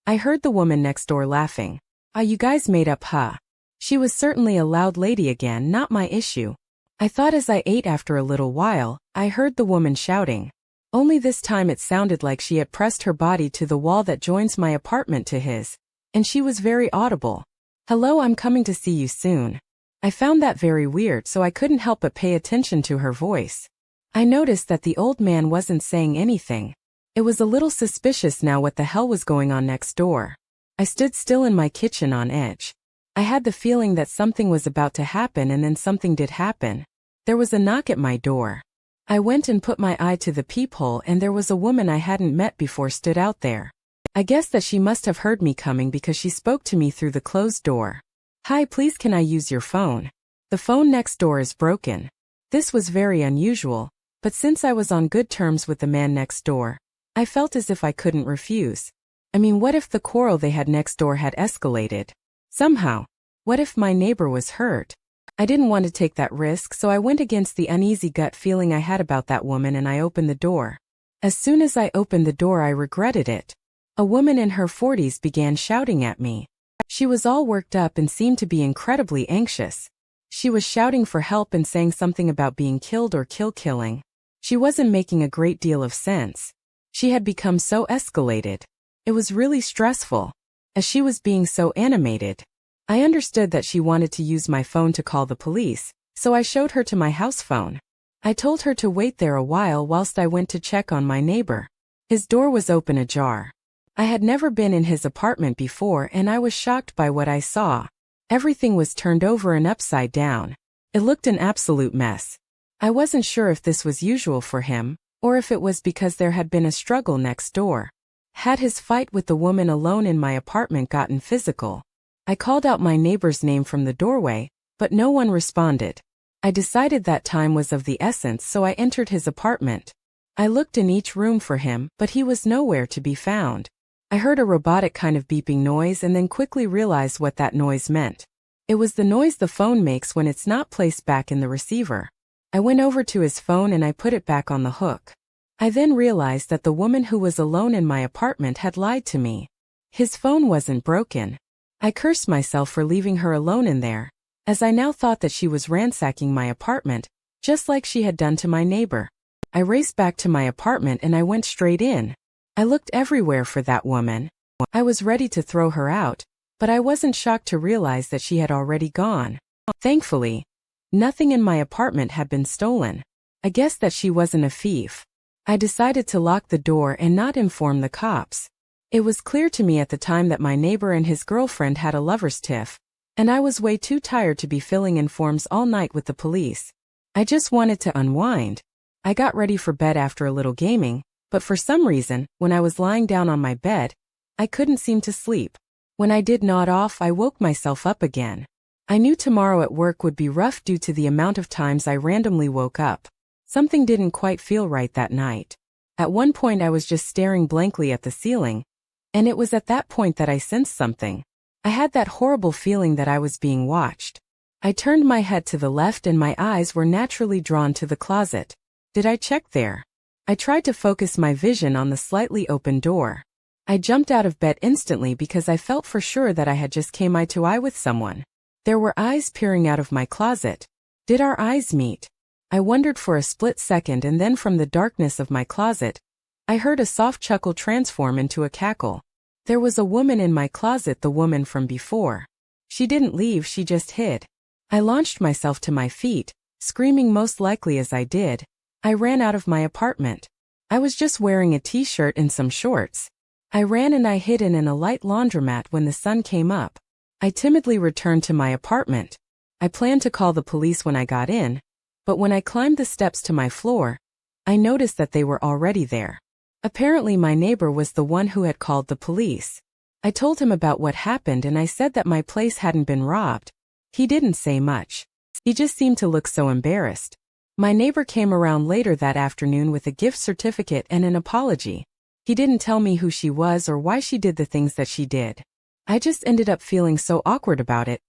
A: I heard the woman next door laughing. Ah, you guys made up, huh? She was certainly a loud lady again, not my issue. I thought as I ate. After a little while, I heard the woman shouting. Only this time it sounded like she had pressed her body to the wall that joins my apartment to his, and she was very audible. Hello, I'm coming to see you soon. I found that very weird, so I couldn't help but pay attention to her voice. I noticed that the old man wasn't saying anything. It was a little suspicious now. What the hell was going on next door? I stood still in my kitchen on edge. I had the feeling that something was about to happen, and then something did happen. There was a knock at my door. I went and put my eye to the peephole, and there was a woman I hadn't met before stood out there. I guess that she must have heard me coming because she spoke to me through the closed door. Hi, please, can I use your phone? The phone next door is broken. This was very unusual, but since I was on good terms with the man next door, I felt as if I couldn't refuse. I mean, what if the quarrel they had next door had escalated? Somehow. What if my neighbor was hurt? I didn't want to take that risk, so I went against the uneasy gut feeling I had about that woman and I opened the door. As soon as I opened the door, I regretted it. A woman in her 40s began shouting at me. She was all worked up and seemed to be incredibly anxious. She was shouting for help and saying something about being killed or killing. She wasn't making a great deal of sense. She had become so escalated. It was really stressful. As she was being so animated, I understood that she wanted to use my phone to call the police, so I showed her to my house phone. I told her to wait there a while whilst I went to check on my neighbor. His door was open ajar. I had never been in his apartment before and I was shocked by what I saw. Everything was turned over and upside down. It looked an absolute mess. I wasn't sure if this was usual for him, or if it was because there had been a struggle next door. Had his fight with the woman alone in my apartment gotten physical? I called out my neighbor's name from the doorway, but no one responded. I decided that time was of the essence, so I entered his apartment. I looked in each room for him, but he was nowhere to be found. I heard a robotic kind of beeping noise and then quickly realized what that noise meant. It was the noise the phone makes when it's not placed back in the receiver. I went over to his phone and I put it back on the hook. I then realized that the woman who was alone in my apartment had lied to me. His phone wasn't broken. I cursed myself for leaving her alone in there, as I now thought that she was ransacking my apartment, just like she had done to my neighbor. I raced back to my apartment and I went straight in. I looked everywhere for that woman. I was ready to throw her out, but I wasn't shocked to realize that she had already gone. Thankfully, nothing in my apartment had been stolen. I guessed that she wasn't a thief. I decided to lock the door and not inform the cops. It was clear to me at the time that my neighbor and his girlfriend had a lover's tiff, and I was way too tired to be filling in forms all night with the police. I just wanted to unwind. I got ready for bed after a little gaming, but for some reason, when I was lying down on my bed, I couldn't seem to sleep. When I did nod off, I woke myself up again. I knew tomorrow at work would be rough due to the amount of times I randomly woke up. Something didn't quite feel right that night. At one point I was just staring blankly at the ceiling, and it was at that point that I sensed something. I had that horrible feeling that I was being watched. I turned my head to the left and my eyes were naturally drawn to the closet. Did I check there? I tried to focus my vision on the slightly open door. I jumped out of bed instantly because I felt for sure that I had just came eye to eye with someone. There were eyes peering out of my closet. Did our eyes meet? I wondered for a split second, and then from the darkness of my closet, I heard a soft chuckle transform into a cackle. There was a woman in my closet, the woman from before. She didn't leave, she just hid. I launched myself to my feet, screaming most likely as I did. I ran out of my apartment. I was just wearing a t-shirt and some shorts. I ran and I hid in a light laundromat when the sun came up. I timidly returned to my apartment. I planned to call the police when I got in, but when I climbed the steps to my floor, I noticed that they were already there. Apparently my neighbor was the one who had called the police. I told him about what happened and I said that my place hadn't been robbed. He didn't say much. He just seemed to look so embarrassed. My neighbor came around later that afternoon with a gift certificate and an apology. He didn't tell me who she was or why she did the things that she did. I just ended up feeling so awkward about it.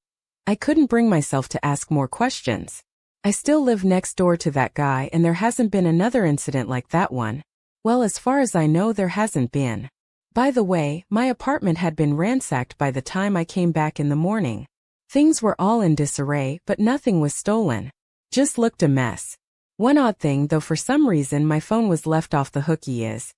A: I couldn't bring myself to ask more questions. I still live next door to that guy and there hasn't been another incident like that one. Well, as far as I know, there hasn't been. By the way, my apartment had been ransacked by the time I came back in the morning. Things were all in disarray, but nothing was stolen. Just looked a mess. One odd thing, though, for some reason my phone was left off the hook, is